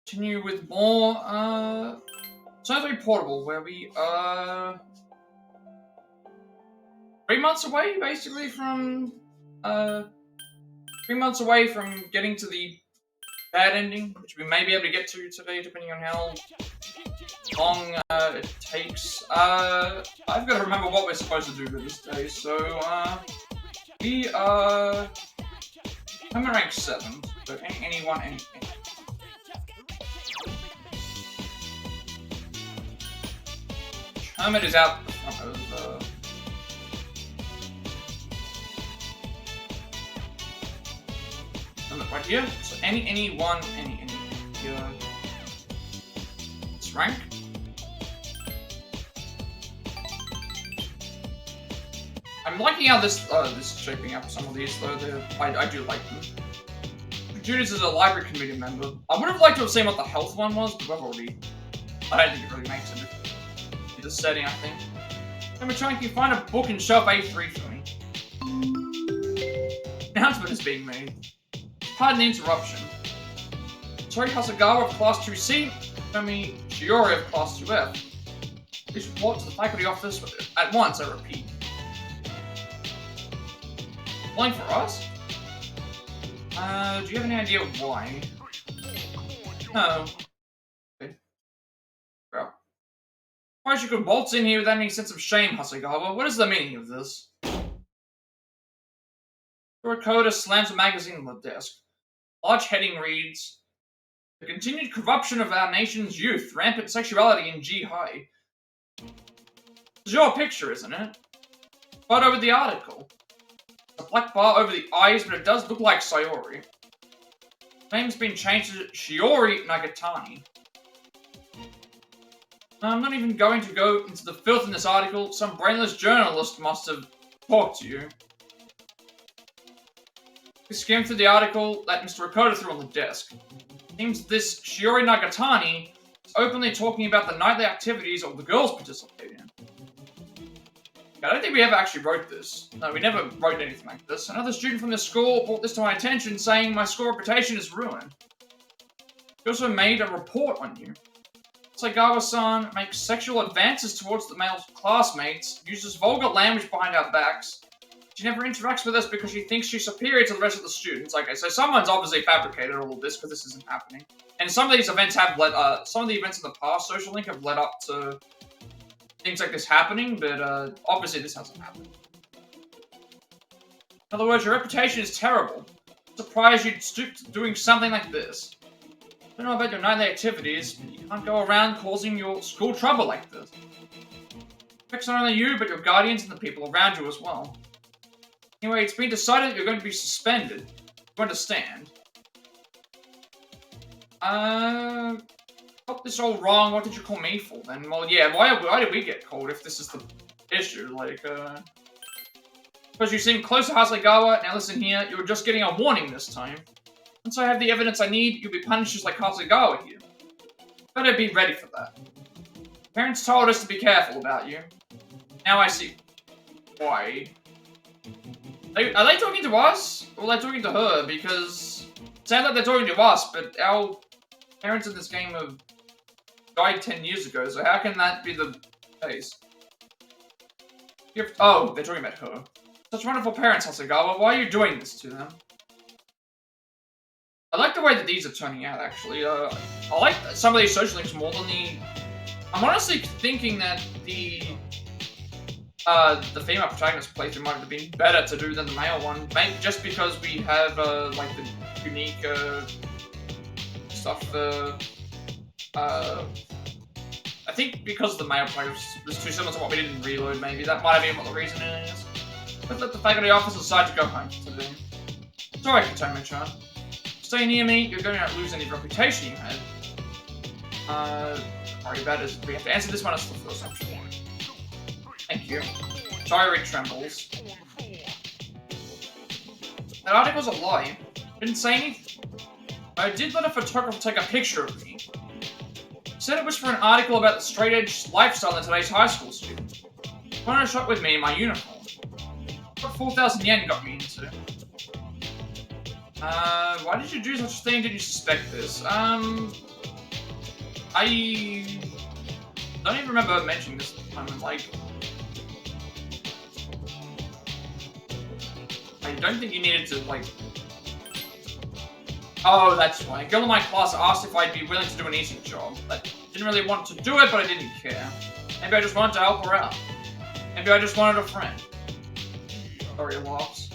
continue with more, Science Portable, where we are 3 months away, basically, from, 3 months away from getting to the bad ending, which we may be able to get to today, depending on how long, it takes. I've got to remember what we're supposed to do with this day, so, we are... I'm at rank 7, so anyone. Hermit is out the front of, Hermit right here. So anyone, any here. This rank. I'm liking how this is shaping up. Some of these though, I do like them. Judas is a library committee member. I would have liked to have seen what the health one was, but I've already. I don't think it really makes a difference. The setting, I think. Let me try and find a book in shelf A3 for me. Announcement is being made. Pardon the interruption. Tori Hasagawa of Class 2C, Tomi Shiori of Class 2F. Please report to the faculty office at once, I repeat. Calling for us? Do you have any idea why? No. Okay. Well. Why she could waltz in here without any sense of shame, Hasegawa? What is the meaning of this? Furukoda slams a magazine on the desk. Large heading reads, "The continued corruption of our nation's youth, rampant sexuality in G-High." It's your picture, isn't it? But over the article. A black bar over the eyes, but it does look like Sayori. Name's been changed to Shiori Nagatani. I'm not even going to go into the filth in this article. Some brainless journalist must have talked to you. We skimmed through the article that Mr. Ricotta threw on the desk. Seems this Shiori Nagatani is openly talking about the nightly activities all the girls participate in. I don't think we ever actually wrote this. No, we never wrote anything like this. Another student from the school brought this to my attention, saying my school reputation is ruined. He also made a report on you. Saigawa-san makes sexual advances towards the male classmates, uses vulgar language behind our backs. She never interacts with us because she thinks she's superior to the rest of the students. Okay, so someone's obviously fabricated all of this because this isn't happening. And some of these events have led, some of the events in the past, Social Link, have led up to things like this happening, but obviously this hasn't happened. In other words, your reputation is terrible. I'm surprised you'd stoop to doing something like this. I don't know about your nightly activities, but you can't go around causing your school trouble like this. It affects not only you, but your guardians and the people around you as well. Anyway, it's been decided that you're going to be suspended. You understand? Got this all wrong. What did you call me for then? Well, yeah, why did we get called if this is the issue? Like, because you seem close to Hasegawa. Now listen here, you were just getting a warning this time. Once I have the evidence I need, you'll be punished just like Hasegawa here. Better be ready for that. Parents told us to be careful about you. Now I see why. Are they talking to us? Or are they talking to her? Because it sounds like they're talking to us, but our parents in this game have died 10 years ago, so how can that be the case? Oh, they're talking about her. Such wonderful parents, Hasegawa. Why are you doing this to them? I like the way that these are turning out, actually. I like some of these social links more than the... I'm honestly thinking that the female protagonist playthrough might have been better to do than the male one. Maybe just because we have, like, the unique, stuff, I think because the male player was too similar to what we did in Reload, maybe. That might have been what the reason is. Let's let the faculty officer decide to go home today. Sorry, Katomo-chan. Stay near me, you're going to lose any reputation you had. Worry about it. We have to answer this one as the first option. Thank you. Diary trembles. That article's a lie. Didn't say anything. I did let a photographer take a picture of me. He said it was for an article about the straight-edge lifestyle in today's high school student. He wanted a shot with me in my uniform. What 4,000 yen got me into? Why did you do such a thing? Did you suspect this? I don't even remember mentioning this moment, like... I don't think you needed to, like... Oh, that's why. A girl in my class asked if I'd be willing to do an easy job. I didn't really want to do it, but I didn't care. Maybe I just wanted to help her out. Maybe I just wanted a friend. Sorry, laughs.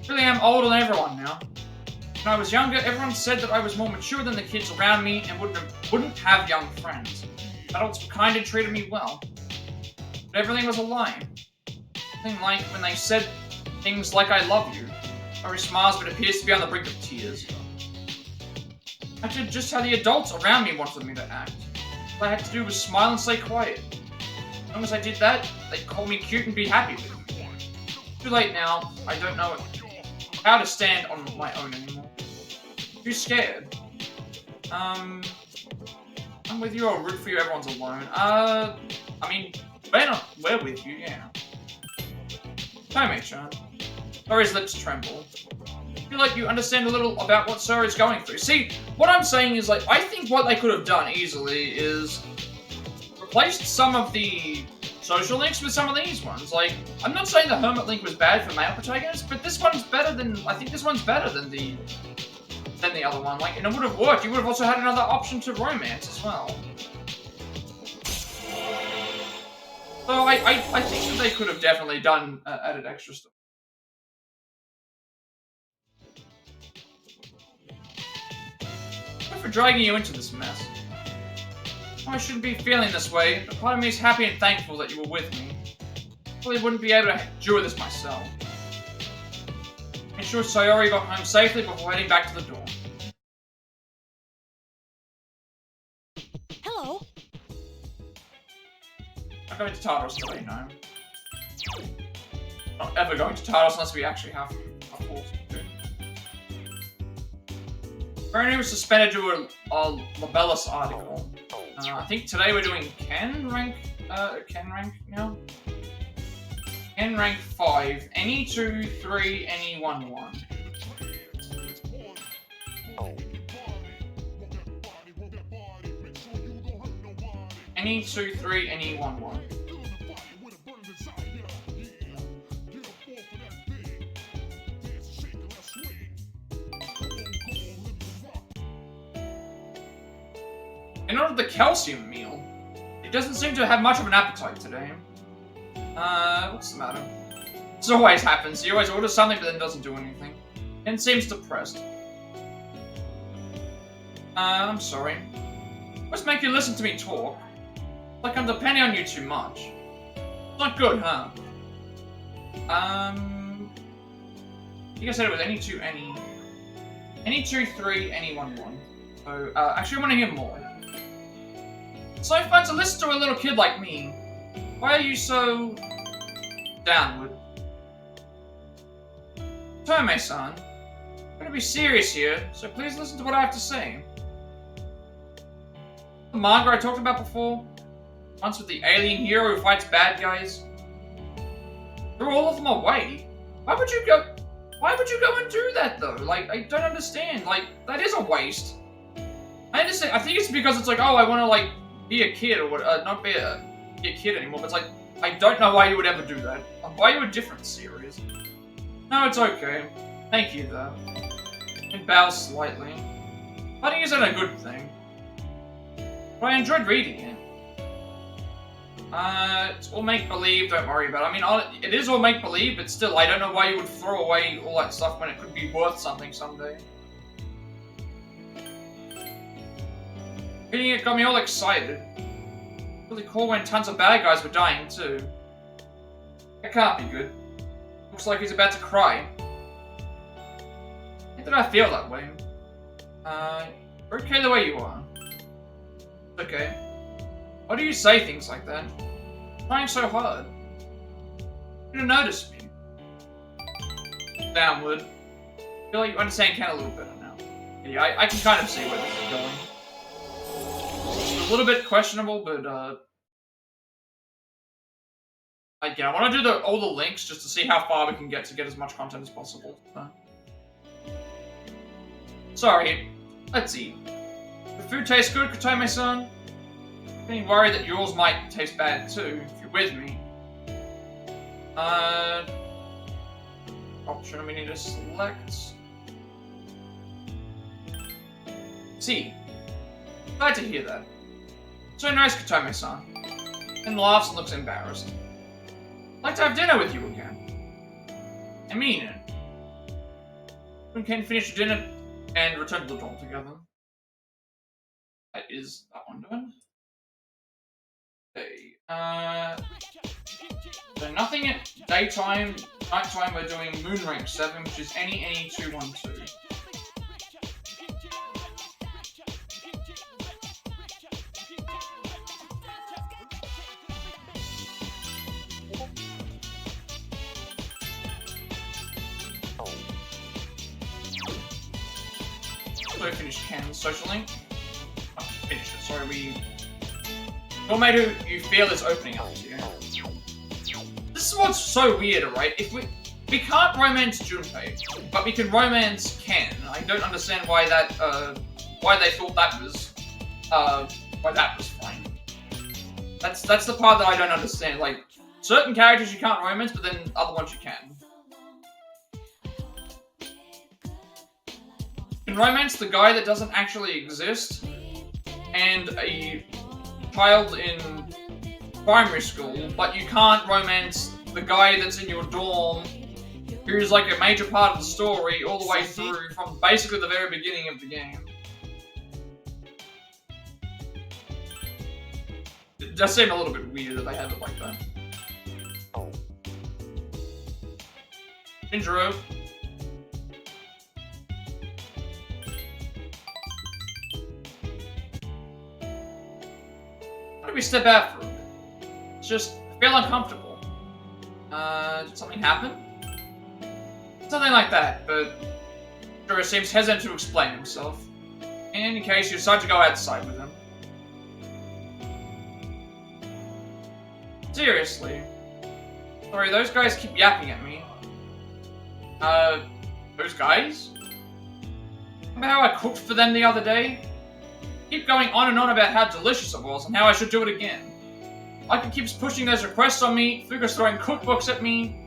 Really am older than everyone now. When I was younger, everyone said that I was more mature than the kids around me and wouldn't have young friends. Adults were kind and treated me well. But everything was a lie. Something like when they said things like I love you. Rory smiles but appears to be on the brink of tears. I acted just how the adults around me wanted me to act. All I had to do was smile and stay quiet. As long as I did that, they'd call me cute and be happy with me. Too late now. I don't know how to stand on my own anymore. Too scared. I'm with you, I'll root for you, everyone's alone. I mean, we're with you, yeah. Tomei-chan. Sori's lips tremble. I feel like you understand a little about what Sora is going through. See, what I'm saying is, like, I think what they could have done easily is replaced some of the social links with some of these ones. Like, I'm not saying the Hermit link was bad for male protagonists, but this one's better than, I think this one's better than the other one. Like, and it would have worked. You would have also had another option to romance as well. So I think that they could have definitely done added extra stuff. Sorry for dragging you into this mess. I shouldn't be feeling this way, but part of me is happy and thankful that you were with me. I probably wouldn't be able to endure this myself. Made sure Sayori got home safely before heading back to the dorm. Hello. I'm going to Tartarus today, no. Not ever going to Tartarus unless we actually have to. Veroni was suspended due to a Libellus article. I think today we're doing Ken rank now? Ken rank 5. Any 2, 3, any 1, 1. Any 2, 3, any 1, 1. In order the calcium meal. He doesn't seem to have much of an appetite today. What's the matter? This always happens. He always orders something but then doesn't do anything. And seems depressed. I'm sorry. What's make you listen to me talk? Like I'm depending on you too much. It's not good, huh? I think I said it was any 2, 3, any 1, 1. So, actually I want to hear more. It's so fun to listen to a little kid like me. Why are you so... downward? Tomei-san, I'm gonna be serious here, so please listen to what I have to say. The manga I talked about before, once with the alien hero who fights bad guys, threw all of them away. Why would you go and do that though? Like, I don't understand. Like, that is a waste. I understand. I think it's because it's like, oh, I want to like be a kid or what? Not be a kid anymore. But it's like, I don't know why you would ever do that. I'll buy you a different series. No, it's okay. Thank you though. It bows slightly. Fighting isn't a good thing. But I enjoyed reading it. It's all make-believe, don't worry about it. I mean, it is all make-believe, but still, I don't know why you would throw away all that stuff when it could be worth something someday. Reading it got me all excited. Really cool when tons of bad guys were dying, too. That can't be good. Looks like he's about to cry. Why did I feel that way? You're okay the way you are. It's okay. Why do you say things like that? I'm trying so hard. You don't notice me. Downward. I feel like you understand Ken a little better now. Yeah, I can kind of see where this is going. It's a little bit questionable, but again, I want to do all the links just to see how far we can get as much content as possible. Sorry. Let's see. The food tastes good, Katome-san. Getting worried that yours might taste bad too, if you're with me. Option we need to select. C. Glad to hear that. So nice, Katome-san. And laughs and looks embarrassed. I'd like to have dinner with you again. I mean it. We can finish dinner and return to the dorm together. That is that one done. Okay. So nothing at daytime, nighttime we're doing moon rank 7, which is any 212. So we finished Ken's social link. Oh, finished it, sorry, we made who you feel is opening up to you. This is what's so weird, right? If we can't romance Junpei, but we can romance Ken. I don't understand why that why they thought that was fine. That's the part that I don't understand. Like, certain characters you can't romance, but then other ones you can. You can romance the guy that doesn't actually exist, and a child in primary school, but you can't romance the guy that's in your dorm, who's like a major part of the story all the way through from basically the very beginning of the game. It does seem a little bit weird that they have it like that. Shinjiro. Why don't we step out for a bit? It's just, I feel uncomfortable. Did something happen? Something like that, but Shinjiro seems hesitant to explain himself. In any case, you decide to go outside with him. Seriously. Sorry, those guys keep yapping at me. Those guys? Remember how I cooked for them the other day? Keep going on and on about how delicious it was and how I should do it again. Ika keeps pushing those requests on me, Fuka's throwing cookbooks at me.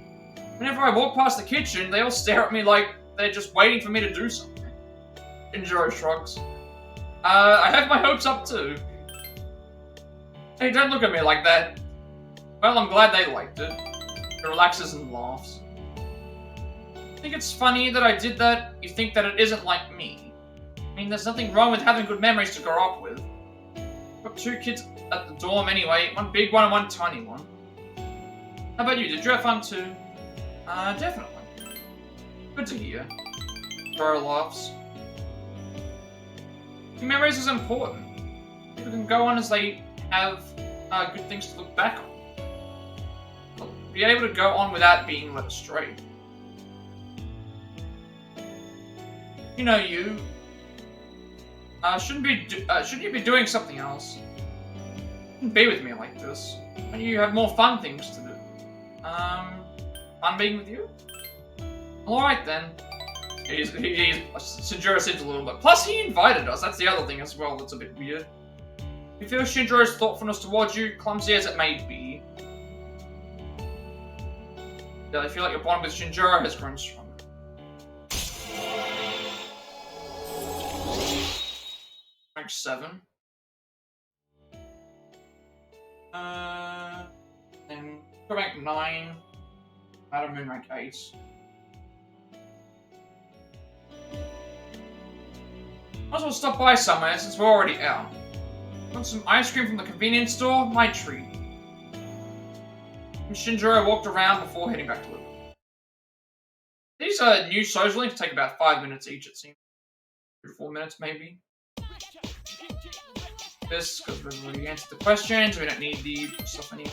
Whenever I walk past the kitchen, they all stare at me like they're just waiting for me to do something. Shinjiro shrugs. I have my hopes up too. Hey, don't look at me like that. Well, I'm glad they liked it. He relaxes and laughs. I think it's funny that I did that. You think that it isn't like me. I mean, there's nothing wrong with having good memories to grow up with. Got 2 kids at the dorm anyway, one big one and one tiny one. How about you? Did you have fun too? Definitely. Good to hear. Shinjiro laughs. Memories is important. People can go on as they have good things to look back on. Be able to go on without being led astray. You know you. Shouldn't you be doing something else? Shouldn't be with me like this. When you have more fun things to do. Fun being with you? Alright then. Shinjiro seems a little bit. Plus he invited us, that's the other thing as well that's a bit weird. You feel Shinjiro's thoughtfulness towards you, clumsy as it may be. Yeah, I feel like your bond with Shinjiro has grown stronger. Rank 7. Then go rank 9. Out of Moon rank 8. Might as well stop by somewhere since we're already out. Want some ice cream from the convenience store? My treat. And Shinjiro walked around before heading back to live. These new social links take about 5 minutes each, it seems. 3 or 4 minutes, maybe. This, because we've already answered the questions, we don't need the stuff anymore.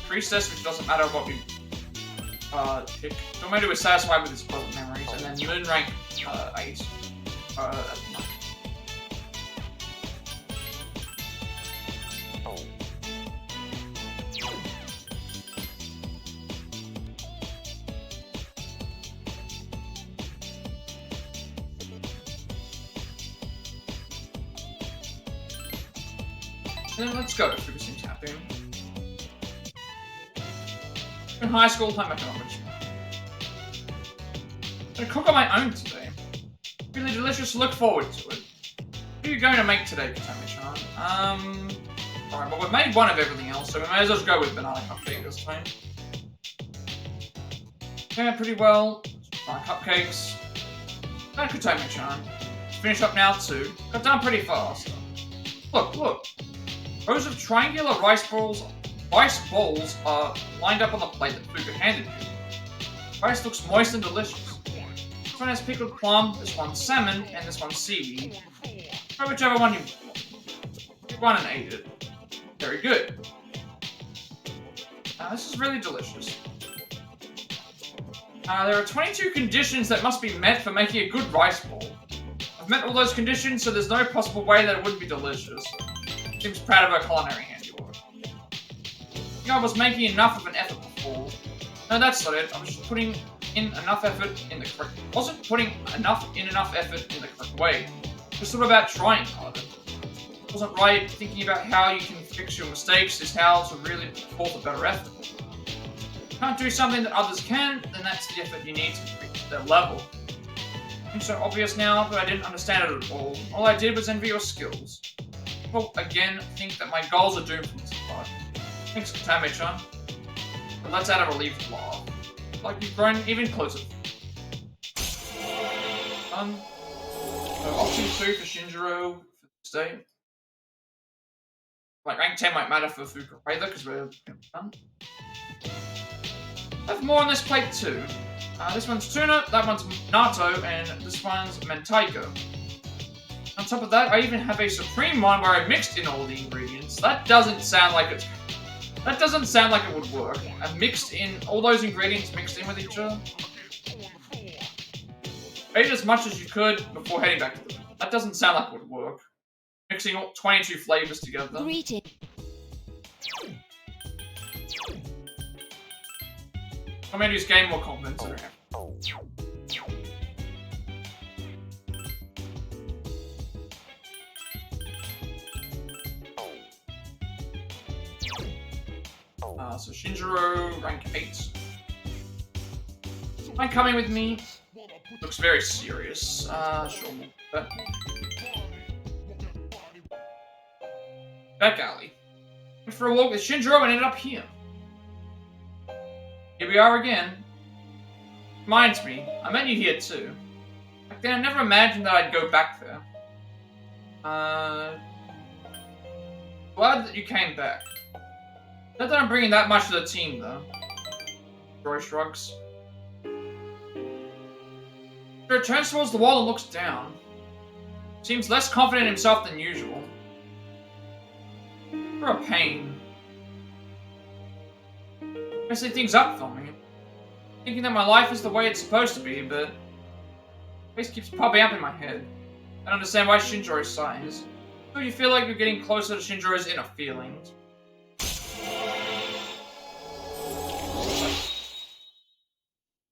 Priestess, which doesn't matter what we pick. Tomato is satisfied with his pleasant memories, and then Moon rank 8. Then let's go. Focus in tapping. In high school, time economics. I'm gonna cook on my own today. Really delicious. Look forward to it. What are you going to make today, Katami-chan? Alright, well we've made one of everything else, so we may as well just go with banana cupcake this time. Yeah, pretty well. Banana cupcakes. And Katami-chan. Finish up now too. Got done pretty fast. Look, look. Rows of triangular rice balls are lined up on the plate that Fuka handed you. Rice looks moist and delicious. This one has pickled plum, this one's salmon, and this one's seaweed. Try whichever one you want. Pick one and ate it. Very good. This is really delicious. There are 22 conditions that must be met for making a good rice ball. I've met all those conditions, so there's no possible way that it wouldn't be delicious. Seems proud of her culinary handiwork. I think I was making enough of an effort before. No, that's not it. I was just putting in enough effort in the correct... wasn't putting enough effort in the correct way. Just thought about trying harder. It wasn't right. Thinking about how you can fix your mistakes is how to really put forth a better effort. If you can't do something that others can, then that's the effort you need to reach their level. It's so obvious now, but I didn't understand it at all. All I did was envy your skills. People, again, think that my goals are doomed from this part. Thanks, Katami-chan. But let's add a relieved laugh. Like you've grown even closer. So option 2 for Shinjiro for this day. Like rank 10 might matter for Fuka either, because we're done. I have more on this plate too. This one's tuna, that one's natto, and this one's mentaiko. On top of that, I even have a supreme one where I mixed in all the ingredients. That doesn't sound like it. That doesn't sound like it would work. I mixed in all those ingredients mixed in with each other. Ate as much as you could before heading back to the... That doesn't sound like it would work. Mixing all 22 flavors together. Greeting. I'm gonna use game more confidence. So Shinjiro, rank 8. Mind coming with me? Looks very serious. Sure. Back alley. Went for a walk with Shinjiro and ended up here. Here we are again. Reminds me, I met you here too. Back then I never imagined that I'd go back there. Glad that you came back. Not that I'm bringing that much to the team, though. Roy shrugs. He turns towards the wall and looks down. Seems less confident in himself than usual. You're a pain. Messing things up for me. Thinking that my life is the way it's supposed to be, but... face keeps popping up in my head. I don't understand why Shinjiro sighs. So you feel like you're getting closer to Shinjiro's inner feelings.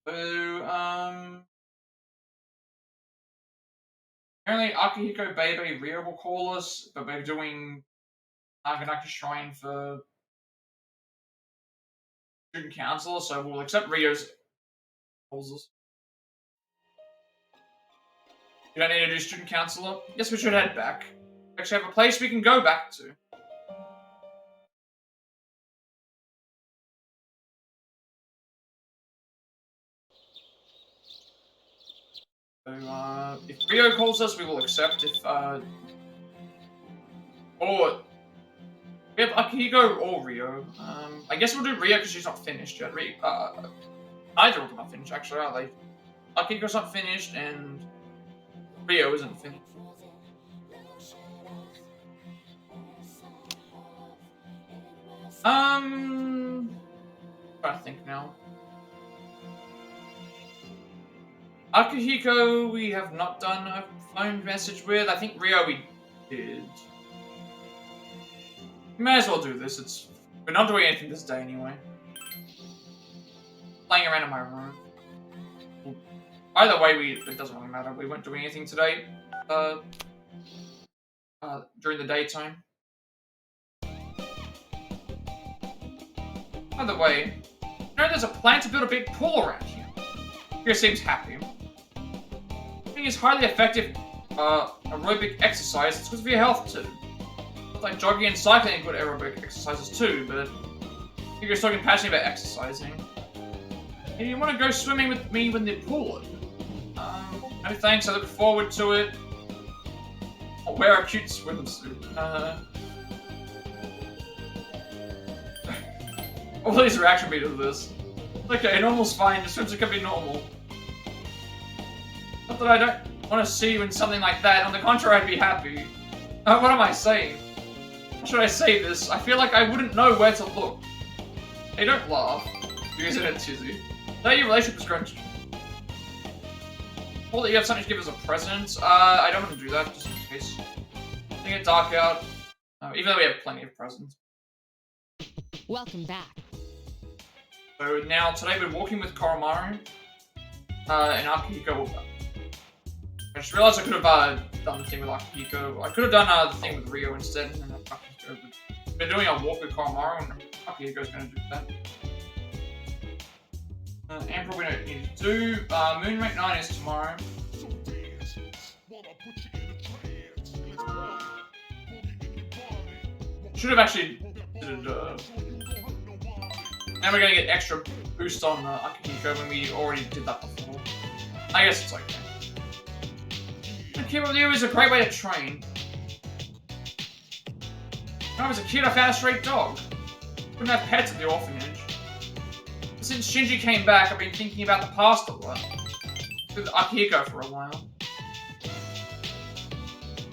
So, apparently Akihiko Bebe Rio will call us, but we're doing Naganaki Shrine for student council, so we'll accept Rio's proposals. You don't need to do student councilor? Guess we should head back. We actually have a place we can go back to. So, if Rio calls us, we will accept. If, or... we have Akihiko or Rio. I guess we'll do Rio because she's not finished yet. Neither of them are finished, actually, are they? Akihiko's not finished, and Rio isn't finished. I'm trying to think now. Akihiko, we have not done a phone message with. I think Rio we did. We may as well do this. We're not doing anything this day anyway. Playing around in my room. Either way, it doesn't really matter. We weren't doing anything today. During the daytime. By the way, you know there's a plan to build a big pool around here. Here seems happy. I think it's highly effective aerobic exercise. It's good for your health too. It's like jogging and cycling are good aerobic exercises too, but if you're talking passionate about exercising, hey, you want to go swimming with me when the pool opens? No thanks, I look forward to it. I'll wear a cute swimsuit. What will his reaction be to this? Okay, normal's fine, the swimsuit can be normal. Not that I don't want to see you in something like that, on the contrary, I'd be happy. What am I saying? How should I say this? I feel like I wouldn't know where to look. Hey, don't laugh. You're in a tizzy. Now your relationship is growing. Well, that you have something to give as a present. I don't want to do that, just in case. It's gonna get dark out. Even though we have plenty of presents. Welcome back. So now, today we're walking with Koromaru. And Akihiko. I just realized I could have done the thing with Akihiko. I could have done the thing with Rio instead, and then Akihiko. But we're doing a walk with Koromaru, and Akihiko's going to do that. And probably don't need to do. Moonrate 9 is tomorrow. Should have actually did now we're going to get extra boost on Akihiko when we already did that before. I guess it's okay. Keep up with you is a great way to train. When I was a kid, I found a stray dog. Couldn't have pets at the orphanage. Since Shinji came back, I've been thinking about the past a lot. With Akihiko for a while.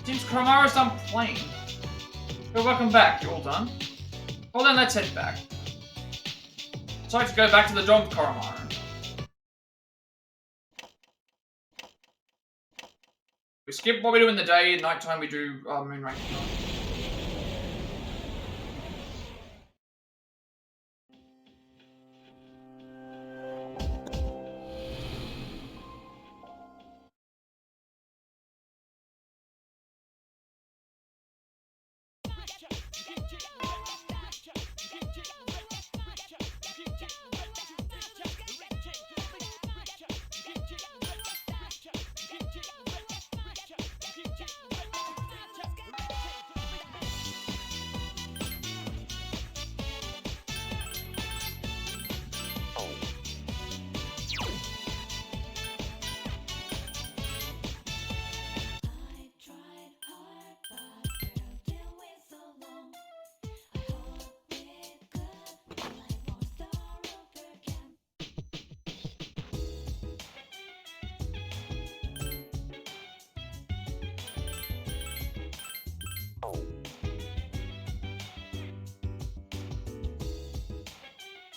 Seems Koromaru's done playing. So welcome back, you all done? Well then, let's head back. So I have to go back to the dorm with Koromaru. We skip what we do in the day, at nighttime we do Moonrate.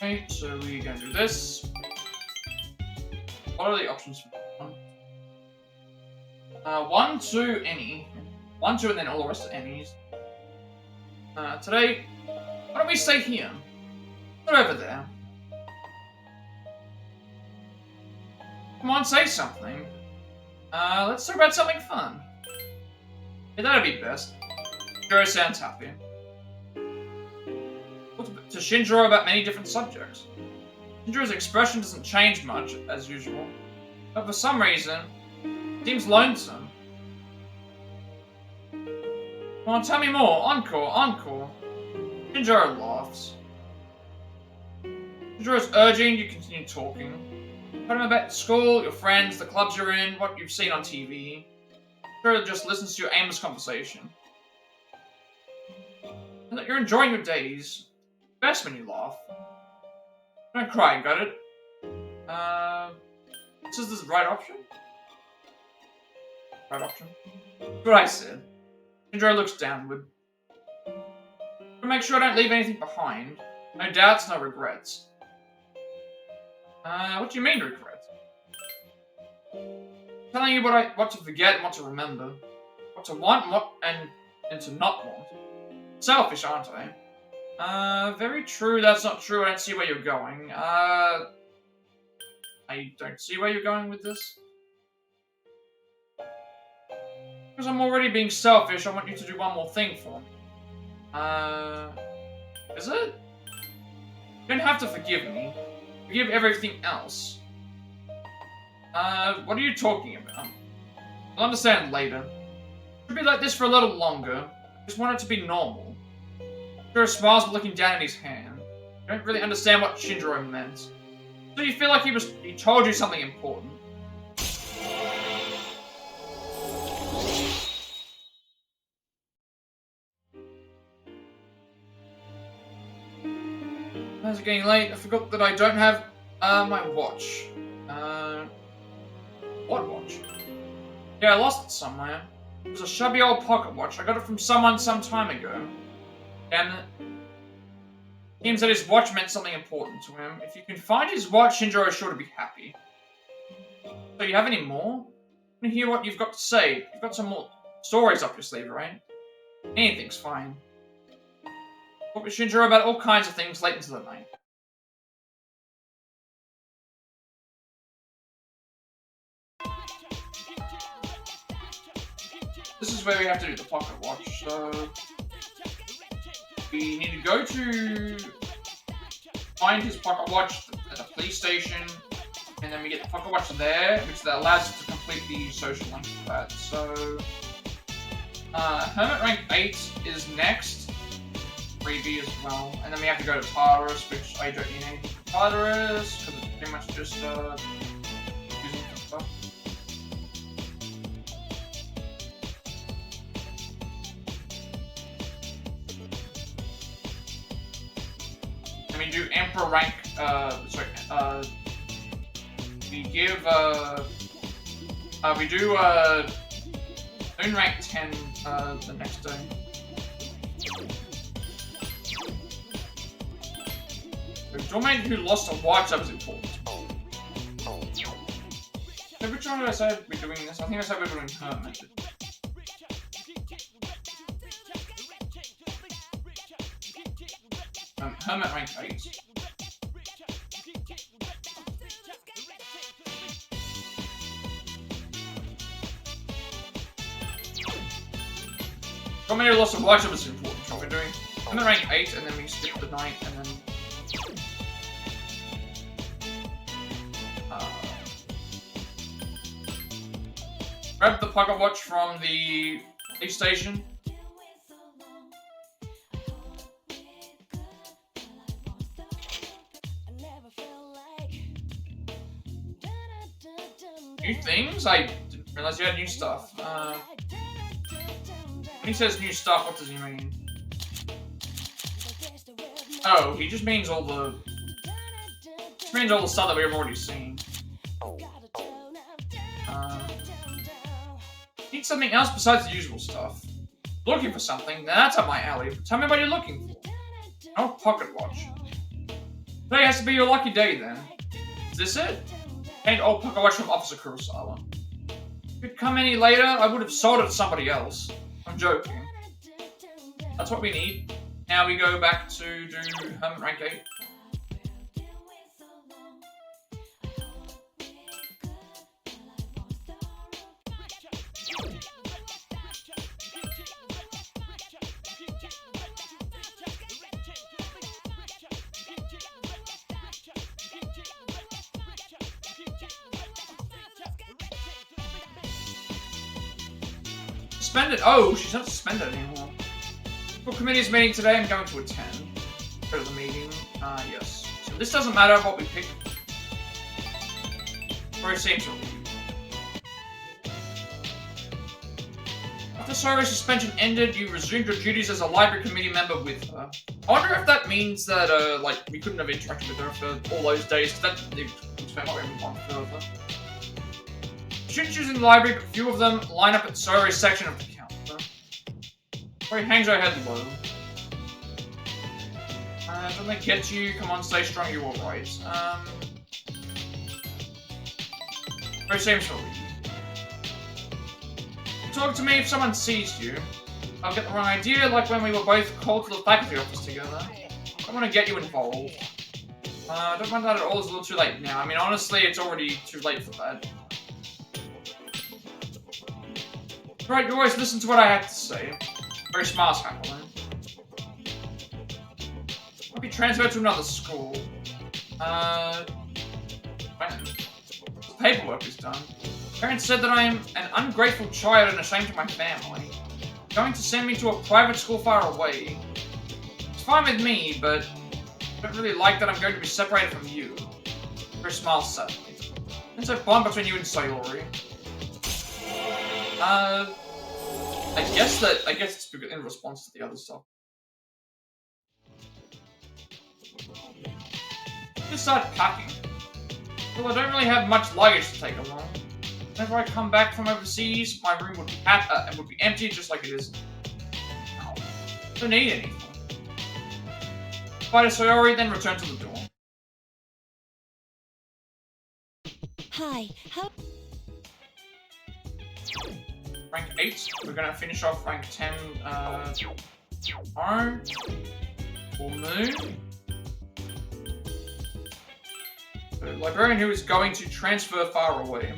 Okay, so we're gonna do this. What are the options for that one? 1, 2, any. 1, 2, and then all the rest of any's. Today, why don't we stay here? Not over there. Come on, say something. Let's talk about something fun. Yeah, that'd be best. Shinjiro sounds happy. Talk to Shinjiro about many different subjects. Shinjiro's expression doesn't change much, as usual. But for some reason, he seems lonesome. Come on, tell me more. Encore, encore. Shinjiro laughs. Shinjiro's urging you continue talking. Tell him about school, your friends, the clubs you're in, what you've seen on TV. Shinjiro just listens to your aimless conversation. And that you're enjoying your days. Best when you laugh. Don't cry, got it? This is the right option? Right option? That's what I said. Shinjiro looks downward. To make sure I don't leave anything behind. No doubts, no regrets. What do you mean regrets? Telling you what to forget and what to remember. What to want and to not want. Selfish, aren't I? Very true, that's not true, I don't see where you're going. I don't see where you're going with this. Because I'm already being selfish, I want you to do one more thing for me. Is it? You don't have to forgive me. Forgive everything else. What are you talking about? I'll understand later. It should be like this for a little longer. I just want it to be normal. Shinjiro smiles but looking down at his hand. You don't really understand what Shinjiro meant. So you feel like he told you something important. As it's getting late, I forgot that I don't have my watch. What watch? Yeah, I lost it somewhere. It was a shabby old pocket watch. I got it from someone some time ago. And it seems that his watch meant something important to him. If you can find his watch, Shinjiro is sure to be happy. So you have any more? I want to hear what you've got to say. You've got some more stories up your sleeve, right? Anything's fine. Talk with Shinjiro about all kinds of things late into the night. This is where we have to do the pocket watch, so we need to go to find his pocket watch at the police station, and then we get the pocket watch there, which that allows us to complete the social link for that. So, Hermit rank 8 is next, 3B as well, and then we have to go to Tartarus, which I don't need anything for Tartarus, because it's pretty much just using stuff. We do Emperor rank, we give, we do, Moon rank 10, the next day. The doormate who lost a watch, that was important. So which one did I say we're doing this? I think I said we're doing Hermit. Hermit rank 8. Dominator lost a watch, that was important. So we're doing Hermit rank 8, and then we skip the night, and then grab the pocket watch from the police station. New things? I didn't realize you had new stuff. When he says new stuff, what does he mean? Oh, he just means all the... stuff that we've already seen. Need something else besides the usual stuff. Looking for something? That's up my alley. Tell me what you're looking for. No pocket watch. Today has to be your lucky day then. Is this it? Paint old pocket watch from Officer Kurosawa. If it'd come any later, I would have sold it to somebody else. I'm joking. That's what we need. Now we go back to do Hermit rank 8. Suspended? Oh, she's not suspended anymore. Well, committee's meeting today. I'm going to attend. Go to the meeting. Yes. So this doesn't matter what we pick. Or it seems to leave. After Sori's suspension ended, you resumed your duties as a library committee member with her. I wonder if that means that, like, we couldn't have interacted with her for all those days, because that would explain why we haven't gone further. Students using the library, but few of them line up at Sori's section of the counter. Sori hangs her head low. Don't they get you? Come on, stay strong, you're alright. Sori seems to leave. Talk to me if someone sees you. I'll get the wrong idea, like when we were both called to the faculty office together. I don't want to get you involved. Don't mind that at all, it's a little too late now. I mean, honestly, it's already too late for that. Right, you always listen to what I have to say. Very smiles happily. Might be be transferred to another school. When the paperwork is done. Parents said that I am an ungrateful child and ashamed of my family. Going to send me to a private school far away. It's fine with me, but I don't really like that I'm going to be separated from you. Her smile sadly. There's a bond between you and Sayori. I guess it's in response to the other stuff. Just start packing. Well, I don't really have much luggage to take along. Whenever I come back from overseas, my room would be empty just like it is now. I don't need anything. Bye to Sayori, then return to the dorm. Hi, how... Rank 8. We're gonna finish off rank 10 tomorrow. Full moon. The librarian who is going to transfer far away.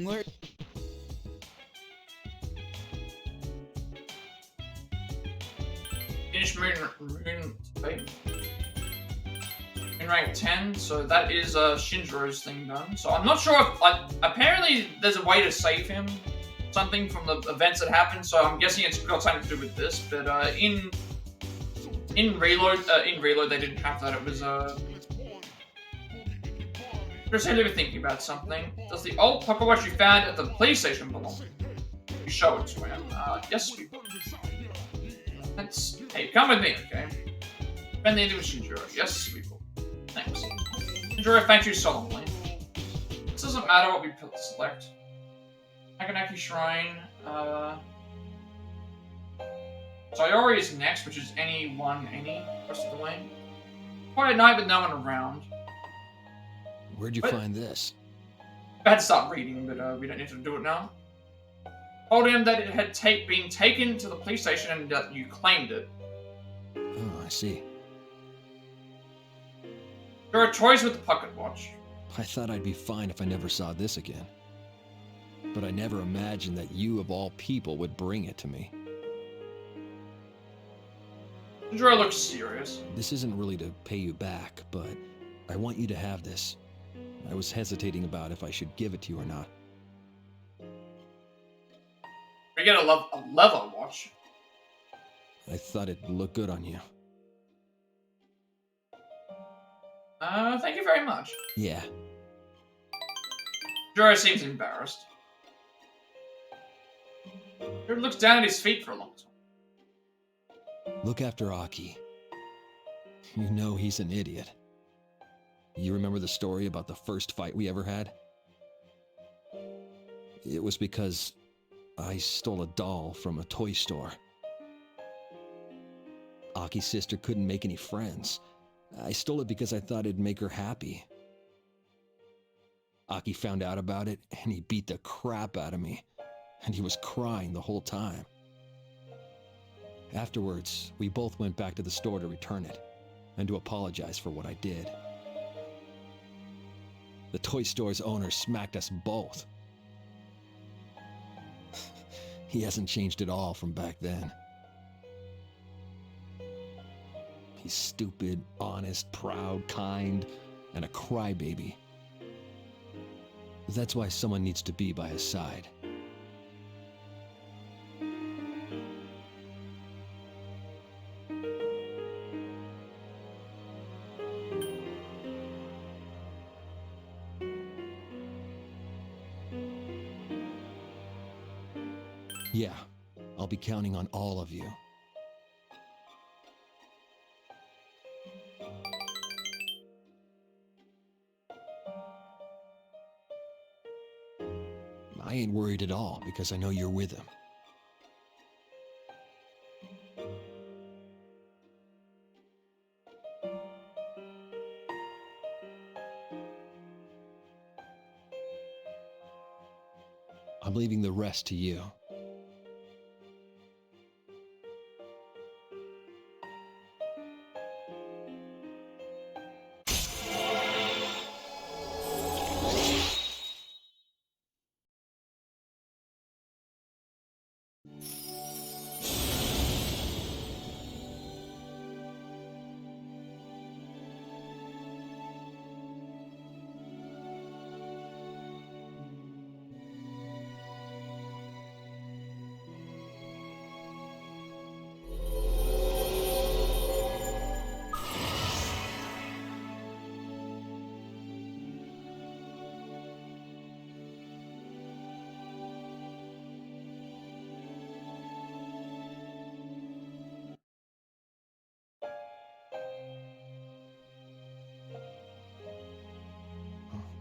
Where? Finish moon rank 10, so that is Shinjiro's thing done. So I'm not sure if, apparently there's a way to save him, something from the events that happened, so I'm guessing it's got something to do with this, but in Reload they didn't have that. It was just had to be thinking about something. Does the old pocket watch you found at the police station belong? You show it to him. Yes, we will. Hey, come with me, okay? Spend the evening with Shinjiro. Yes, we will. Thanks. Shinjiro, thank you solemnly. This doesn't matter what we select. Naganaki Shrine. Sayori is next, which is any rest of the lane. Quiet night with no one around. Where'd you find this? I had to start reading, but we don't need to do it now. Told him that it had been taken to the police station and that you claimed it. Oh, I see. You're a choice with the pocket watch. I thought I'd be fine if I never saw this again. But I never imagined that you, of all people, would bring it to me. Shinjiro looks serious. This isn't really to pay you back, but I want you to have this. I was hesitating about if I should give it to you or not. We get a leather watch. I thought it'd look good on you. Thank you very much. Yeah. Shinjiro seems embarrassed. He looks down at his feet for a long time. Look after Aki. You know he's an idiot. You remember the story about the first fight we ever had? It was because I stole a doll from a toy store. Aki's sister couldn't make any friends. I stole it because I thought it'd make her happy. Aki found out about it, and he beat the crap out of me. And he was crying the whole time. Afterwards, we both went back to the store to return it, and to apologize for what I did. The toy store's owner smacked us both. He hasn't changed at all from back then. He's stupid, honest, proud, kind, and a crybaby. That's why someone needs to be by his side. Yeah, I'll be counting on all of you. I ain't worried at all because I know you're with him. I'm leaving the rest to you.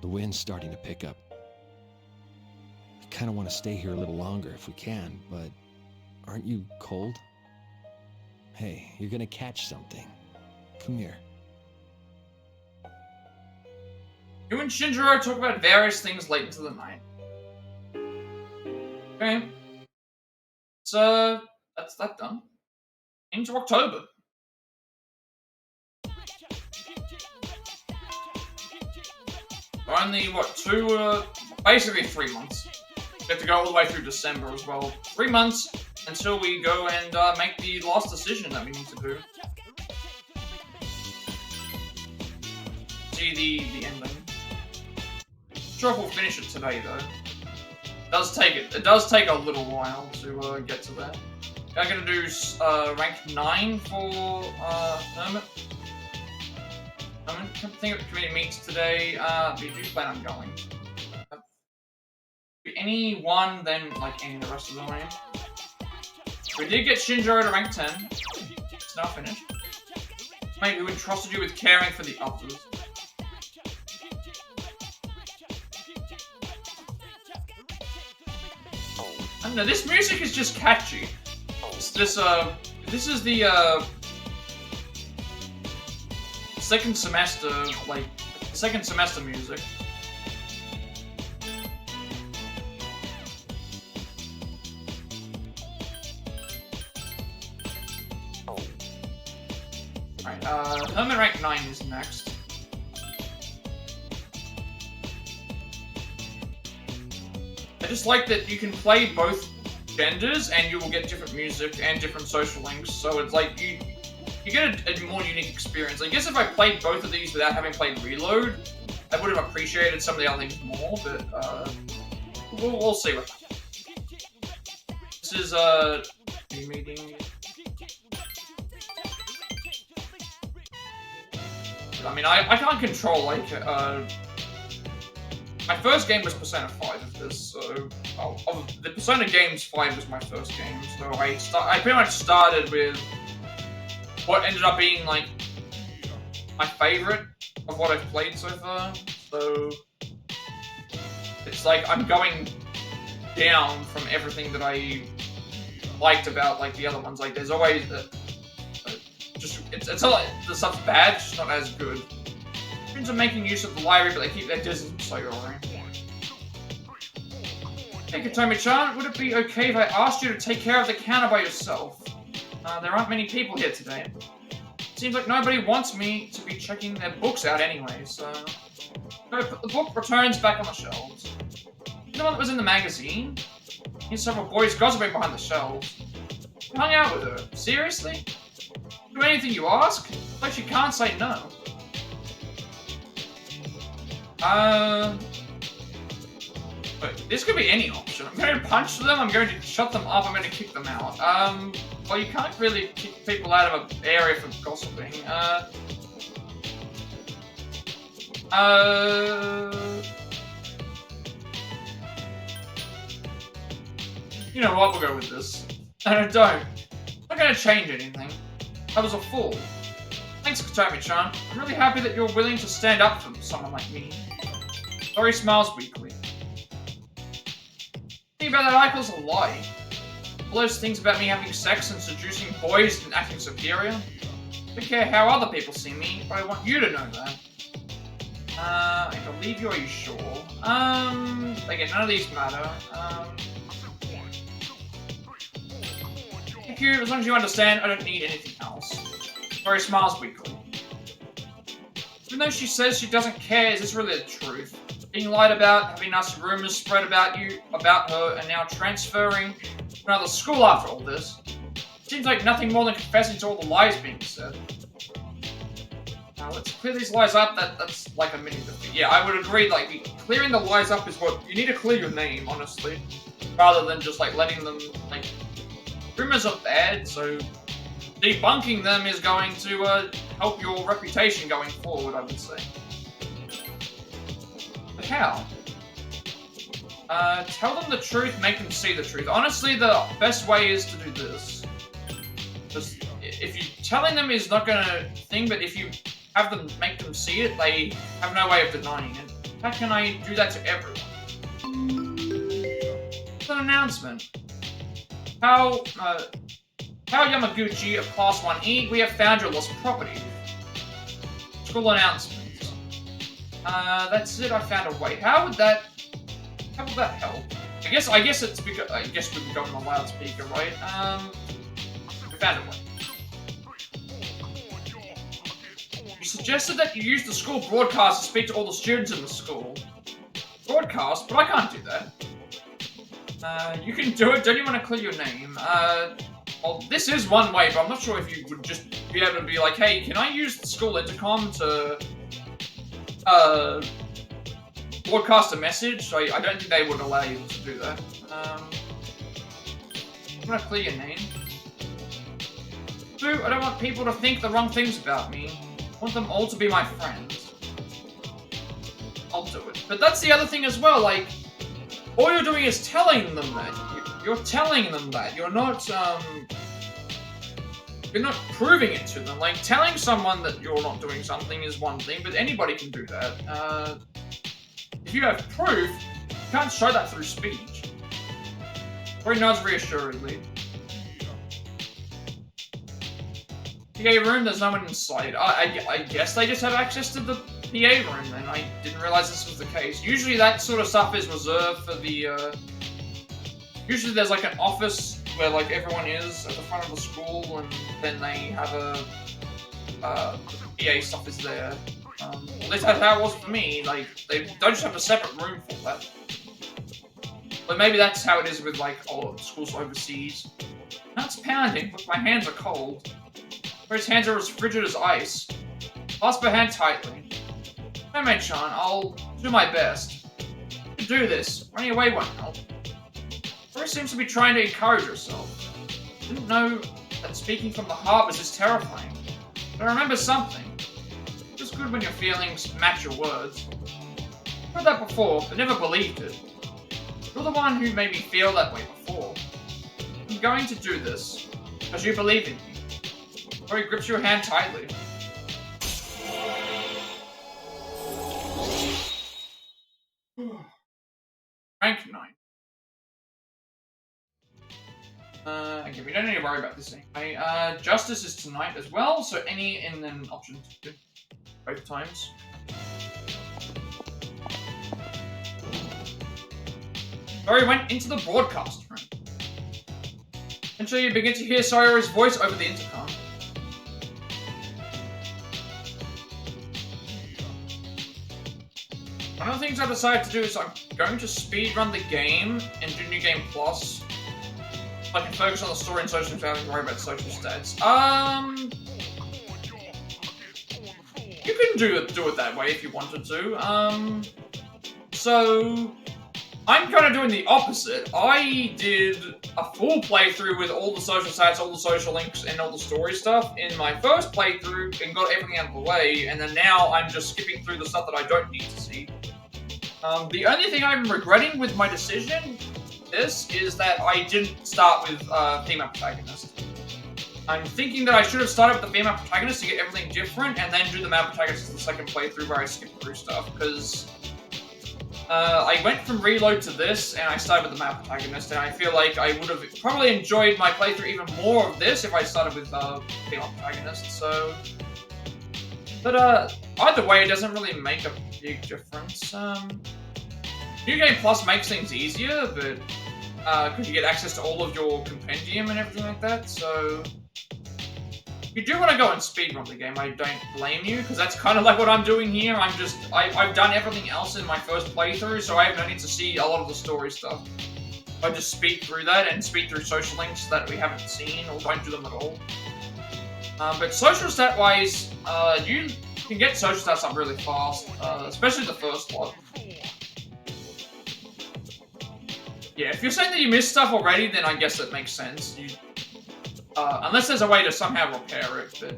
The wind's starting to pick up. I kind of want to stay here a little longer if we can, but aren't you cold? Hey, you're gonna catch something. Come here. You and Shinjiro talk about various things late into the night. Okay. So, that's that done. Into October. Only, what, basically 3 months. We have to go all the way through December as well. 3 months until we go and make the last decision that we need to do. See the ending. Sure, we'll finish it today though. It does take a little while to get to that. I'm gonna do rank 9 for Hermit. I don't think the committee meets today. We do plan on going. Any one, then like any of the rest of the way. We did get Shinjiro to rank 10. It's now finished. Mate, who entrusted you with caring for the others? I don't know, this music is just catchy. This is the second semester music. Alright, Hermit rank 9 is next. I just like that you can play both genders and you will get different music and different social links, so it's like you get a more unique experience. I guess if I played both of these without having played Reload, I would have appreciated some of the other things more, but we'll see what happens. This is meeting. I mean, I can't control, like, my first game was Persona 5 of this, so... the Persona games 5 was my first game, so I pretty much started with what ended up being, like, my favorite of what I've played so far, so... It's like, I'm going down from everything that I liked about, like, the other ones. Like, there's always... It's not like the stuff's bad, it's just not as good. Students are making use of the library, but they keep their distance, so you're alright. Hey, Katomi-chan, would it be okay if I asked you to take care of the counter by yourself? There aren't many people here today. Seems like nobody wants me to be checking their books out anyway, so... Put the book returns back on the shelves. The one that was in the magazine? Here's several boys gossiping behind the shelves. You hung out with her. Seriously? Do anything you ask? Like she can't say no. Wait, this could be any option. I'm going to punch them, I'm going to shut them up, I'm going to kick them out. Well, you can't really kick people out of an area for gossiping. You know what, we'll go with this. And I don't. I'm not gonna change anything. I was a fool. Thanks, Katami-chan. I'm really happy that you're willing to stand up for someone like me. Tori smiles weakly. Think about that article's a lie. All those things about me having sex and seducing boys and acting superior. I don't care how other people see me, but I want you to know that. I believe you, are you sure? Again, none of these matter. Thank you, as long as you understand, I don't need anything else. Tori smiles weakly. Even though she says she doesn't care, is this really the truth? Being lied about, having nasty rumors spread about her, and now transferring to another school after all this. Seems like nothing more than confessing to all the lies being said. Now, let's clear these lies up. That's like a mini defeat. Yeah, I would agree, like, clearing the lies up is what... You need to clear your name, honestly. Rather than just, like, letting them, like... Rumors are bad, so... Debunking them is going to, help your reputation going forward, I would say. But how? Tell them the truth, make them see the truth. Honestly, the best way is to do this. Just, if you telling them is not gonna thing, but if you have them make them see it, they have no way of denying it. How can I do that to everyone? It's an announcement. How Yamaguchi of Class 1E, we have found your lost property. School announcements. That's it, I found a way. How would that help? I guess it's because, I guess we can go on the loudspeaker, right? We found a way. You suggested that you use the school broadcast to speak to all the students in the school. Broadcast? But I can't do that. You can do it, don't you want to clear your name? Well, this is one way, but I'm not sure if you would just be able to be like, hey, can I use the school intercom to, broadcast a message? So I don't think they would allow you to do that. I'm gonna clear your name. Boo, I don't want people to think the wrong things about me. I want them all to be my friends. I'll do it. But that's the other thing as well, like, all you're doing is telling them that. You're telling them that. You're not proving it to them. Like, telling someone that you're not doing something is one thing, but anybody can do that. If you have proof, you can't show that through speech. Tori nods reassuringly. PA room, there's no one inside. I guess they just have access to the PA room then. I didn't realize this was the case. Usually that sort of stuff is reserved for the, usually there's like an office where like everyone is at the front of the school, and then they have the PA stuff is there. At least that's how it was for me. Like, they don't just have a separate room for that. But maybe that's how it is with like all schools overseas. Now it's pounding, but my hands are cold. His hands are as frigid as ice. Clasp her hand tightly. Homemade-chan, I'll do my best. You can do this. Running away won't help. Tori seems to be trying to encourage herself. Didn't know that speaking from the HOBBIES is terrifying. But I remember something. It's good when your feelings match your words. I've heard that before, but never believed it. You're the one who made me feel that way before. I'm going to do this, because you believe in me. Tori grips your hand tightly. Rank 9. Okay, we don't need to worry about this anyway. Justice is tonight as well, so any and then option 2. Both times. Tori went into the broadcast room. Eventually you begin to hear Sayori's voice over the intercom. One of the things I decided to do is I'm going to speedrun the game and do New Game Plus. I can focus on the story and social without having to worry about social stats. You can do it that way if you wanted to. So I'm kind of doing the opposite. I did a full playthrough with all the social stats, all the social links, and all the story stuff in my first playthrough and got everything out of the way, and then now I'm just skipping through the stuff that I don't need to see. The only thing I'm regretting with my decision this is that I didn't start with female protagonist. I'm thinking that I should have started with the female protagonist to get everything different, and then do the male protagonist as the second playthrough where I skip through stuff, because I went from Reload to this, and I started with the male protagonist, and I feel like I would have probably enjoyed my playthrough even more of this if I started with female protagonist, so... But, either way, it doesn't really make a big difference. New Game Plus makes things easier, but, because you get access to all of your compendium and everything like that, so... If you do want to go and speedrun the game, I don't blame you, because that's kind of like what I'm doing here. I've done everything else in my first playthrough, so I have no need to see a lot of the story stuff. I just speed through that, and speed through social links that we haven't seen, or don't do them at all. But social stat-wise, you can get social stats up really fast, especially the first lot. Yeah, if you're saying that you missed stuff already, then I guess that makes sense. Unless there's a way to somehow repair it, but,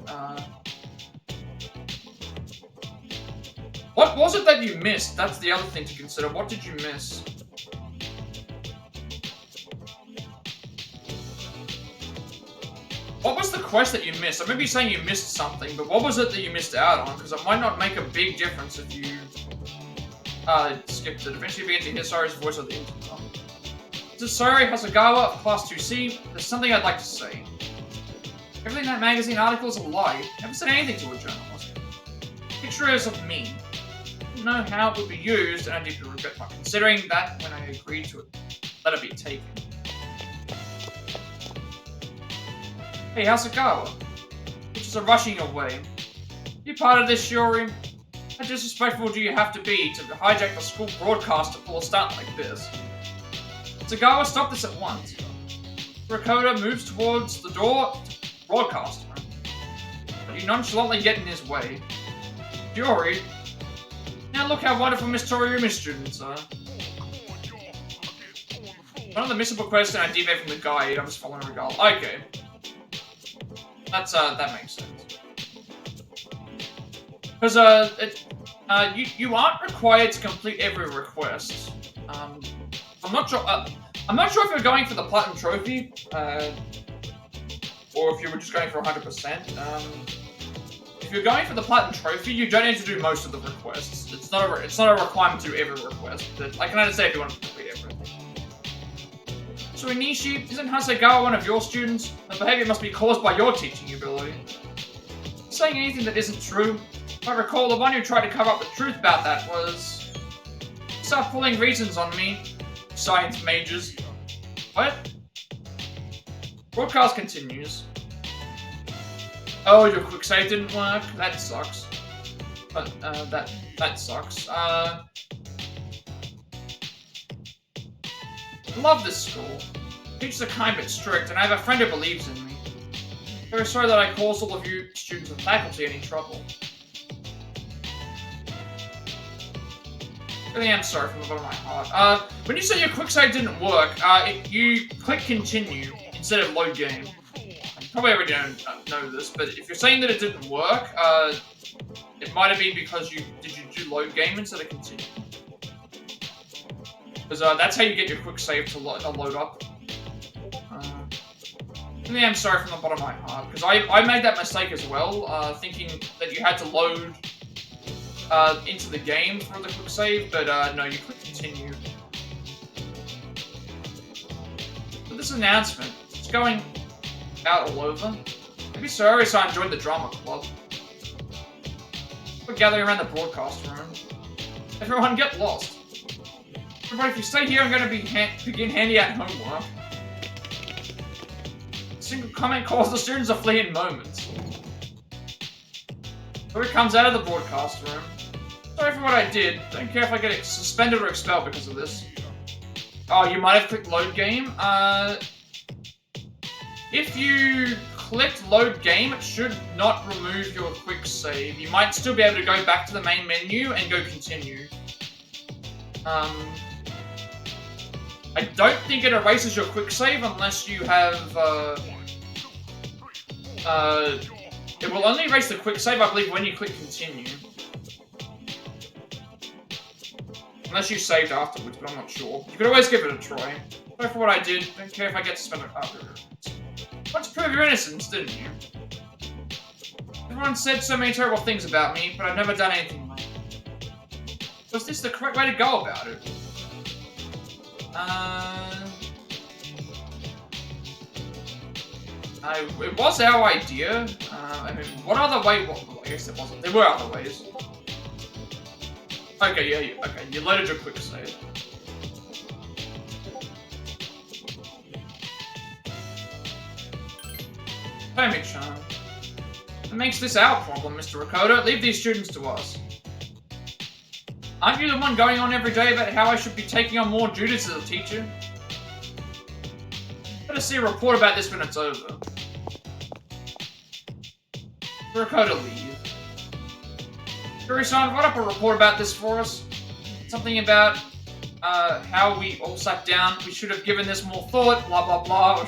What was it that you missed? That's the other thing to consider. What did you miss? What was the quest that you missed? I remember you saying you missed something, but what was it that you missed out on? Because it might not make a big difference if you, skipped it. Eventually begin to hear Sari's voice at the intercom. This is Sari Hasagawa of Class 2C. There's something I'd like to say. Everything in that magazine article is a lie. Never said anything to a journalist. Pictures of me. I didn't know how it would be used, and I deeply regret not considering that when I agreed to it. Let it be taken. Hey, Hasagawa. Pictures are rushing your way. You part of this, Shiori? How disrespectful do you have to be to hijack the school broadcast to pull a stunt like this? Hasagawa, stop this at once. Rakota moves towards the door to broadcast room, but you nonchalantly get in his way. Shiori, now look how wonderful Miss Toriumi's students are. One of the missable questions I deviated from the guide. I'm just following a girl. Okay. That's, that makes sense. Because, you aren't required to complete every request. I'm not sure if you're going for the Platinum Trophy, or if you were just going for 100%. If you're going for the Platinum Trophy, you don't need to do most of the requests. It's not a requirement to do every request, but I can understand if you want to complete everything. So Inishi, isn't Hasagawa one of your students? The behavior must be caused by your teaching ability. Saying anything that isn't true. If I recall, the one who tried to cover up the truth about that was... Start pulling reasons on me, science majors. What? Broadcast continues. Oh, your quick save didn't work? That sucks. But, that sucks. I love this school. Teachers are kind but strict, and I have a friend who believes in me. Very sorry that I caused all of you students and faculty any trouble. Really am sorry from the bottom of my heart. When you say your quick save didn't work, you click continue instead of load game. You probably already don't know this, but if you're saying that it didn't work, it might have been because you do load game instead of continue. Because that's how you get your quick save to load up. Really am sorry from the bottom of my heart, because I made that mistake as well, thinking that you had to load into the game for the quick save, but no, you click continue. But this announcement, it's going out all over. Maybe Sorry-san joined the drama club. We're gathering around the broadcast room. Everyone get lost. Everybody, if you stay here, I'm going to begin handing out homework. A single comment caused the students to flee in moments. So it comes out of the broadcast room. Sorry for what I did. Don't care if I get suspended or expelled because of this. Oh, you might have clicked load game. If you clicked load game, it should not remove your quick save. You might still be able to go back to the main menu and go continue. I don't think it erases your quick save unless you have, it will only erase the quick save, I believe, when you click continue. Unless you saved afterwards, but I'm not sure. You could always give it a try. Sorry for what I did. Don't care if I get to spend it. Want to prove your innocence, didn't you? Everyone said so many terrible things about me, but I've never done anything wrong. Was this the correct way to go about it? It was our idea. I mean, what other way? Well, I guess it wasn't. There were other ways. Okay, yeah, okay. You loaded your quick save. Tommy-chan. What makes this our problem, Mr. Ricotta? Leave these students to us. Aren't you the one going on every day about how I should be taking on more duties as a teacher? Better see a report about this when it's over. Ricotta, leave. Yuri-san, write up a report about this for us. Something about, how we all sat down. We should have given this more thought, blah blah blah, or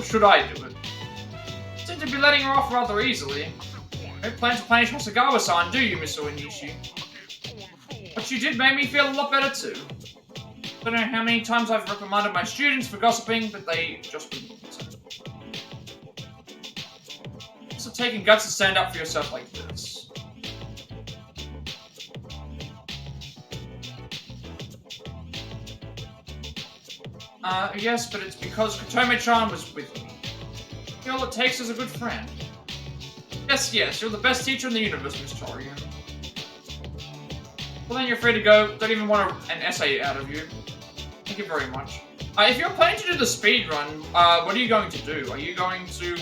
should I do it? Seem to be letting her off rather easily. No plan to punish Hasagawa-san, do you, Mr. Onishi? What you did made me feel a lot better too. Don't know how many times I've reprimanded my students for gossiping, but they just wouldn't listen. It's taking guts to stand up for yourself like this. Yes, but it's because Kotome-chan was with me. All it takes is a good friend. Yes, you're the best teacher in the universe, Miss Torian. Well then you're free to go. Don't even want an essay out of you. Thank you very much. If you're planning to do the speed run, what are you going to do? Are you going to,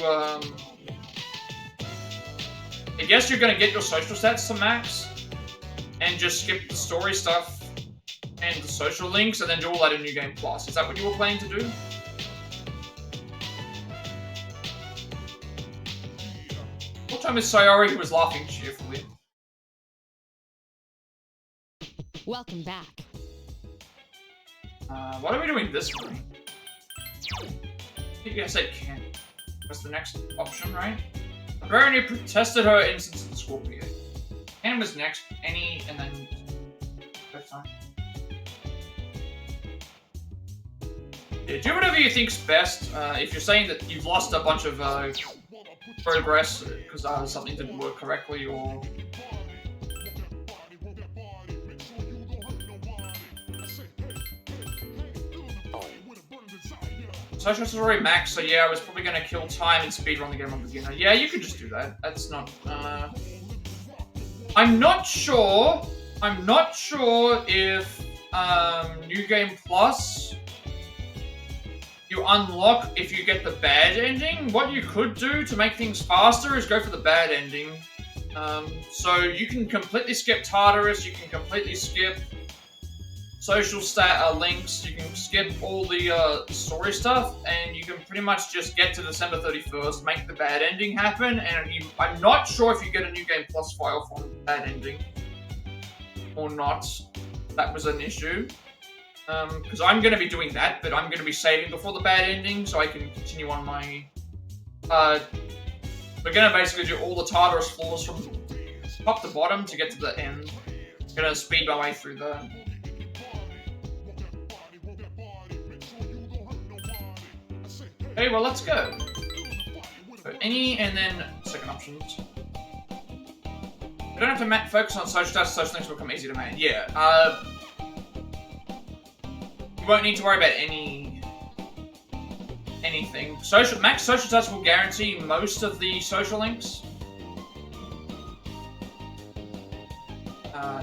I guess you're gonna get your social stats to max, and just skip the story stuff and the social links, and then do all that in New Game Plus. Is that what you were planning to do? What time is Sayori, who was laughing cheerfully? Welcome back. What are we doing this way? I guess I can. What's the next option, right? Verity protested her innocence at the school meeting. Ken was next, Annie, and then... That's fine. Yeah, do whatever you think's best. If you're saying that you've lost a bunch of progress because something didn't work correctly, or... Social is already maxed, so yeah, I was probably gonna kill time and speedrun the game on beginner. Yeah, you could just do that. That's not, I'm not sure if, New Game Plus, you unlock if you get the bad ending. What you could do to make things faster is go for the bad ending. So you can completely skip Tartarus, you can completely skip social links, you can skip all the story stuff, and you can pretty much just get to December 31st, make the bad ending happen, and I'm not sure if you get a New Game Plus file from the bad ending or not. That was an issue. Because I'm going to be doing that, but I'm going to be saving before the bad ending, so I can continue on my... we're going to basically do all the Tartarus floors from top to bottom to get to the end. I'm going to speed my way through that. Okay, well, let's go. So any, and then second options. You don't have to focus on social tasks, social links will become easy to manage. Yeah, you won't need to worry about anything. Max social tasks will guarantee most of the social links.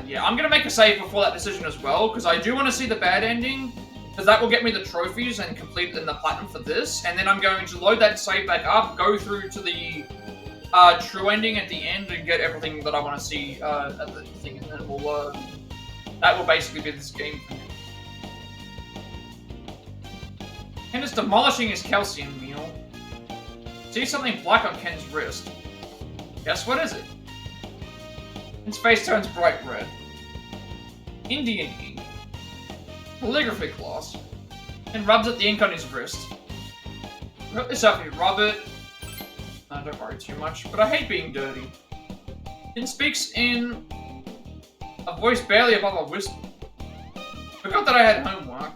Yeah, I'm gonna make a save before that decision as well, because I do want to see the bad ending. Because that will get me the trophies and complete in the platinum for this, and then I'm going to load that save back up, go through to the true ending at the end, and get everything that I want to see at the thing, and then we'll that will basically be this game. Ken is demolishing his calcium meal. See something black on Ken's wrist. Guess what is it? Ken's face turns bright red. Indian ink. Calligraphy class, and rubs at the ink on his wrist. Wrote this up, you rub it. Don't worry too much, but I hate being dirty. Ken speaks in a voice barely above a whisper. Forgot that I had homework.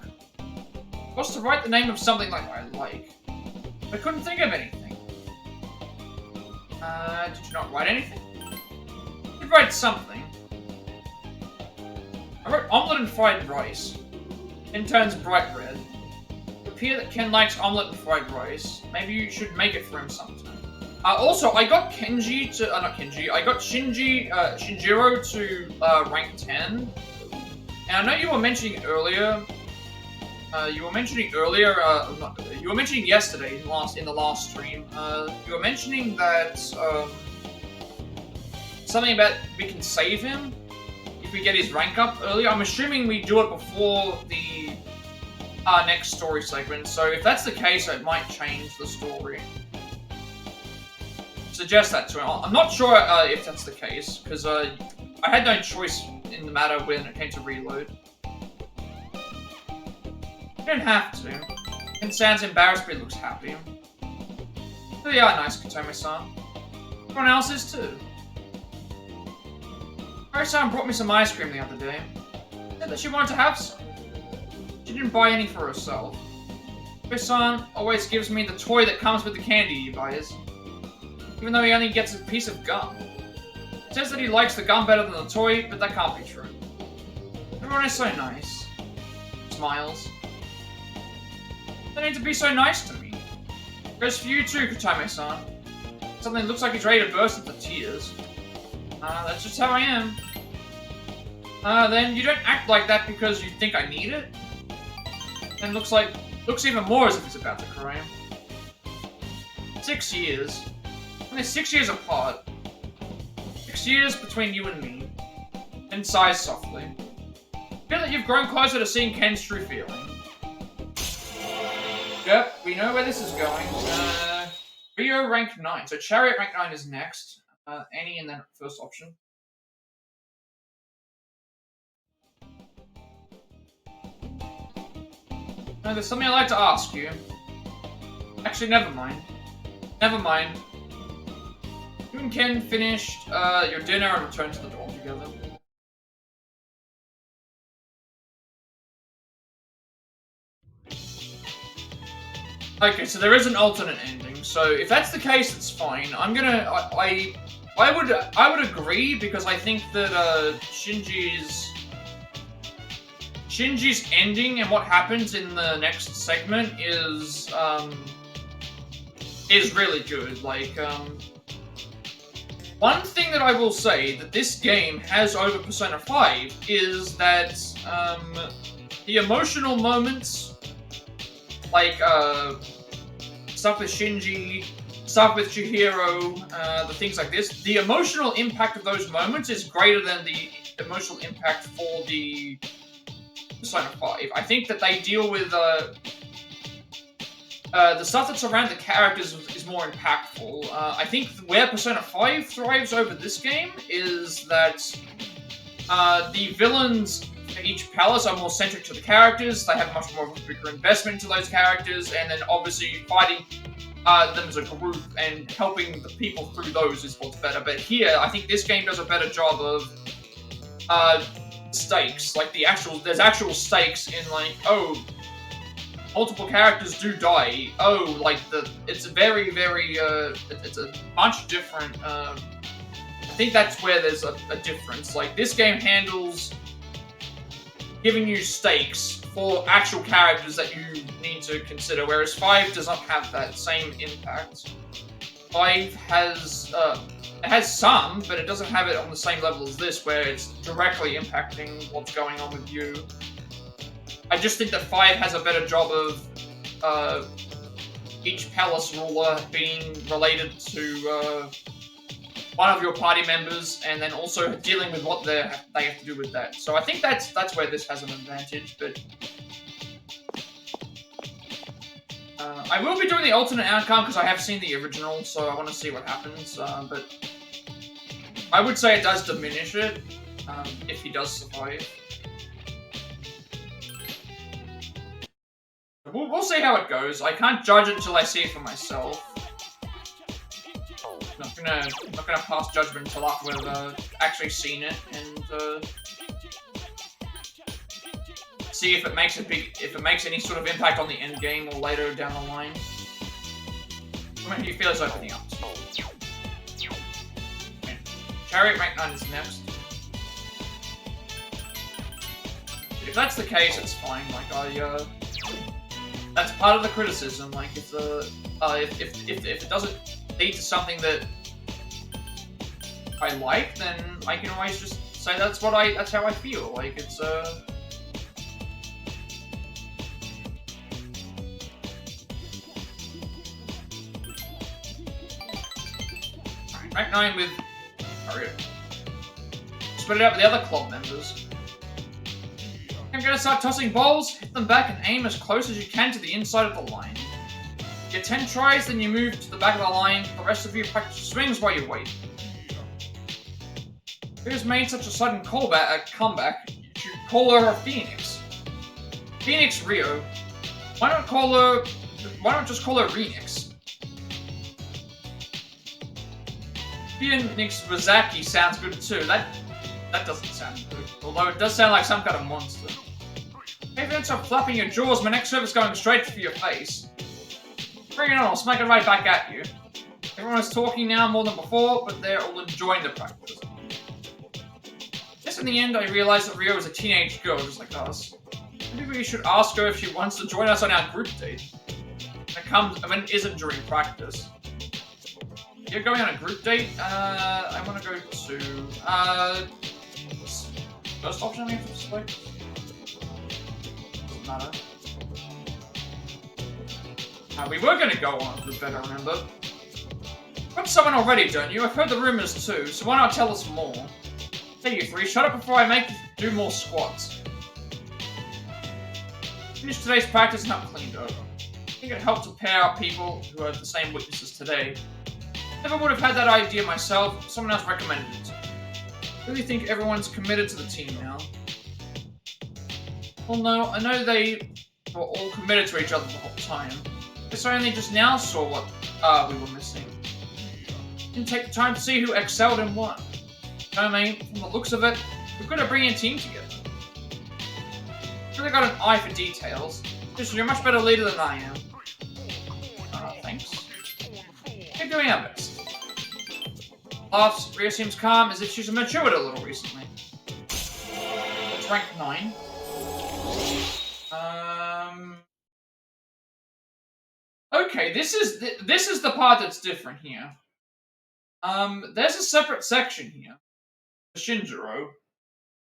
was to write the name of something like I like. I couldn't think of anything. Did you not write anything? You did write something. I wrote omelette and fried rice. Ken turns bright red. It appears that Ken likes omelette and fried rice. Maybe you should make it for him sometime. Also, I got Kenji to, not Kenji, I got Shinjiro to, rank 10. And I know you were mentioning earlier, you were mentioning yesterday, in the last stream, you were mentioning that, something about we can save him if we get his rank up earlier. I'm assuming we do it before the, next story segment, so if that's the case, it might change the story. Suggest that to him. I'm not sure if that's the case, because I had no choice in the matter when it came to reload. You don't have to. Ken sounds embarrassed, but he looks happy. So yeah, nice, Katome-san. Everyone else is too. Kari-san brought me some ice cream the other day. She said that she wanted to have some. She didn't buy any for herself. Kari-san always gives me the toy that comes with the candy he buys. Even though he only gets a piece of gum. He says that he likes the gum better than the toy, but that can't be true. Everyone is so nice. Smiles. They need to be so nice to me. Goes for you too, Katame-san. Something looks like he's ready to burst into tears. That's just how I am. Then you don't act like that because you think I need it? And looks even more as if he's about to cry. 6 years. Only 6 years apart. 6 years between you and me. And sighs softly. Feel that you've grown closer to seeing Ken's true feeling. Yep, we know where this is going. Rio rank 9. So Chariot rank 9 is next. Annie and then first option. There's something I'd like to ask you. Actually, never mind. Never mind. You and Ken finished your dinner and returned to the dorm together. Okay, so there is an alternate ending. So if that's the case, it's fine. I'm gonna. I would agree because I think that Shinji's ending and what happens in the next segment is really good. Like one thing that I will say that this game has over Persona 5 is that the emotional moments, like stuff with Shinji, stuff with Chihiro, the things like this, the emotional impact of those moments is greater than the emotional impact for the Persona 5. I think that they deal with the stuff that's around the characters is more impactful. I think where Persona 5 thrives over this game is that the villains for each palace are more centric to the characters, they have much more of a bigger investment into those characters, and then obviously fighting them as a group and helping the people through those is what's better. But here, I think this game does a better job of stakes. Like there's actual stakes in like, oh, multiple characters do die. Oh, like it's a very, very, it's a much different, I think that's where there's a difference. Like this game handles giving you stakes for actual characters that you need to consider, whereas 5 does not have that same impact. 5 has, it has some, but it doesn't have it on the same level as this, where it's directly impacting what's going on with you. I just think that 5 has a better job of each palace ruler being related to one of your party members, and then also dealing with what they have to do with that. So I think that's where this has an advantage, but I will be doing the alternate outcome because I have seen the original, so I want to see what happens, but I would say it does diminish it, if he does survive. We'll see how it goes. I can't judge it until I see it for myself. I'm not gonna pass judgment until after we've actually seen it and see if it makes any sort of impact on the end game or later down the line. Who do you feel is opening up? Chariot rank 9 is next. If that's the case, it's fine. Like that's part of the criticism. Like if it doesn't lead to something that I like, then I can always just say that's how I feel. Like it's Rank 9 with split it up with the other club members. I'm gonna start tossing balls, hit them back, and aim as close as you can to the inside of the line. Get 10 tries, then you move to the back of the line. The rest of you practice swings while you wait. Who's made such a sudden comeback? You should call her a Phoenix. Phoenix Rio. Why not just call her Renix? Phoenix Rizaki sounds good too. That doesn't sound good. Although it does sound like some kind of monster. Hey, if you don't stop flapping your jaws, my next serve is going straight for your face. Bring it on, I'll smack it right back at you. Everyone is talking now more than before, but they're all enjoying the practice. Just in the end, I realized that Rio is a teenage girl just like us. Maybe we should ask her if she wants to join us on our group date. When it isn't during practice. You're going on a group date? I want to go to, first option I have to select? Doesn't matter. We were going to go on a group date, I remember. You've got someone already, don't you? I've heard the rumors too, so why not tell us more? Hey, you three, shut up before I make you do more squats. Finish today's practice and have cleaned over. I think it helped to pair up people who have the same weaknesses today. Never would have had that idea myself. Someone else recommended it. Really think everyone's committed to the team now. Well, no, I know they were all committed to each other the whole time. Guess I only just now saw what we were missing. Didn't take the time to see who excelled in what. No, mate, from the looks of it, we've got to bring a team together. Really got an eye for details. You're a much better leader than I am. Thanks. We're doing our best. Laughs, Ria seems calm, as if she's matured a little recently. It's rank 9. Okay, this is the part that's different here. There's a separate section here. Shinjiro.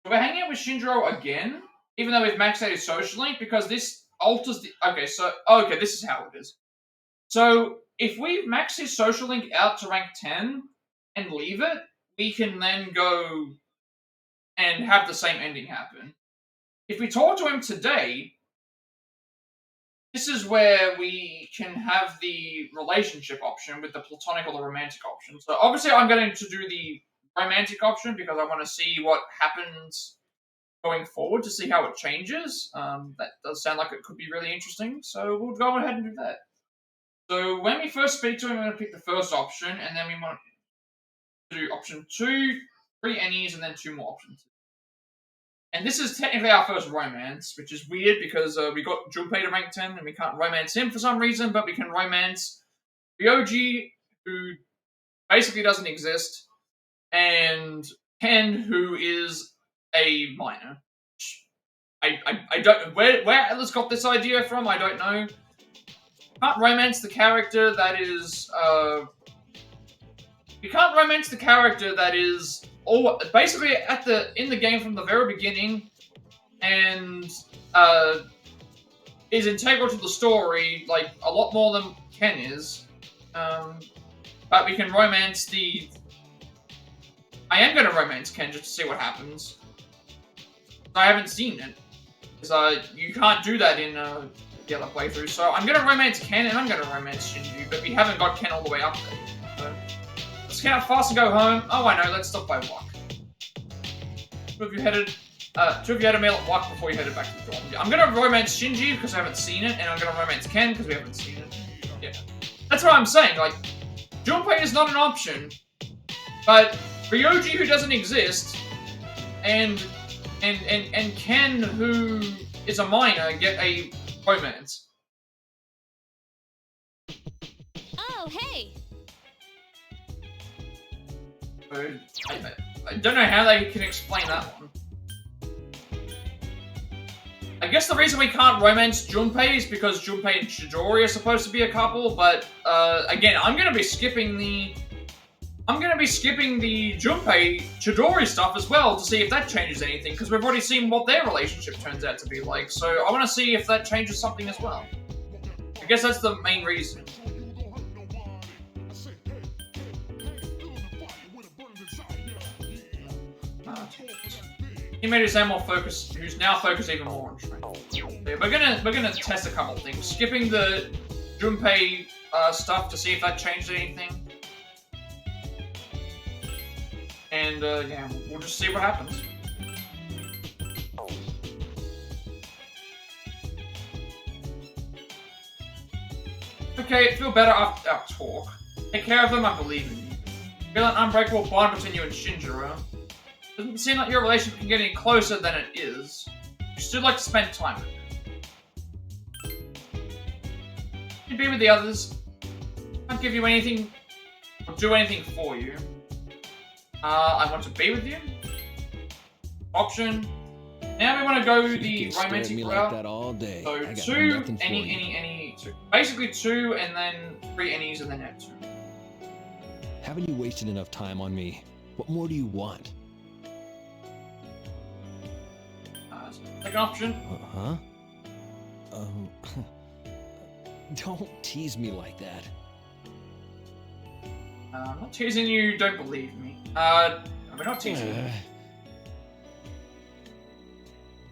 So we're hanging out with Shinjiro again, even though we've maxed out his social link, because this alters the... Okay, this is how it is. So, if we max his social link out to rank 10 and leave it, we can then go and have the same ending happen. If we talk to him today, this is where we can have the relationship option with the platonic or the romantic option. So obviously I'm going to do the romantic option because I want to see what happens going forward to see how it changes. That does sound like it could be really interesting, so we'll go ahead and do that. So when we first speak to him, we're going to pick the first option, and then we want to do option 2, 3 Ennies, and then 2 more options. And this is technically our first romance, which is weird because we got Junpei to rank 10, and we can't romance him for some reason, but we can romance Ryoji, who basically doesn't exist, and Ken, who is a minor. I don't... Where Atlas got this idea from, I don't know. Can't romance the character that is, you can't romance the character that is basically in the game from the very beginning and is integral to the story, like a lot more than Ken is. But we can romance the... I am going to romance Ken just to see what happens. I haven't seen it. Because you can't do that in the other playthrough. So I'm going to romance Ken and I'm going to romance Shinji, but we haven't got Ken all the way up there. So let's count fast and go home. Oh, I know, let's stop by Wak. Two of you had a meal at Wak before you headed back to the dorm. I'm going to romance Shinji because I haven't seen it, and I'm going to romance Ken because we haven't seen it. Yeah. That's what I'm saying, like, Junpei is not an option, but Ryoji, who doesn't exist, and Ken, who is a minor get a romance? Oh, hey! I don't know how they can explain that one. I guess the reason we can't romance Junpei is because Junpei and Chidori are supposed to be a couple, but again, I'm gonna be skipping the Junpei Chidori stuff as well to see if that changes anything, because we've already seen what their relationship turns out to be like, so I want to see if that changes something as well. I guess that's the main reason. He made his more focused, who's now focused even more on strength. Yeah, we're gonna test a couple things. Skipping the Junpei stuff to see if that changed anything. And yeah, we'll just see what happens. Okay, feel better after our talk. Take care of them, I believe in you. Feel an unbreakable bond between you and Shinjiro. Doesn't seem like your relationship can get any closer than it is. You still like to spend time with him. You'd be with the others. Can't give you anything or do anything for you. I want to be with you. Option. Now we want to go the romantic route. Like that all day. So two, two. Basically 2 and then 3 any's and then add 2. Haven't you wasted enough time on me? What more do you want? Second option. Huh? Don't tease me like that. I'm not teasing you, don't believe me. We're not teasing you.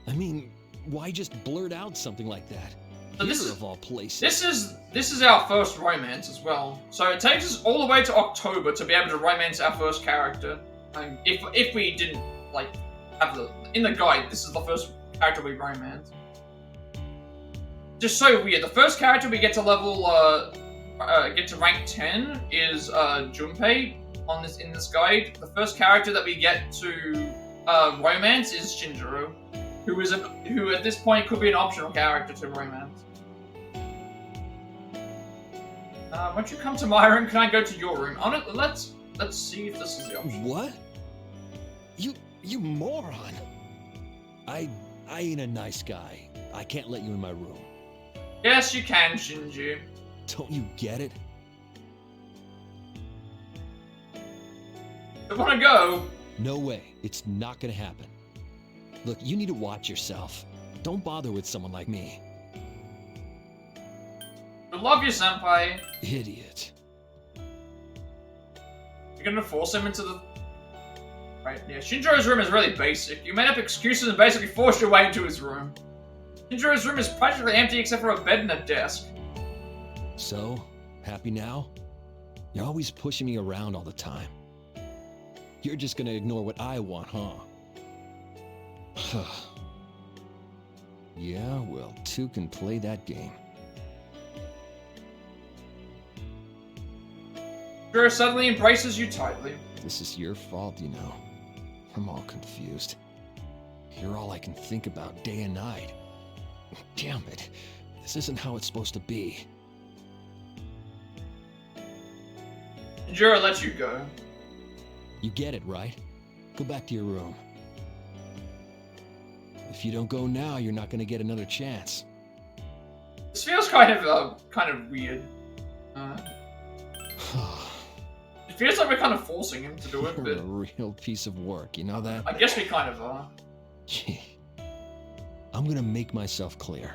I mean, why just blurt out something like that? So this is, of all places. This is our first romance as well. So it takes us all the way to October to be able to romance our first character. If we didn't like have in the guide, this is the first character we romance. Just so weird. The first character we get to level get to rank 10 is Junpei in this guide. The first character that we get to romance is Shinjiro, who at this point could be an optional character to romance. Won't you come to my room? Can I go to your room? Let's see if this is the option. What? You moron! I ain't a nice guy. I can't let you in my room. Yes, you can, Shinji. Don't you get it? I want to go. No way. It's not gonna happen. Look, you need to watch yourself. Don't bother with someone like me. I love you, senpai. Idiot. You're gonna force him into the... Right, yeah. Shinjiro's room is really basic. You made up excuses and basically forced your way into his room. Shinjiro's room is practically empty except for a bed and a desk. So, happy now? You're always pushing me around all the time. You're just gonna ignore what I want, huh? Yeah, well, 2 can play that game. Shinjiro suddenly embraces you tightly. This is your fault, you know. I'm all confused. You're all I can think about day and night. Damn it. This isn't how it's supposed to be. Shinjiro lets you go. You get it, right? Go back to your room. If you don't go now, you're not gonna get another chance. This feels kind of weird. It feels like we're kind of forcing him to do it, You're but... a real piece of work, you know that? I guess we kind of are. I'm gonna make myself clear.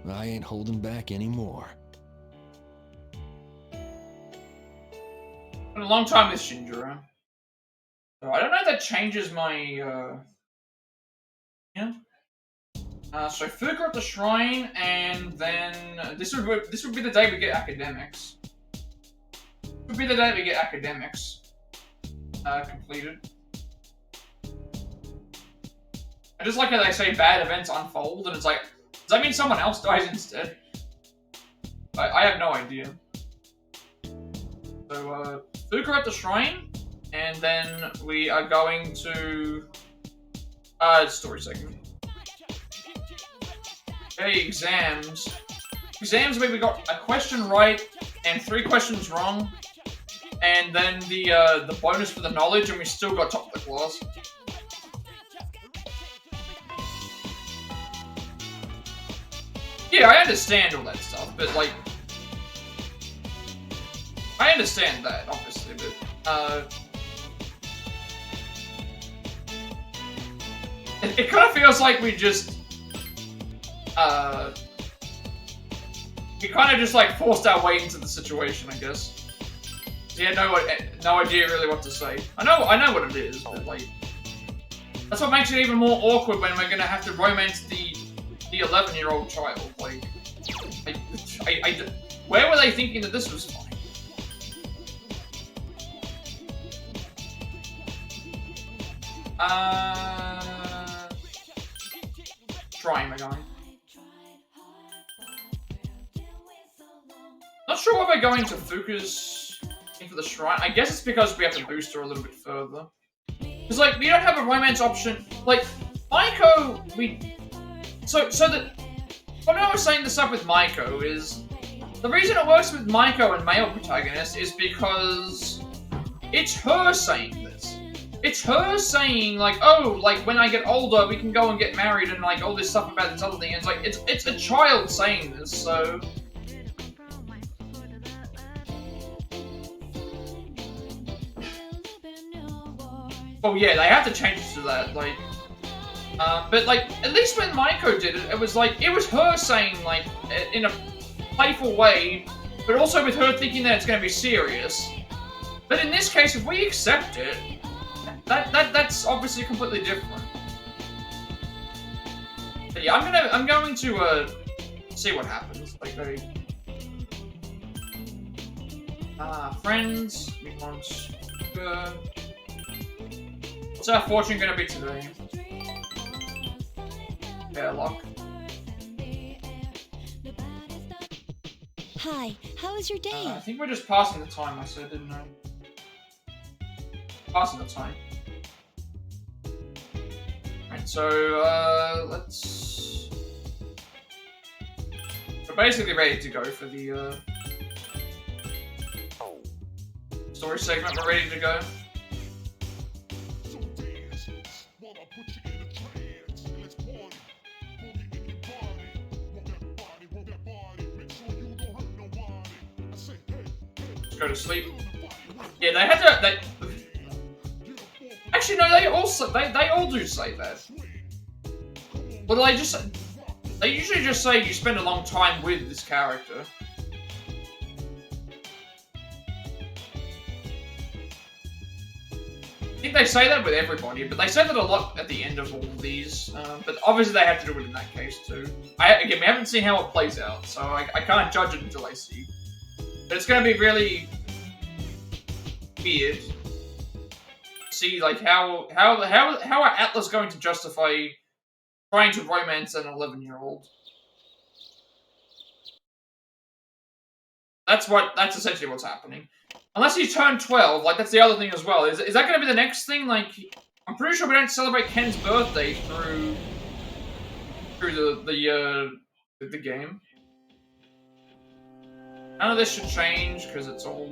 I ain't holding back anymore. Been a long time with Shinjiro. So I don't know if that changes my, yeah. So Fuka at the shrine, and then this would be the day we get academics. This would be the day we get academics completed. I just like how they say bad events unfold, and it's like, does that mean someone else dies instead? I have no idea. So Fuka at the shrine, and then we are going to story segment. Okay, exams. Exams where we got a question right and 3 questions wrong. And then the bonus for the knowledge, and we still got top of the class. Yeah, I understand all that stuff, but like... I understand that, obviously, but, It kind of feels like we just, we kind of just, like, forced our way into the situation, I guess. We had no idea really what to say. I know what it is, but, like... That's what makes it even more awkward when we're gonna have to romance the 11-year-old child. Like, where were they thinking that this was funny? Shrine, we're going. Not sure why we're going to Fuka's in for the shrine. I guess it's because we have to boost her a little bit further. Because, like, we don't have a romance option. Like, Maiko, what I was saying this up with Maiko is, the reason it works with Maiko and male protagonists is because it's her saying this. It's her saying, like, oh, like, when I get older, we can go and get married and, like, all this stuff about this other thing. And it's like, it's a child saying this, so... Oh yeah, they have to change it to that, like... but, like, at least when Maiko did it, it was like, it was her saying, like, in a playful way, but also with her thinking that it's gonna be serious. But in this case, if we accept it, that's obviously completely different. But yeah, I'm going to, see what happens. Like, friends, we want, what's our fortune gonna be today? Yeah, luck. Hi, how was your day? I think we're just passing the time, I said, didn't I? Passing the time. Right, so, let's... We're basically ready to go for the, story segment. We're ready to go. Just go to sleep. Yeah, they had to... Actually, no, they all do say that. Well, they usually just say you spend a long time with this character. I think they say that with everybody, but they say that a lot at the end of all of these. But obviously they have to do it in that case too. Again, we haven't seen how it plays out, so I can't judge it until I see. But it's going to be really weird. See, like, how are Atlas going to justify trying to romance an 11-year-old? That's essentially what's happening. Unless he turned 12, like, that's the other thing as well. Is that going to be the next thing? Like, I'm pretty sure we don't celebrate Ken's birthday through the game. None of this should change because it's all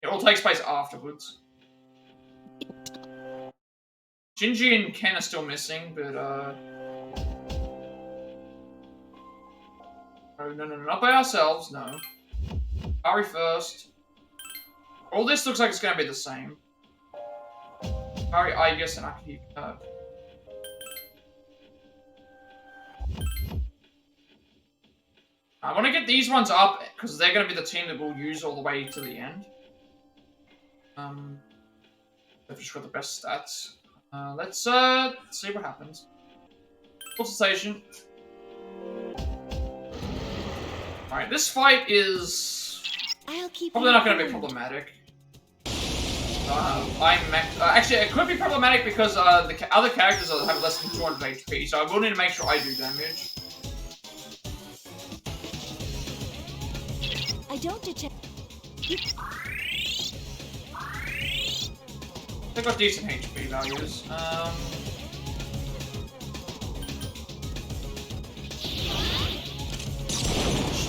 it all takes place afterwards. Shinji and Ken are still missing, but oh, no, not by ourselves, no. Ari first. All this looks like it's gonna be the same. Ari, Aigis, and Aki. I want to get these ones up because they're going to be the team that we'll use all the way to the end. They've just got the best stats. Let's see what happens. Station. Alright, this fight is probably not going to be problematic. Actually, it could be problematic because the other characters have less than 200 HP, so I will need to make sure I do damage. I don't detect. They've got decent HP values.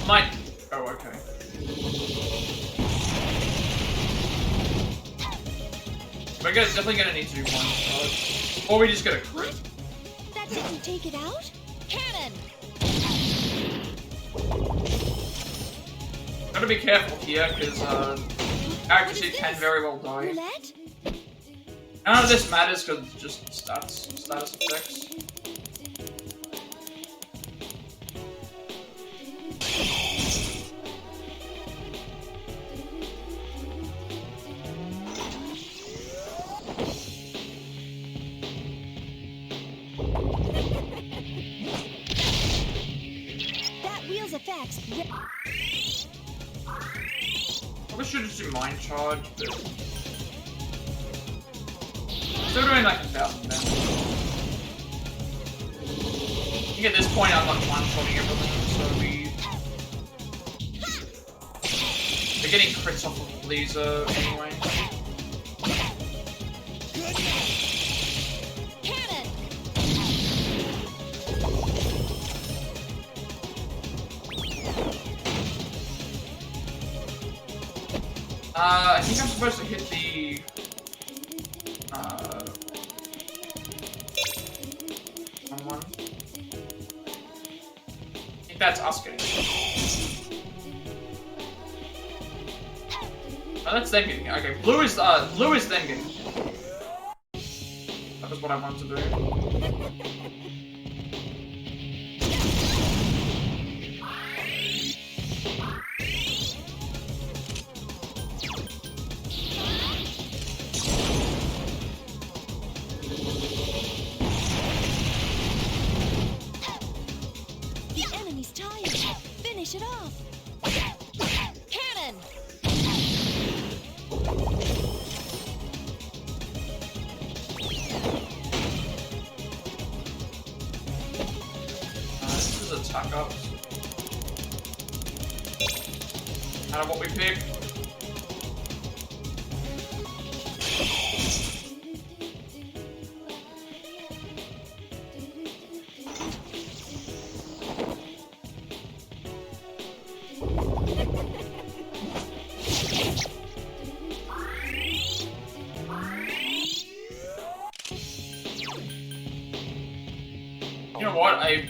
might. Oh, okay. We're definitely gonna need to do one charge. Or we just get a crit. That didn't take it out? Cannon! Gotta be careful here, because characters here can very well die. Roulette? None of this matters because it's just status effects. That wheel's effects. Probably should just do mind charge, but still doing like 1,000 damage. I think at this point I'm like one-shotting everything, so we're getting crits off of laser anyway. Cannon! I think I'm supposed to hit the one. I think that's us getting it. Oh, that's them getting it. Okay, blue is them getting it. That was what I wanted to do. The enemy's tired. Finish it off. Cannon! This is attack ups. Out of what we pick. You know what? I'm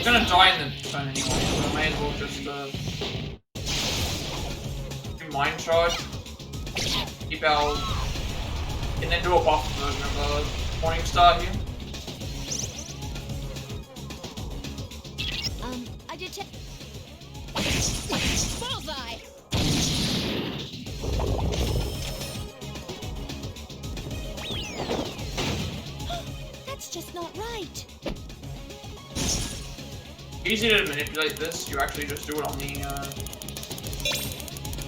gonna die in the turn anyway, so I may as well just do mind charge, keep our, and then do a buff version of Morning Star here. I detect. Bullseye! That's just not right. Easy to manipulate this. You actually just do it on the.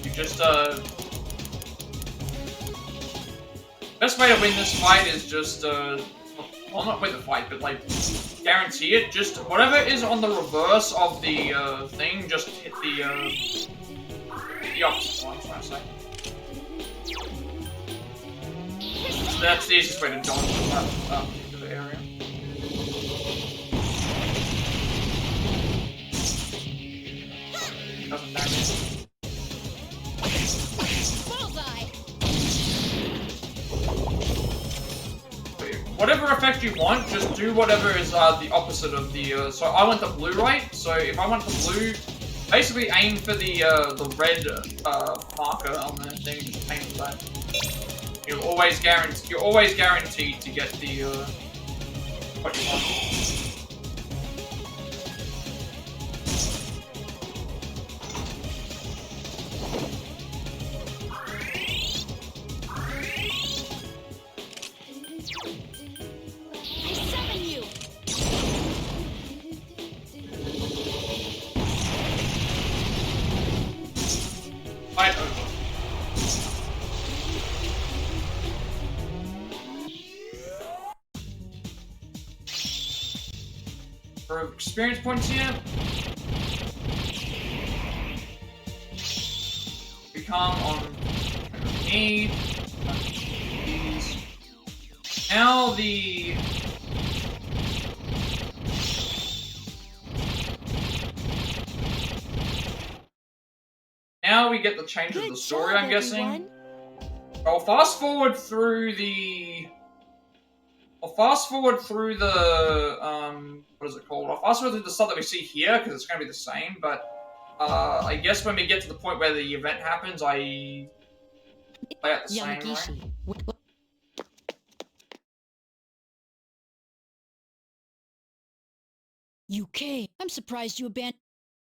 You just Best way to win this fight is just well, not win the fight, but like guarantee it. Just whatever is on the reverse of the thing, just hit the opposite one. That's what I say. That's the easiest way to dodge that particular area. Doesn't damage. Bullseye! Whatever effect you want, just do whatever is the opposite of the. So I want the blue, right? So if I want the blue, basically aim for the red marker on the thing. Just aim for that. You're always guaranteed to get the what you want. I summon you! Fight over. For experience points here, become on need. These. Now the now we get the change of Good the story, job, I'm guessing. everyone. I'll fast forward through the... what is it called? I'll fast forward through the stuff that we see here, because it's going to be the same, but I guess when we get to the point where the event happens, I play out the same, right? Yamagishi. You came. I'm surprised you abandoned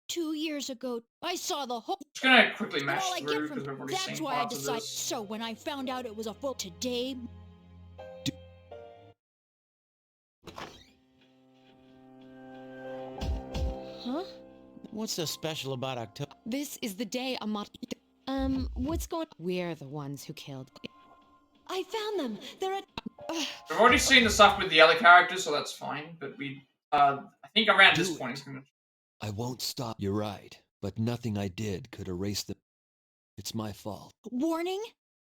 2 years ago. I saw the whole. Just gonna quickly And mash all I through, get because from we've already that's seen why I parts of decided. this. So when I found out it was a full today. Huh? What's so special about October? This is the day What's going? We're the ones who killed. I found them. They're at. We've already seen the stuff with the other characters, so that's fine, but I think around this Do point it. it's gonna... I won't stop. You're right, but nothing I did could erase the... It's my fault. Warning?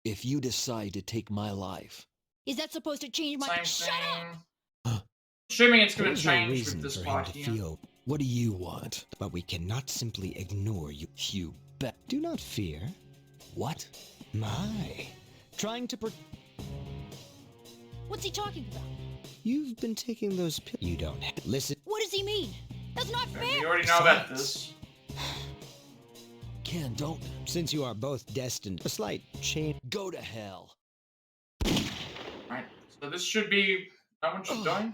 If you decide to take my life, Is that supposed to change my? Same Shut up! thing. Assuming it's gonna There's no change reason with this for him part to here. feel, what do you want? but we cannot simply ignore you. You bet. Do not fear. What? My. Trying to What's he talking about? You've been taking those pills. You don't have. Listen. What does he mean? That's not You fair. already know about this. Ken, don't... Since you are both destined, a slight change. Go to hell. Right, so this should be... No one should die?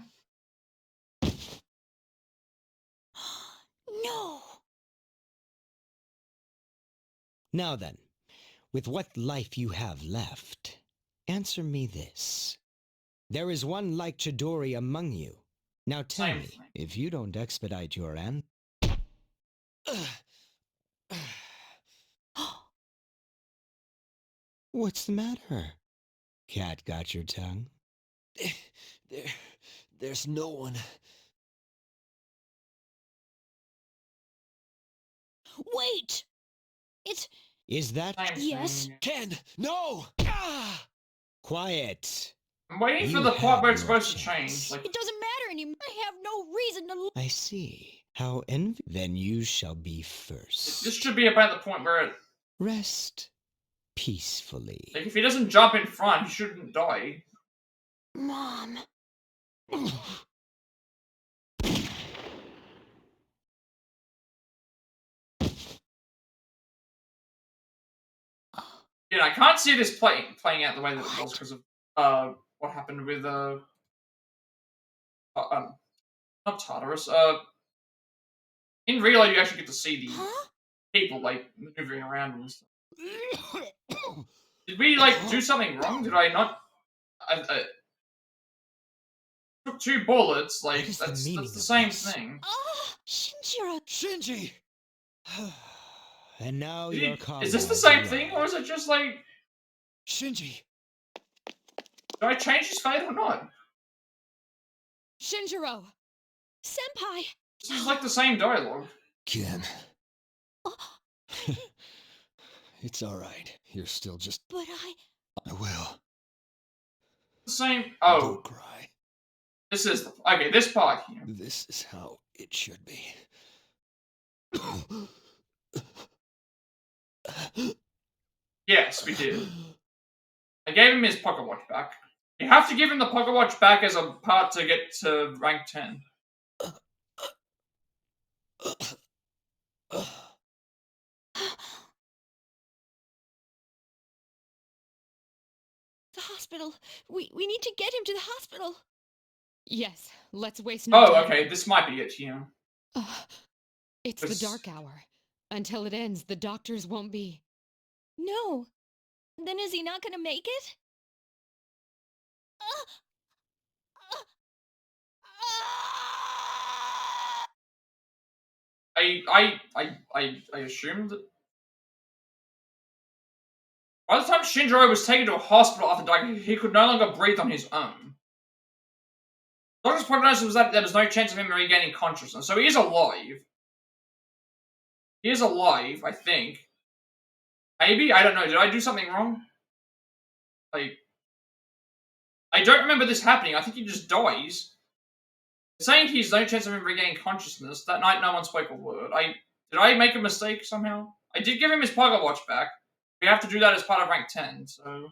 No. Now then, with what life you have left, answer me this. There is one like Chidori among you. Now tell Same me, thing. if you don't expedite your end. What's the matter? Cat got your tongue? There's no one. Wait. It's Is that Same Yes. thing. Ken, no! quiet? I'm waiting for You the part where it's have your supposed to change. chance. Like, it doesn't matter anymore. I have no reason to. I see. How envy. Then you shall be first. this should be about the point where it... Rest peacefully. Like, if he doesn't jump in front, he shouldn't die. Mom. Yeah, I can't see this playing out the way that it was because of what happened with not Tartarus. In real you actually get to see the Huh? people like maneuvering around and stuff. Did we like do something wrong? Did I not? I took 2 bullets. Like What is the that's meaning the of same this? thing. Ah, Shinjiro. Shinji! And now Did your is this the comrades same arrive. thing, or is it just like Shinji! did I change his fate or not? Shinjiro. Senpai. This is like the same dialogue. Ken. Oh, It's alright. You're still just... but I will. The same. Don't Oh, cry. this is the okay. This part here. This is how it should be. Yes, we did. I gave him his pocket watch back. You have to give him the pocket watch back as a part to get to rank 10. the hospital. We need to get him to the hospital. Yes, let's waste no Oh, time. okay. This might be it here. It's the This- dark hour. Until it ends, the doctors won't be. No. Then is he not gonna make it? I assumed that by the time Shinjiro was taken to a hospital after dying, he could no longer breathe on his own. Doctor's prognosis was that there was no chance of him regaining consciousness, so he is alive. He is alive, I think. Maybe? I don't know. Did I do something wrong? Like, I don't remember this happening. I think he just dies. Saying he's no chance of him regaining consciousness. That night, no one spoke a word. Did I make a mistake somehow? I did give him his pocket watch back. We have to do that as part of rank 10, so...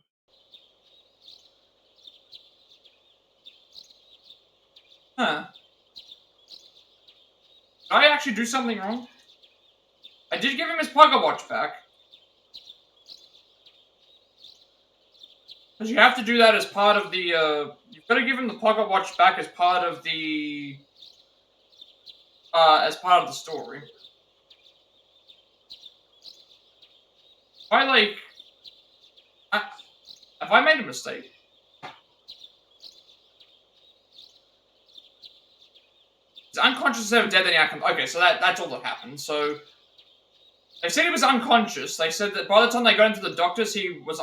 Huh. Did I actually do something wrong? I did give him his pocket watch back. Because you have to do that as part of the, you've got to give him the pocket watch back as part of the... story. Have I made a mistake? He's unconscious instead of dead, then he outcomes. Okay, so that's all that happened. So they said he was unconscious. They said that by the time they got into the doctors, he was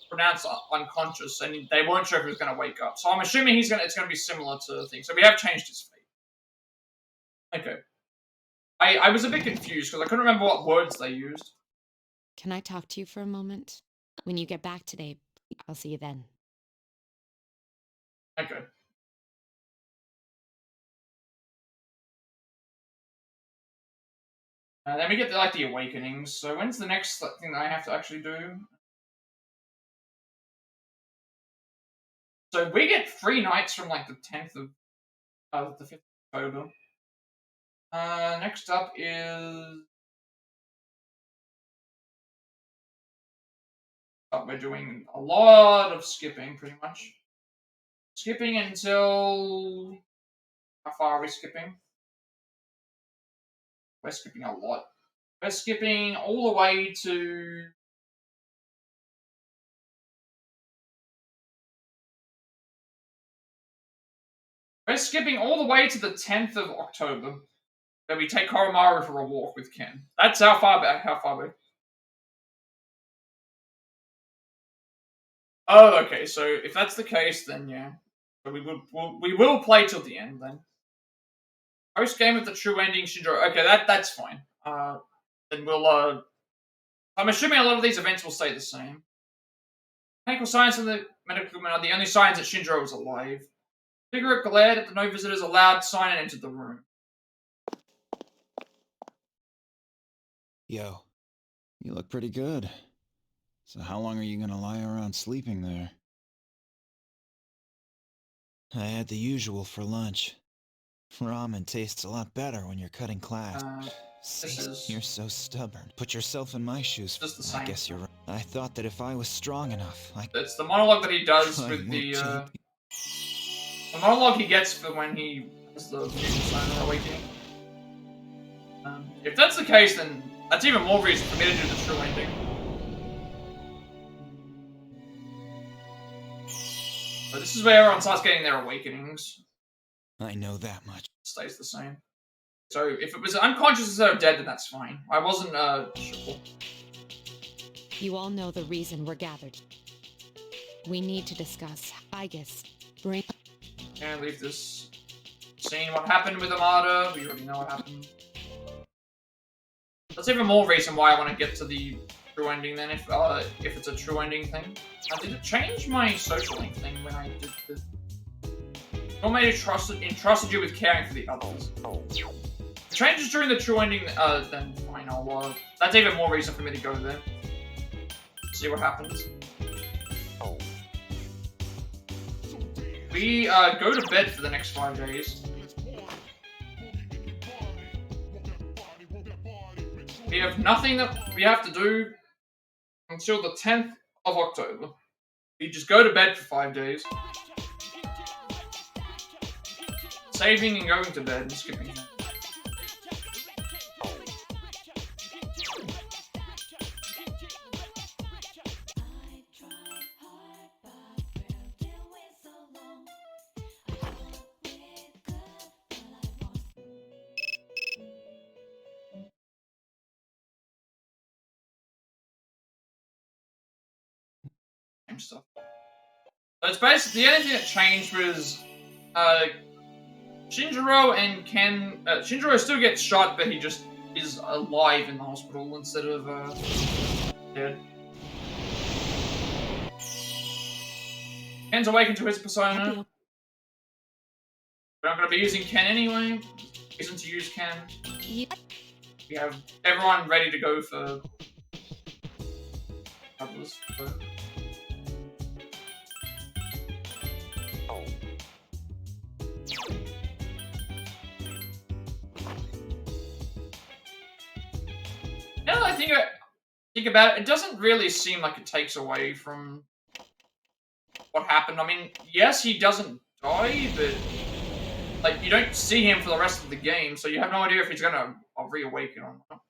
pronounced unconscious, and they weren't sure if he was going to wake up. So I'm assuming it's going to be similar to the thing. So we have changed his fate. Okay. I was a bit confused because I couldn't remember what words they used. Can I talk to you for a moment? When you get back today, I'll see you then. Okay. Then we get the awakenings. So when's the next thing that I have to actually do? So we get 3 nights from like the 10th of the 5th of October. Next up is we're doing a lot of skipping, pretty much. Skipping until how far are we skipping? We're skipping a lot. We're skipping all the way to the 10th of October, where we take Koromaru for a walk with Ken. That's how far back. Oh, okay. So if that's the case, then yeah, so we will play till the end then. Post game with the true ending, Shinjiro. Okay, that's fine. Then we'll. I'm assuming a lot of these events will stay the same. Medical science and the medical equipment are the only signs that Shinjiro is alive. Cigarette glared at the no visitors allowed sign and entered the room. Yo, you look pretty good. So how long are you gonna lie around sleeping there? I had the usual for lunch. Ramen tastes a lot better when you're cutting class. You're so stubborn. Put yourself in my shoes. Just the same. I guess you're right. I thought that if I was strong enough, It's the monologue that he does with the monologue he gets for when he has the Sonar awakening. If that's the case, then that's even more reason for me to do the true ending. So this is where everyone starts getting their awakenings. I know that much. It stays the same. So if it was unconscious instead of dead, then that's fine. I wasn't sure. You all know the reason we're gathered. We need to discuss. I guess. Bring. Yeah, leave this scene. What happened with Amada? We already know what happened. That's even more reason why I want to get to the true ending then, if it's a true ending thing. Did it change my social link thing when I did this? Normally entrusted you with caring for the others. If it changes during the true ending, then fine, I'll, that's even more reason for me to go there. See what happens. We, go to bed for the next 5 days. We have nothing that we have to do until the 10th of October. We just go to bed for 5 days. Saving and going to bed and skipping. Stuff. So it's basically the only thing that changed was Shinjiro and Ken. Shinjiro still gets shot, but he just is alive in the hospital instead of dead. Ken's awakened to his persona. We're not going to be using Ken anyway. Reason to use Ken. We We have everyone ready to go for others. Now that I think about it, it doesn't really seem like it takes away from what happened. I mean, yes, he doesn't die, but like you don't see him for the rest of the game, so you have no idea if he's gonna reawaken or not.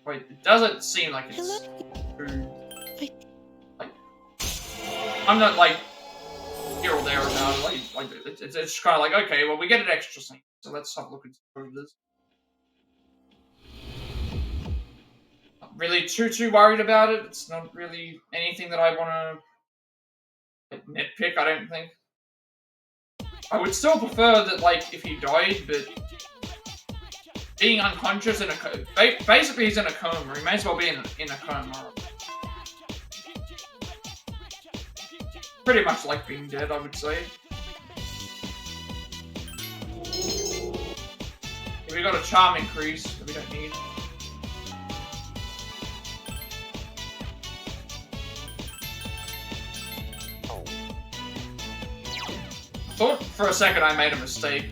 Wait, it doesn't seem like it's too, like I'm not like here or there about it. Like it's just kind of like, okay, well we get an extra scene, so let's have a look at what it is. Not really too worried about it. It's not really anything that I want to nitpick. I don't think. I would still prefer that, like, if he died, but being unconscious in a basically he's in a coma. He may as well be in a coma. Pretty much like being dead, I would say. We got a charm increase that we don't need. I thought for a second I made a mistake.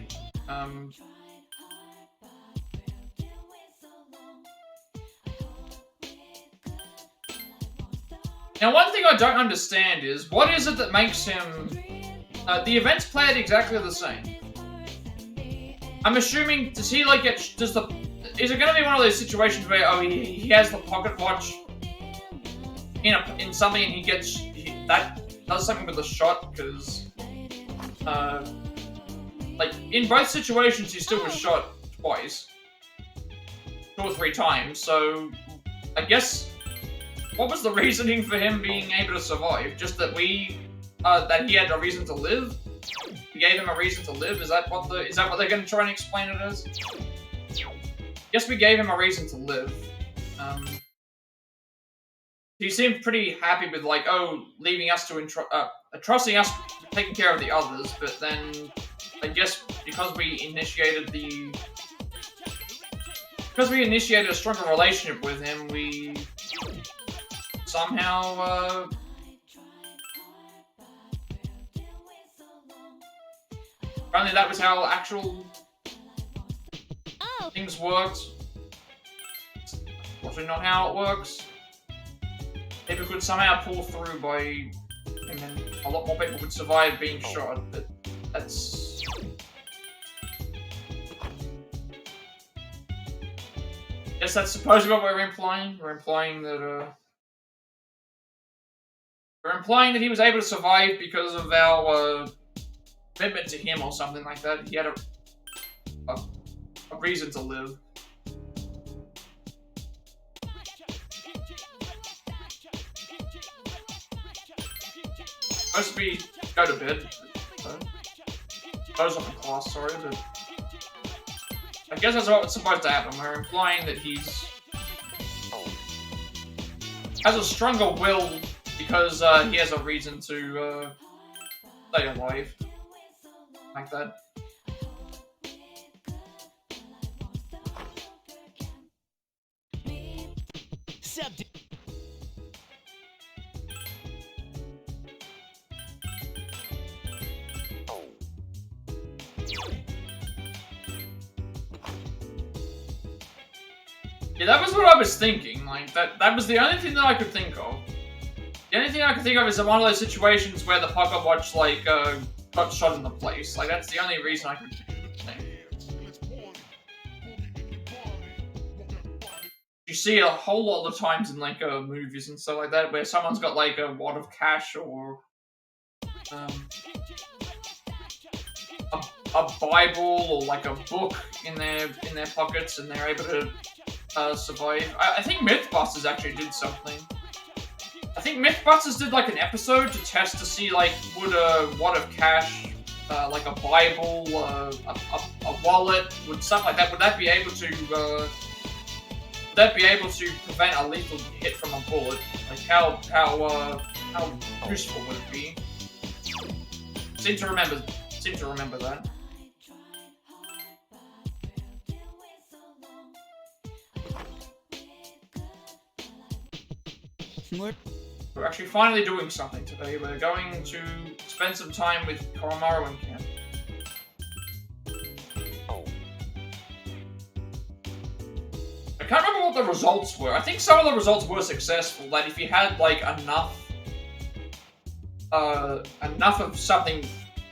Now, one thing I don't understand is, what is it that makes him... the events play it exactly the same. I'm assuming, does he like get... is it going to be one of those situations where, oh, he has the pocket watch in something and he gets... that does something with the shot, because... like, in both situations he still was shot twice. 2 or 3 times, so... I guess... what was the reasoning for him being able to survive? Just that that he had a reason to live? We gave him a reason to live? Is that what they're gonna try and explain it as? Guess we gave him a reason to live. He seemed pretty happy with, like, oh, leaving us to trusting us taking care of the others, but then I guess because we initiated a stronger relationship with him, we somehow apparently that was how actual things worked. Unfortunately not how it works. People could somehow pull through by, and then a lot more people would survive being shot, but that's... guess that's supposedly what we're implying. We're implying that, he was able to survive because of our, commitment to him or something like that. He had a reason to live. Supposed to be go to bed. Close up in class, sorry, but I guess that's what's supposed to happen. We're implying that he's has a stronger will because he has a reason to stay alive. Like that. Yeah, that was what I was thinking. Like, that was the only thing that I could think of. The only thing I could think of is one of those situations where the pocket watch, like, got shot in the place. Like, that's the only reason I could think. You see a whole lot of times in, like, movies and stuff like that, where someone's got, like, a wad of cash or a Bible or, like, a book in their pockets, and they're able to survive. I think Mythbusters actually did something. I think Mythbusters did like an episode to test to see like would a wad of cash, like a Bible, a wallet, would something like that, would that be able to prevent a lethal hit from a bullet? Like how useful would it be? Seem to remember that. What? We're actually finally doing something today. We're going to spend some time with Koromaru and Ken. I can't remember what the results were. I think some of the results were successful. Like if you had like enough of something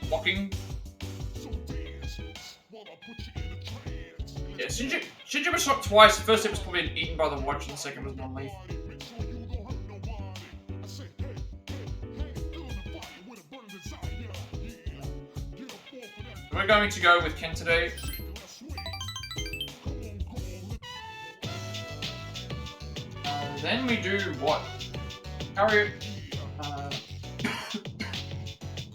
blocking. Yeah, Shinji was shot twice. The first hit was probably eaten by the watch, and the second was non-lethal. We're going to go with Ken today. Then we do what? Harriet.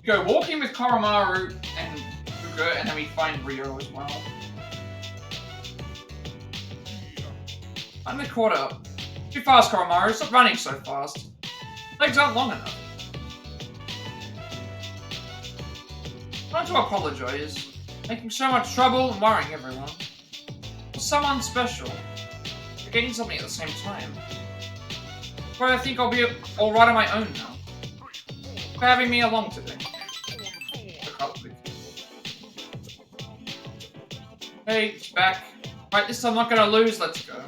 Go walking with Koromaru and Fuka, and then we find Rio as well. Finally caught up. Too fast, Koromaru. Stop running so fast. Legs aren't long enough. Trying to apologize. Making so much trouble and worrying everyone. For someone special. You're getting something at the same time. But I think I'll be alright on my own now. For having me along today. Hey, it's back. Right, this time I'm not gonna lose, let's go.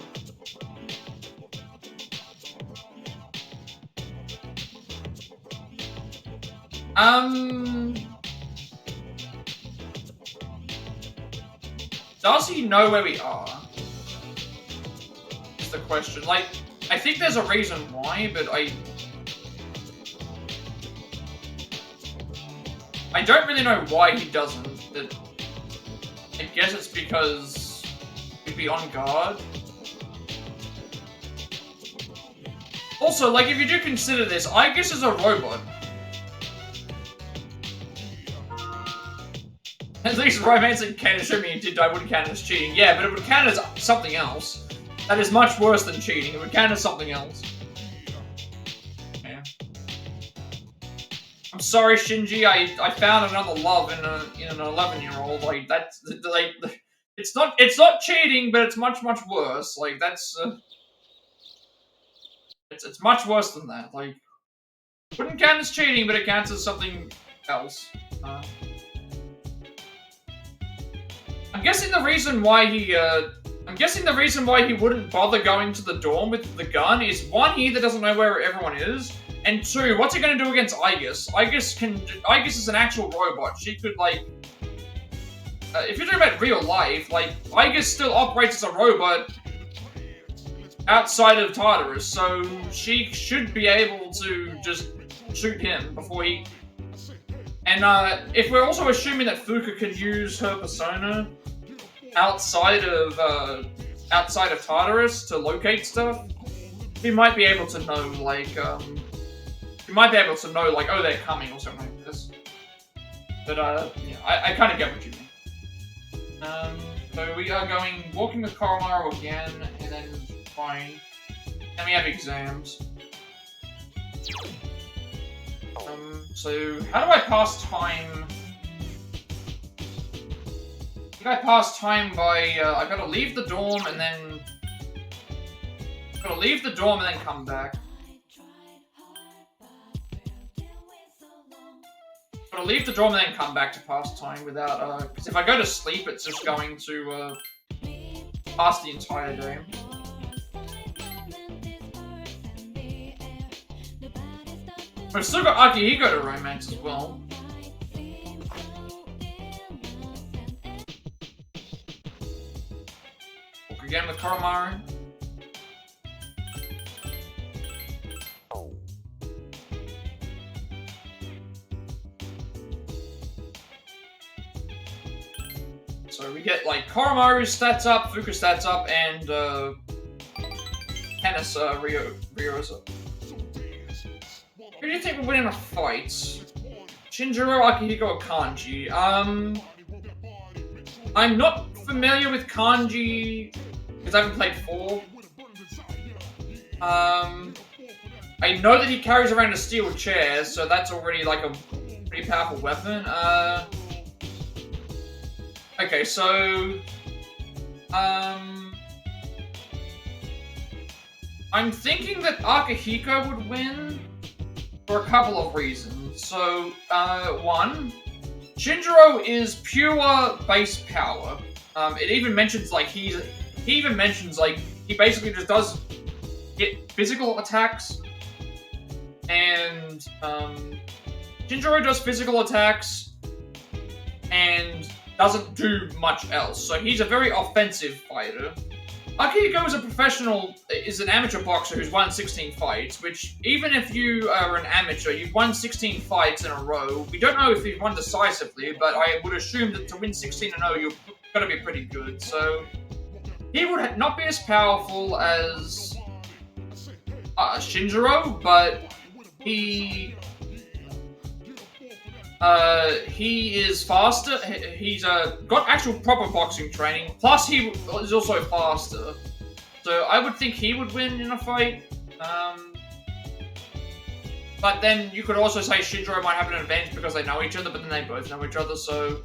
Does he know where we are? Is the question. Like, I think there's a reason why, but I don't really know why he doesn't. I guess it's because he'd be on guard. Also, like, if you do consider this, I guess is a robot. At least romancing Ken assuming he did die wouldn't count as cheating. Yeah, but it would count as something else. That is much worse than cheating. It would count as something else. Yeah. I'm sorry, Shinji. I found another love in an 11-year-old. Like that's like it's not cheating, but it's much worse. Like that's it's much worse than that. Like it wouldn't count as cheating, but it counts as something else. I'm guessing the reason why he wouldn't bother going to the dorm with the gun is one, he either doesn't know where everyone is, and two, what's he gonna do against Aegis? Aegis is an actual robot. She could like, if you're talking about real life, like Aegis still operates as a robot outside of Tartarus, so she should be able to just shoot him before he. And if we're also assuming that Fuka can use her persona outside of Tartarus to locate stuff, he might be able to know like oh, they're coming or something like this. But yeah, I kind of get what you mean. So we are going walking with Koromaru again, and then fine. Then we have exams. So how do I pass time? I think I pass time by I gotta leave the dorm and then come back. Gotta leave the dorm and then come back to pass time without because if I go to sleep, it's just going to pass the entire day. I've still got Akihiko to romance as well. Walk again with Koromaru. So we get like Koromaru's stats up, Fuka's stats up, and Tennis Ryo's up. Who do you think will win in a fight? Shinjiro, Akihiko, or Kanji? I'm not familiar with Kanji because I haven't played 4. I know that he carries around a steel chair, so that's already like a pretty powerful weapon. Okay, so I'm thinking that Akihiko would win for a couple of reasons. So, one, Shinjiro is pure base power. It even mentions like he basically just does hit physical attacks, and Shinjiro does physical attacks and doesn't do much else. So he's a very offensive fighter. Akihiko is an amateur boxer who's won 16 fights, which, even if you are an amateur, you've won 16 fights in a row. We don't know if you've won decisively, but I would assume that to win 16-0, you've got to be pretty good. So he would not be as powerful as Shinjiro, but he is faster. He's got actual proper boxing training. Plus, he is also faster. So I would think he would win in a fight. But then you could also say Shinjiro might have an advantage because they know each other, but then they both know each other. So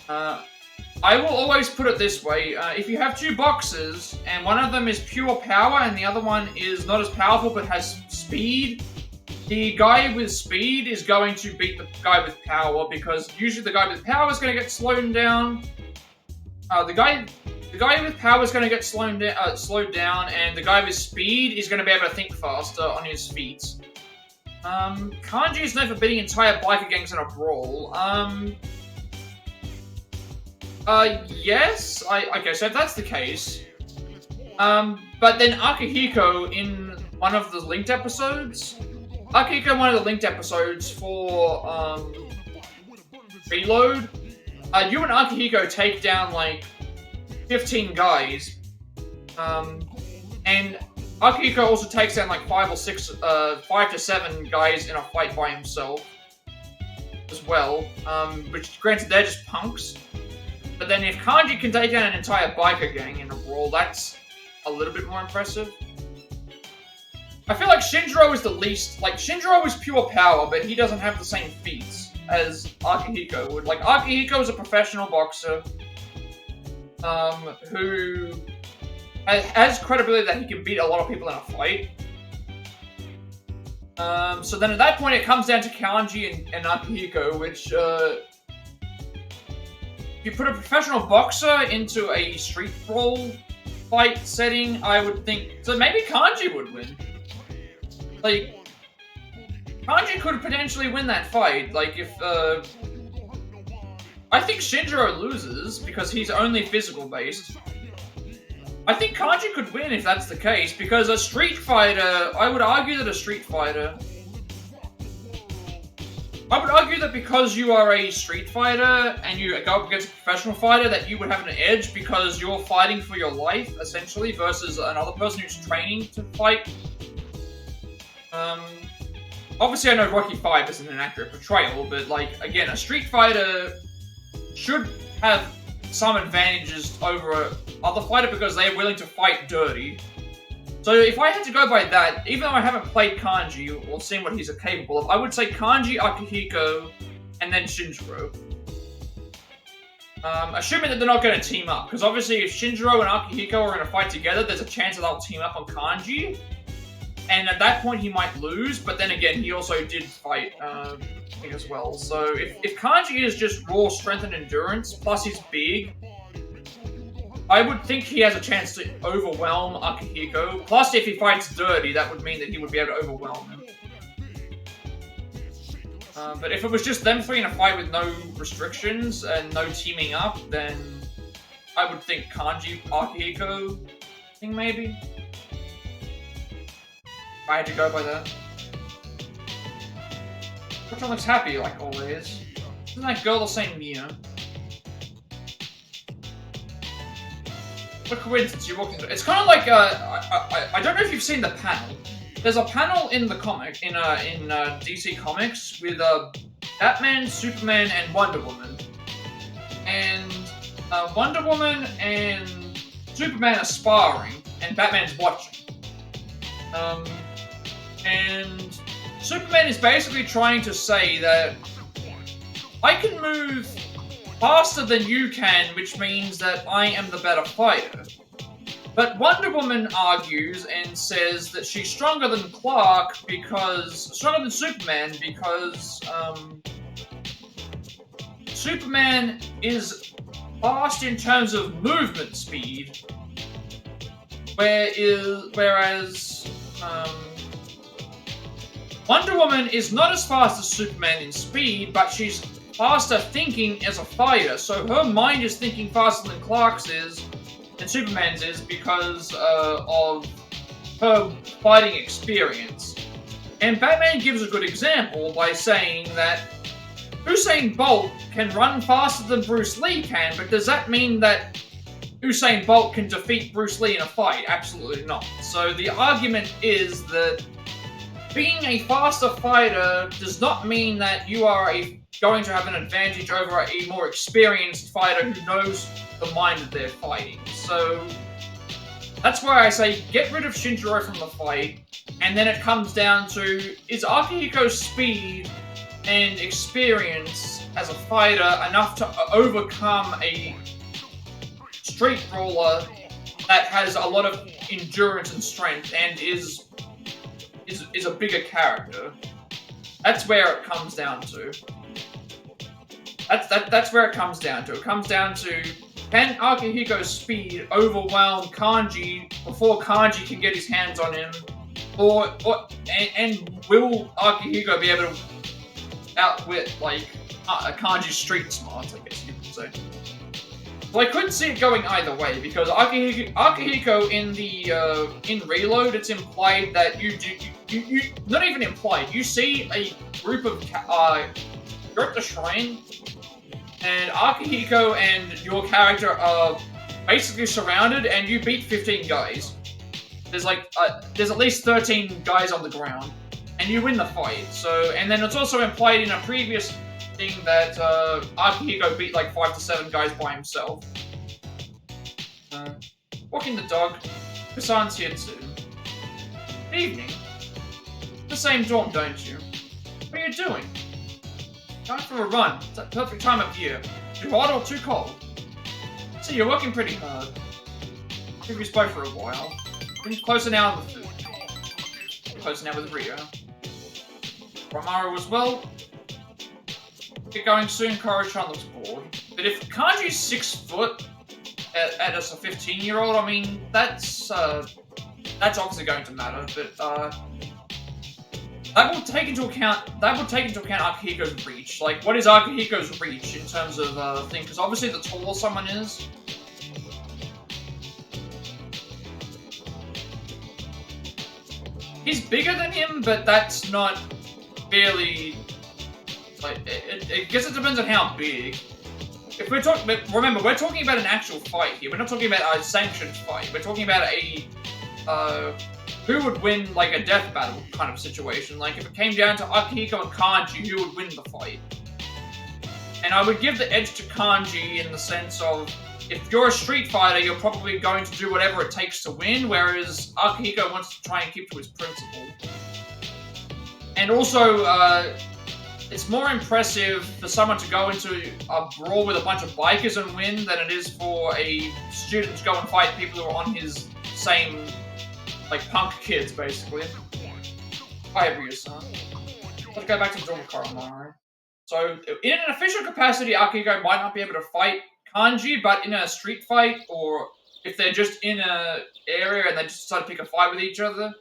I will always put it this way. If you have two boxers, and one of them is pure power, and the other one is not as powerful but has speed, the guy with speed is going to beat the guy with power, because usually the guy with power is going to get slowed down. The guy with power is going to get slowed down, and the guy with speed is going to be able to think faster on his feet. Kanji is known for beating entire biker gangs in a brawl. Yes, okay, so if that's the case, but then Akihiko in one of the linked episodes for, Reload, you and Akihiko take down, like, 15 guys, and Akihiko also takes down, like, 5 to 7 guys in a fight by himself, as well, which, granted, they're just punks. But then if Kanji can take down an entire biker gang in a brawl, that's a little bit more impressive. I feel like Shinjiro is the least... Like, Shinjiro is pure power, but he doesn't have the same feats as Akihiko would. Like, Akihiko is a professional boxer who has credibility that he can beat a lot of people in a fight. So then at that point it comes down to Kanji and Akihiko, which... If you put a professional boxer into a street brawl fight setting, I would think... So maybe Kanji would win. Like, Kanji could potentially win that fight. Like, if, I think Shinjiro loses, because he's only physical-based. I think Kanji could win if that's the case, because a street fighter... I would argue that because you are a street fighter and you go up against a professional fighter, that you would have an edge because you're fighting for your life, essentially, versus another person who's training to fight. Obviously I know Rocky V isn't an accurate portrayal, but, like, again, a street fighter should have some advantages over other fighter because they're willing to fight dirty. So if I had to go by that, even though I haven't played Kanji or seen what he's capable of, I would say Kanji, Akihiko, and then Shinjiro. Assuming that they're not going to team up, because obviously if Shinjiro and Akihiko are in a fight together, there's a chance that they'll team up on Kanji, and at that point he might lose, but then again, he also did fight as well. So if Kanji is just raw strength and endurance, plus he's big, I would think he has a chance to overwhelm Akihiko. Plus, if he fights dirty, that would mean that he would be able to overwhelm him. But if it was just them three in a fight with no restrictions and no teaming up, then I would think Kanji, Akihiko thing, maybe? If I had to go by that. Which one looks happy, like always? Isn't that girl the same Mia? What coincidence you walked into? It's kind of like I don't know if you've seen the panel. There's a panel in the comic in DC Comics with Batman, Superman, and Wonder Woman, and Wonder Woman and Superman are sparring, and Batman's watching. And Superman is basically trying to say that I can move faster than you can, which means that I am the better fighter. But Wonder Woman argues and says that she's stronger than Superman because, Superman is fast in terms of movement speed, whereas, Wonder Woman is not as fast as Superman in speed, but she's faster thinking as a fighter, so her mind is thinking faster than Clark's is, and Superman's is, because of her fighting experience. And Batman gives a good example by saying that Usain Bolt can run faster than Bruce Lee can, but does that mean that Usain Bolt can defeat Bruce Lee in a fight? Absolutely not. So the argument is that being a faster fighter does not mean that you are going to have an advantage over a more experienced fighter who knows the mind that they're fighting. So that's why I say get rid of Shinjiro from the fight, and then it comes down to, is Akihiko's speed and experience as a fighter enough to overcome a street brawler that has a lot of endurance and strength and is a bigger character? That's where it comes down to. That's where it comes down to. It comes down to, can Akihiko's speed overwhelm Kanji before Kanji can get his hands on him, and will Akihiko be able to outwit like Kanji's street smarts, I guess you could say. Well, I couldn't see it going either way, because Akihiko in Reload, it's implied that you not even implied, you see a group of, you're at the shrine, and Akihiko and your character are basically surrounded, and you beat 15 guys. There's at least 13 guys on the ground, and you win the fight. So, and then it's also implied in a previous thing that Akihiko beat like 5 to 7 guys by himself. Walking the dog. Hassan's here too. Good evening. The same dorm, don't you? What are you doing? Going for a run. It's that perfect time of year. Too hot or too cold? So you're working pretty hard. I think we spoke for a while. We're closer now with food. We're closer now with Rio. Romaru as well. Get going soon. Koro-chan looks bored. But if Kanji's 6 foot as a 15-year-old, I mean, that's obviously going to matter. But that will take into account Akihiko's reach. Like, what is Akihiko's reach in terms of thing? Because obviously, the taller someone is, he's bigger than him, but that's not really, like, I guess it depends on how big. If we're talking, remember, we're talking about an actual fight here. We're not talking about a sanctioned fight. We're talking about a, who would win, like, a death battle kind of situation. Like, if it came down to Akihiko and Kanji, who would win the fight? And I would give the edge to Kanji in the sense of, if you're a street fighter, you're probably going to do whatever it takes to win, whereas Akihiko wants to try and keep to his principle. And also, it's more impressive for someone to go into a brawl with a bunch of bikers and win than it is for a student to go and fight people who are on his same, like, punk kids, basically. Hi, Ryu-san. Let's go back to Dorm Koromaru. So, in an official capacity, Akihiko might not be able to fight Kanji, but in a street fight, or if they're just in a area and they just decide to pick a fight with each other,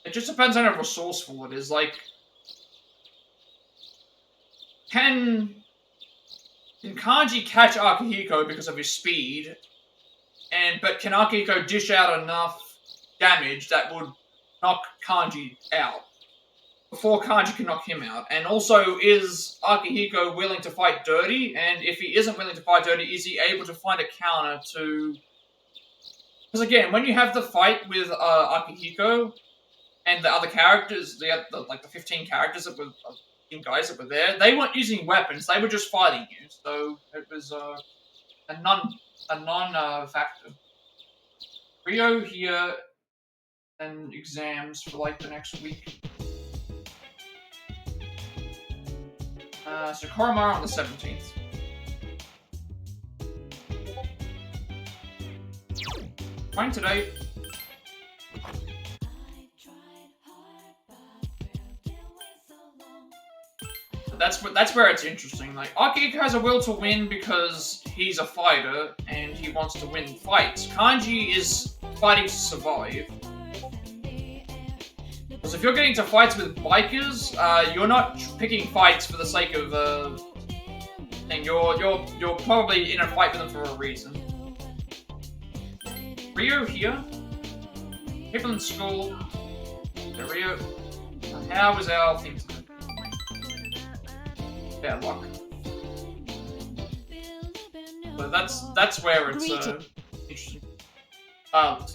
it just depends on how resourceful it is. Like, can Kanji catch Akihiko because of his speed? But can Akihiko dish out enough damage that would knock Kanji out before Kanji can knock him out? And also, is Akihiko willing to fight dirty? And if he isn't willing to fight dirty, is he able to find a counter to... Because again, when you have the fight with Akihiko and the other characters, the 15 characters that were, guys that were there, they weren't using weapons, they were just fighting you. So it was a non-factor. Rio here, and exams for like the next week. So Koromaru on the 17th. Fine today. That's where it's interesting. Like, Akihiko has a will to win because he's a fighter and he wants to win fights. Kanji is fighting to survive. Because if you're getting to fights with bikers, you're not picking fights for the sake of thing. You're probably in a fight with them for a reason. Rio here. People in school. Yeah, Rio. How was our thing? Bad luck. But that's where it's interesting. But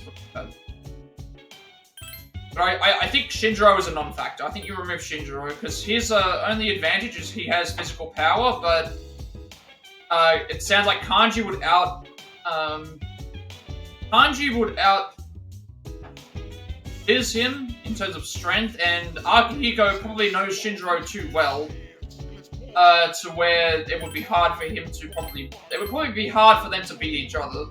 I think Shinjiro is a non-factor. I think you remove Shinjiro because his only advantage is he has physical power, but it sounds like Kanji would out him in terms of strength, and Akihiko probably knows Shinjiro too well. To where it would be hard for him to it would probably be hard for them to beat each other.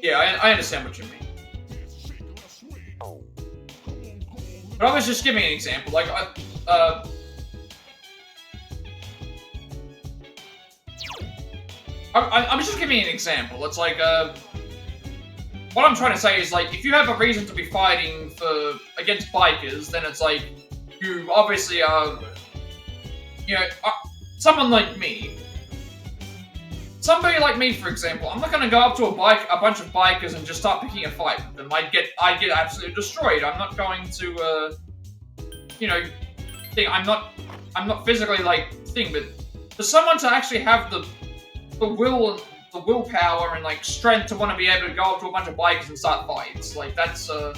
Yeah, I understand what you mean. But I was just giving an example, like, I'm just giving an example. It's like, what I'm trying to say is, like, if you have a reason to be fighting against bikers, then it's like, you obviously are, you know, someone like me. Somebody like me, for example, I'm not going to go up to a bunch of bikers and just start picking a fight with them. I'd get absolutely destroyed. I'm not going to, you know, I'm not physically, like, but for someone to actually have the willpower and, like, strength to want to be able to go up to a bunch of bikers and start fights. Like, that's, what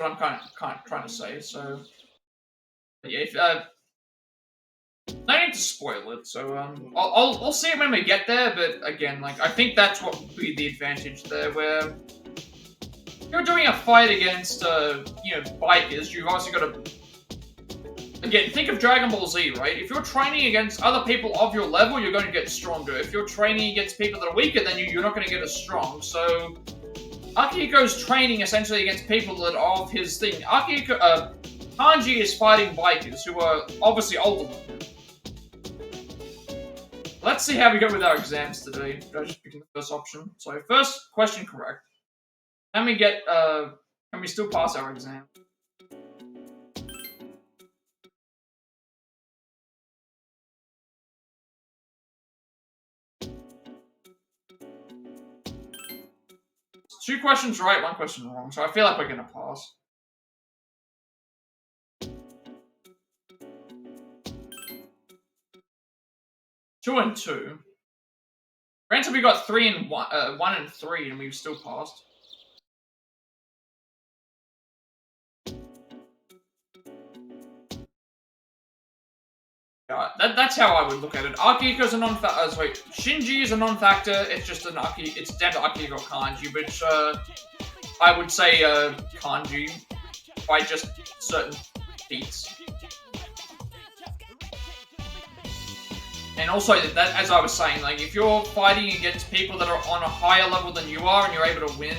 I'm kind of trying to say, so... But yeah, if, no need to spoil it, so, I'll see it when we get there, but, again, like, I think that's what would be the advantage there, where... If you're doing a fight against, you know, bikers, you've also got to... Again, think of Dragon Ball Z, right? If you're training against other people of your level, you're going to get stronger. If you're training against people that are weaker than you, you're not going to get as strong. So, Akihiko's training essentially against people that are of his thing. Kanji is fighting bikers who are obviously older than him. Let's see how we go with our exams today. I just picked the first option. So, first question correct. Can we still pass our exam? Two questions right, one question wrong, so I feel like we're gonna pass. Two and two. Granted, we got 3 and 1, 1 and 3, and we've still passed. Yeah, that's how I would look at it. Akihiko's a non-factor. Sorry, Shinji is a non-factor. It's just it's down to Akihiko Kanji, which I would say Kanji by just certain feats. And also, that, as I was saying, like, if you're fighting against people that are on a higher level than you are and you're able to win,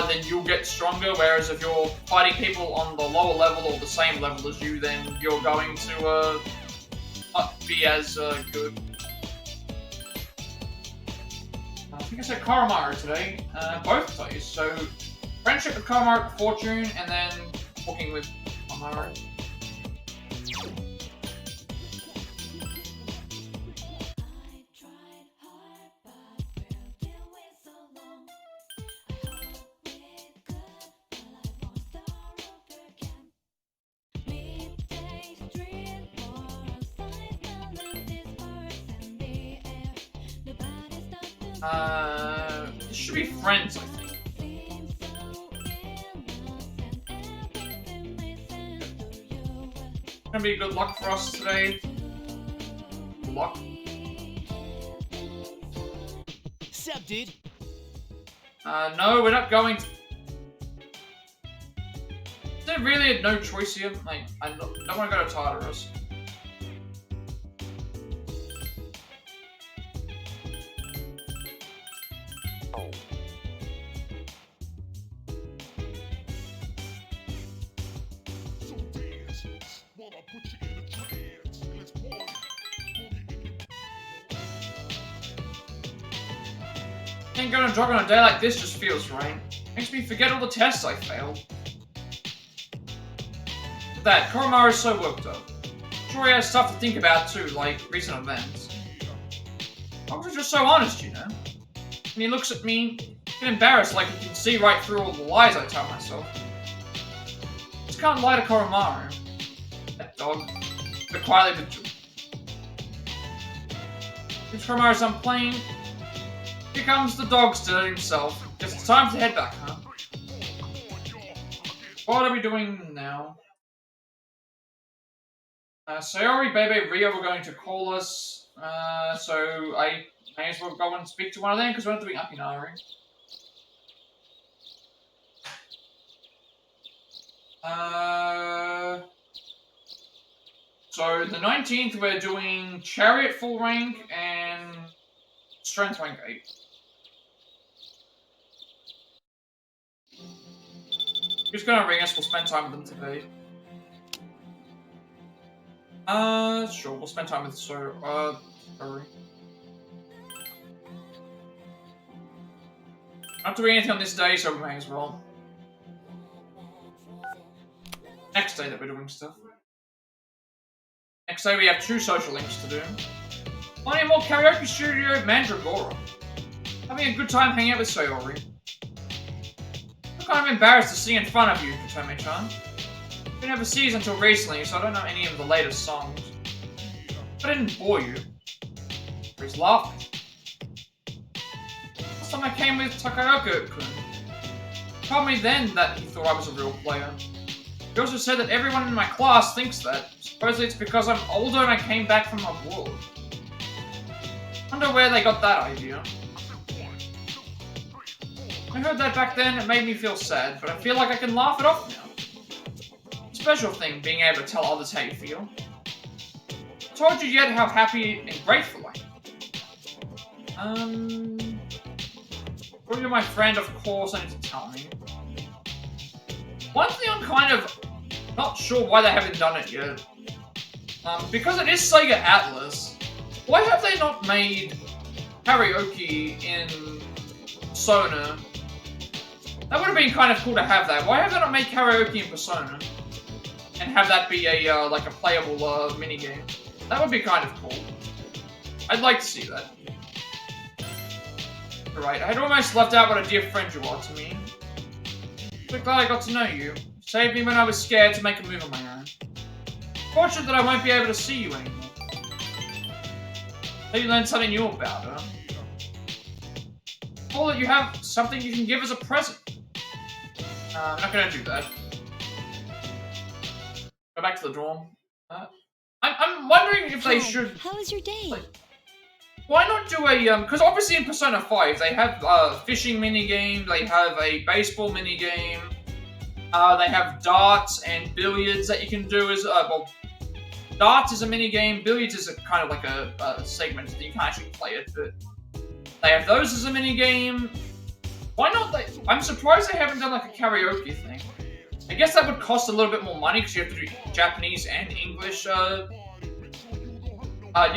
then you'll get stronger, whereas if you're fighting people on the lower level or the same level as you, then you're going to not be as good. I think I said Koromaru today, both plays. So, friendship with Koromaru, fortune, and then walking with Koromaru. This should be friends, I think. Gonna be good luck for us today. Good luck. Sup, dude? No, we're not going to... there really no choice here? Like, I don't want to go to Tartarus. Ain't gonna jog on a day like this just feels right. Makes me forget all the tests I failed. That, Koromaru's so worked up. Sure he has stuff to think about too, like recent events. Dogs are just so honest, you know? And he looks at me, get embarrassed like he can see right through all the lies I tell myself. Just can't lie to Koromaru. That dog. But quietly but true. Since Koromaru's done playing, here comes the dogster himself. Guess it's time to head back, huh? What are we doing now? Sayori, Bebe, Rio were going to call us, so I may as well go and speak to one of them because we're not doing Akinari. So the 19th we're doing Chariot full rank and Strength rank 8. Who's gonna ring us? We'll spend time with them today. Sure, we'll spend time with Sorry. Not doing anything on this day, so we may as well. Next day that we're doing stuff. Next day we have 2 social links to do. Plenty more karaoke studio Mandragora. Having a good time hanging out with Sayori. I'm kind of embarrassed to sing in front of you, Katome-chan. We never see until recently, so I don't know any of the latest songs. I didn't bore you. He's laughing. Last time I came with Takaoka-kun. He told me then that he thought I was a real player. He also said that everyone in my class thinks that. Supposedly it's because I'm older and I came back from abroad. Wonder where they got that idea. I heard that back then, it made me feel sad, but I feel like I can laugh it off now. It's a special thing, being able to tell others how you feel. I told you yet how happy and grateful I am. Well, you're my friend, of course, I need to tell me. One thing I'm kind of not sure why they haven't done it yet. Because it is Sega Atlas, why have they not made karaoke in Persona? That would have been kind of cool to have that. Why have they not made karaoke in Persona? And have that be a, like a playable, minigame? That would be kind of cool. I'd like to see that. Right, I had almost left out what a dear friend you are to me. So glad I got to know you. You saved me when I was scared to make a move on my own. Fortunate that I won't be able to see you anymore. So you learned something new about her. Or that you have something you can give as a present. I'm not gonna do that. Go back to the dorm. I'm wondering if they should... How was your day? Like, why not do a, because obviously in Persona 5, they have a fishing minigame, they have a baseball minigame, they have darts and billiards that you can do as, well, darts is a minigame, billiards is a kind of like a segment that you can't actually play it, but they have those as a minigame. Why not they, I'm surprised they haven't done like a karaoke thing. I guess that would cost a little bit more money because you have to do Japanese and English, you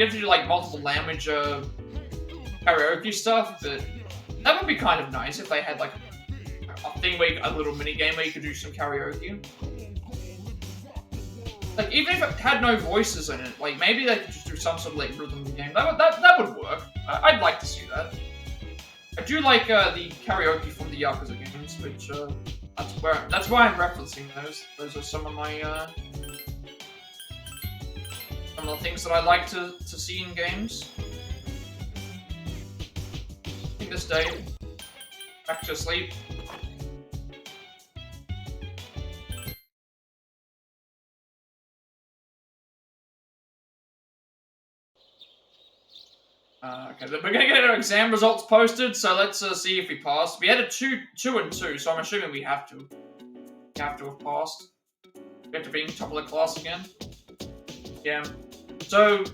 have to do like multiple language karaoke stuff, but that would be kind of nice if they had like a thing where a little mini game where you could do some karaoke. Like even if it had no voices in it, like maybe they could just do some sort of like rhythm game. That would work. I'd like to see that. I do like the karaoke from the Yakuza games, which that's why I'm referencing those. Those are some of my some of the things that I like to see in games. I think this day, back to sleep. Okay, we're gonna get our exam results posted, so let's see if we passed. We had a 2 and 2, so I'm assuming we have to. We have to have passed. After being top of the class again. Yeah. So,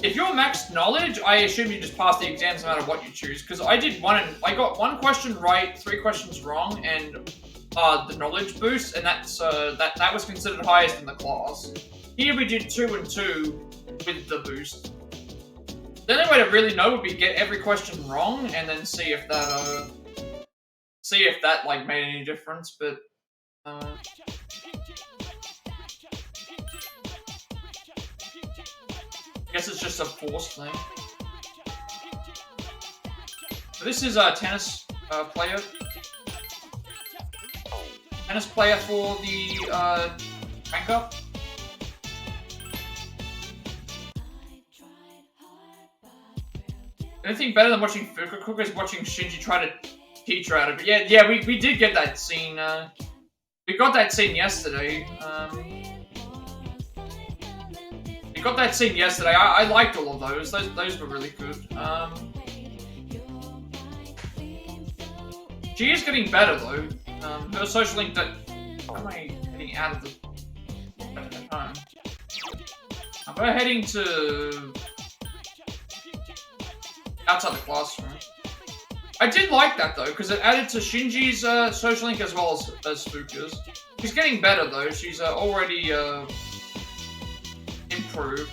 if you're maxed knowledge, I assume you just pass the exams no matter what you choose. Because I did one, and I got 1 question right, 3 questions wrong, and the knowledge boost, and that's that was considered highest in the class. Here we did 2 and 2 with the boost. The only way to really know would be get every question wrong, and then see if that like made any difference. But I guess it's just a forced thing. So this is a tennis player. Tennis player for the rank up. Anything better than watching Fuka cook is watching Shinji try to teach her how to. But yeah, we did get that scene. We got that scene yesterday. We got that scene yesterday. I liked all of those. Those were really good. She is getting better though. Her social link that. How am I getting out of the home? We're heading to outside the classroom. I did like that though, because it added to Shinji's social link as well as Fuka's. She's getting better though. She's already improved.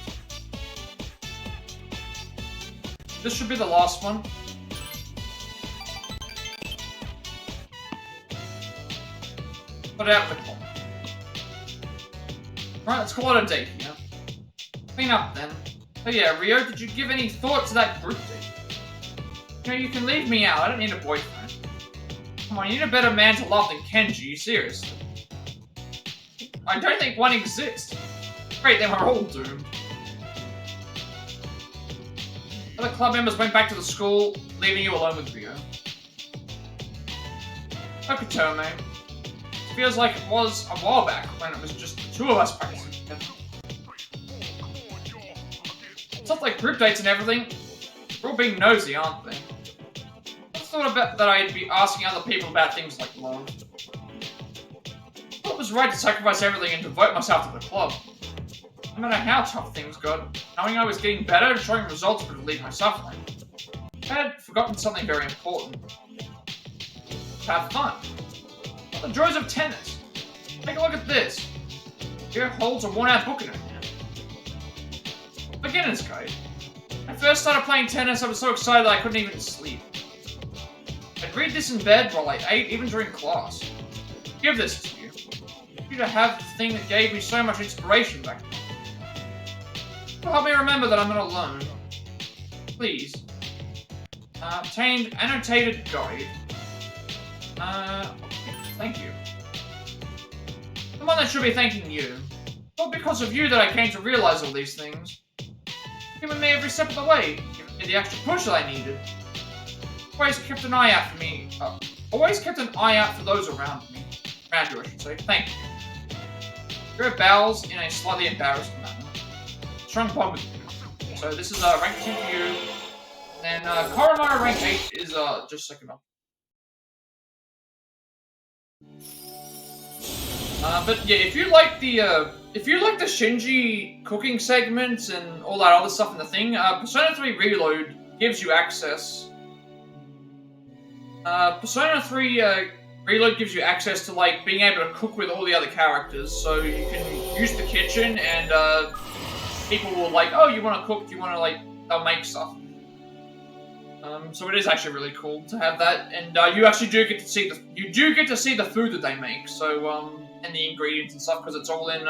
This should be the last one. Put it out of the corner. Right, let's call it a day here. Clean up then. Oh yeah, Rio, did you give any thought to that group date? You know, you can leave me out. I don't need a boyfriend. Come on, you need a better man to love than Kenji, seriously. I don't think one exists. Great, then we're all doomed. Other club members went back to the school, leaving you alone with Rio. Okatome. Feels like it was a while back when it was just the 2 of us practicing together. Stuff like group dates and everything. They're all being nosy, aren't they? I thought about that I'd be asking other people about things like love. I thought it was right to sacrifice everything and devote myself to the club. No matter how tough things got, knowing I was getting better and showing results would relieve my suffering. I had forgotten something very important. Have fun. The joys of tennis. Take a look at this. Here holds a worn-out book in her hand. Beginner's guide. When I first started playing tennis, I was so excited that I couldn't even sleep. I'd read this in bed while I ate, even during class. Give this to you. You to have the thing that gave me so much inspiration back then. It'll help me remember that I'm not alone. Please. Obtained annotated guide. Thank you. The one that should be thanking you. Not because of you that I came to realize all these things. Giving me every step of the way. Giving me the extra push that I needed. Always kept an eye out for me. Always kept an eye out for those around me. Around you, I should say. Thank you. Rio bows in a slightly embarrassed manner. Strong bond with you. So this is rank 2 for you. And Koromaru rank 8 is just second up. But yeah, if you like the Shinji cooking segments and all that other stuff in the thing, Persona 3 Reload gives you access. Persona 3 Reload gives you access to like being able to cook with all the other characters, so you can use the kitchen and people will like, oh, you want to cook? Do you want to like? They'll make stuff. So it is actually really cool to have that, and you actually do get to see the food that they make. So and the ingredients and stuff, because it's all in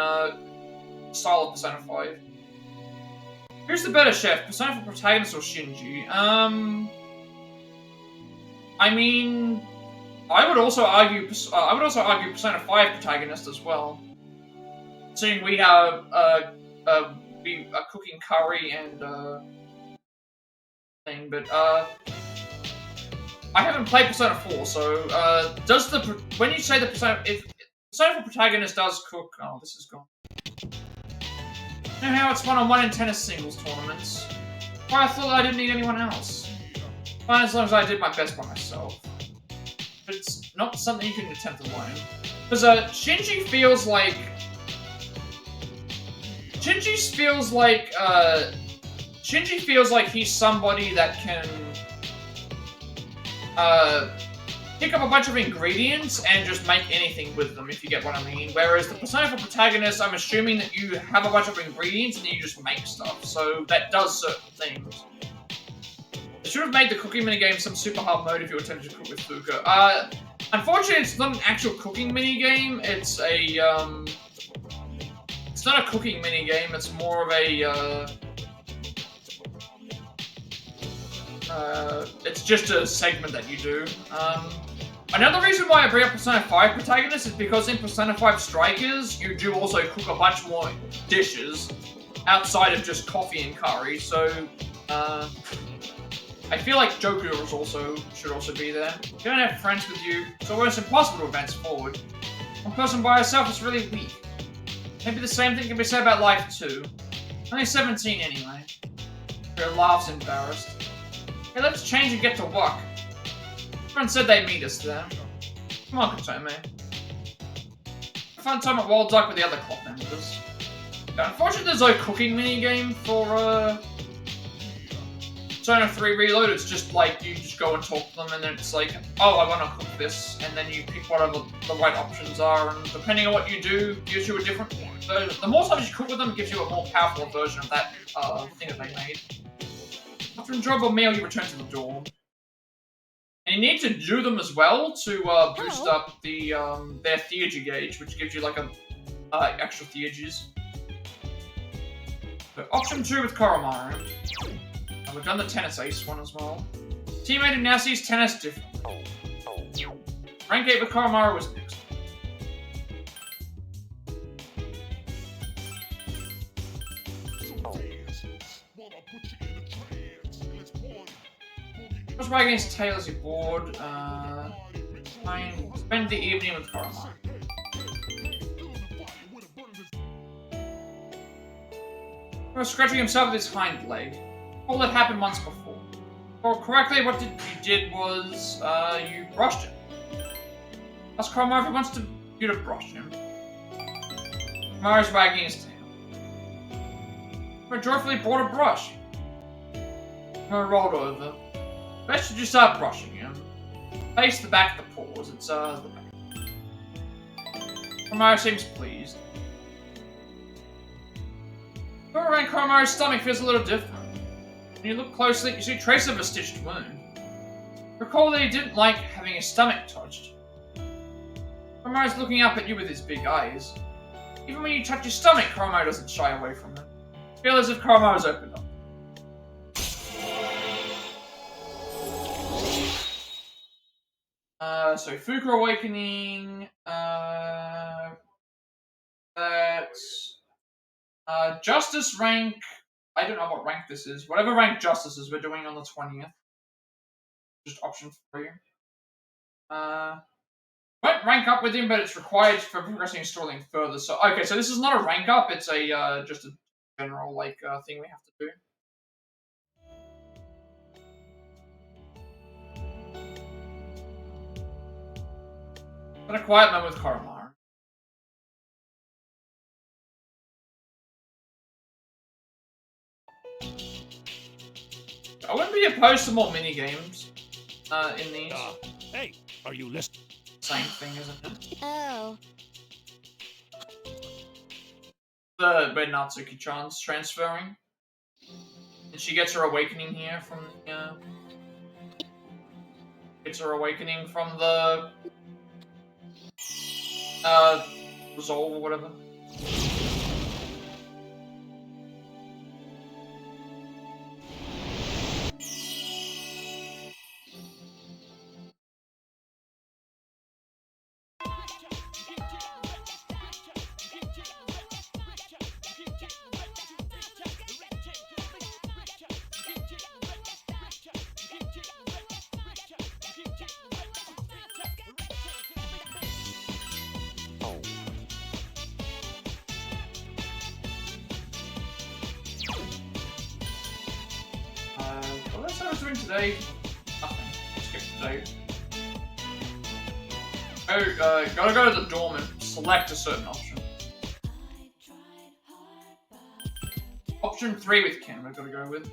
style of Persona 5. Who's the better chef, Persona 4 protagonist or Shinji? I mean, I would also argue Persona 5 protagonist as well. Seeing we have we are cooking curry and thing, but I haven't played Persona 4, so when you say the Persona 4 protagonist does cook, oh, this is gone. You know how it's 1-on-1 in tennis singles tournaments? Why I thought I didn't need anyone else. Fine, as long as I did my best by myself. But it's not something you can attempt alone. Because Shinji feels like he's somebody that can pick up a bunch of ingredients and just make anything with them, if you get what I mean. Whereas the Persona 4 protagonist, I'm assuming that you have a bunch of ingredients and then you just make stuff, so that does certain things. They should have made the cooking minigame some super hard mode if you attempted to cook with Fuka. Unfortunately, it's not an actual cooking minigame. It's a, it's not a cooking minigame. It's more of a, it's just a segment that you do. Another reason why I bring up Persona 5 Protagonist is because in Persona 5 Strikers, you do also cook a bunch more dishes outside of just coffee and curry, so, I feel like Joku should also be there. You don't have friends with you, it's almost impossible to advance forward. One person by herself is really weak. Maybe the same thing can be said about life too. Only 17 anyway. Her laughs embarrassed. Hey, let's change and get to work. Friend said they'd meet us there. Come on, Katome. Fun time at Wild Duck with the other club members. Unfortunately, there's no cooking minigame for, Persona 3 Reload. It's just like, you just go and talk to them, and then it's like, oh, I want to cook this, and then you pick whatever the right options are, and depending on what you do, gives you a different version. The more times you cook with them, it gives you a more powerful version of that, thing that they made. After an enjoyable meal, you return to the dorm. And you need to do them as well to boost up the their theurgy gauge, which gives you like a extra theurgies. So option 2 with Koromaru. And we've done the tennis ace one as well. Teammate who now sees tennis differently. Rank 8 with Koromaru was next. Let's play against Taylor as your board. Fine. Spend the evening with Koromaru. He was scratching himself with his hind leg. All that happened once before. Or correctly, what you did was, you brushed him. Ask Koromaru if he wants you to brush him. Koromaru's wagging his tail. I joyfully brought a brush. Koromaru rolled over. Best should you start brushing him. Face the back of the paws. It's, the back. Koromaru seems pleased. Going around Koromaru's stomach feels a little different. When you look closely, you see traces of a stitched wound. Recall that he didn't like having his stomach touched. Koromaru's looking up at you with his big eyes. Even when you touch his stomach, Koromaru doesn't shy away from it. You feel as if Koromaru's opened up. So Fuka Awakening, that's, Justice rank, I don't know what rank this is. Whatever rank Justice is, we're doing on the 20th. Just option 3. Won't rank up with him, but it's required for progressing storyline further. So, okay, so this is not a rank up, it's a, just a general, like, thing we have to do. But a quiet moment with Koromaru. I wouldn't be opposed to more mini-games in these. Hey, are you listening? Same thing, isn't it? Oh. Where Natsuki-chan's transferring. And she gets her awakening here from the, gets her awakening from the resolve or whatever. What else I was doing today? Nothing. Skip today. I gotta go to the dorm and select a certain option. Option 3 with Ken, we've got to go with.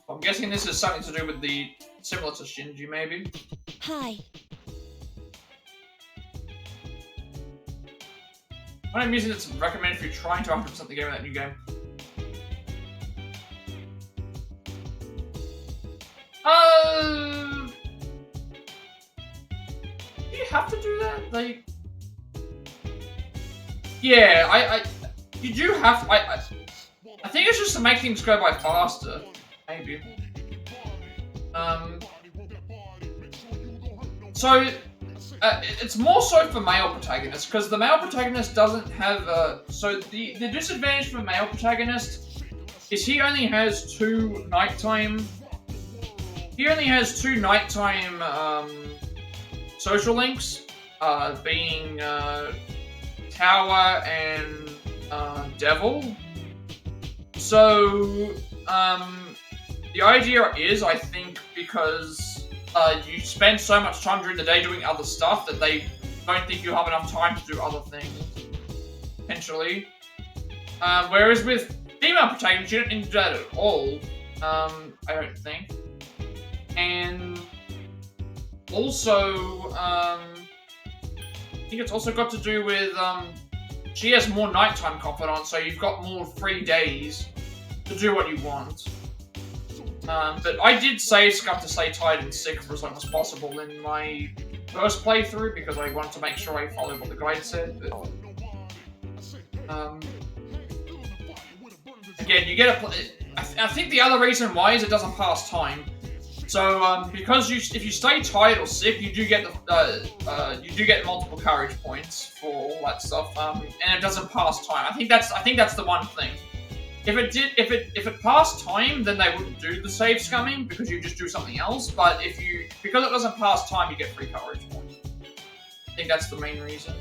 I'm guessing this is something to do with the similar to Shinji, maybe. Hi. When I'm using it to recommend if you're trying to 100% the game in that new game. Do you have to do that? Like, yeah, you do have. I think it's just to make things go by faster, maybe. So it's more so for male protagonists because the male protagonist doesn't have. So the disadvantage for male protagonist is he only has two nighttime. He only has two nighttime social links, being Tower and Devil. So the idea is, I think, because you spend so much time during the day doing other stuff that they don't think you have enough time to do other things, potentially. Whereas with female protagonists, you don't need to do that at all, I don't think. And also, I think it's also got to do with, she has more nighttime confidants, so you've got more free days to do what you want. But I did save Scuff to stay tied in 6 for as long as possible in my first playthrough because I wanted to make sure I followed what the guide said. But, again, you get a. I think the other reason why is it doesn't pass time. So because if you stay tired or sick, you do get multiple courage points for all that stuff, and it doesn't pass time. I think that's the one thing. If it passed time, then they wouldn't do the save scumming because you just do something else. But because it doesn't pass time, you get free courage points. I think that's the main reason.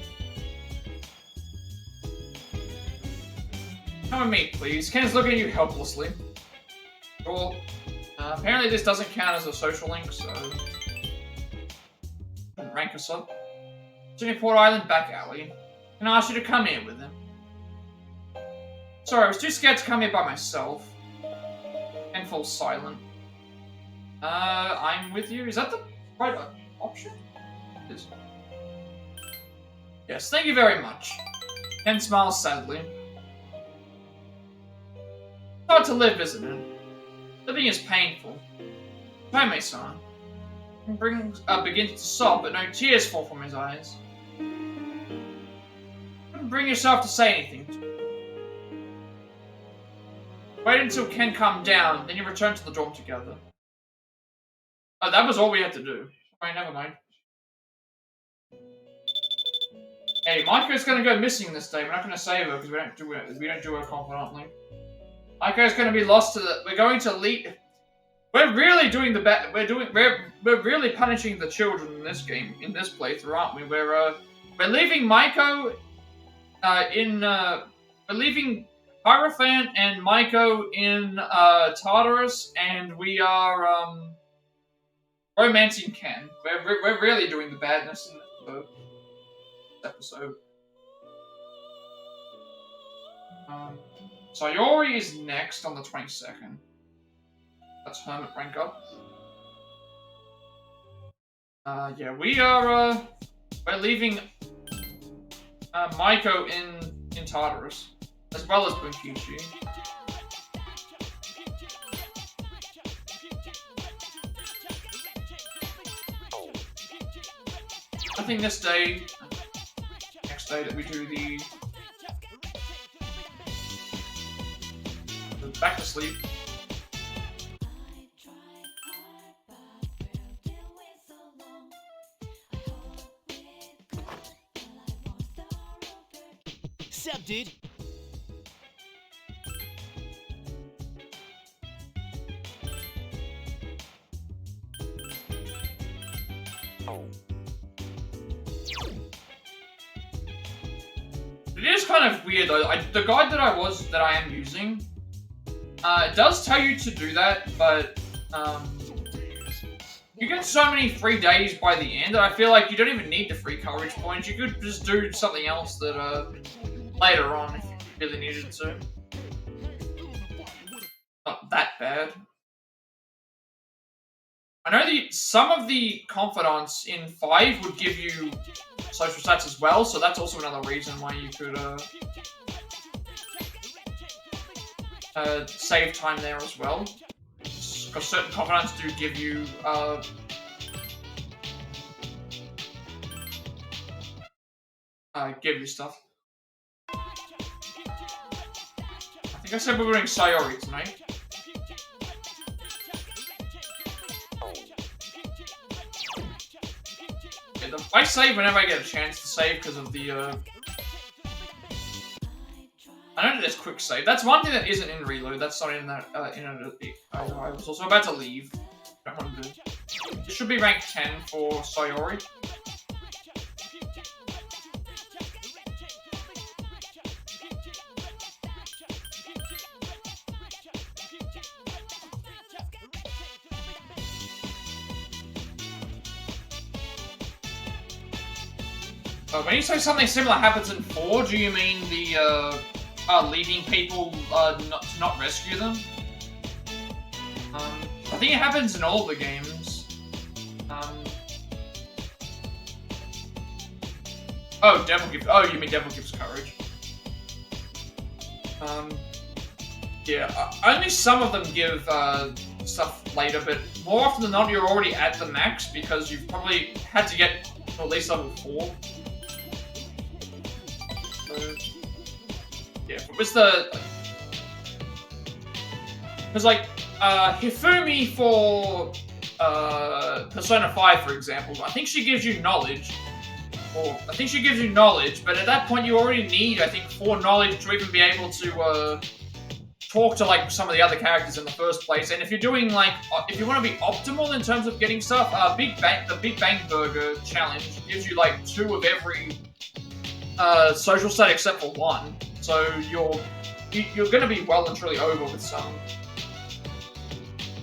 Come with me, please. Ken's looking at you helplessly. Sure. Apparently this doesn't count as a social link, so rank us up. Jimmy Port Island back alley. Can I ask you to come here with him? Sorry, I was too scared to come here by myself. And fall silent. I'm with you. Is that the right option? It is. Yes, thank you very much. Ken smiles sadly. Hard to live, isn't it? Living is painful. Tomei-san begins to sob, but no tears fall from his eyes. Couldn't bring yourself to say anything to him. Wait until Ken calmed down, then you return to the dorm together. Oh, that was all we had to do. Alright, never mind. Hey, Maiko's gonna go missing this day. We're not gonna save her because we don't do her confidently. Maiko's gonna be lost to the. We're going to lead. We're really doing the bad. We're really punishing the children in this game, in this playthrough, aren't we? We're leaving Maiko we're leaving Hierophant and Maiko in Tartarus, and we are romancing Ken. We're really doing the badness in this episode. Sayori is next on the 22nd. That's Hermit rank up. Yeah, we're leaving Maiko in Tartarus, as well as Bunkichi. I think this day, next day that we do the back to sleep. Sup, dude? It is kind of weird though. The guide that I am using, it does tell you to do that, but You get so many free days by the end that I feel like you don't even need the free courage points. You could just do something else that later on if you really needed to. Not that bad. I know some of the confidants in 5 would give you social stats as well, so that's also another reason why you could save time there as well. Because certain confidants do give you stuff. I think I said we were doing Sayori tonight. Yeah, I save whenever I get a chance to save because of the I know there's quick save. That's one thing that isn't in reload. That's not in that I was also about to leave. Don't want to do. It should be rank 10 for Sayori. When you say something similar happens in 4, do you mean the leaving people to not rescue them? I think it happens in all the games. Oh, Devil gives. Oh, you mean Devil gives courage? Yeah, only some of them give stuff later, but more often than not, you're already at the max because you've probably had to get to at least level 4. Yeah, but what's the... Because, like, Hifumi for Persona 5, for example, I think she gives you knowledge. Or, I think she gives you knowledge, but at that point you already need, I think, 4 knowledge to even be able to talk to, like, some of the other characters in the first place. And if you're doing, like, if you want to be optimal in terms of getting stuff, the Big Bang Burger challenge gives you, like, 2 of every social stat except for 1. So you're going to be well and truly over with some.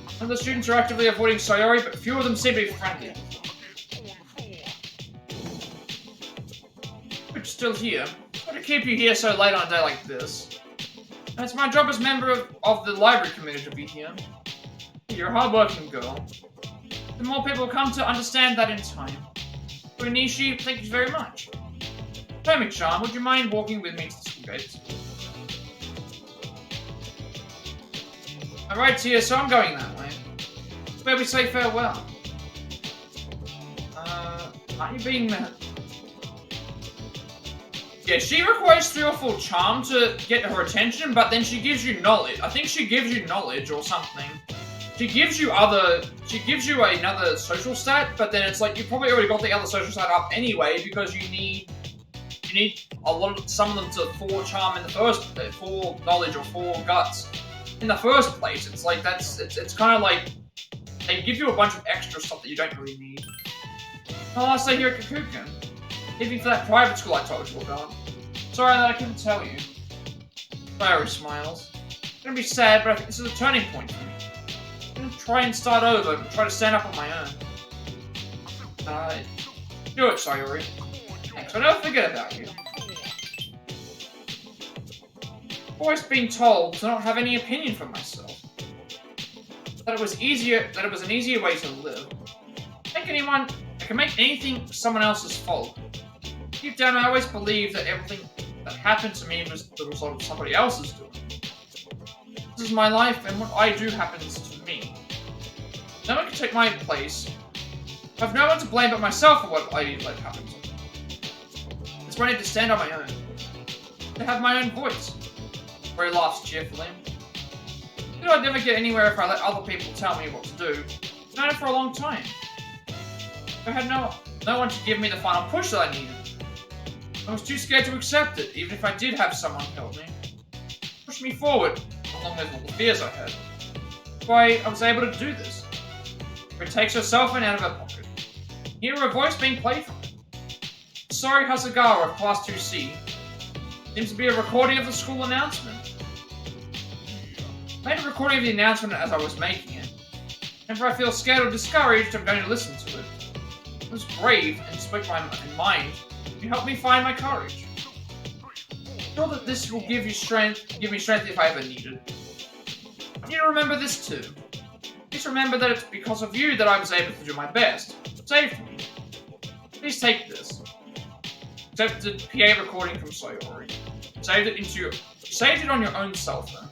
Some of the students are actively avoiding Sayori, but few of them seem to be friendly. But you're still here. What to keep you here so late on a day like this? And it's my job as member of the library committee to be here. You're a hard-working girl. The more people come to understand that in time. Nishi, thank you very much. Tomi-chan, would you mind walking with me to the school gates? Alright, Tia, so I'm going that way. It's where we say farewell. Aren't you being... Yeah, she requires 3 or 4 charm to get her attention, but then she gives you knowledge. I think she gives you knowledge or something. She gives you another social stat, but then it's like you probably already got the other social stat up anyway because you need some of them to 4 charm in the first, 4 knowledge or 4 guts in the first place. It's like it's kind of like they give you a bunch of extra stuff that you don't really need. Well, I'll stay here at Kakuken, leaving for that private school I told you about. Sorry that I couldn't tell you. Sayori smiles. It's gonna be sad, but I think this is a turning point for me. I'm gonna try and start over and try to stand up on my own. Do it, Sayori. Thanks, I'll never forget about you. I've always been told to not have any opinion for myself. That it was an easier way to live. I can make anything someone else's fault. Deep down, I always believed that everything that happened to me was the result of somebody else's doing. This is my life, and what I do happens to me. No one can take my place. I have no one to blame but myself for what I let happen to me. That's why I need to stand on my own. To have my own voice. Ray laughs cheerfully. I knew I'd never get anywhere if I let other people tell me what to do. I've known it for a long time. I had no one to give me the final push that I needed. I was too scared to accept it, even if I did have someone help me. Push me forward, along with all the fears I had. That's why I was able to do this. It takes her cell phone out of her pocket. Hear her voice being played from it. Sorry, Hasegawa of Class 2C. Seems to be a recording of the school announcement. I made a recording of the announcement as I was making it. Whenever I feel scared or discouraged, I'm going to listen to it. It was brave and spoke my mind. You helped me find my courage. I'm sure that this will give me strength if I ever need it. I need to remember this too. Please remember that it's because of you that I was able to do my best. Saved me. Please take this. Accepted PA recording from Sayori. Saved it on your own cell phone.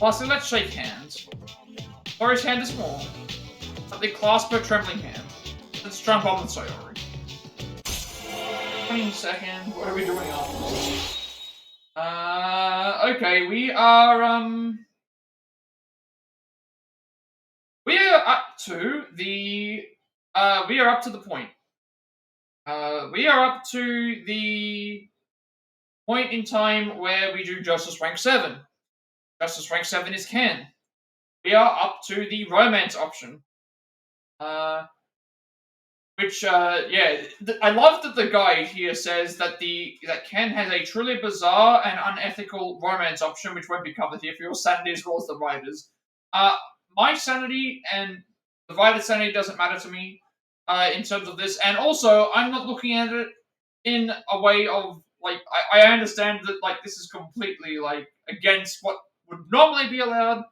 Lastly, let's shake hands. Sayori's hand is warm, but they clasp her trembling hand. Let's jump on with Sayori. 20 seconds. What are we doing after this? Okay, we are up to the we are up to the point. We are up to the point in time where we do Justice Rank 7. Justice Rank 7 is Ken. We are up to the romance option. Which, yeah, I love that the guide here says that Ken has a truly bizarre and unethical romance option, which won't be covered here for your sanity as well as the writers. My sanity and the writer's sanity doesn't matter to me in terms of this, and also I'm not looking at it in a way of like I understand that like this is completely like against what would normally be allowed,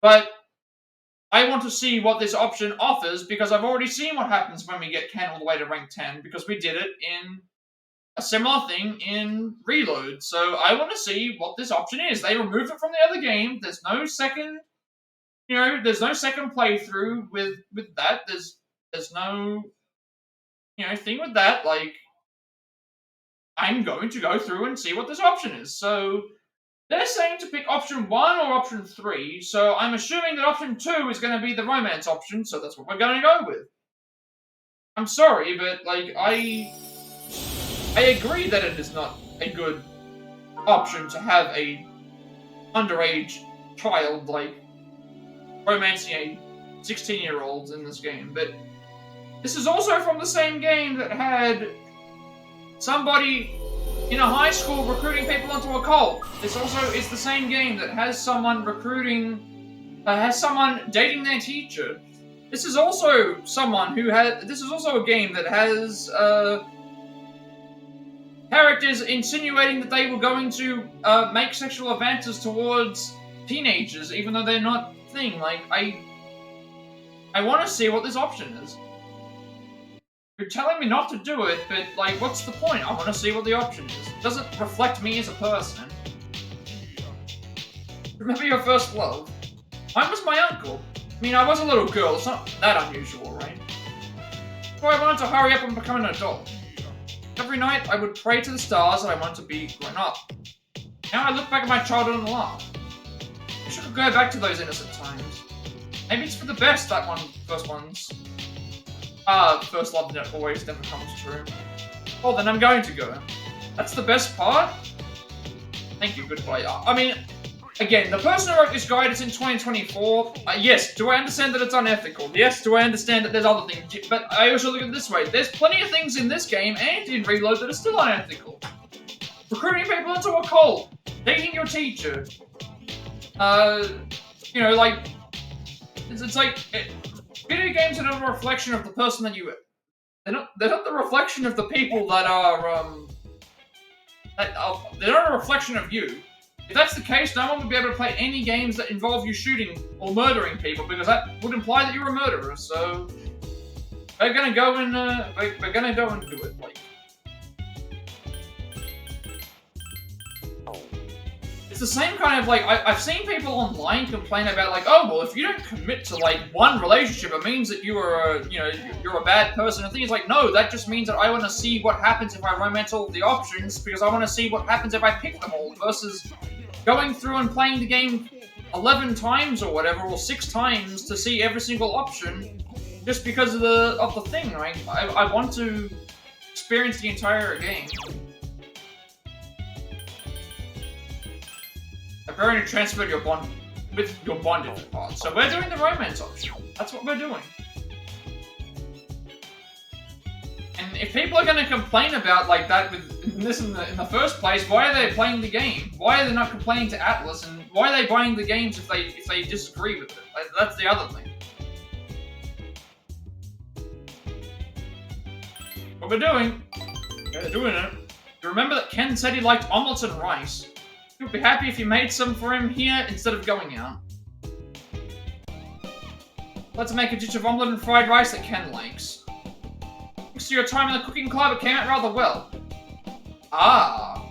but I want to see what this option offers because I've already seen what happens when we get Ken all the way to rank 10 because we did it in a similar thing in Reload. So I want to see what this option is. They removed it from the other game. There's no second, there's no second playthrough with that. There's no, thing with that. Like, I'm going to go through and see what this option is. So they're saying to pick option 1 or option 3, so I'm assuming that option 2 is going to be the romance option, so that's what we're going to go with. I'm sorry, but, like, I agree that it is not a good option to have a underage child, like, romancing a 16-year-old in this game, but this is also from the same game that had somebody in a high school recruiting people into a cult. This also is the same game that has someone dating their teacher. This is also this is also a game that has, characters insinuating that they were going to, make sexual advances towards teenagers, even though they're not thing. Like, I want to see what this option is. You're telling me not to do it, but, like, what's the point? I want to see what the option is. It doesn't reflect me as a person. Remember your first love? Mine was my uncle. I mean, I was a little girl. It's not that unusual, right? So I wanted to hurry up and become an adult. Every night, I would pray to the stars that I wanted to be grown up. Now I look back at my childhood and laugh. I wish I could go back to those innocent times. Maybe it's for the best that first love that always never comes true. Well, then I'm going to go. That's the best part? Thank you, goodbye. I mean, again, the person who wrote this guide is in 2024. Yes, do I understand that it's unethical? Yes, do I understand that there's other things? But I also look at it this way. There's plenty of things in this game and in Reload that are still unethical. Recruiting people into a cult. Dating your teacher. Like... It's like... Video games are not a reflection of the person that you... They're not the reflection of the people that are, they're not a reflection of you. If that's the case, no one would be able to play any games that involve you shooting or murdering people, because that would imply that you're a murderer, so... We're gonna go and, we're gonna go and do it, like... It's the same kind of, like, I've seen people online complain about, like, oh, well, if you don't commit to, like, one relationship, it means that you are, you're a bad person. And the thing is, like, no, that just means that I want to see what happens if I romance all of the options, because I want to see what happens if I pick them all, versus going through and playing the game 11 times or whatever, or 6 times to see every single option, just because of the thing, right? I want to experience the entire game. I've already transferred your bond with your bondage part, so we're doing the romance option. That's what we're doing. And if people are going to complain about like that with this in the first place, why are they playing the game? Why are they not complaining to Atlas? And why are they buying the games if they disagree with it? Like, that's the other thing. What we're doing? We're doing it. You remember that Ken said he liked omelets and rice. He would be happy if you made some for him here instead of going out. Let's make a dish of omelet and fried rice that Ken likes. Thanks to your time in the cooking club, it came out rather well. Ah.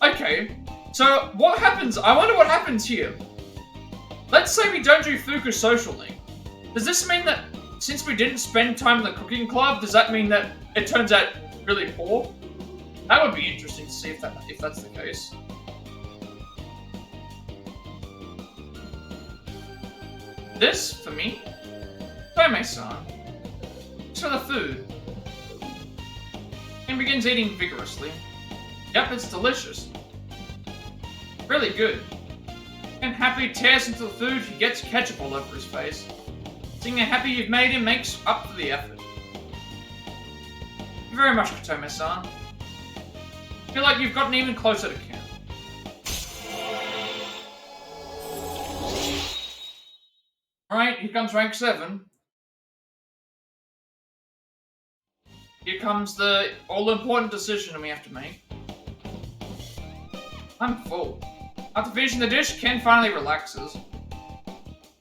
Okay. So, what happens? I wonder what happens here. Let's say we don't do Fuku's social link. Does this mean that since we didn't spend time in the cooking club, does that mean that it turns out really poor? That would be interesting to see if that's the case. This, for me, Tomei-san. Thanks for the food. Ken begins eating vigorously. Yep, it's delicious. Really good. Ken happily tears into the food, he gets ketchup all over his face. Seeing how happy you've made him makes up for the effort. Thank you very much, Tomei-san. I feel like you've gotten even closer to Ken. Alright, here comes rank 7. Here comes the all-important decision we have to make. I'm full. After finishing the dish, Ken finally relaxes.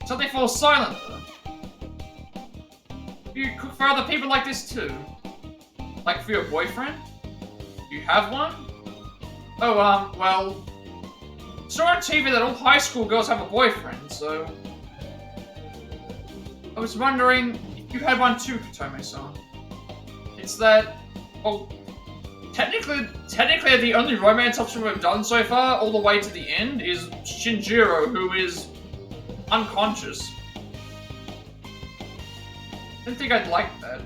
Suddenly falls silent, though. You cook for other people like this, too? Like for your boyfriend? Do you have one? Oh, well... I saw on TV that all high school girls have a boyfriend, so... I was wondering if you had one too, Tomei-san. It's that... Well, technically the only romance option we've done so far, all the way to the end, is Shinjiro, who is unconscious. I didn't think I'd like that.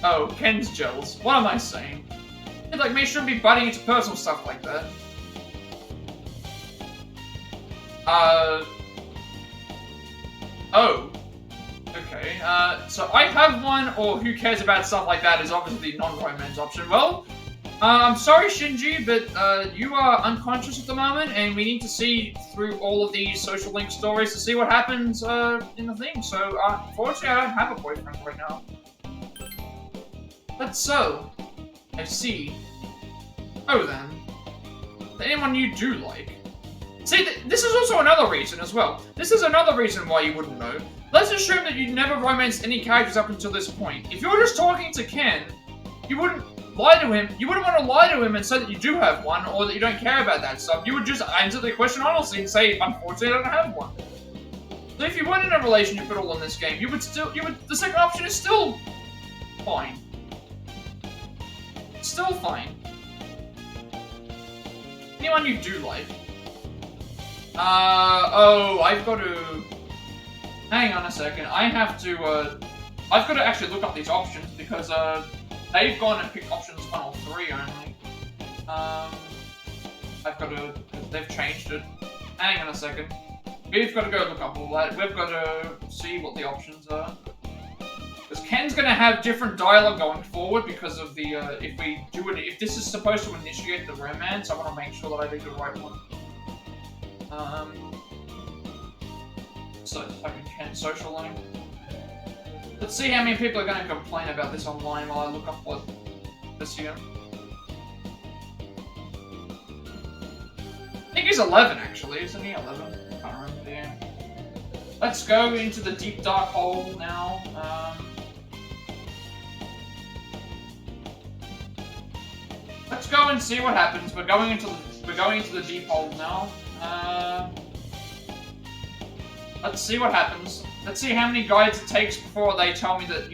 Oh, Ken's jealous. What am I saying? He'd like me shouldn't be butting into personal stuff like that. Oh. Okay, so I have one, or who cares about stuff like that is obviously the non-romance option. Well, I'm sorry, Shinji, but you are unconscious at the moment, and we need to see through all of these social link stories to see what happens in the thing. So, unfortunately, I don't have a boyfriend right now. That's so. I see. Oh, then. Anyone you do like? See, this is also another reason as well. This is another reason why you wouldn't know. Let's assume that you never romanced any characters up until this point. If you're just talking to Ken, you wouldn't lie to him. You wouldn't want to lie to him and say that you do have one, or that you don't care about that stuff. You would just answer the question honestly and say, unfortunately, I don't have one. So if you weren't in a relationship at all in this game, the second option is still fine. Still fine. Anyone you do like. Oh, I've got to... Hang on a second, I've got to actually look up these options, because, they've gone and picked options 1 or 3 only. They've changed it. Hang on a second. We've got to go look up all that. We've got to see what the options are. Because Ken's going to have different dialogue going forward because of the, if this is supposed to initiate the romance, I want to make sure that I do the right one. So, type in Ken social link. Let's see how many people are going to complain about this online while I look up what this here. I think he's 11 actually, isn't he? 11? I can't remember. Yeah. Let's go into the deep dark hole now. Let's go and see what happens. We're going into the deep hole now. Let's see what happens. Let's see how many guides it takes before they tell me that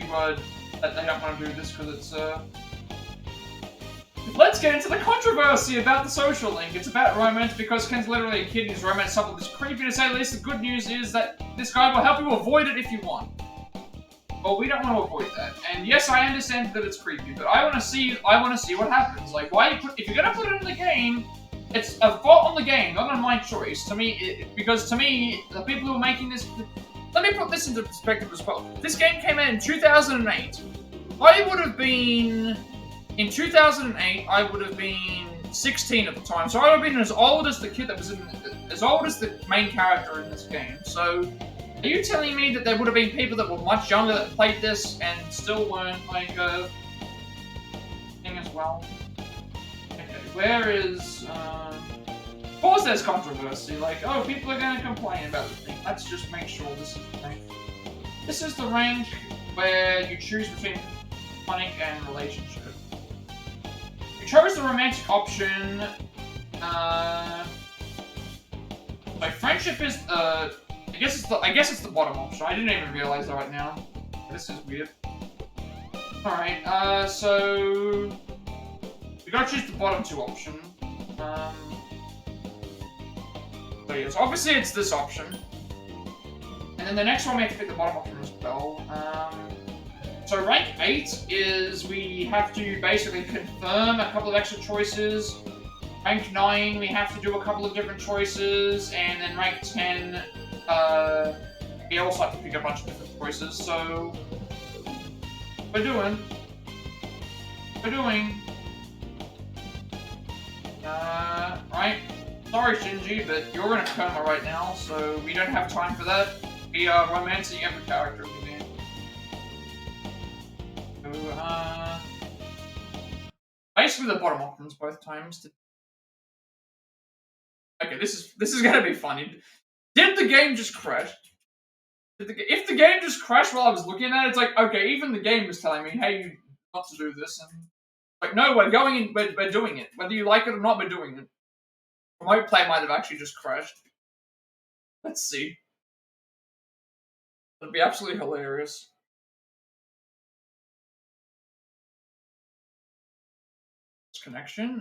that they don't want to do this because it's Let's get into the controversy about the social link. It's about romance because Ken's literally a kid and his romance something that's creepy to say the least. The good news is that this guide will help you avoid it if you want. Well, we don't want to avoid that. And yes, I understand that it's creepy, but I want to see what happens. Like, if you're gonna put it in the game, it's a fault on the game, not on my choice. To me, because to me, the people who are making this... Let me put this into perspective as well. This game came out in 2008. I would have been in 2008, I would have been 16 at the time, so I would have been as old as the kid that was as old as the main character in this game. So, are you telling me that there would have been people that were much younger that played this and still weren't like thing as well? Okay, where is? Of course, there's controversy. Like, oh, people are going to complain about the thing. Let's just make sure this is the range. This is the range where you choose between platonic and relationship. You chose the romantic option. Like friendship is I guess it's the bottom option. I didn't even realize that right now. This is weird. All right. So we gotta choose the bottom two option. So yes, obviously it's this option. And then the next one we have to pick the bottom option as well. So rank 8 is we have to basically confirm a couple of extra choices. Rank 9 we have to do a couple of different choices, and then rank 10 we also have to pick a bunch of different choices. So we're doing. Right. Sorry, Shinji, but you're in a coma right now, so we don't have time for that. We are romancing every character in the game. So, basically the bottom options both times. Okay, this is gonna be funny. Did the game just crash? If the game just crashed while I was looking at it, it's like, okay, even the game was telling me, hey, you not to do this, and like, no, we're going in, we're doing it. Whether you like it or not, we're doing it. Remote play might have actually just crashed. Let's see. That'd be absolutely hilarious. Connection.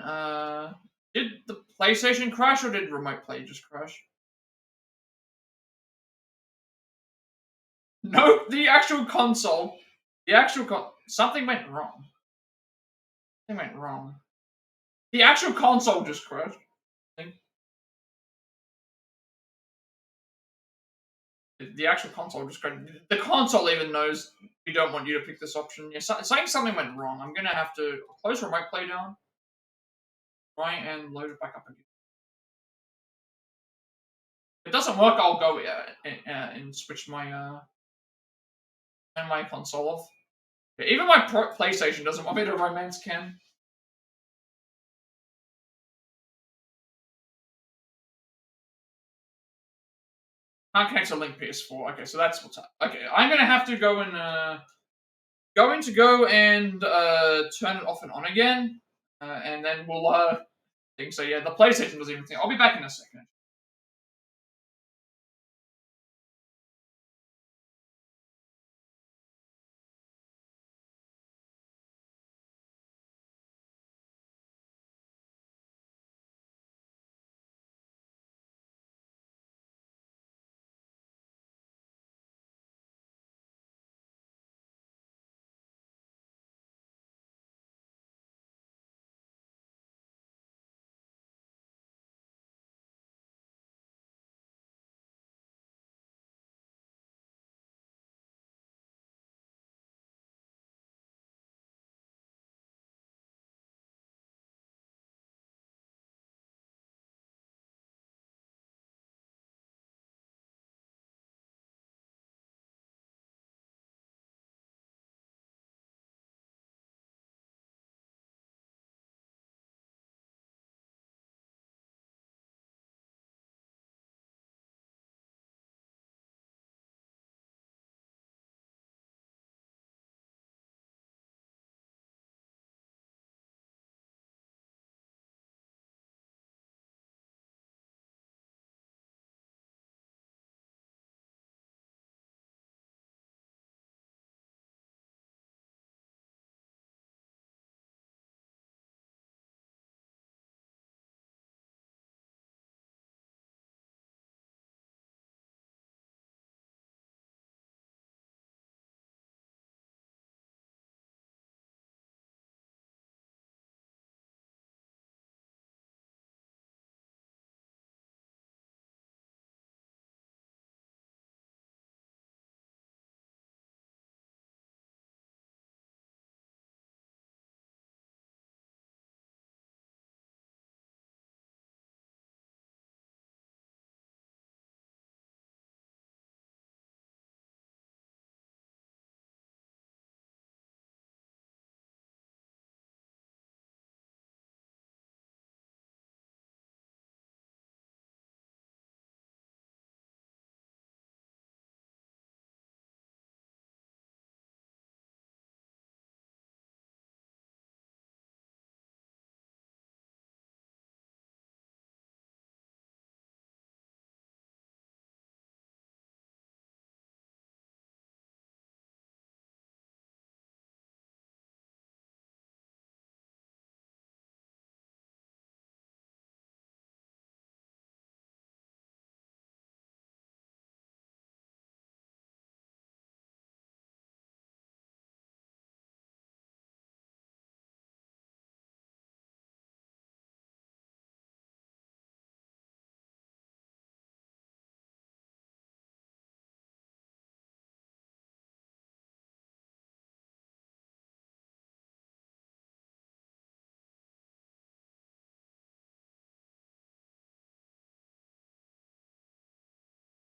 Did the PlayStation crash or did remote play just crash? Nope, the actual console. Something went wrong. Something went wrong. The actual console just crashed. The actual console just crashed. The console even knows we don't want you to pick this option. Yeah, saying something went wrong. I'm gonna have to close remote play down. Try and load it back up again. If it doesn't work, I'll go and switch my turn my console off. Yeah, even my PlayStation doesn't want me to romance Ken. Can't connect to link PS4. Okay, so that's what's up. Okay, I'm gonna have to go and turn it off and on again, and then we'll think. So yeah, the PlayStation doesn't even think. I'll be back in a second.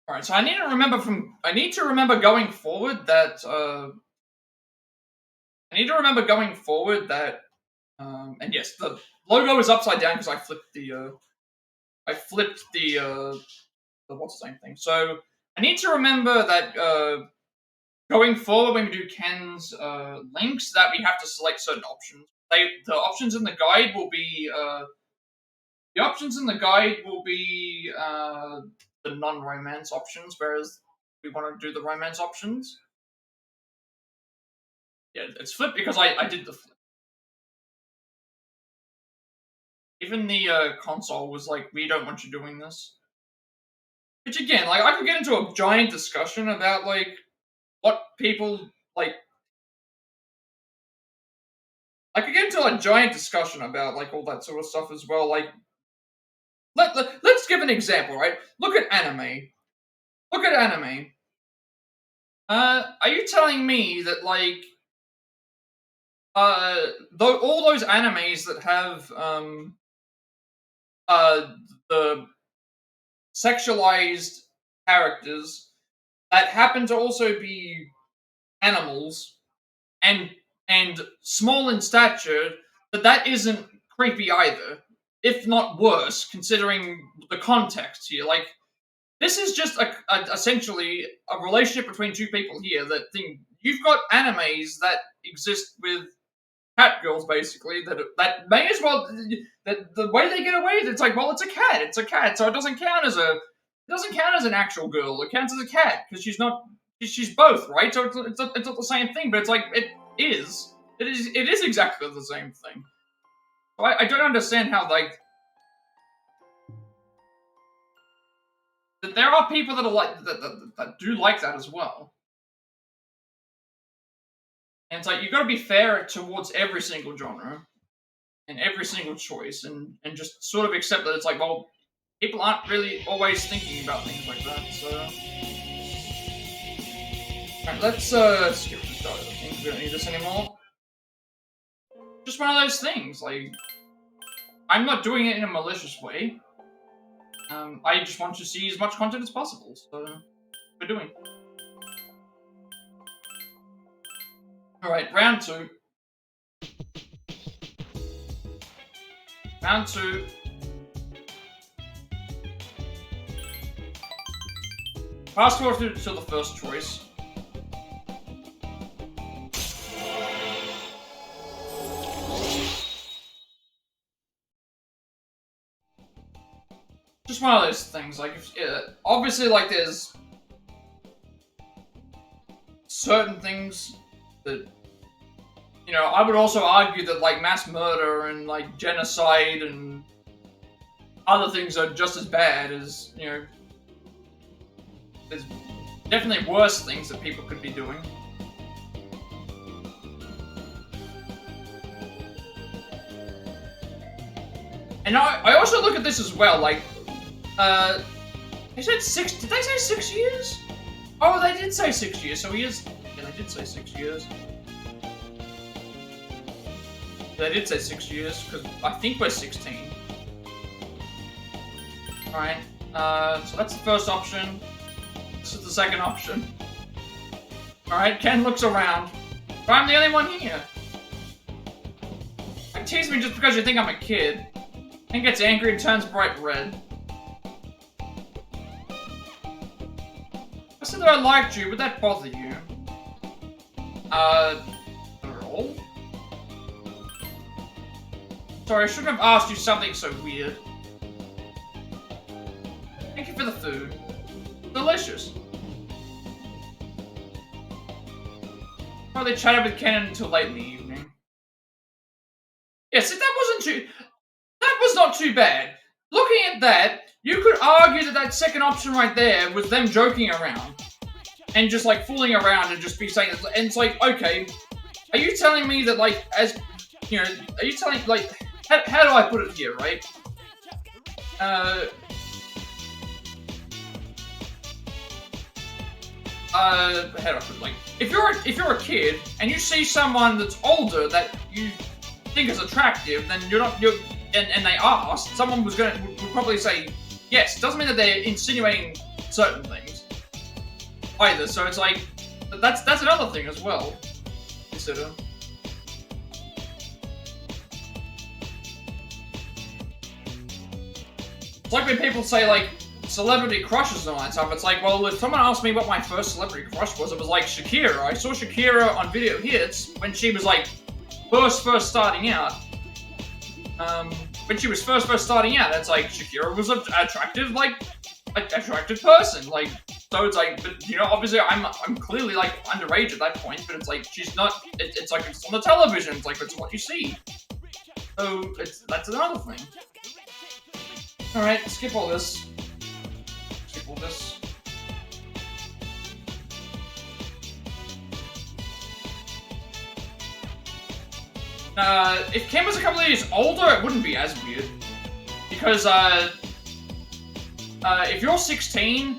Alright, so I need to remember going forward that, and yes, the logo is upside down because I flipped the, what's the same thing. So, I need to remember that, going forward when we do Ken's, links, that we have to select certain options. The options in the guide will be, the non-romance options, whereas we want to do the romance options. Yeah, it's flipped because I did the flip. Even the console was like, we don't want you doing this. Which again, like, I could get into a giant discussion about, like, what people, like... I could get into a giant discussion about, like, all that sort of stuff as well, like... Let's give an example, right? Look at anime. Are you telling me that, like... all those animes that have, the sexualized characters that happen to also be animals and small in stature, that isn't creepy either, if not worse, considering the context here. Like, this is just essentially a relationship between two people here that thing. You've got animes that exist with cat girls, basically, that may as well, that the way they get away with it's like, well, it's a cat, so it doesn't count as an actual girl, it counts as a cat, because she's both, right? So it's not the same thing, but it's like, it is exactly the same thing. So I don't understand how, like, there are people that are like, that do like that as well. And it's like, you've got to be fair towards every single genre and every single choice, and just sort of accept that it's like, well, people aren't really always thinking about things like that, so... Alright, let's skip this dialogue. I think we don't need this anymore. Just one of those things, like... I'm not doing it in a malicious way. I just want to see as much content as possible, so... we're doing. Alright, round 2. Round 2. Fast forward to the first choice. Just one of those things, like, obviously, like, there's certain things that, you know, I would also argue that, like, mass murder and, like, genocide and other things are just as bad as, you know, there's definitely worse things that people could be doing. And I also look at this as well, like, they said 6, did they say 6 years? Oh, they did say 6 years, so he is, yeah, they did say 6 years. They did say 6 years, because I think we're 16. Alright, so that's the first option. This is the second option. Alright, Ken looks around. But I'm the only one here. Like, tease me just because you think I'm a kid. Ken gets angry and turns bright red. I said that I liked you, would that bother you? Not at all. Sorry, I shouldn't have asked you something so weird. Thank you for the food. Delicious. Oh, they chatted with Ken until late in the evening. Yes, that was not too bad. Looking at that, you could argue that that second option right there was them joking around. And just, like, fooling around and just be saying, and it's like, okay, are you telling me that, like, as, you know, are you telling, like, how do I put it here, right? How do I put it? Like, if you're a kid and you see someone that's older that you think is attractive, then and they asked, someone would probably say yes. It doesn't mean that they're insinuating certain things. either. So it's like, that's another thing as well. Consider. It's like when people say, like, celebrity crushes and all that stuff. It's like, well, if someone asked me what my first celebrity crush was, it was like Shakira. I saw Shakira on Video Hits when she was, like, first starting out. When she was first starting out, it's like, Shakira was an attractive, like, attractive person. Like, so it's like, but, you know, obviously I'm clearly, like, underage at that point, but it's like, she's not, it's like, it's on the television. It's like, it's what you see. So, that's another thing. Alright, skip all this. Skip all this. If Kim was a couple of years older, it wouldn't be as weird. Because, if you're 16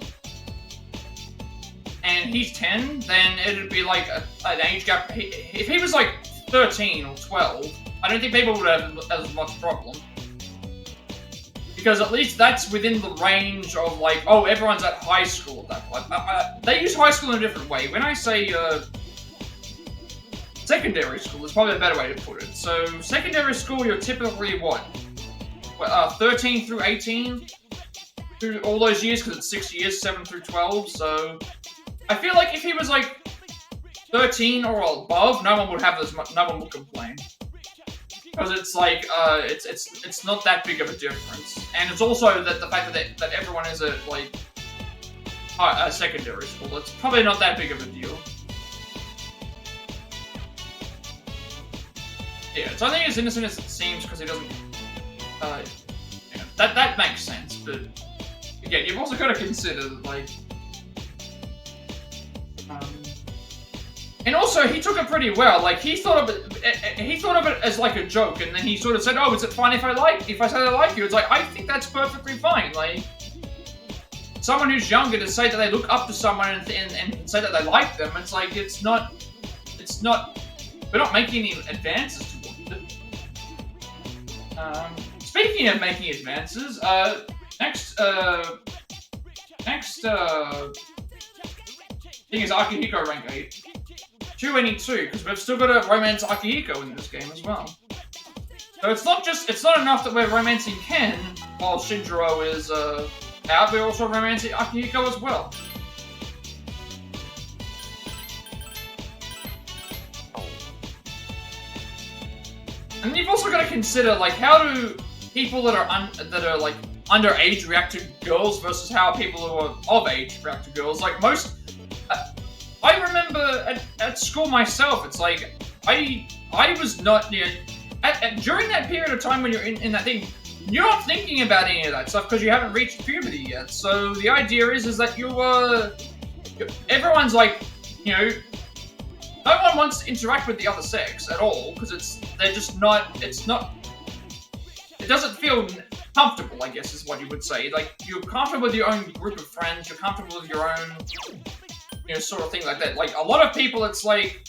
and he's 10, then it'd be like an age gap. If he was like 13 or 12, I don't think people would have as much problem. Because at least that's within the range of, like, oh, everyone's at high school at that point. They use high school in a different way. When I say, secondary school is probably a better way to put it. So, secondary school, you're typically, what? 13 through 18? Through all those years, because it's 6 years, 7 through 12, so... I feel like if he was, like, 13 or above, no one would have as much, no one would complain. Because it's like, it's not that big of a difference. And it's also that the fact that everyone is at, like, a secondary school. It's probably not that big of a deal. Yeah, it's only as innocent as it seems because he doesn't, you know, that makes sense, but again, you've also got to consider, like, and also, he took it pretty well. Like, he thought of it as like a joke, and then he sort of said, "Oh, is it fine if I say I like you?" It's like, I think that's perfectly fine. Like, someone who's younger to say that they look up to someone and say that they like them, it's like it's not. We're not making any advances towards it. Speaking of making advances, next thing is Akihiko rank 8. 282, because we've still got to romance Akihiko in this game as well. So it's not enough that we're romancing Ken while Shinjiro is out, we're also romancing Akihiko as well. And you've also got to consider, like, how do people that are like underage react to girls versus how people who are of age react to girls. Like most. I remember at school myself, it's like, I was not, you know, during that period of time when you're in that thing, you're not thinking about any of that stuff because you haven't reached puberty yet. So the idea is that everyone's like, you know, no one wants to interact with the other sex at all because it doesn't feel comfortable, I guess is what you would say. Like, you're comfortable with your own group of friends, you're comfortable with your own, you know, sort of thing like that. Like, a lot of people, it's like,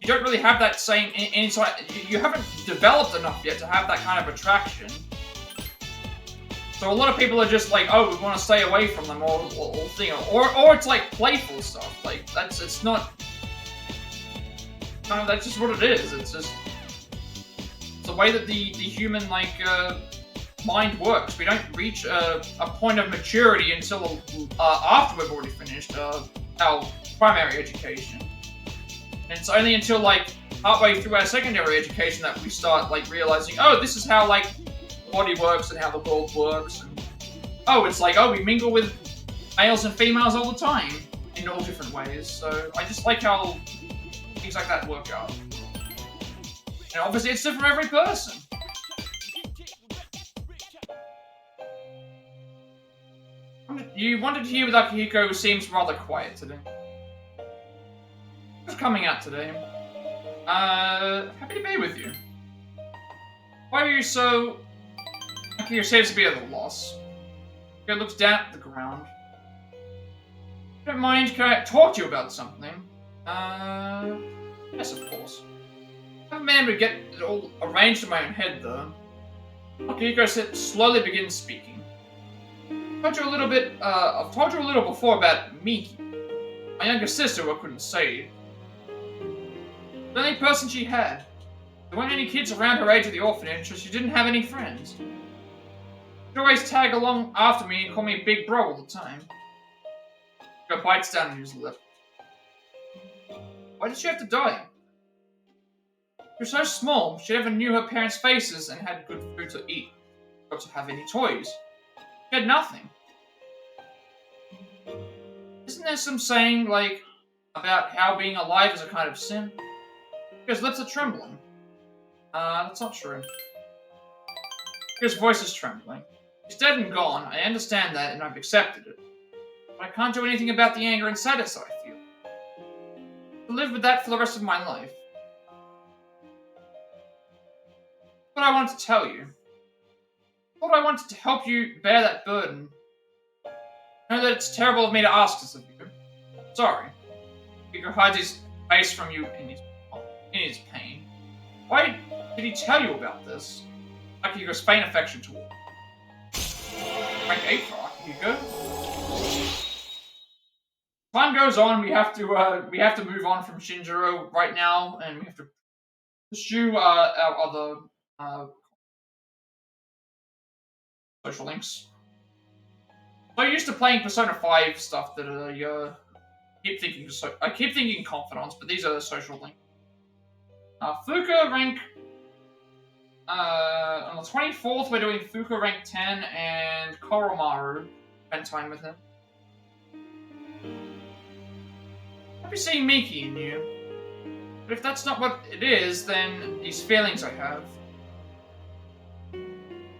you don't really have that same, you haven't developed enough yet to have that kind of attraction. So a lot of people are just like, oh, we want to stay away from them, or it's like playful stuff. Like, it's not, that's just what it is. It's just, it's the way that the human, like, mind works. We don't reach a point of maturity until after we've already finished our primary education. And it's only until, like, partway through our secondary education that we start, like, realizing, oh, this is how, like, the body works and how the world works. And, oh, it's like, oh, we mingle with males and females all the time in all different ways. So I just like how things like that work out. And obviously it's different for every person. You wanted to hear with Akihiko, who seems rather quiet today. What's coming out today? Happy to be with you. Why are you so... Akihiko seems to be at a loss. He looks down at the ground. If you don't mind, can I talk to you about something? Yes, of course. I haven't been able to get it all arranged in my own head, though. Akihiko slowly begins speaking. I've told you a little before about Miki, my younger sister who I couldn't save. The only person she had. There weren't any kids around her age at the orphanage, so she didn't have any friends. She'd always tag along after me and call me Big Bro all the time. Go bites down on his lip. Why did she have to die? She was so small, she never knew her parents' faces and had good food to eat. Got to have any toys. She had nothing. Isn't there some saying, like, about how being alive is a kind of sin? His lips are trembling. That's not true. His voice is trembling. He's dead and gone, I understand that, and I've accepted it. But I can't do anything about the anger and sadness that I feel. I'll live with that for the rest of my life. What I wanted to tell you. What I wanted to help you bear that burden. I know that it's terrible of me to ask this of you. Sorry. Hugo hides his face from you in his pain. Why did he tell you about this? Like Hugo's faint affection toward you. Rank 8 for Hugo. Time goes on. We have to move on from Shinjiro right now, and we have to pursue our other social links. So used to playing Persona 5 stuff that I keep thinking confidants, but these are the social links. Fuka rank on the 24th we're doing Fuka rank 10 and Koromaru. Spend time with him. Happy seeing Miki in you. But if that's not what it is, then these feelings I have.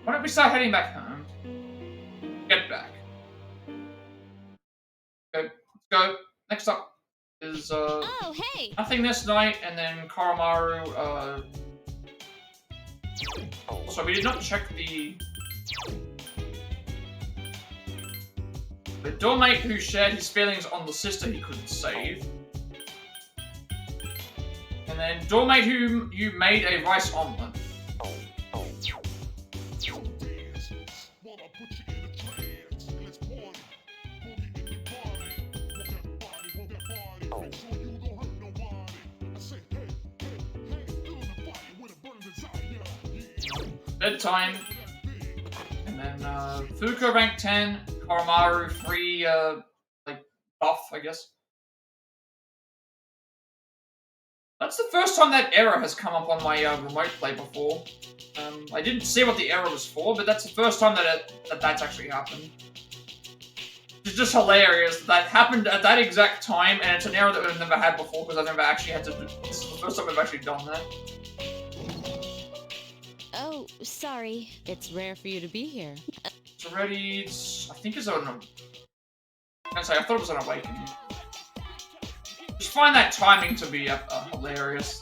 Why don't we start heading back home? Get back. Okay, let's go. Next up is Oh, hey! nothing this night, and then Koromaru. So we did not check the doormate who shared his feelings on the sister he couldn't save. And then doormate who you made a rice omelet. Bedtime. And then Fuka rank 10, Koromaru 3 like buff, I guess. That's the first time that error has come up on my remote play before. I didn't see what the error was for, but that's the first time that's actually happened. It's just hilarious that happened at that exact time, and it's an error that we've never had before because I've never actually had to do. This is the first time I've actually done that. Oh, sorry. It's rare for you to be here. It's already. I think it's on. I thought it was an awakening. Just find that timing to be hilarious.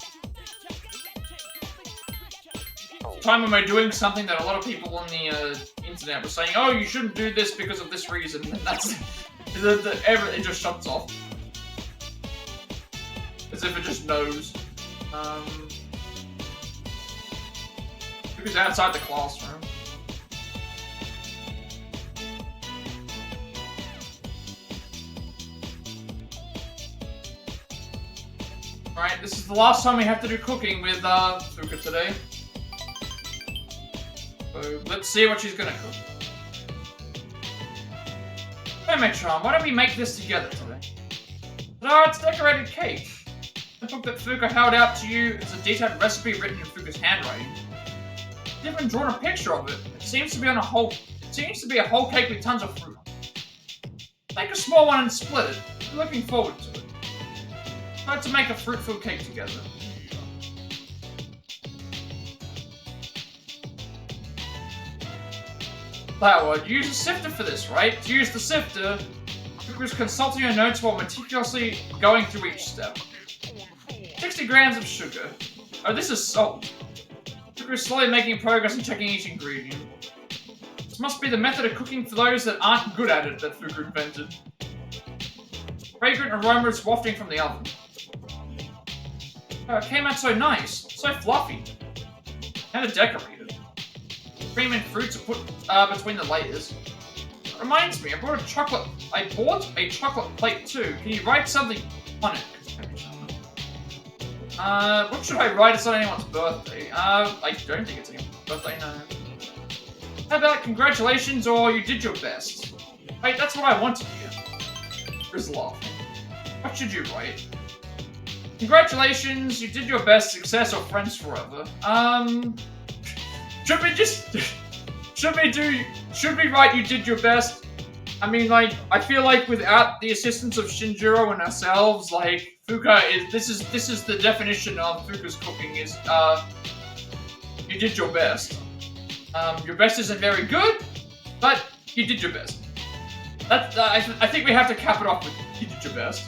Time when we're doing something that a lot of people on the internet were saying, "Oh, you shouldn't do this because of this reason," and that's it just shuts off as if it just knows. Because outside the classroom. Alright, this is the last time we have to do cooking with Fuka today. So let's see what she's gonna cook. Hey, Metron, why don't we make this together today? Oh, it's decorated cake. The book that Fuka held out to you is a detailed recipe written in Fuka's handwriting. I've even drawn a picture of it. It seems to be a whole cake with tons of fruit. Make a small one and split it. I'm looking forward to it. Try to make a fruit-filled cake together. Flour. Use a sifter for this, right? To use the sifter, Fuka's consulting your notes while meticulously going through each step. 60 grams of sugar. Oh, this is salt. Fuka is slowly making progress and checking each ingredient. This must be the method of cooking for those that aren't good at it that Fuka invented. Fragrant aroma is wafting from the oven. Oh, it came out so nice. So fluffy. And decorated. Cream and fruits are put between the layers. reminds me, I bought a chocolate plate too. Can you write something on it? What should I write? It's not anyone's birthday. I don't think it's anyone's birthday, no. How about congratulations or you did your best? Wait, that's what I want to hear. Chris laughing. What should you write? Congratulations, you did your best, success, or friends forever. Should we write you did your best? I mean, like, I feel like without the assistance of Shinjiro and ourselves, like, Fuka is, this is the definition of Fuka's cooking is, you did your best. Your best isn't very good, but you did your best. That's, I think we have to cap it off with you did your best.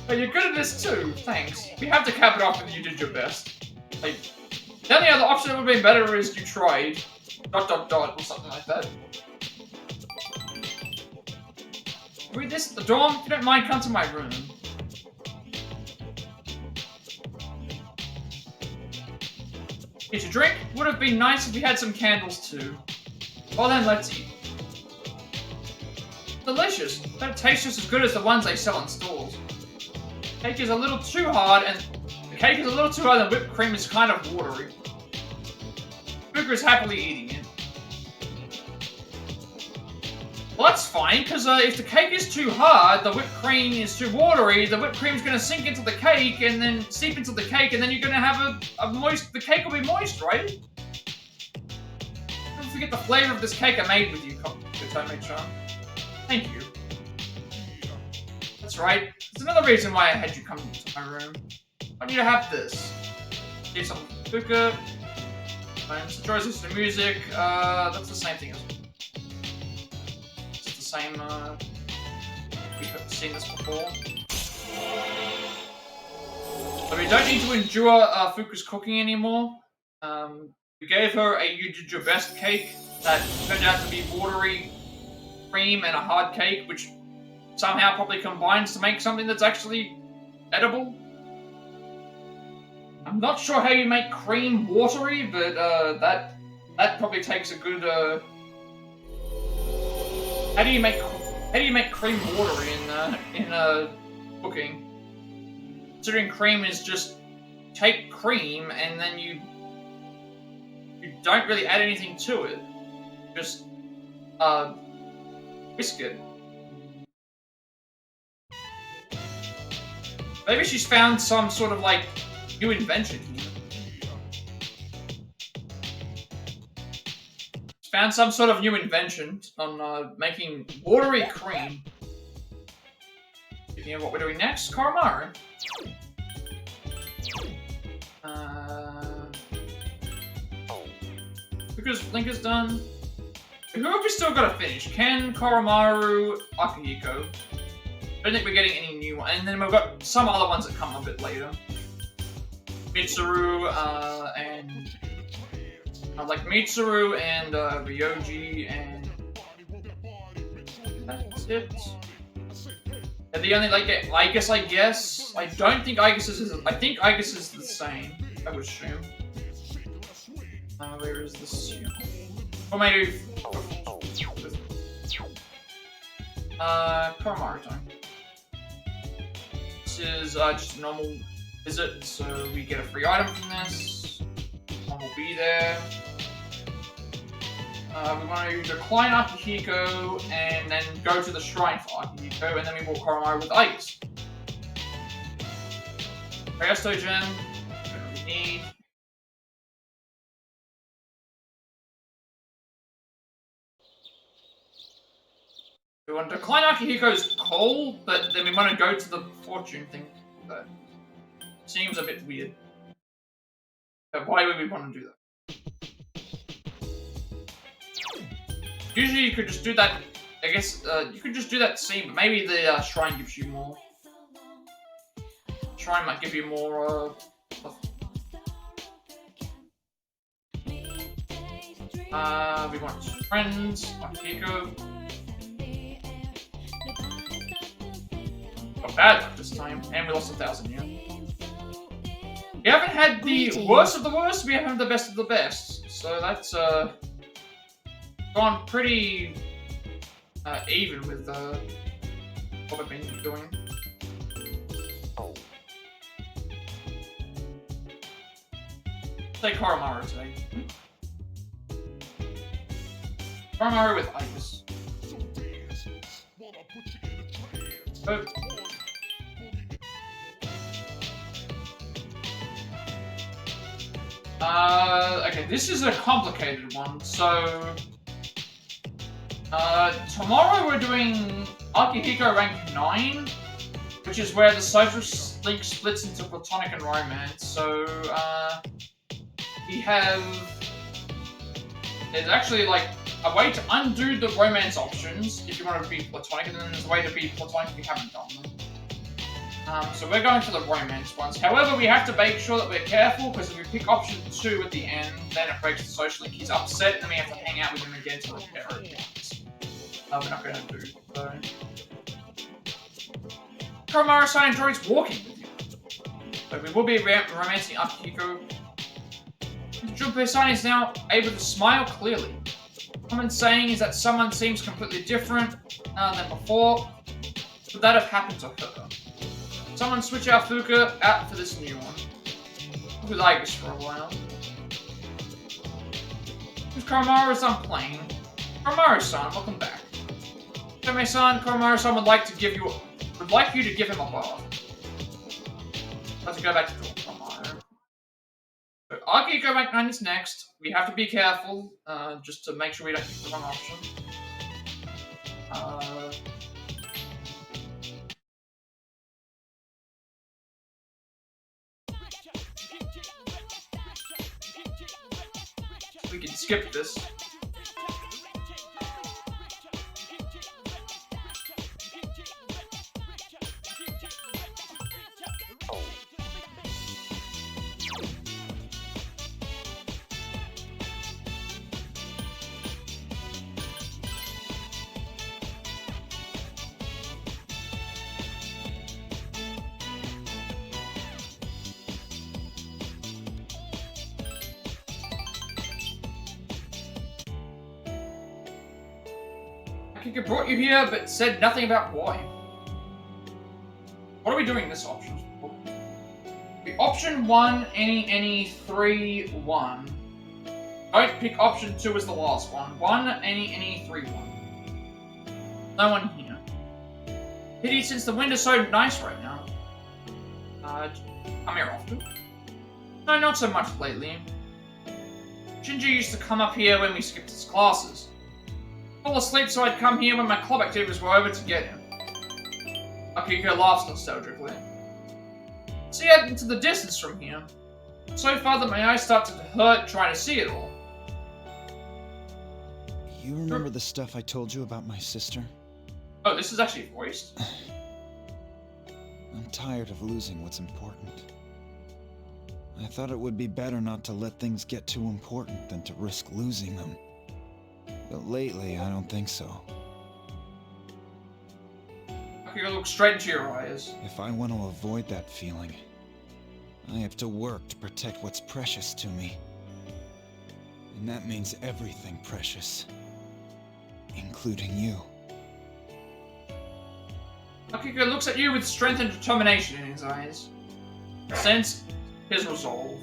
But you're good at this too, thanks. We have to cap it off with you did your best. Like, the only other option that would have been better is you tried. ... or something like that. Read this at the dorm? If you don't mind, come to my room. Here's your drink. Would have been nice if we had some candles too. Well then, let's eat. Delicious. Don't taste just as good as the ones they sell in stores. Cake is a little too hard, and the cake is a little too hard, and whipped cream is kind of watery. Fuka is happily eating it. Well, that's fine, because if the cake is too hard, the whipped cream is too watery, the whipped cream is going to sink into the cake, and then seep into the cake, and then you're going to have a moist... The cake will be moist, right? Don't forget the flavor of this cake I made with you, Kotome-chan. Thank you. That's right. There's another reason why I had you come to my room. I want you to have this. Here's something for Fuka. Enjoys listening to music. That's the same thing as... It's the same, we've seen this before. So we don't need to endure Fuka's cooking anymore. We gave her a you did your best cake that turned out to be watery cream and a hard cake, which somehow probably combines to make something that's actually edible. I'm not sure how you make cream watery, but that probably takes a good. How do you make cream watery in cooking? Considering cream is just take cream and then you don't really add anything to it, just whisk it. Maybe she's found some sort of like new invention here. She's found some sort of new invention on making watery cream. Speaking of what we're doing next, Koromaru. Because Link is done. Who have we still got to finish? Ken, Koromaru, Akihiko. I don't think we're getting any new ones. And then we've got some other ones that come a bit later. Mitsuru, and... like Mitsuru and Ryoji, and... That's it. And the only, like, I guess. I don't think Aegis is... I think Aegis is the same, I would assume. Where is this? Or maybe... Koromaru time. This is just a normal visit, so we get a free item from this. One will be there. We want to decline Akihiko and then go to the shrine for Akihiko, and then we walk Koromaru with Aegis. Presto gem, whatever we need. We want to decline Akihiko's call, but then we want to go to the fortune thing. That seems a bit weird. But why would we want to do that? Usually you could just do that, I guess, you could just do that scene, but maybe the shrine gives you more. Shrine might give you more, we want friends, Akihiko. Not bad luck this time, and we lost 1,000 yen. We haven't had the worst of the worst, we haven't had the best of the best. So that's, gone pretty even with what I've been doing. Say Koromaru today. Koromaru with Ibis. Oh. Okay, this is a complicated one, so... tomorrow we're doing Akihiko rank 9, which is where the social link splits into platonic and romance, so, we have... There's actually, like, a way to undo the romance options if you want to be platonic, and then there's a way to be platonic if you haven't done them. So we're going for the romance ones. However, we have to make sure that we're careful, because if we pick option 2 at the end, then it breaks the social link. He's upset, and then we have to hang out with him again to repair it. We're not going to do so. Koromaru-san enjoys walking with you. So we will be romancing Akihiko. Junpei-san is now able to smile clearly. Common saying is that someone seems completely different than before. Would that have happened to her? Someone switch our Fuka out for this new one. With Ibis for a while. With Koromaru-san playing. Koromaru-san, welcome back. Junpei-san, Koromaru-san would like you to give him a bath. Let's go back to Koromaru. So Akihiko rank 9 is next. We have to be careful, just to make sure we don't pick the wrong option. We can skip this. Akihiko brought you here, but said nothing about why. What are we doing this option? The option 1, any 3, 1. Don't pick option 2 as the last one. 1, any 3, 1. No one here. Pity since the wind is so nice right now. Come here often? No, not so much lately. Shinji used to come up here when we skipped his classes. Fall asleep, so I'd come here when my club activities were over to get him. Akihiko laughs nostalgically. See out into the distance from here. So far that my eyes start to hurt trying to see it all. You remember the stuff I told you about my sister? Oh, this is actually voiced? I'm tired of losing what's important. I thought it would be better not to let things get too important than to risk losing them. But lately, I don't think so. Akihiko looks straight into your eyes. If I want to avoid that feeling, I have to work to protect what's precious to me. And that means everything precious. Including you. Akihiko looks at you with strength and determination in his eyes. Sense his resolve.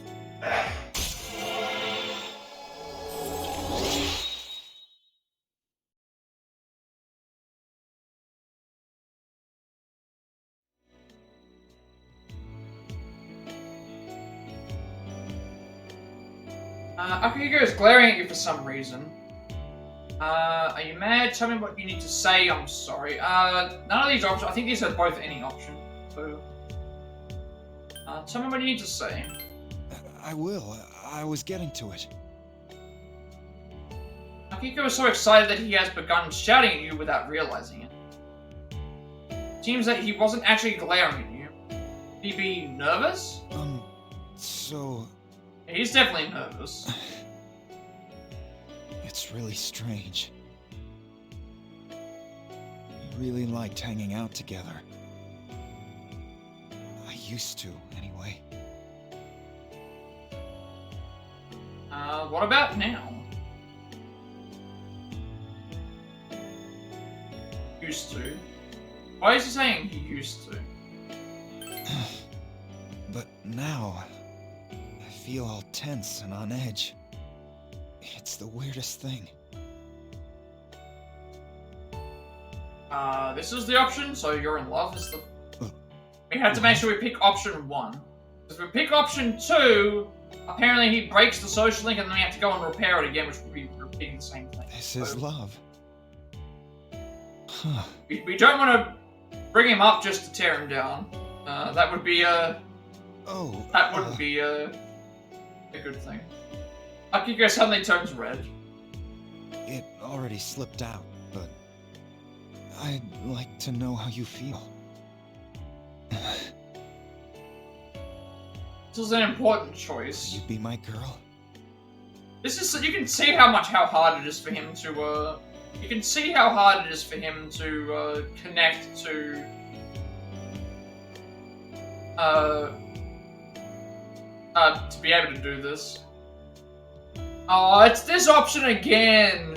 Akihiko is glaring at you for some reason. Are you mad? Tell me what you need to say. I'm sorry. None of these options. I think these are both any option. So, tell me what you need to say. I will. I was getting to it. Akihiko is so excited that he has begun shouting at you without realizing it. Seems that he wasn't actually glaring at you. Did he be nervous? So... He's definitely nervous. It's really strange. We really liked hanging out together. I used to, anyway. What about now? used to. Why is he saying he used to? But now, I feel all tense and on edge. It's the weirdest thing. This is the option, so you're in love is the... We have to make sure we pick option 1. If we pick option 2, apparently he breaks the social link and then we have to go and repair it again, which would be repeating the same thing. This is love. Huh. We don't want to bring him up just to tear him down. That would be that wouldn't be a good thing. Akiko suddenly turns red. It already slipped out, but I'd like to know how you feel. This is an important choice. Will you be my girl? This is so you can see how hard it is for him to you can see how hard it is for him to connect to be able to do this. Oh, it's this option again.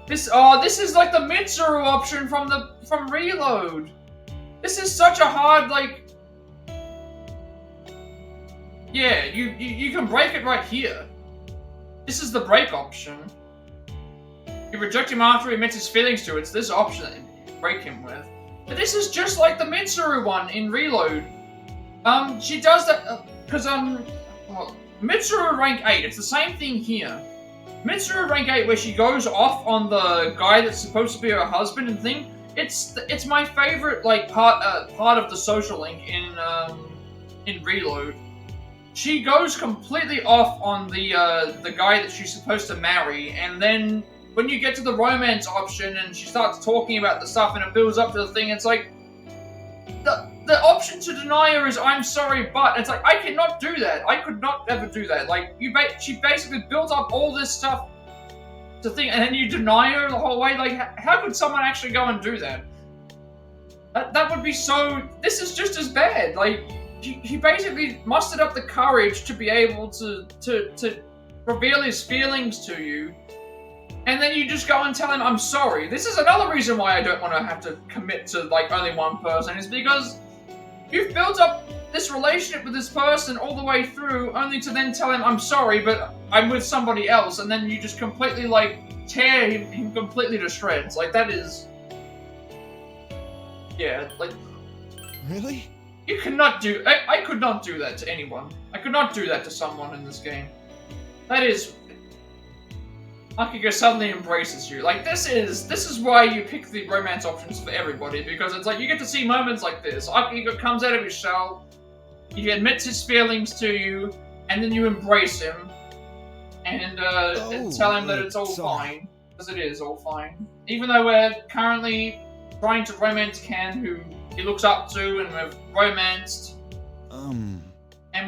This is like the Mitsuru option from Reload. This is such a hard, like... Yeah, you can break it right here. This is the break option. You reject him after he admits his feelings to it. It's this option that you break him with. But this is just like the Mitsuru one in Reload. She does that, because, Mitsuru rank 8, it's the same thing here. Mitsuru rank 8, where she goes off on the guy that's supposed to be her husband and thing, it's my favorite, like, part of the social link in Reload. She goes completely off on the guy that she's supposed to marry, and then when you get to the romance option and she starts talking about the stuff and it builds up to the thing, it's like, the option to deny her is I'm sorry, but it's like I cannot do that. I could not ever do that. Like she basically built up all this stuff to think, and then you deny her the whole way. Like how could someone actually go and do that? That would be so. This is just as bad. Like he basically mustered up the courage to be able to reveal his feelings to you. And then you just go and tell him, I'm sorry. This is another reason why I don't want to have to commit to, like, only one person. Is because you've built up this relationship with this person all the way through, only to then tell him, I'm sorry, but I'm with somebody else. And then you just completely, like, tear him completely to shreds. Like, that is... Yeah, like... Really? You cannot do... I could not do that to anyone. I could not do that to someone in this game. That is... Akiko suddenly embraces you. Like, this is why you pick the romance options for everybody, because it's like, you get to see moments like this. Akiko comes out of his shell, he admits his feelings to you, and then you embrace him, and tell him that it's all fine, because it is all fine. Even though we're currently trying to romance Ken, who he looks up to, and we've romanced... And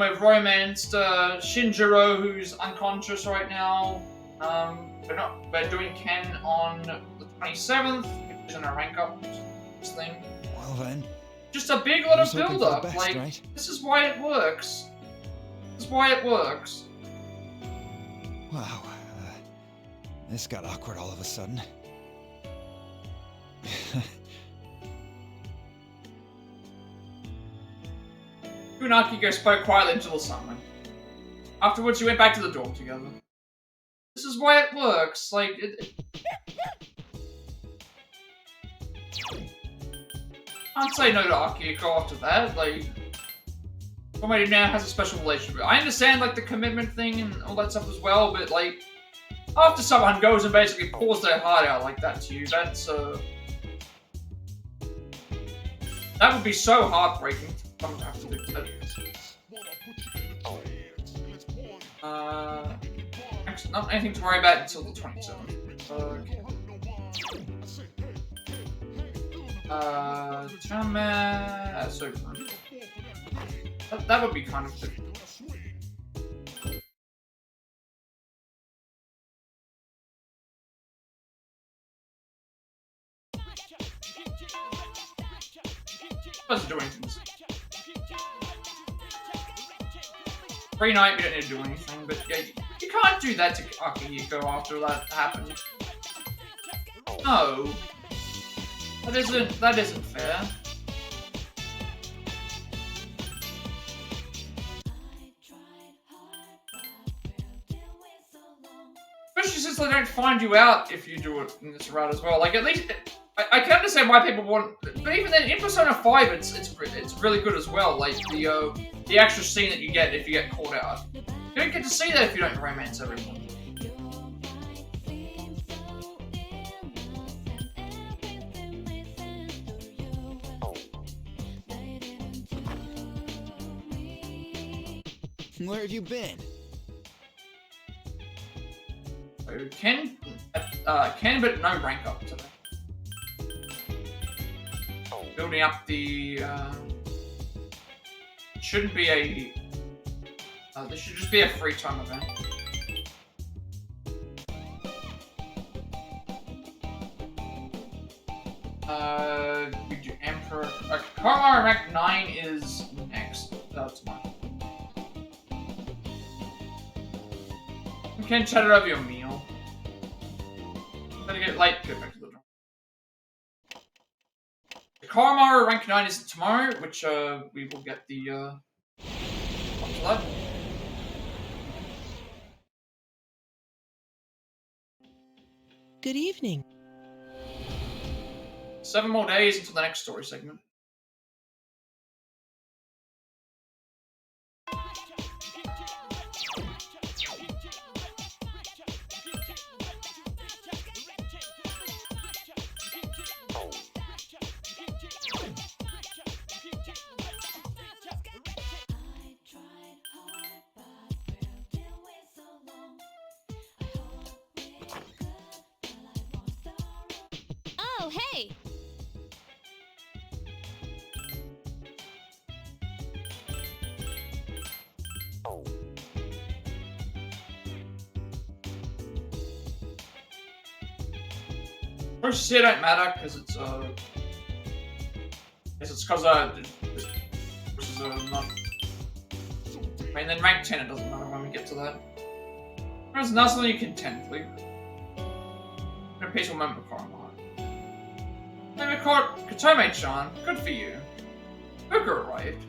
we've romanced Shinjiro, who's unconscious right now. We're doing Ken on the 27th, which isn't a rank up thing. Well then. Just a big lot of build up. Best, like, right? This is why it works. This is why it works. Wow. This got awkward all of a sudden. You and Akiko spoke quietly until the sunlight. Afterwards, you went back to the dorm together. This is why it works. Like, I'd say no to Akiko after that. Like, somebody now has a special relationship. I understand, like, the commitment thing and all that stuff as well, but, like, after someone goes and basically pours their heart out like that to you, that's, that would be so heartbreaking for someone to have to do that. Not anything to worry about until the 27th. Okay. So that would be kind of difficult. Doesn't do anything. Free night, we don't need to do anything, but yeah, you can't do that to Akihiko after that happened. No. That isn't fair. Especially since they don't find you out if you do it in this route as well. Like, at least I can understand why people want, but even then, in Persona 5, it's really good as well. Like the extra scene that you get if you get caught out. You don't get to see that if you don't romance everyone. Where have you been? So can but no rank up today. Building up the shouldn't be a this should just be a free time event. We do Emperor. Karma rank 9 is next. That's mine. You can chat it over your meal. Better get late. Go back to the door. Karma rank 9 is tomorrow, which we will get the Plat. Good evening. 7 more days until the next story segment. Oh, hey! First it don't matter because it's guess it's because this is not. I mean, then rank 10 it doesn't matter when we get to that. There's nothing you can technically. No peaceful moment of Karma. Maybe Katome-chan, good for you. Fuka arrived.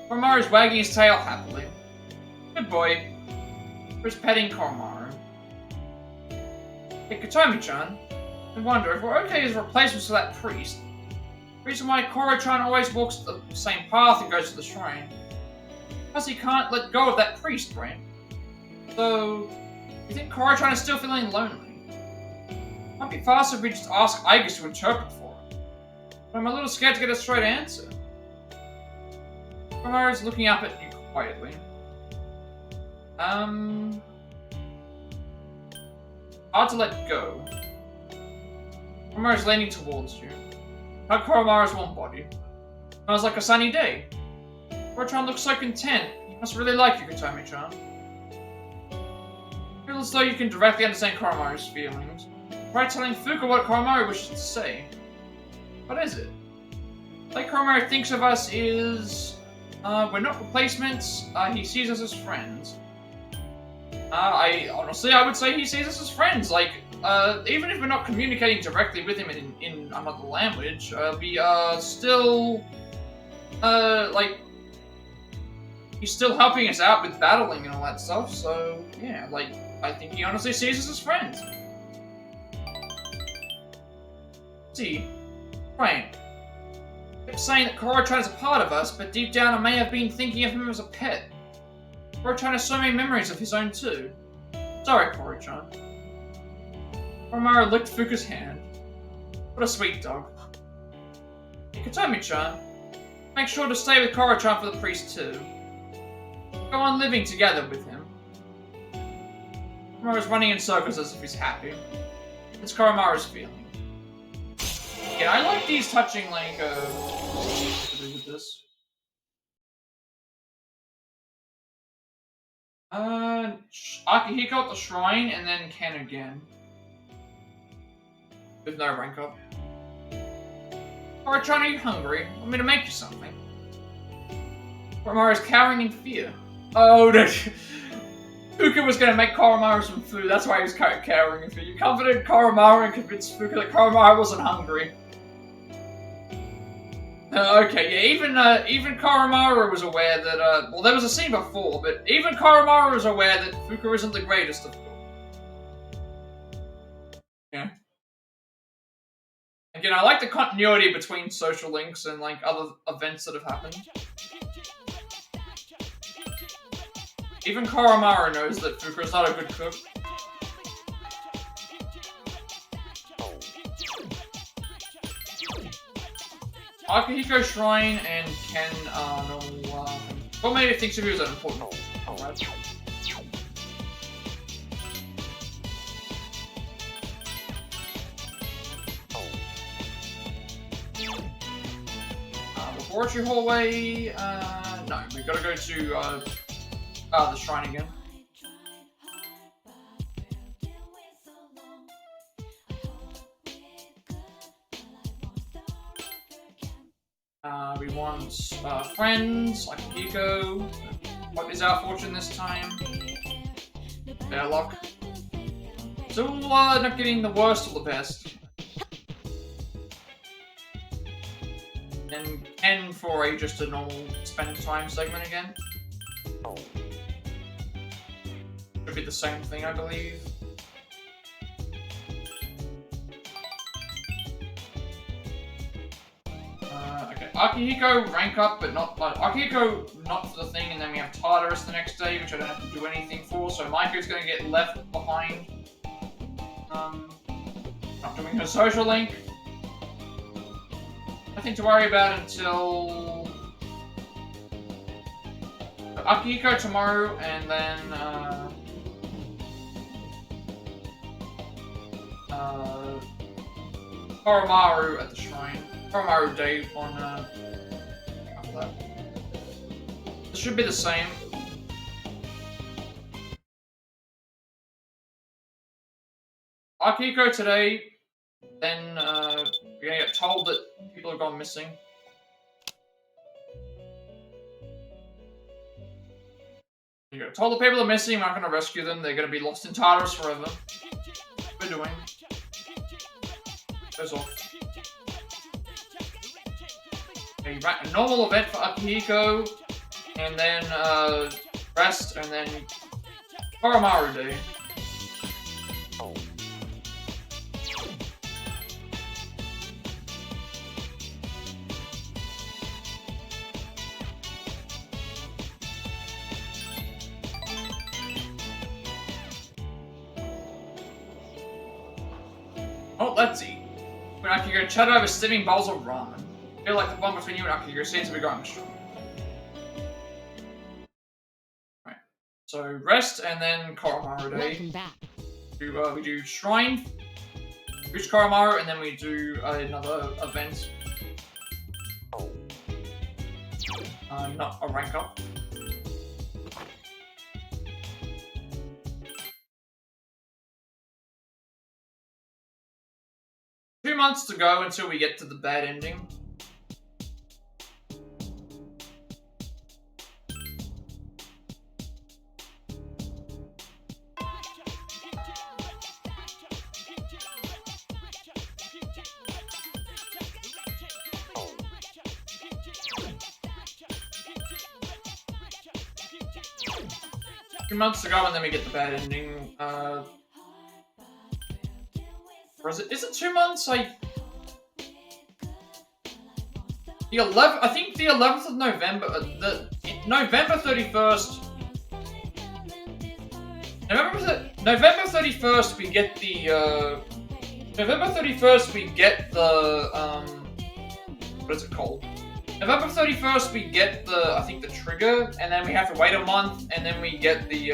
Koromaru's wagging his tail happily. Good boy. Who's petting Koromaru. Hey, Katome-chan. I wonder if we're okay as replacements for that priest. The reason why Koro-chan always walks the same path and goes to the shrine. Because he can't let go of that priest, right? So, you think Koro-chan is still feeling lonely? Might be faster if we just ask Aigis to interpret for him. But I'm a little scared to get a straight answer. Koromaru's looking up at you quietly. Hard to let go. Koromaru's leaning towards you. Hug Koromaru's warm body. Smells like a sunny day. Koro-chan looks so content. He must really like you, Katome-chan. Feel as though you can directly understand Koromaru's feelings. Try telling Fuka what Koromaru wishes to say. What is it? Like Koromaru thinks of us is... we're not replacements, he sees us as friends. I would say he sees us as friends. Like, even if we're not communicating directly with him in another language, we are still, like, he's still helping us out with battling and all that stuff, so, yeah, like, I think he honestly sees us as friends. See, Frank. Kept saying that Koro-chan is a part of us, but deep down I may have been thinking of him as a pet. Koro-chan has so many memories of his own too. Sorry, Koro-chan. Koromaru licked Fuka's hand. What a sweet dog. Hey, Katome-chan, make sure to stay with Koro-chan for the priest too. Go on living together with him. Koromaru's running in circles as if he's happy. It's Koromaru's feeling. Yeah, I like these touching, like, to do with this. Akihiko at the shrine, and then Ken again. With no rank up. Koro-chan, are you hungry? Want me to make you something? Koromaru's cowering in fear. Oh, no. Fuka was going to make Koromaru some food, that's why he was cowering in fear. You comforted Koromaru and convinced Fuka that Koromaru wasn't hungry. Okay, yeah, even Koromaru was aware that, well, there was a scene before, but even Koromaru was aware that Fuka isn't the greatest of people. Yeah. Again, I like the continuity between social links and, like, other events that have happened. Even Koromaru knows that Fuka is not a good cook. Akihiko Shrine and Ken no, well, maybe thinks of you as an important right? Laboratory hallway, no, we gotta go to, the shrine again. We want friends, like Akihiko. What is our fortune this time? Bear luck. So not getting the worst or the best. And Ken for just a normal spend time segment again. Should be the same thing, I believe. Okay, Akihiko rank up, but not Akihiko not for the thing, and then we have Tartarus the next day, which I don't have to do anything for. So Maiko's gonna get left behind. Not doing her social link. Nothing to worry about until Akihiko tomorrow, and then Koromaru at the shrine. Koromaru Day on after that. This should be the same. Akihiko today, then we're gonna get told that people have gone missing. You go, told the people are missing, we're not gonna rescue them, they're gonna be lost in Tartarus forever. What we're doing. Goes off. A normal event for Akihiko, and then rest, and then Koromaru Day. Oh, let's eat. When Akihiko chat over steaming bowls of ramen. I feel like the bond between you and Akihiko seems to be going strong. Right. So rest and then Koromaru Day. Welcome back. We do shrine, reach Koromaru, and then we do another event. Not a rank up. Two months to go until we get to the bad ending. Two months to go and then we get the bad ending. Or is it 2 months? The 11th, I think the 11th of November, November 31st. November 31st we get the, November 31st we get the, what is it called? November 31st we get the, I think the trigger, and then we have to wait a month, and then we get the,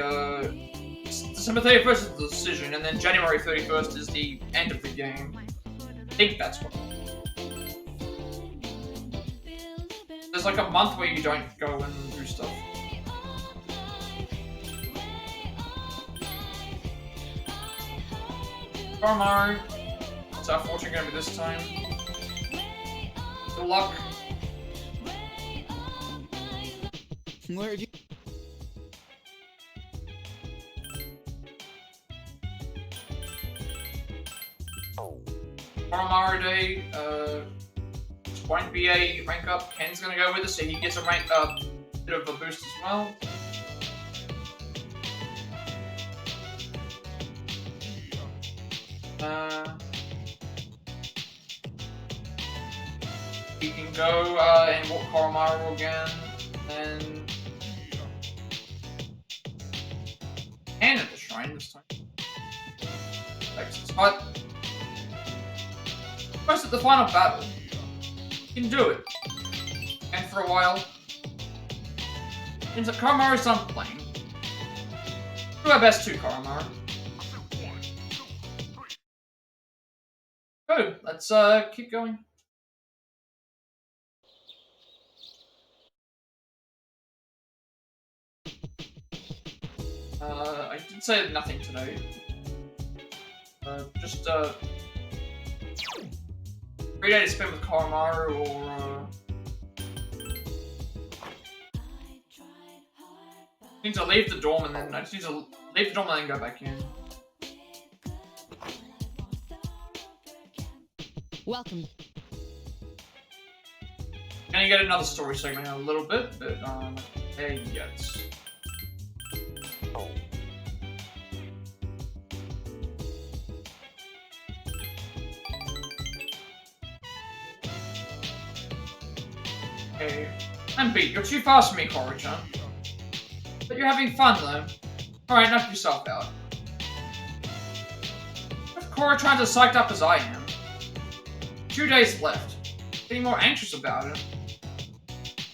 December 31st is the decision, and then January 31st is the end of the game. I think that's what. There's like a month where you don't go and do stuff. Koromaru. What's our fortune gonna be this time? Good luck. Where'd you... Koromaru Day, won't be a rank up. Ken's gonna go with us, so he gets a rank up, bit of a boost as well. We can go and walk Koromaru again, and at the shrine this time. But first at the final battle, you can do it. And for a while, since Koromaru's done playing, do our best too, Koromaru. Good. Let's keep going. I did say nothing today. Just 3 days to spend with Koromaru, or need to leave the dorm and then I just need to leave the dorm and then go back in. Welcome. Gonna get another story segment in a little bit, but there yet. Okay. I'm beat. You're too fast for me, Koro-chan. But you're having fun, though. Alright, knock yourself out. If Koro-chan's as psyched up as I am. 2 days left. Getting more anxious about it.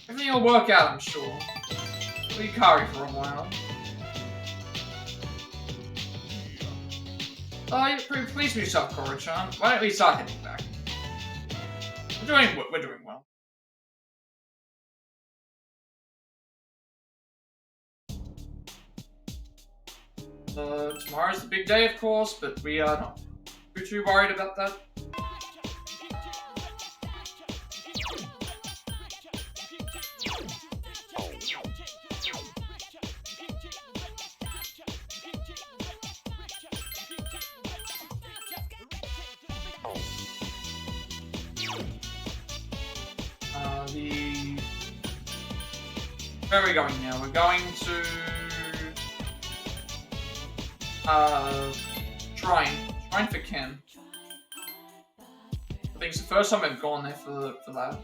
Everything will work out, I'm sure. We'll be Kari for a while. Oh, you're pretty pleased with yourself, Koro-chan. Why don't we start heading back? We're doing well. Tomorrow's the big day, of course, but we are not too worried about that. Where are we going now? We're going to Shrine for Ken. I think it's the first time I've gone there for that.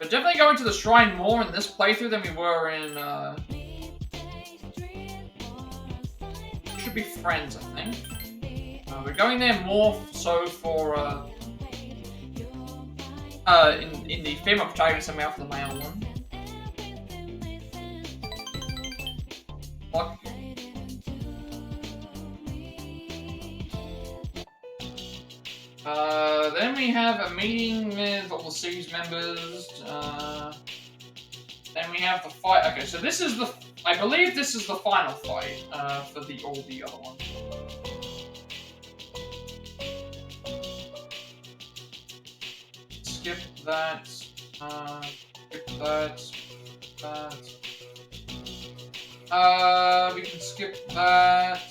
We're definitely going to the shrine more in this playthrough than we were in Should Be Friends, I think. We're going there more so for in the female protagonist than we are for the male one. Fuck. Then we have a meeting with all the C's members. Then we have the fight. Okay, so this is the. I believe this is the final fight for all the other ones. Skip that. Skip that. We can skip that.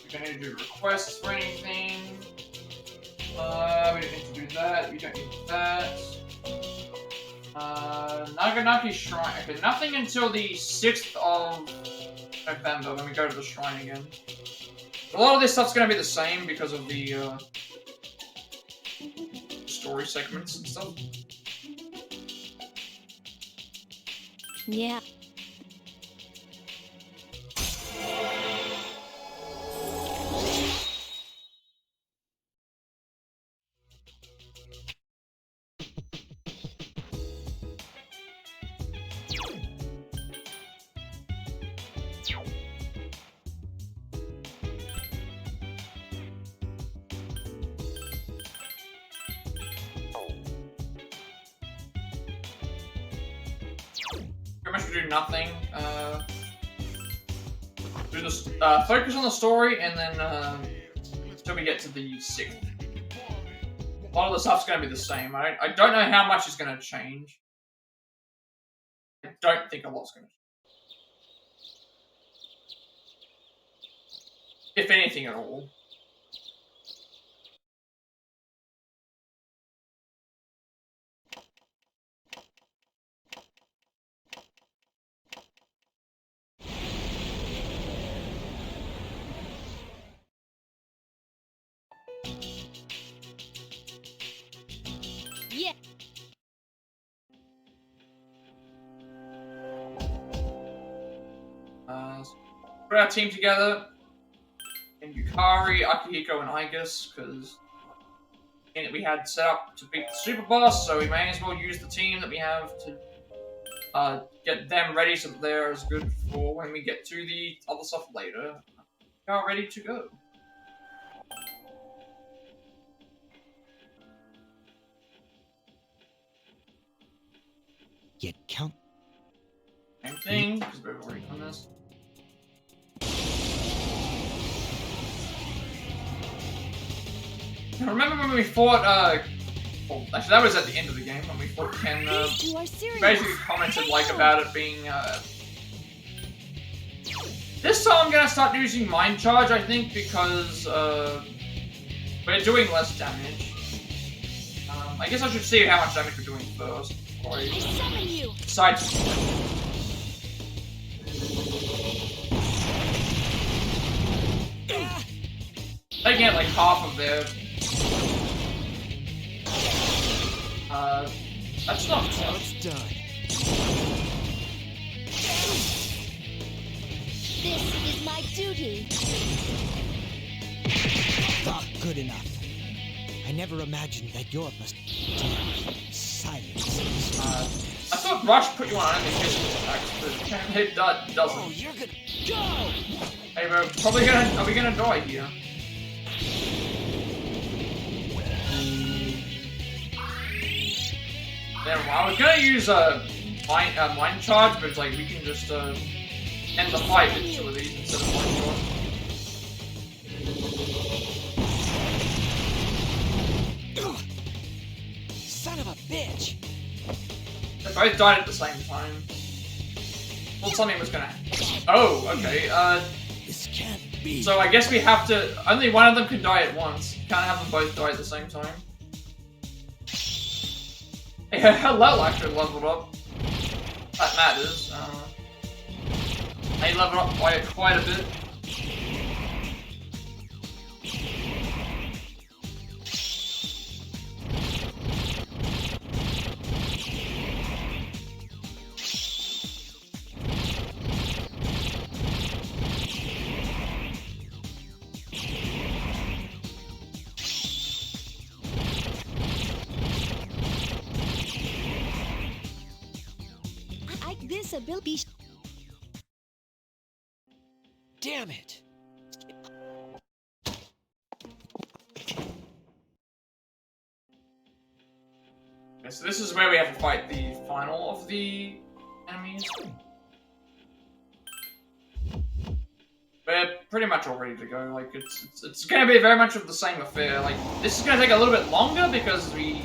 We don't need to do requests for anything. We don't need to do that. We don't need that. Naganaki Shrine. Okay, nothing until the 6th of November when we go to the shrine again. A lot of this stuff's going to be the same because of the story segments and stuff. Yeah. Pretty much do nothing. Do this. Focus on the story, and then until we get to the 6th. A lot of the stuff's going to be the same. I don't know how much is going to change. I don't think a lot's going to change. If anything at all. else. Put our team together. And Yukari, Akihiko, and Igus, because we had set up to beat the Super Boss, so we may as well use the team that we have to get them ready so that they're as good for when we get to the other stuff later. We are ready to go. Yet count. Same thing, because we've already done this. Remember when we fought, well, actually that was at the end of the game, when we fought Ken, These two are serious. basically commented, like, about it being, This time I'm gonna start using Mind Charge, I think, because, we're doing less damage. I guess I should see how much damage we're doing first, before I summon you. decide to... Taking out, like, half of their... that's not Now it's done. This is my duty. Not good enough. I never imagined that your must silence. I thought Rush put you on enemy physical attacks, but apparently it doesn't. Oh, you're gonna go! Hey, we're probably gonna... Are we gonna die here? Then I was gonna use Mind Charge, but it's like we can just end the fight with two of these instead of Mind Charge. Son of a bitch! They both died at the same time. Thought something was gonna... Oh, okay, This can't be. so I guess we have to... Only one of them can die at once. Can't have them both die at the same time. Yeah, Hellel actually leveled up. That matters. They leveled up by quite a bit. This ability. Damn it! Okay, so this is where we have to fight the final of the enemies. We're pretty much all ready to go. Like it's gonna be very much of the same affair. Like this is gonna take a little bit longer because we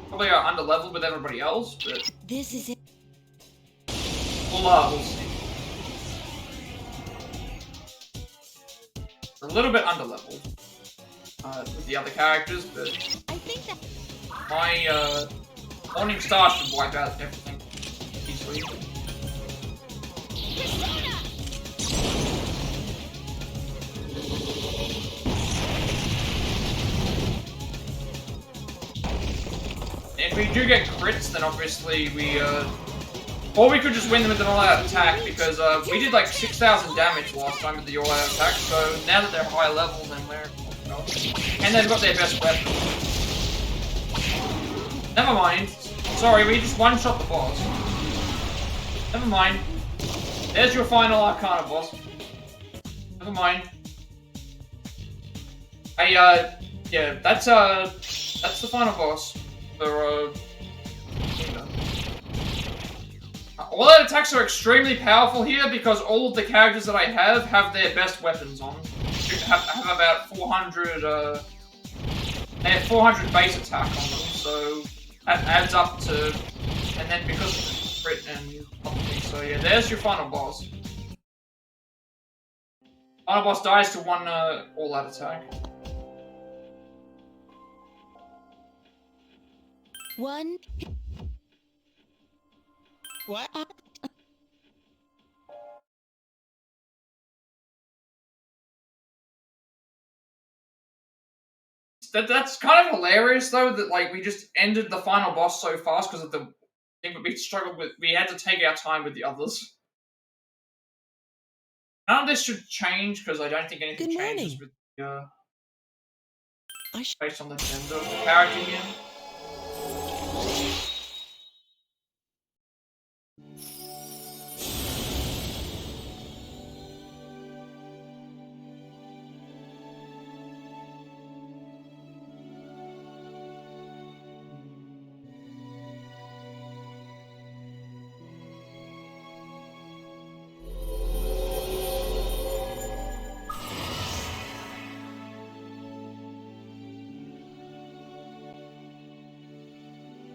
probably are under leveled with everybody else, but This is it. we'll see. We're a little bit under leveled with the other characters, but I think that my Morning Star should wipe out everything easily. Persona. If we do get crits, then obviously we or we could just win them with an all-out attack, because we did like 6,000 damage last time with the all-out attack, so now that they're high level, then we're... And they've got their best weapon. Never mind. Sorry, we just one-shot the boss. Never mind. There's your final Arcana boss. Never mind. Hey, yeah, that's the final boss for, Kingdom. All out attacks are extremely powerful here because all of the characters that I have their best weapons on. Have about 400, they have 400 base attack on them, so that adds up to, and then because of the crit and other things, so yeah, there's your final boss. Final boss dies to one all out attack. One. What? That's kind of hilarious though, that like we just ended the final boss so fast because of the thing that we struggled with. We had to take our time with the others. None of this should change because I don't think anything Good changes morning. with I sh- based on the gender of the character here.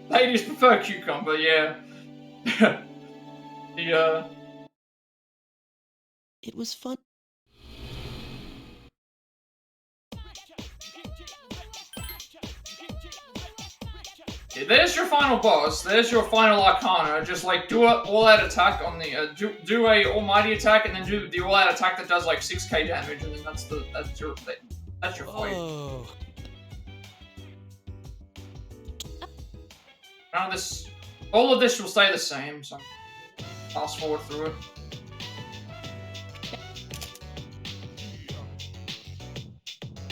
Ladies prefer cucumber, yeah. the It was fun. yeah, there's your final boss. There's your final arcana. Just like do a all-out attack on the do a almighty attack and then do the all-out attack that does like 6k damage, and then that's your fight. Oh. None of this, all of this will stay the same. So fast forward through it.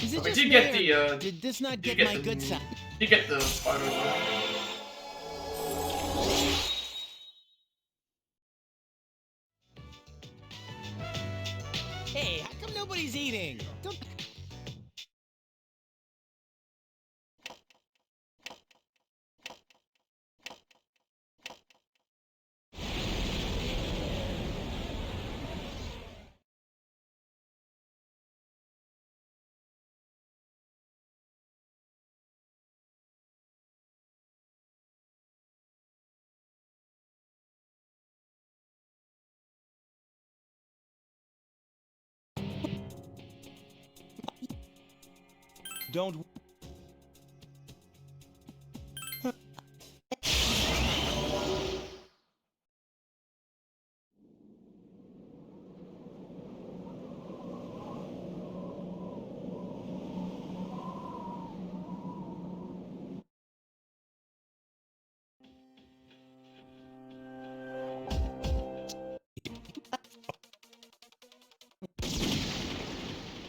Is it We just did get me, the or did this not get my good side? You get the photo. Hey, how come nobody's eating? Don't... Don't...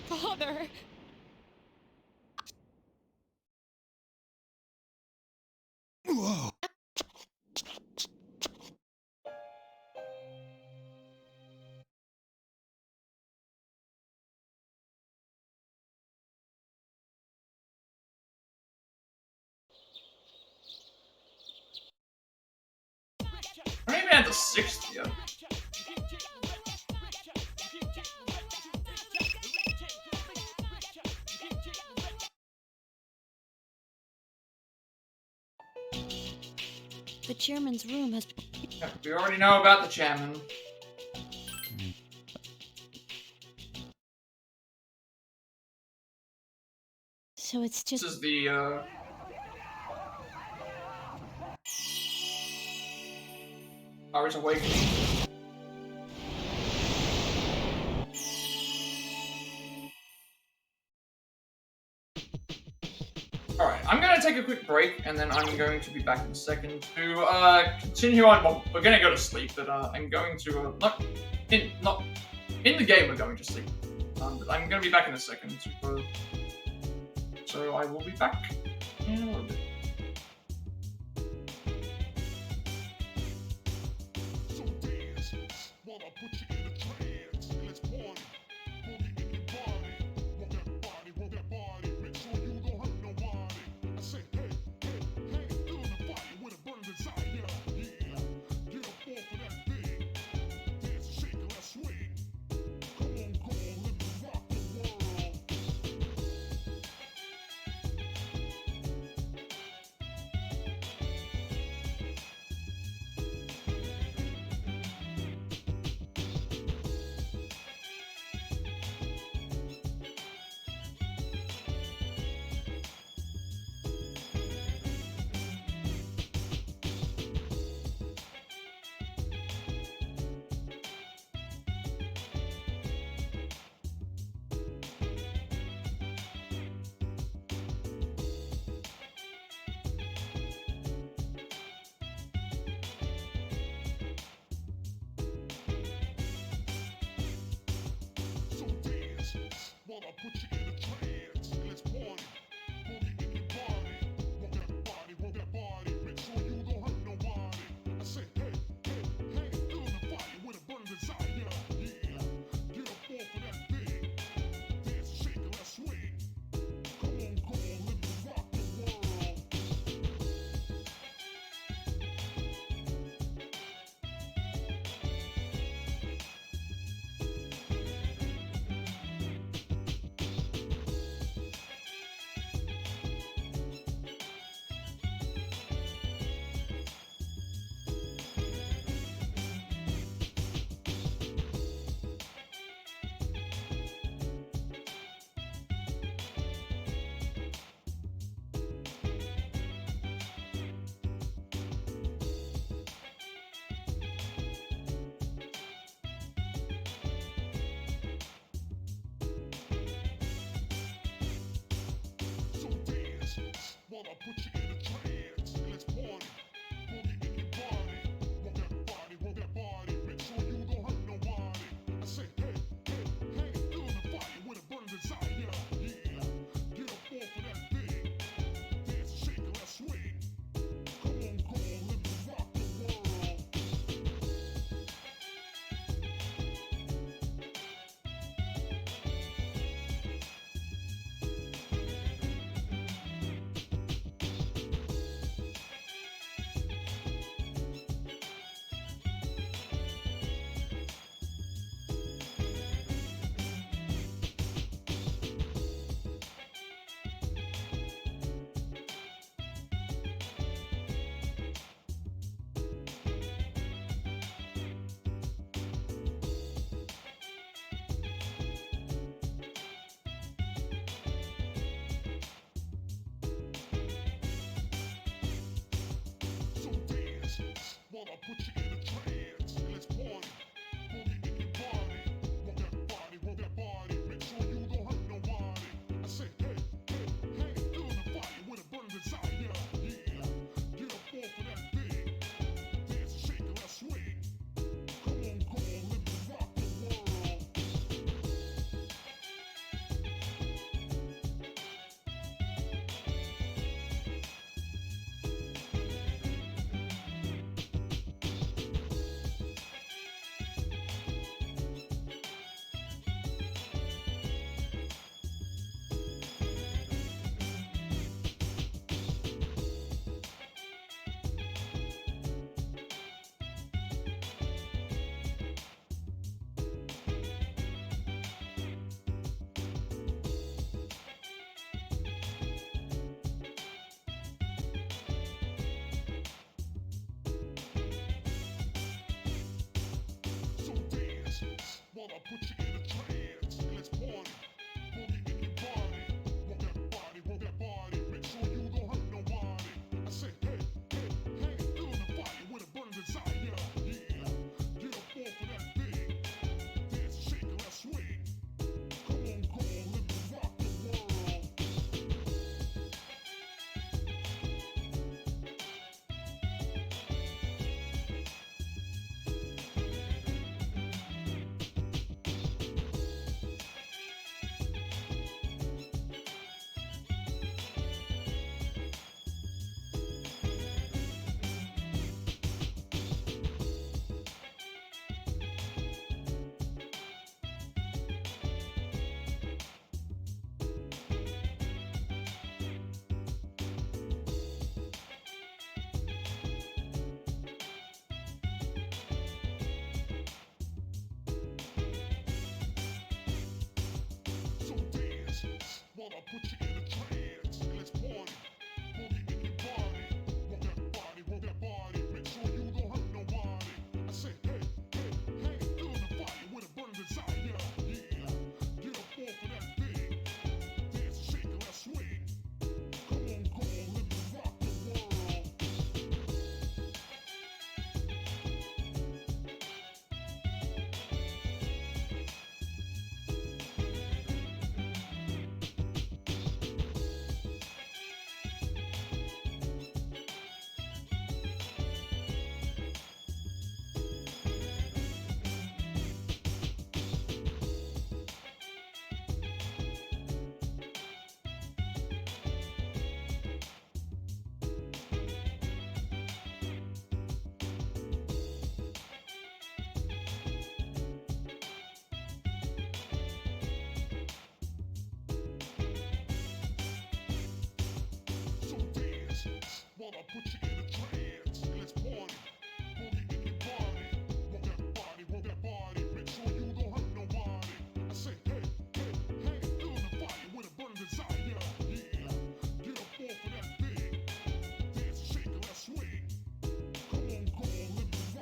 Father! Whoa! Maybe at the 6th yet. The chairman's room has... Yeah, we already know about the chairman. So it's This just... is the Powers Awakening. Alright, I'm gonna take a quick break, and then I'm going to be back in a second to continue on. Well, we're gonna go to sleep, but I'm going to not in the game. We're going to sleep, but I'm gonna be back in a second. So I will be back in a little bit.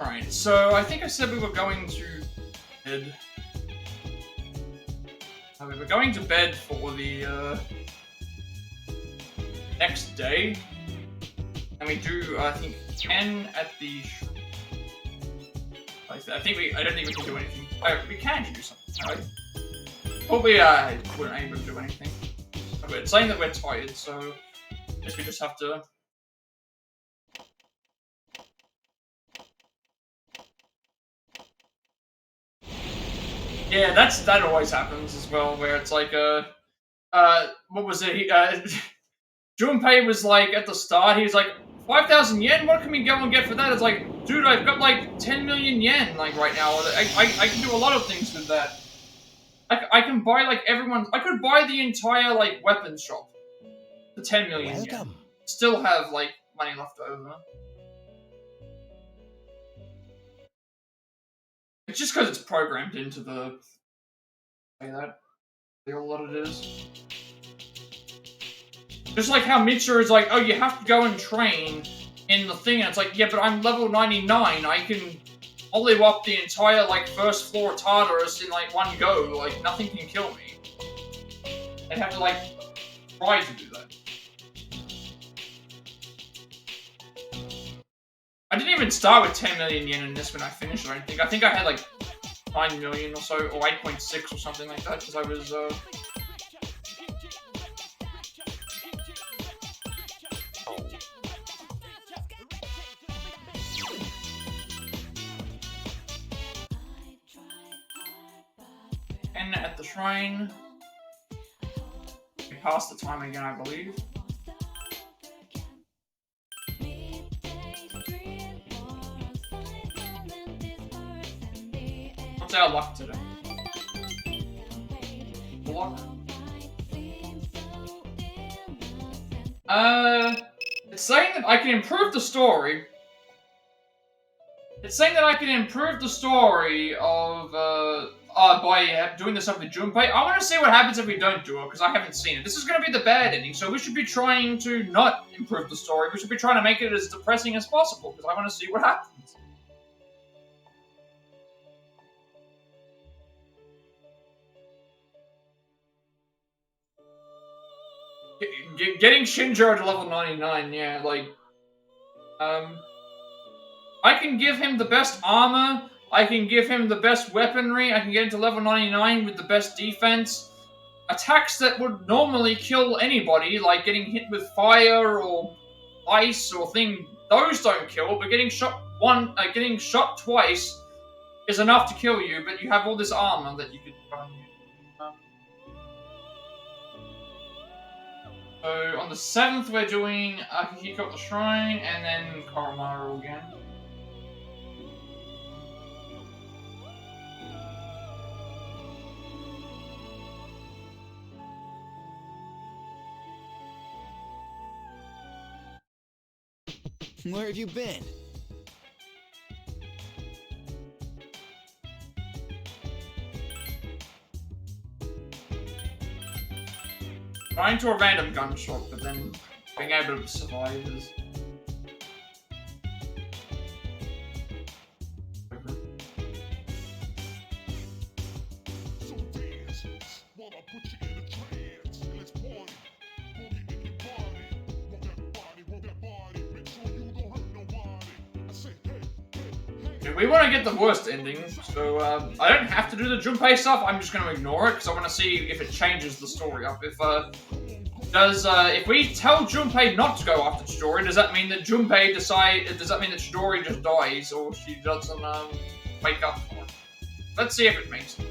Alright, so I think I said we were going to bed. We were going to bed for the next day. And we do, I think, 10 at the... I don't think we can do anything. We can do something, right? Probably weren't able to do anything. It's saying that we're tired, so I guess we just have to... Yeah, that always happens as well, where it's like, what was it? Junpei was like, at the start, he was like, 5,000 yen? What can we go and get for that? It's like, dude, I've got like 10 million yen, like, right now. I can do a lot of things with that. I can buy, like, I could buy the entire, like, weapons shop for 10 million yen. Still have, like, money left over. It's just because it's programmed into the... Say that. That's all what it is. Just like how Mitsuha is like, oh, you have to go and train in the thing, and it's like, yeah, but I'm level 99, I can olive up the entire, like, first floor Tartarus in, like, one go, like, nothing can kill me. I'd have to, like, try to do that. I didn't even start with 10 million yen in this when I finished, I don't think. I think I had, like, 9 million or so, or 8.6 or something like that, because I was, And at the shrine, we passed the time again, I believe. What's our luck today? Luck? It's saying that I can improve the story. It's saying that I can improve the story of, by doing this up with Junpei. I want to see what happens if we don't do it, because I haven't seen it. This is going to be the bad ending, so we should be trying to not improve the story. We should be trying to make it as depressing as possible, because I want to see what happens. Getting Shinjo to level 99, yeah, like... I can give him the best armor, I can give him the best weaponry, I can get him to level 99 with the best defense. Attacks that would normally kill anybody, like getting hit with fire or ice or thing, those don't kill, but getting shot twice is enough to kill you, but you have all this armor that you could try and use. So on the 7th we're doing Akihiko at the Shrine, and then Koromaru again. Where have you been? Trying to a random gunshot, but then being able to survive is... We want to get the worst ending, so I don't have to do the Junpei stuff, I'm just going to ignore it, because I want to see if it changes the story up. If we tell Junpei not to go after Chidori, does that mean that Chidori just dies, or she doesn't wake up? Let's see if it makes it.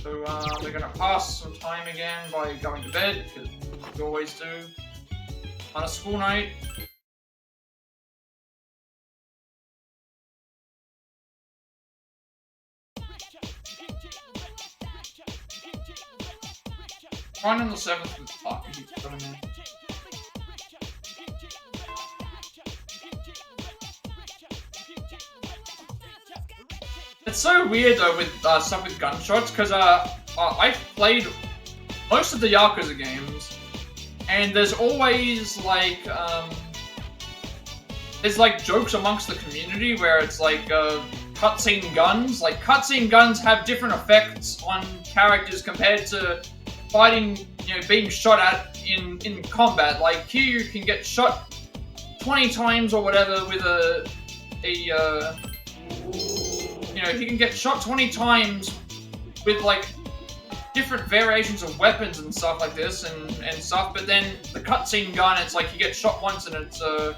So we're going to pass some time again by going to bed, because we always do on a school night. Run on the 7th with Plat. It's so weird though with stuff with gunshots, because I've played most of the Yakuza games, and there's always like there's like jokes amongst the community where it's like cutscene guns. Like cutscene guns have different effects on characters compared to fighting, you know, being shot at in combat. Like here you can get shot 20 times or whatever with you know, he can get shot 20 times with like different variations of weapons and stuff like this and stuff, but then the cutscene gun, it's like you get shot once and it's a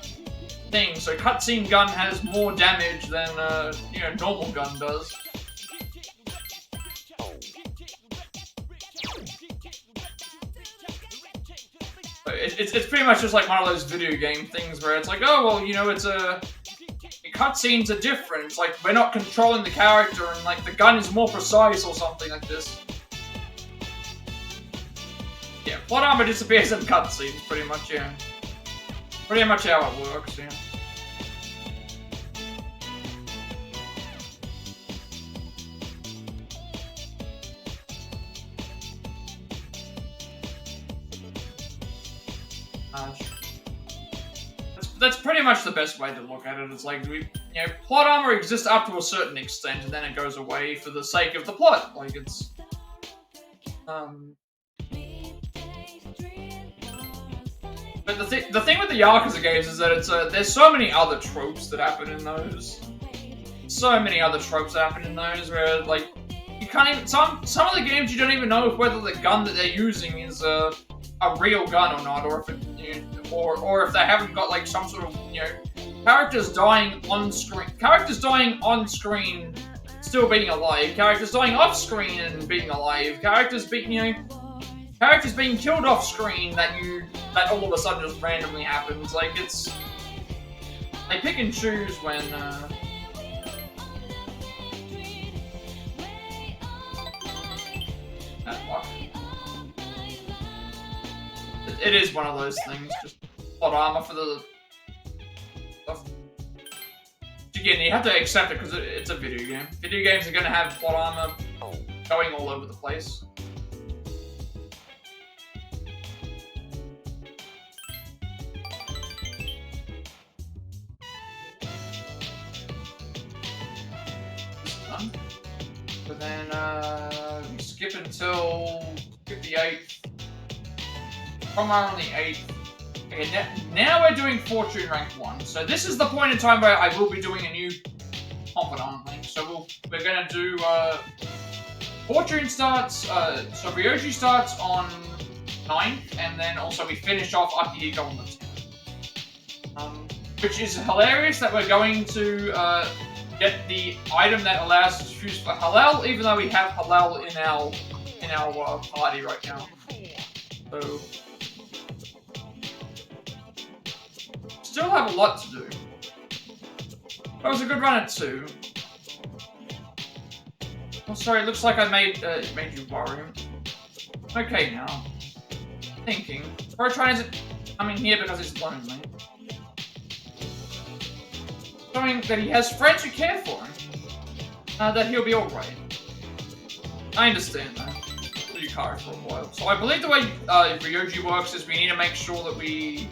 thing. So cutscene gun has more damage than you know, normal gun does. It's pretty much just like one of those video game things where it's like, oh well, you know, it's cutscenes are different. It's like we're not controlling the character and like the gun is more precise or something like this. Yeah, plot armor disappears in cutscenes, pretty much, yeah. Pretty much how it works, yeah. That's pretty much the best way to look at it. It's like, you know, plot armor exists up to a certain extent, and then it goes away for the sake of the plot. Like, it's... But the thing with the Yakuza games is that it's there's so many other tropes that happen in those. So many other tropes that happen in those where, like, you can't even... Some of the games you don't even know whether the gun that they're using is a real gun or not, or if it, you know, or if they haven't got like some sort of, you know, characters dying on screen still being alive, characters dying off screen and being alive, characters being killed off screen that all of a sudden just randomly happens. Like, it's, they pick and choose when it is one of those things, just plot armor for the stuff. Again, you have to accept it because it's a video game. Video games are going to have plot armor going all over the place. But then, we skip until 58th. From on the 8th. Okay, now we're doing Fortune Rank 1. So this is the point in time where I will be doing a new Confidant link. So we're gonna do, Fortune starts, so Ryoji starts on 9th, and then also we finish off Akihiko on the 10th. Which is hilarious that we're going to, get the item that allows us to choose for Halal, even though we have Halal in our party right now. So still have a lot to do. That was a good run at 2. Oh, sorry, it looks like I made you worry. Okay, now. Thinking. Protron isn't coming here because he's lonely. Showing that he has friends who care for him. That he'll be alright. I understand that. Yukari for a while. So I believe the way Ryoji works is we need to make sure that we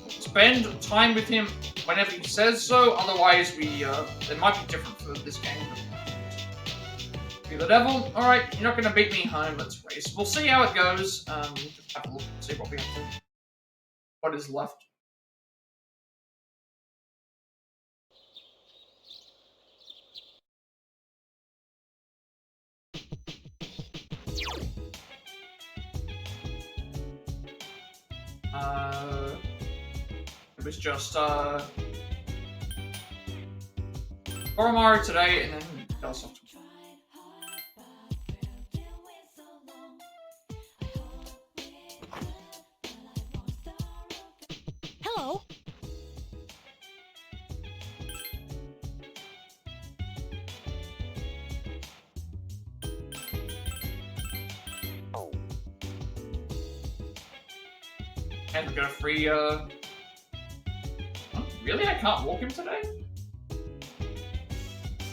spend time with him whenever he says so. Otherwise, it might be different for this game. Be the devil. All right, you're not gonna beat me home. Let's race. We'll see how it goes. Have a look and see what we have to. What is left. It was just Oromaru today, and then Delsoft. Hello. And we got a free, oh, really? I can't walk him today?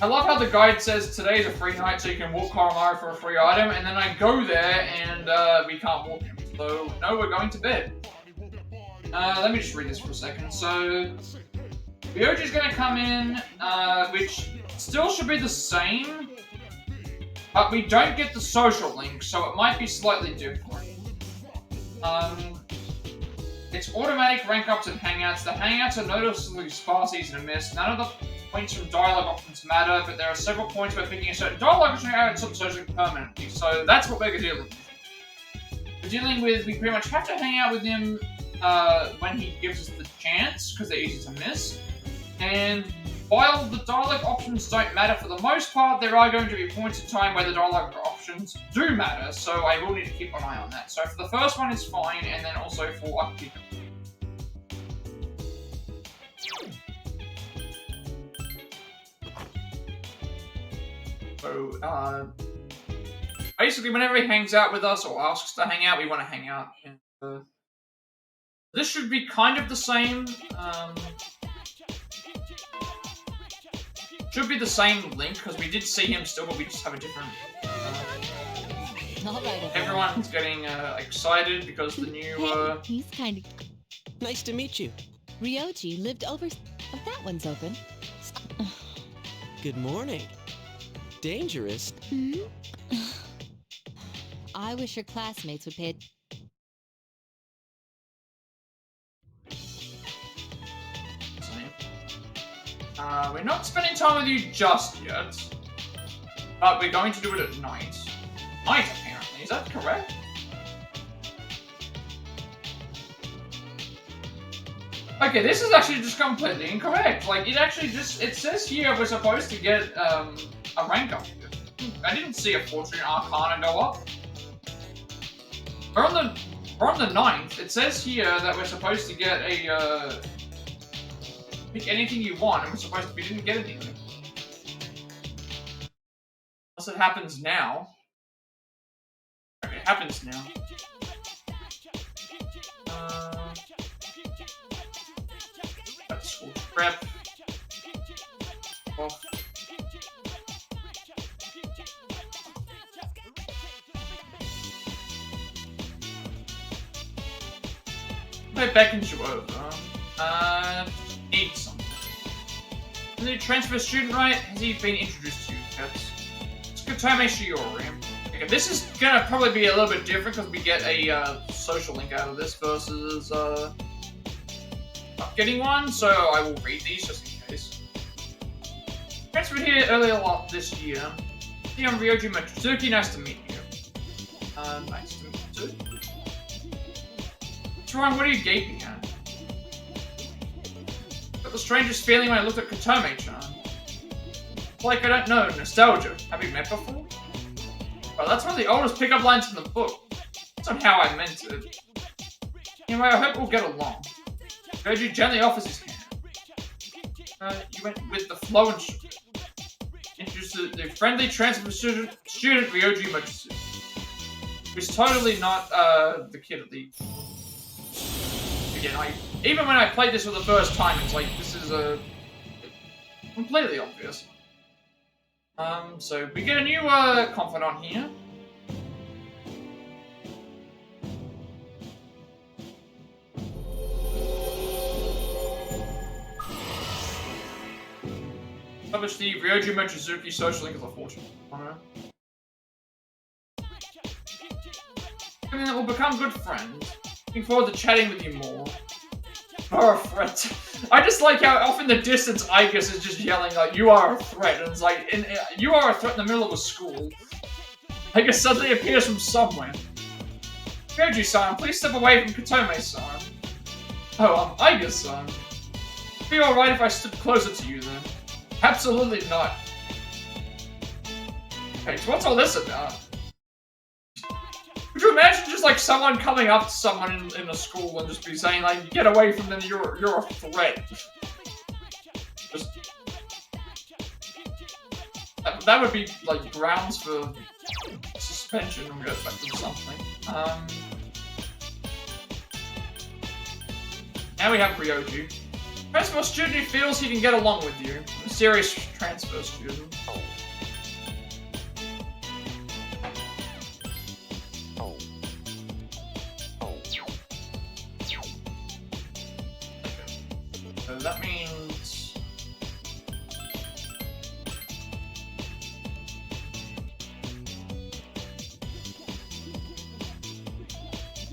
I love how the guide says today's a free night so you can walk Koromaru for a free item, and then I go there and we can't walk him. So, no, we're going to bed. let me just read this for a second. So, Ryoji's gonna come in, which still should be the same, but we don't get the social link, so it might be slightly different. It's automatic rank ups and hangouts. The hangouts are noticeably sparse, easy to miss. None of the points from dialogue options matter, but there are several points where picking a certain dialogue option adds up socially permanently. So that's what we're dealing with. We're dealing with, we pretty much have to hang out with him when he gives us the chance, because they're easy to miss. And while the dialogue options don't matter for the most part, there are going to be points in time where the dialogue options do matter, so I will need to keep an eye on that. So for the first one it's fine, and then also for Akiko. So, basically whenever he hangs out with us or asks to hang out, we want to hang out. And, this should be kind of the same. Should be the same link, because we did see him still, but we just have a different... everyone's getting excited because the new... He's kind of... Nice to meet you. Ryoji lived over... Oh, that one's open. Good morning. Dangerous. Hmm? I wish your classmates would pay it. We're not spending time with you just yet, but we're going to do it at night. Night, apparently. Is that correct? Okay, this is actually just completely incorrect. Like, it actually just... It says here we're supposed to get, a rank up. I didn't see a Fortune Arcana go up. We're on the 9th. It says here that we're supposed to get a, pick anything you want, and we're supposed to... We didn't get anything. Unless it happens now. Okay, it happens now. That's school prep. Off. I beckons you over. Need something. The new transfer student, right? Has he been introduced to you yet? It's Kotome Shiori. Okay, this is gonna probably be a little bit different because we get a social link out of this versus not getting one, so I will read these just in case. Transferred here earlier this year. I'm Ryoji Matsuki, nice to meet you. Nice to meet you too. Ron, what are you gaping at? Got the strangest feeling when I looked at Kotome-chan. Like I don't know, nostalgia. Have you met before? Well, that's one of the oldest pickup lines in the book. That's not how I meant it. Anyway, I hope we'll get along. Ryoji gently offers his hand. You went with the flow and introduced the friendly transfer student Ryoji Matsuki. Who's totally not the kid at the... Again, even when I played this for the first time, it's like, this is completely obvious. So we get a new confidant here. Publish the Ryoji Mochizuki social link as a fortune. I mean, we'll become good friends. Looking forward to chatting with you more. You're a threat. I just like how off in the distance Igus is just yelling like, you are a threat. And it's like, you are a threat in the middle of a school. Igus suddenly appears from somewhere. Ryoji-san, please step away from Kotome-san. Oh, Igus-san. It'd be alright if I stood closer to you then. Absolutely not. Okay, so what's all this about? Could you imagine just like someone coming up to someone in a school and just be saying like, get away from them, you're a threat. Just... That would be like grounds for suspension or something. Now we have Ryoji. Transfer student who feels he can get along with you. A serious transfer student.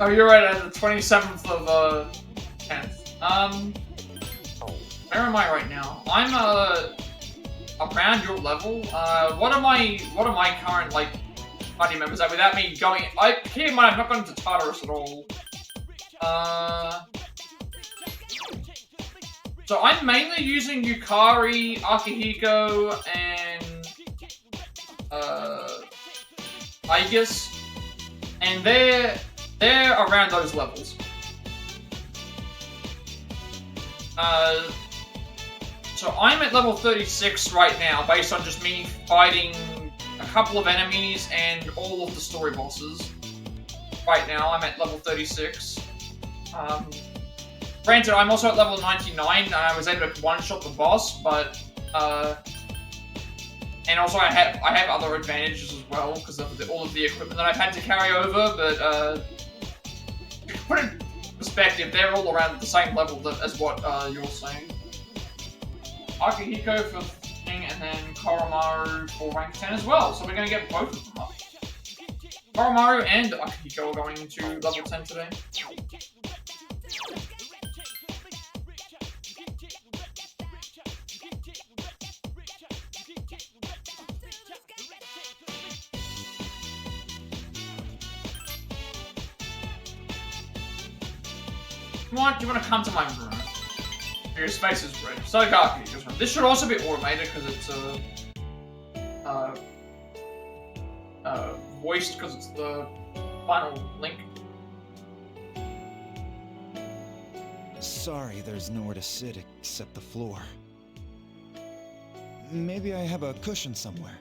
Oh, you're right, at the 27th of, 10th. Where am I right now? I'm, around your level. What are my current, like, party members at without me going... keep in mind, I've not gone to Tartarus at all. So I'm mainly using Yukari, Akihiko, and, Aegis. And they're around those levels. So I'm at level 36 right now, based on just me fighting a couple of enemies and all of the story bosses. Right now, I'm at level 36. Granted, I'm also at level 99, and I was able to one-shot the boss, but, and also I have other advantages as well, because of all of the equipment that I've had to carry over, but, to put it in perspective, they're all around the same level as what, you're saying. Akihiko for thing, and then Koromaru for rank 10 as well, so we're going to get both of them up. Koromaru and Akihiko are going to level 10 today. Do you want to come to my room? Your space is red. So Akihiko's room. This should also be automated because it's voiced because it's the final link. Sorry, there's nowhere to sit except the floor. Maybe I have a cushion somewhere.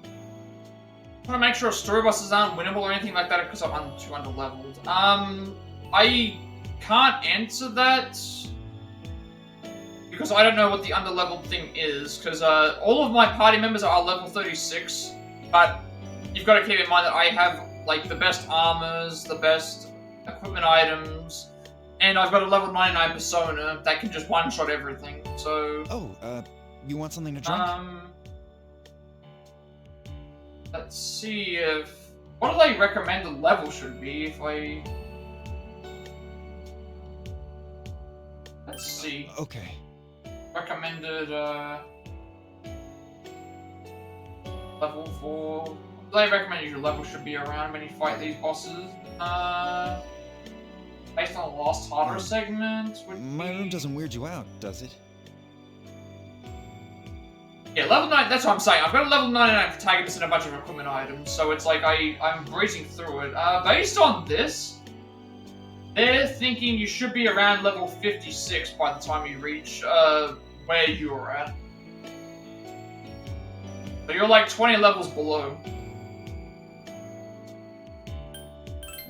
I want to make sure story bosses aren't winnable or anything like that because I'm too underleveled. I can't answer that because I don't know what the underleveled thing is. Because all of my party members are level 36, but you've got to keep in mind that I have like the best armors, the best equipment items, and I've got a level 99 persona that can just one-shot everything. So. Oh, you want something to drink? Let's see if... What do they recommend the level should be if I... Let's see. Okay. Recommended, level 4... They recommend your level should be around when you fight these bosses. Based on the last Tartarus segment, My room doesn't weird you out, does it? Yeah, level 9, that's what I'm saying. I've got a level 99 protagonist and a bunch of equipment items, so it's like I'm breezing through it. Based on this, they're thinking you should be around level 56 by the time you reach where you're at. So you're like 20 levels below.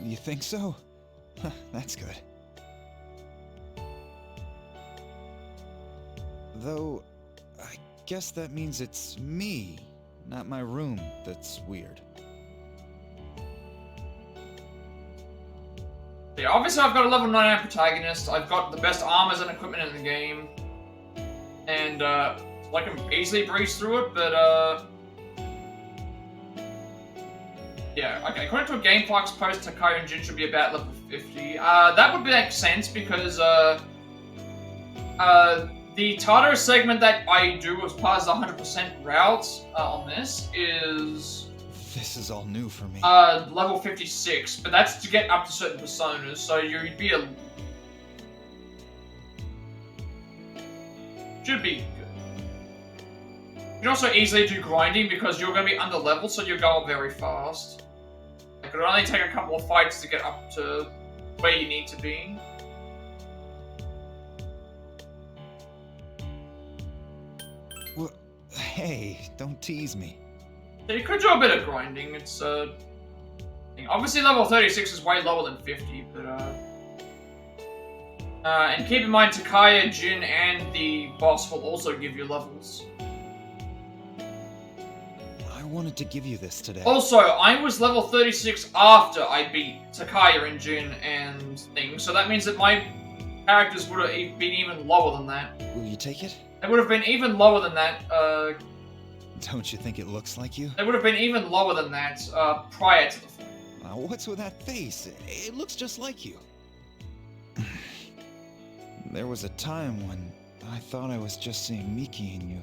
You think so? That's good. Though, I guess that means it's me, not my room, that's weird. Yeah, obviously I've got a level 99 protagonist, I've got the best armors and equipment in the game, and I can easily breeze through it, but yeah, okay, according to a GameFlux post, Takai and Jin should be about level 50. That would make sense because the Tartarus segment that I do as part of the 100% route on this is... This is all new for me. Level 56, but that's to get up to certain personas, so you'd be a... Should be good. You can also easily do grinding because you're going to be under level, so you'll go up very fast. It could only take a couple of fights to get up to where you need to be. Well, hey, don't tease me. So you could do a bit of grinding. It's obviously level 36 is way lower than 50, but and keep in mind Takaya, Jin, and the boss will also give you levels. I wanted to give you this today. Also, I was level 36 after I beat Takaya and Jin and things, so that means that my characters would have been even lower than that. Will you take it? They would have been even lower than that, Don't you think it looks like you? They would have been even lower than that, prior to the fight. What's with that face? It looks just like you. There was a time when I thought I was just seeing Miki in you.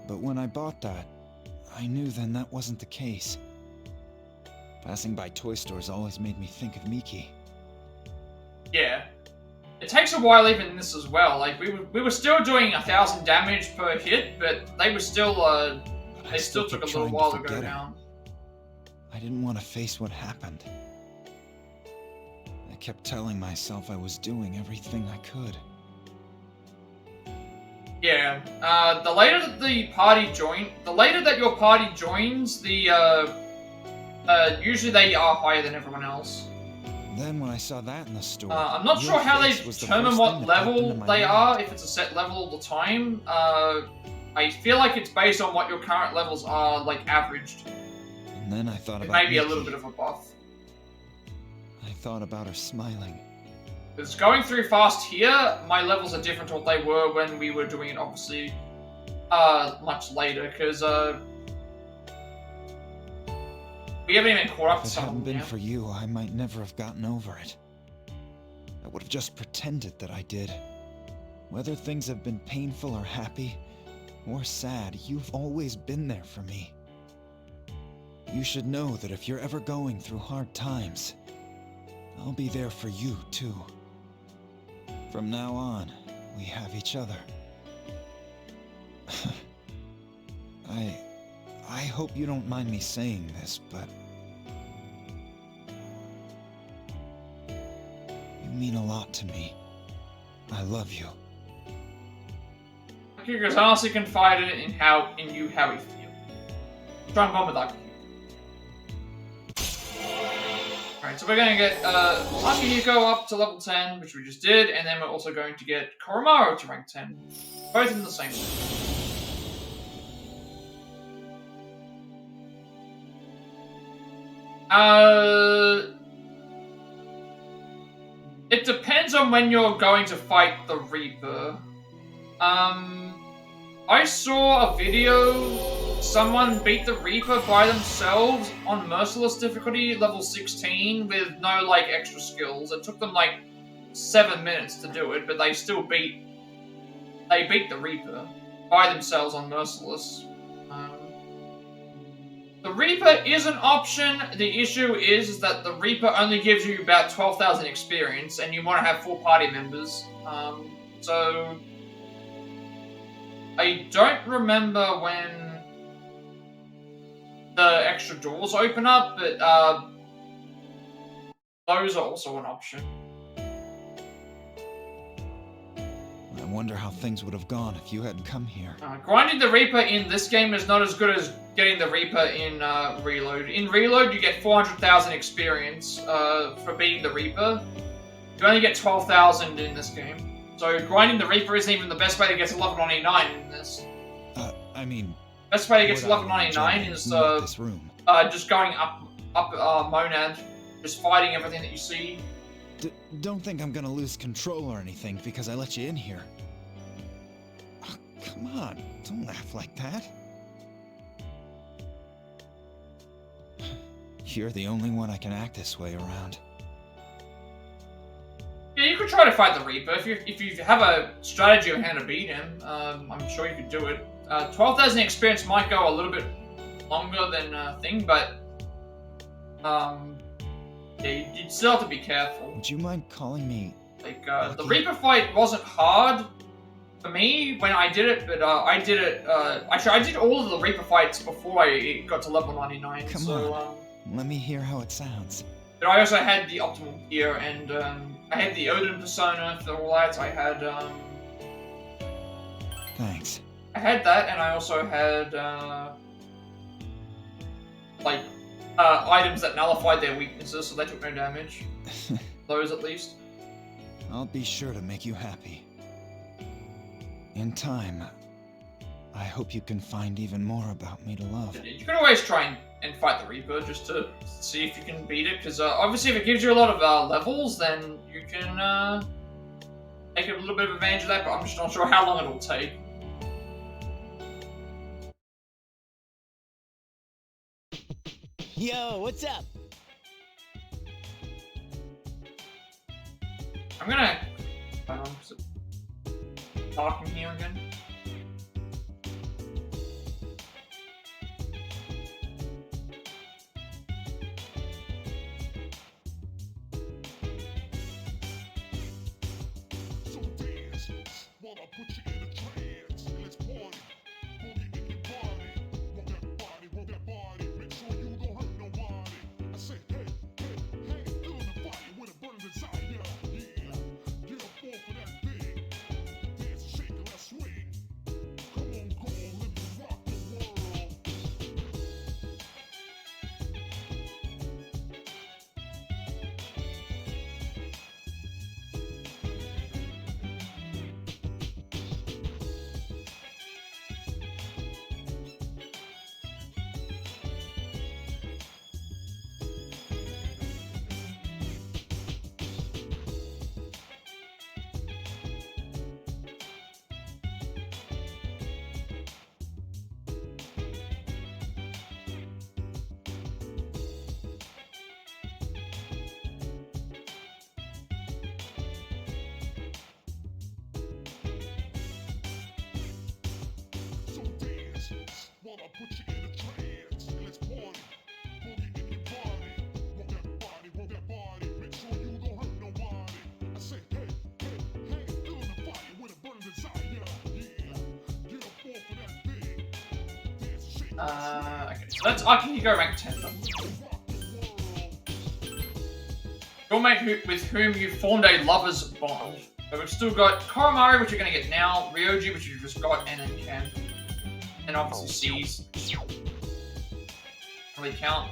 But when I bought that, I knew then that wasn't the case. Passing by toy stores always made me think of Miki. Yeah. It takes a while even in this as well. Like, we were still doing 1,000 damage per hit, but they were still, they still took a little while to go down. I didn't want to face what happened. I kept telling myself I was doing everything I could. Yeah, the later that your party joins, usually they are higher than everyone else. Then when I saw that in the store, I'm not sure how they determine what level they are, if it's a set level all the time. I feel like it's based on what your current levels are, like, averaged. And then I thought it about may be Miki. a little bit of a buff. I thought about her smiling. Because going through fast here, my levels are different to what they were when we were doing it, obviously, much later, because, we haven't even caught up to If it some hadn't of them been yet. for you, I might never have gotten over it. I would have just pretended that I did. Whether things have been painful or happy, or sad, you've always been there for me. You should know that if you're ever going through hard times, I'll be there for you, too. From now on, we have each other. I hope you don't mind me saying this, but you mean a lot to me. I love you. Kiku's honestly confided in how he feels. Try and bomb with that. Alright, so we're going to get Akihiko up to level 10, which we just did, and then we're also going to get Koromaru to rank 10. Both in the same level. It depends on when you're going to fight the Reaper. I saw a video, someone beat the Reaper by themselves on Merciless difficulty, level 16, with no, like, extra skills. It took them, like, 7 minutes to do it, but they still beat the Reaper by themselves on Merciless. The Reaper is an option. The issue is that the Reaper only gives you about 12,000 experience, and you want to have 4 party members. So I don't remember when the extra doors open up, but those are also an option. I wonder how things would have gone if you hadn't come here. Grinding the Reaper in this game is not as good as getting the Reaper in Reload. In Reload, you get 400,000 experience for beating the Reaper. You only get 12,000 in this game. So grinding the Reaper isn't even the best way to get to level 99 in this. I mean... Best way to get to level 99 is this room. Just going up Monad, just fighting everything that you see. Don't think I'm gonna lose control or anything because I let you in here. Oh, come on, don't laugh like that. You're the only one I can act this way around. Yeah, you could try to fight the Reaper. If you have a strategy on how to beat him, I'm sure you could do it. 12,000 experience might go a little bit longer than thing, but yeah, you'd still have to be careful. Would you mind calling me? Like the Reaper fight wasn't hard for me when I did it, but I did it. Actually, I did all of the Reaper fights before I got to level 99. Come on, let me hear how it sounds. But I also had the optimal gear, and I had the Odin persona for all that. I had Thanks. I had that, and I also had like items that nullified their weaknesses, so they took no damage. Those, at least. I'll be sure to make you happy. In time, I hope you can find even more about me to love. You can always try and fight the Reaper, just to see if you can beat it, because obviously if it gives you a lot of levels, then you can take a little bit of advantage of that, but I'm just not sure how long it'll take. Yo, what's up? I'm gonna... is it dark in here again? So dance while I put you in a trance. Let's party. Boogie in your body. Roll that body. Make sure you don't hurt nobody. I say, hey, hey, hey, feel the fire with a burning desire. Yeah, get up off of that thing. Dance, shake, and let's swing. Come on, go on, live and rock the world. So dance while I put you in a trance. Let's party. Boogie in your body. Roll that body. Make sure you don't hurt nobody. I say, hey, hey, hey, feel the fire with a burning desire. Yeah, get up off of that thing. Dance, shake, Okay, so that's... I can go rank 10 then. rock the world. Your mate with whom you formed a lover's bond. So we've still got Koromaru, which you're gonna get now, Ryoji, which you just got, and then Ken. And obviously C's. Really count.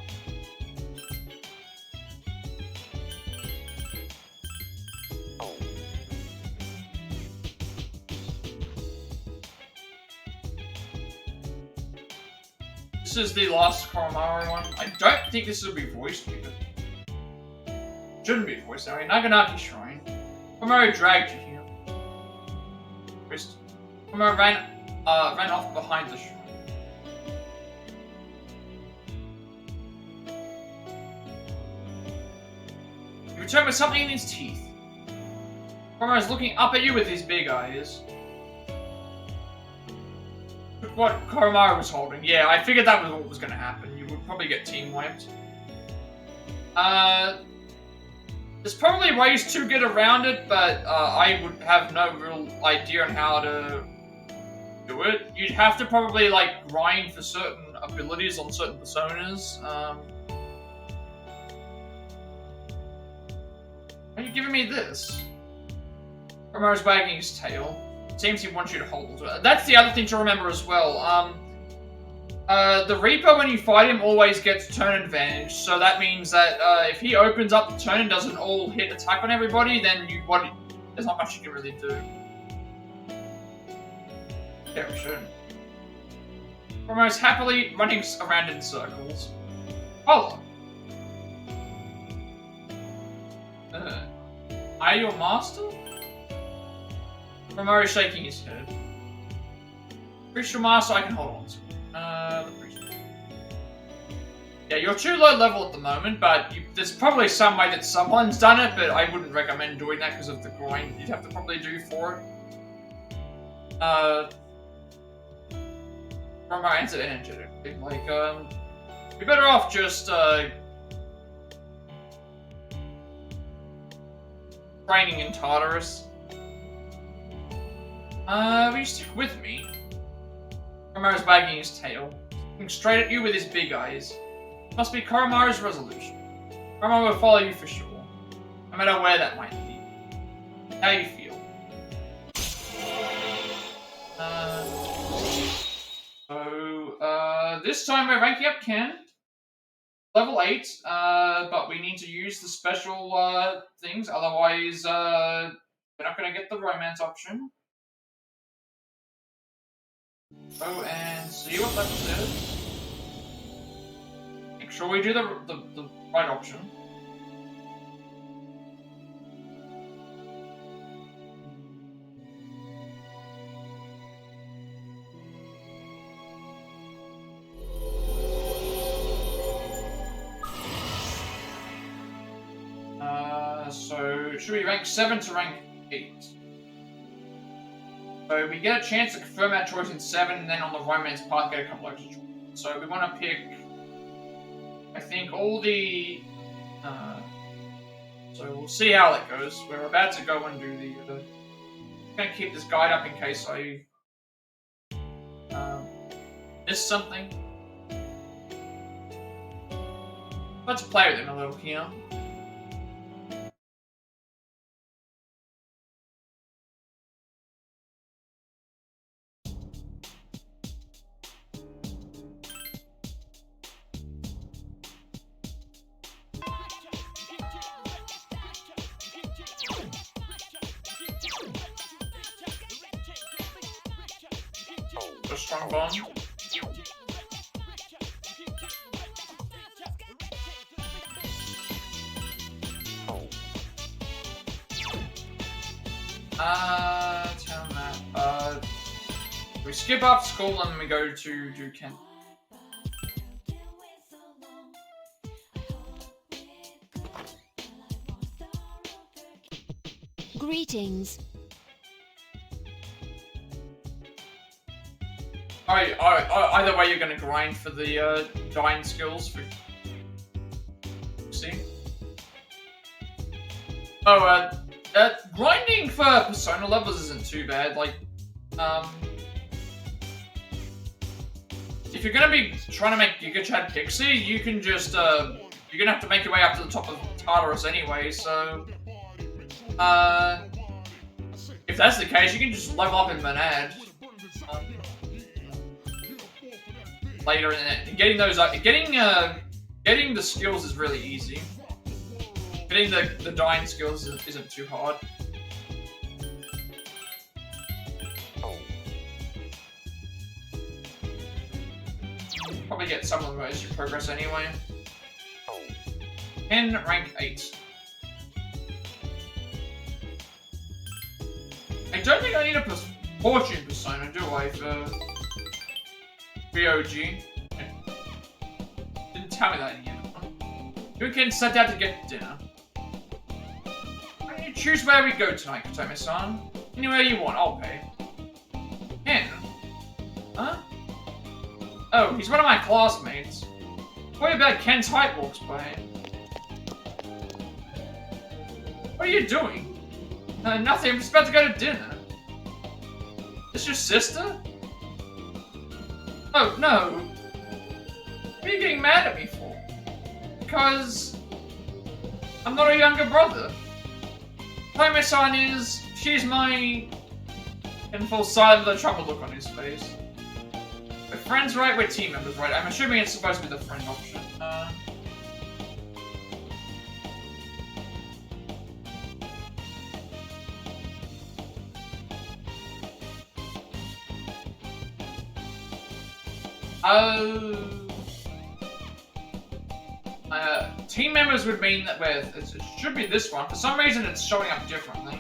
This is the last Koromaru one. I don't think this will be voiced because shouldn't be voiced anyway. Naganaki Shrine. Koromaru dragged you here. First, Koromaru ran off behind the shrine. He returned with something in his teeth. Koromaru's looking up at you with his big eyes. What Koromaru was holding. Yeah, I figured that was what was going to happen. You would probably get team wiped. There's probably ways to get around it, but I would have no real idea on how to do it. You'd have to probably, like, grind for certain abilities on certain personas. Why are you giving me this? Koromaru's wagging his tail. Seems he wants you to hold onto it. That's the other thing to remember as well. The Reaper, when you fight him, always gets turn advantage. So that means that if he opens up the turn and doesn't all hit attack on everybody, then there's not much you can really do. Yeah, we should. Koromaru's happily running around in circles. Hold on. Are you a master? Koromaru shaking his head. Priest master I can hold on to. The priest. Yeah, you're too low level at the moment, but there's probably some way that someone's done it, but I wouldn't recommend doing that because of the grind you'd have to probably do for it. Koromaru answered energetically, like, you're better off just, training in Tartarus. Will you stick with me? Koromaru's wagging his tail, looking straight at you with his big eyes. Must be Koromaru's resolution. Koromaru will follow you for sure, no matter where that might be. How you feel? This time we're ranking up Ken. Level 8, but we need to use the special, things, otherwise, we're not gonna get the romance option. Oh, and see what that says. Make sure we do the right option. So should be rank 7 to rank 8. So we get a chance to confirm our choice in 7, and then on the romance path get a couple extra choices. So we want to pick, I think, all the... so we'll see how it goes. We're about to go and do the... I'm going to keep this guide up in case I miss something. Let's play with him a little here. A strong bond. Tell Matt. We skip after school and we go to do Kent. Greetings. Either way, you're gonna grind for the dying skills. For see. Oh, grinding for persona levels isn't too bad. Like, if you're gonna be trying to make Giga Chad Pixie, you can just you're gonna have to make your way up to the top of Tartarus anyway. So, if that's the case, you can just level up in Monad. Later, and getting those up, getting the skills is really easy. Getting the dying skills isn't too hard. Probably get some of those as you progress anyway. 10 rank 8. I don't think I need a fortune persona, do I, for BOG? Didn't tell me that in the end. You can set out to get dinner. Why don't you choose where we go tonight, Katome-san? Anywhere you want, I'll pay. Ken? Huh? Oh, he's one of my classmates. What about Ken's height walks by? What are you doing? Nothing, I'm just about to go to dinner. Is your sister? Oh, no. What are you getting mad at me for? Because I'm not a younger brother. Katome-san is, she's my... And full silent with a troubled look on his face. We're friends, right? We're team members, right? I'm assuming it's supposed to be the friend option. Team members would mean that it should be this one. For some reason, it's showing up differently.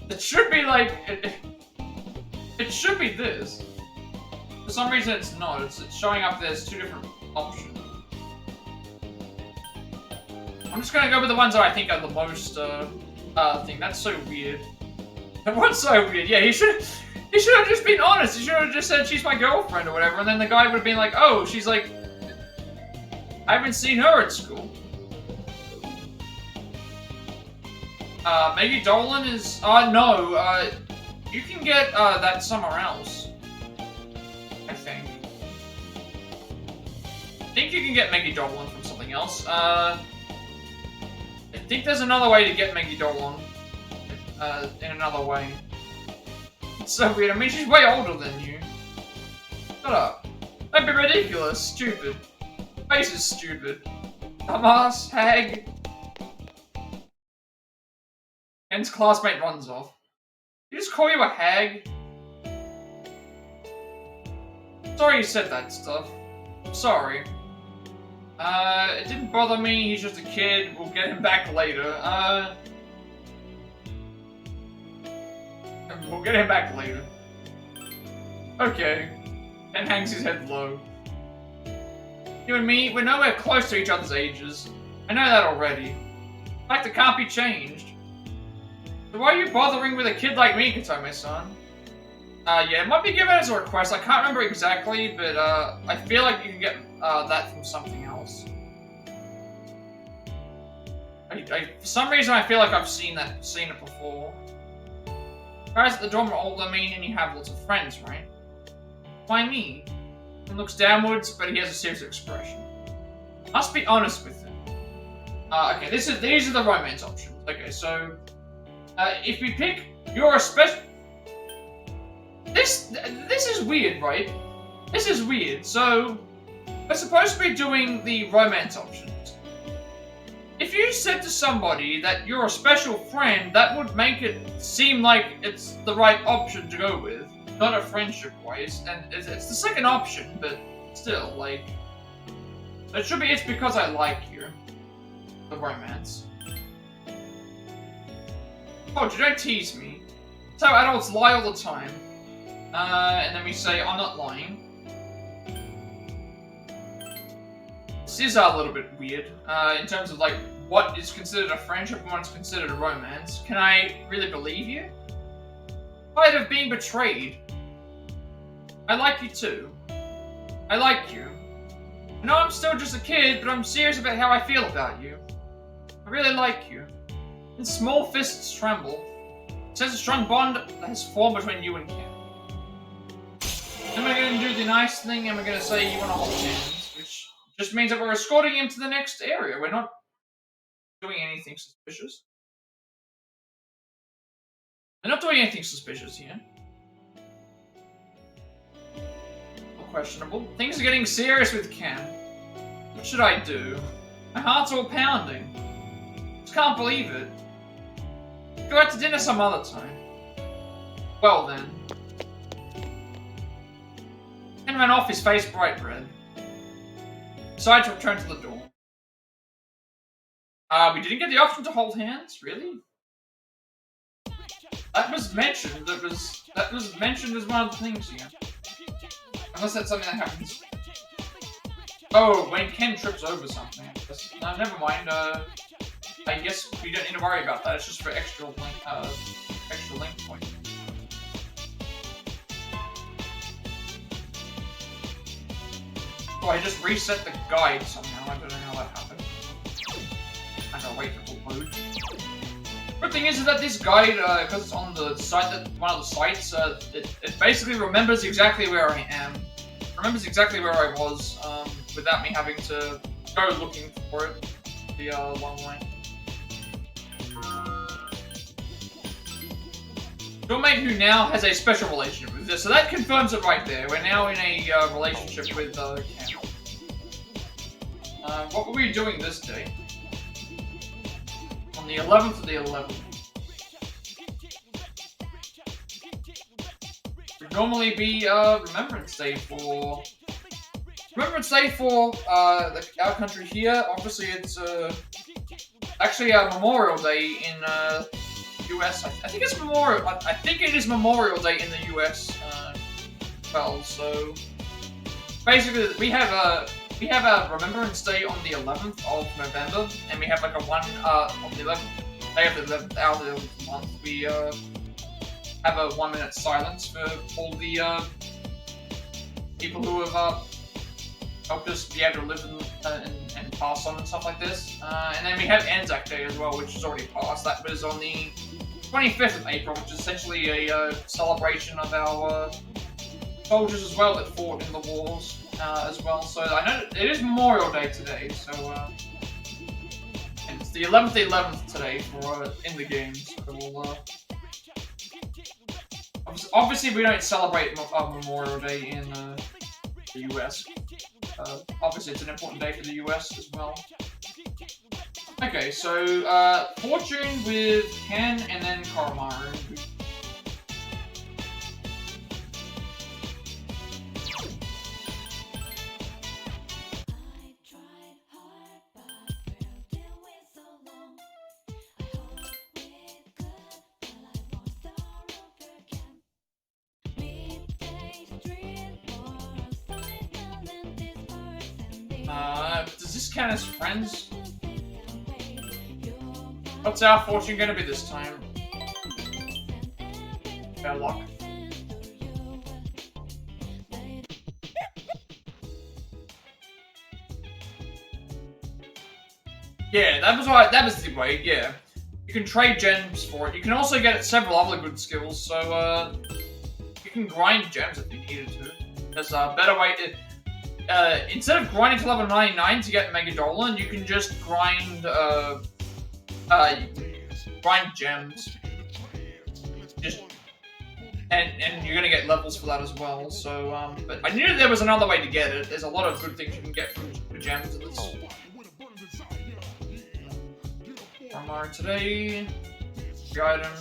It should be like it should be this. For some reason, it's not. It's showing up. There's two different options. I'm just gonna go with the ones that I think are the most thing. That's so weird. That one's so weird. Yeah, he should have just been honest. He should have just said she's my girlfriend or whatever, and then the guy would have been like, oh, she's like, I haven't seen her at school. Maggie Dolan is, no, you can get, that somewhere else. I think you can get Maggie Dolan from something else. I think there's another way to get Maggie Dolan, in another way. It's so weird. I mean, she's way older than you. Shut up. Don't be ridiculous. Stupid. Face is stupid. Dumbass. Hag. Ken's classmate runs off. Did he just call you a hag? Sorry you said that stuff. Sorry. It didn't bother me. He's just a kid. We'll get him back later. We'll get him back later. Okay. Ken hangs his head low. You and me, we're nowhere close to each other's ages. I know that already. fact, it can't be changed. So why are you bothering with a kid like me, Katome-san? Yeah, it might be given as a request. I can't remember exactly, but I feel like you can get that from something else. For some reason, I feel like I've seen it before. Guys at the dorm are older, mean, and you have lots of friends, right? Why me? He looks downwards, but he has a serious expression. Must be honest with him. Okay, these are the romance options. Okay, so if we pick you're a special. This is weird, right? This is weird. So we're supposed to be doing the romance options. If you said to somebody that you're a special friend, that would make it seem like it's the right option to go with, not a friendship-wise. And it's the second option, but still, like, it should be. It's because I like you, the romance. Oh, you don't tease me. That's how adults lie all the time. And then we say, I'm not lying. This is a little bit weird, in terms of, like, what is considered a friendship and what's considered a romance. Can I really believe you? Afraid of being betrayed. I like you too. I like you. I know I'm still just a kid, but I'm serious about how I feel about you. I really like you. And small fists tremble. It says a strong bond has formed between you and Ken. Then we're going to do the nice thing, and we're going to say you want to hold hands, which just means that we're escorting him to the next area. We're not doing anything suspicious. We're not doing anything suspicious here. Or questionable. Things are getting serious with Ken. What should I do? My heart's all pounding. Just can't believe it. Go out to dinner some other time. Well then. Ken ran off, his face bright red. Decided to return to the door. We didn't get the option to hold hands? Really? That was mentioned. That was mentioned as one of the things here. Unless that's something that happens. Oh, when Ken trips over something. No, never mind. I guess we don't need to worry about that. It's just for extra link points. Oh, I just reset the guide somehow. I don't know how that happened. I gotta wait for it to load. Good thing is that this guide, because it's on the site, one of the sites, it basically remembers exactly where I am. Remembers exactly where I was, without me having to go looking for it the long way. Your mate who now has a special relationship with this, so that confirms it right there. We're now in a relationship with Ken. What were we doing this day? On the 11th of the 11th. Would normally be Remembrance Day for our country here. Obviously, it's actually a Memorial Day in US. I think it's Memorial. I think it is Memorial Day in the US. Well, so basically, we have a Remembrance Day on the 11th of November, and we have like a one on the 11th day of the 11th hour of the 11th month. We have a 1 minute silence for all the people who have helped us be able to live and pass on and stuff like this. And then we have Anzac Day as well, which is already passed. That was on the 25th of April, which is essentially a celebration of our soldiers as well that fought in the wars as well. So I know it is Memorial Day today, so and it's the 11th today for in the game. So we'll obviously we don't celebrate Memorial Day in the US. Obviously it's an important day for the US as well. Okay, so Fortune with Ken and then Koromaru. Does this count as friends? What's our fortune gonna be this time? Our luck. Yeah, that was the way, yeah. You can trade gems for it. You can also get several other good skills, so you can grind gems if you needed to. There's a better way to instead of grinding to level 99 to get Mega Dolan, you can just grind gems. And you're gonna get levels for that as well. So but I knew there was another way to get it. There's a lot of good things you can get from gems. Armor today. The item.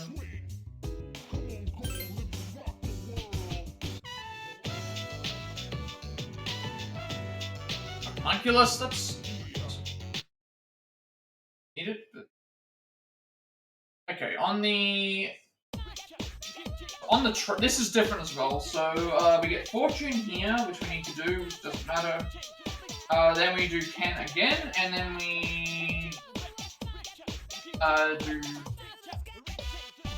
Homunculus, that's needed. Okay, on the this is different as well. So we get fortune here, which we need to do, which doesn't matter. Then we do Ken again, and then we do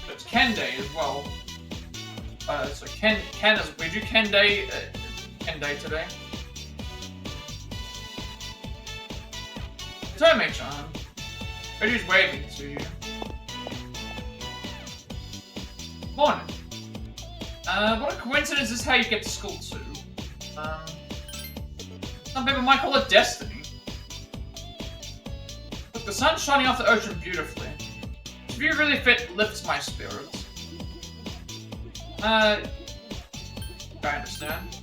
it's Ken Day as well. So we do Ken Day today. Don't charm. But he's waving to you. Morning. What a coincidence is how you get to school too. Some people might call it destiny. Look, the sun's shining off the ocean beautifully. This view really lifts my spirits. I understand.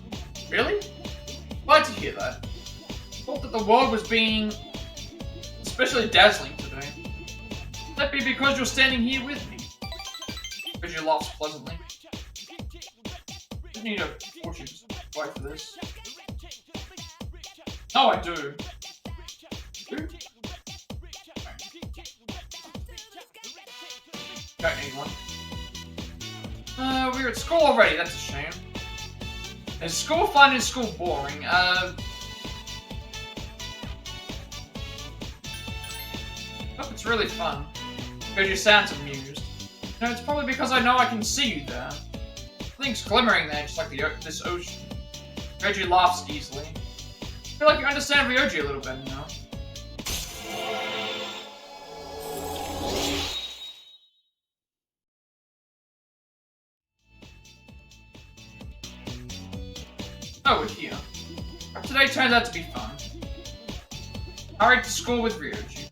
Really? Glad to hear that. Thought that the world was being especially dazzling today. Could that be because you're standing here with me? Reggie laughs pleasantly. I need a fortune fight for this. Oh, I do. Do? Don't need one. We're at school already, that's a shame. Is school fun? Is school boring? Hope it's really fun. Because you sound amused. No, it's probably because I know I can see you there. Something's glimmering there, just like this ocean. Reggie laughs easily. I feel like you understand Ryoji a little better now. Oh, we're here. Today turned out to be fun. Hurried to school with Ryoji.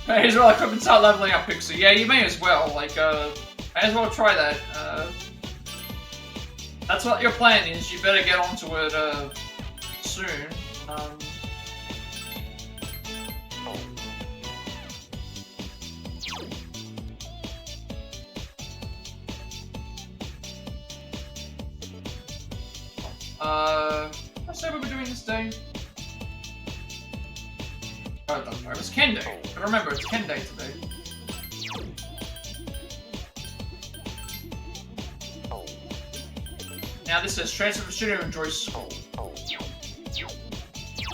May as well equip and start leveling up Pixie. Yeah, you may as well. Like, may as well try that. That's what your plan is. You better get onto it, soon. Let's say what we're doing this day. Oh, it was Ken Day. But remember, it's Ken Day today. Now this says transfer to the studio and enjoy school.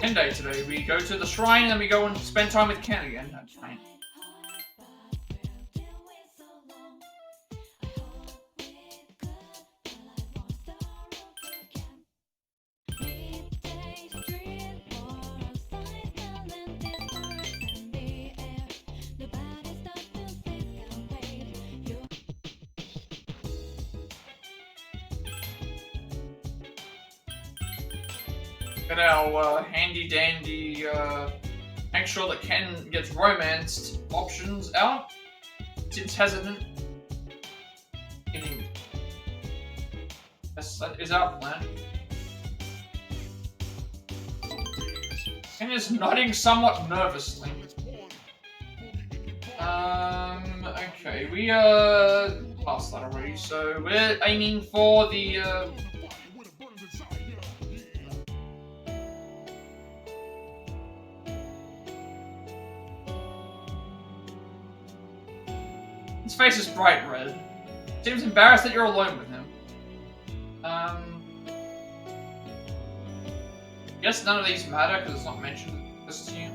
Ken Day today. We go to the shrine and then we go and spend time with Ken again. That's fine. Get our handy dandy, make sure that Ken gets romanced options out. Seems hesitant. Yes, that is our plan. Ken is nodding somewhat nervously. Okay, we passed that already, so we're aiming for the, His face is bright red. Seems embarrassed that you're alone with him. Guess none of these matter because it's not mentioned this to you.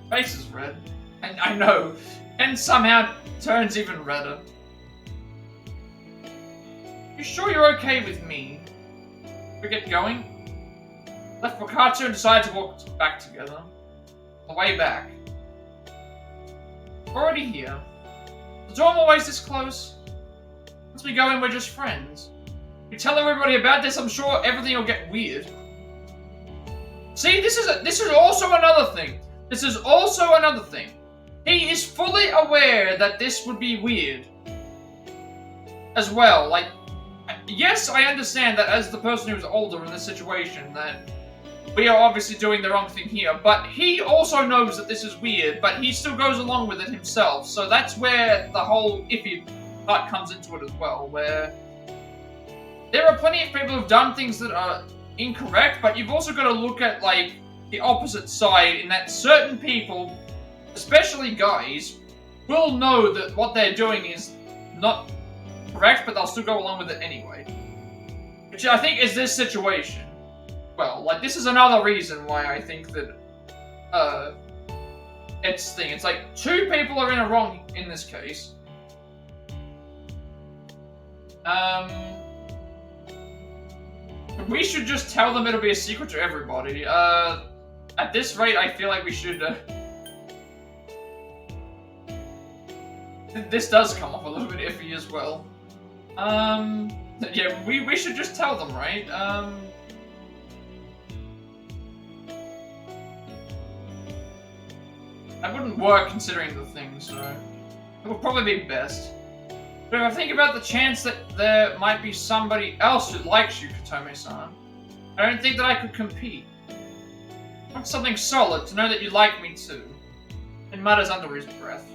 Face is red. And I know. And somehow turns even redder. You sure you're okay with me? We get going? Left Boccaccio and decided to walk back together. On the way back. We're already here. The dorm always this close? Once we go in, we're just friends. If you tell everybody about this, I'm sure everything will get weird. See, this is also another thing. This is also another thing. He is fully aware that this would be weird. As well, like, yes, I understand that as the person who's older in this situation, that we are obviously doing the wrong thing here, but he also knows that this is weird, but he still goes along with it himself, so that's where the whole iffy part comes into it as well, where there are plenty of people who've done things that are incorrect, but you've also got to look at, like, the opposite side, in that certain people, especially guys, will know that what they're doing is not correct, but they'll still go along with it anyway. Which I think is this situation. Well, like, this is another reason why I think that, it's like, two people are in a wrong in this case. We should just tell them it'll be a secret to everybody. At this rate, I feel like we should, this does come off a little bit iffy as well. Yeah, we should just tell them, right? That wouldn't work considering the thing, so it would probably be best. But if I think about the chance that there might be somebody else who likes you, Katome-san, I don't think that I could compete. I want something solid to know that you like me too. And mutters under his breath.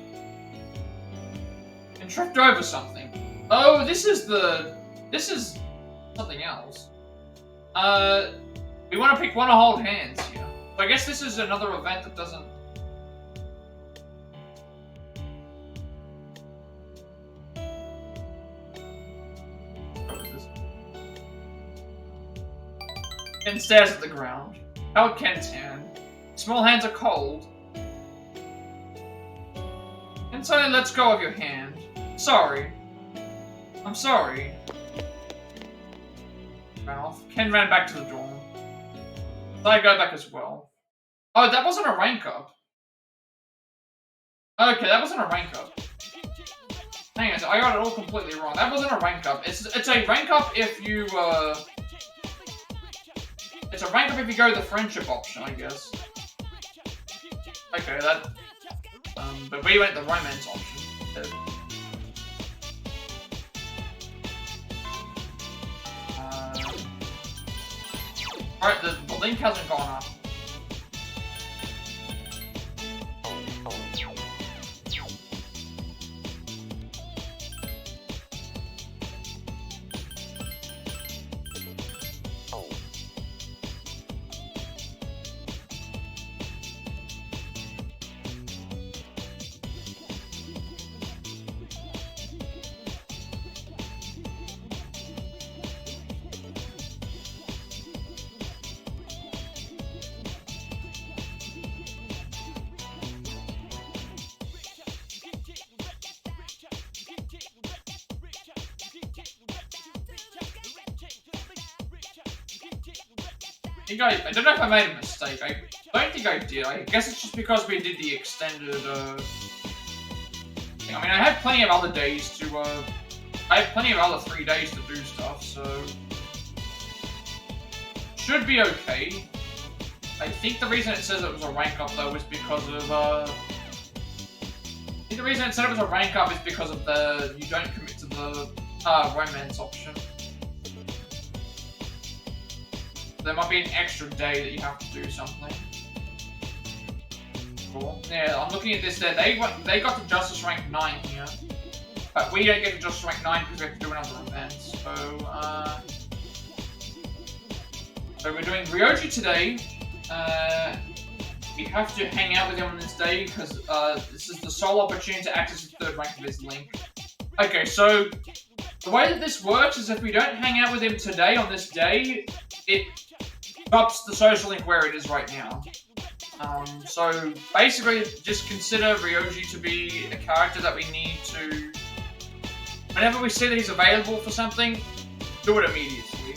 And tripped over something. Oh, this is something else. We want to pick one to hold hands here. So I guess this is another event that doesn't... Ken stares at the ground. Held Ken's hand. Small hands are cold. Ken suddenly lets go of your hand. Sorry. I'm sorry. Ran off. Ken ran back to the dorm. So I go back as well. Oh, that wasn't a rank up. Okay, that wasn't a rank up. Hang on, I got it all completely wrong. That wasn't a rank up. It's a rank up if you, It's a rank up if you go the friendship option, I guess. Okay, that... but we went the romance option. Alright, the link hasn't gone up. I don't know if I made a mistake. I don't think I did. I guess it's just because we did the extended, thing. I mean, I had plenty of other days to, I had plenty of other 3 days to do stuff, so... Should be okay. I think the reason it says it was a rank up, though, is because of, I think the reason it said it was a rank up is because of the... You don't commit to the, romance option. There might be an extra day that you have to do something. Cool. Yeah, I'm looking at this there. They got to Justice Rank 9 here. But we don't get to Justice Rank 9 because we have to do another event. So we're doing Ryoji today, We have to hang out with him on this day because this is the sole opportunity to access the third rank of his link. Okay, so the way that this works is if we don't hang out with him today on this day, it drops the social link where it is right now. So basically, just consider Ryoji to be a character that we need to. Whenever we see that he's available for something, do it immediately.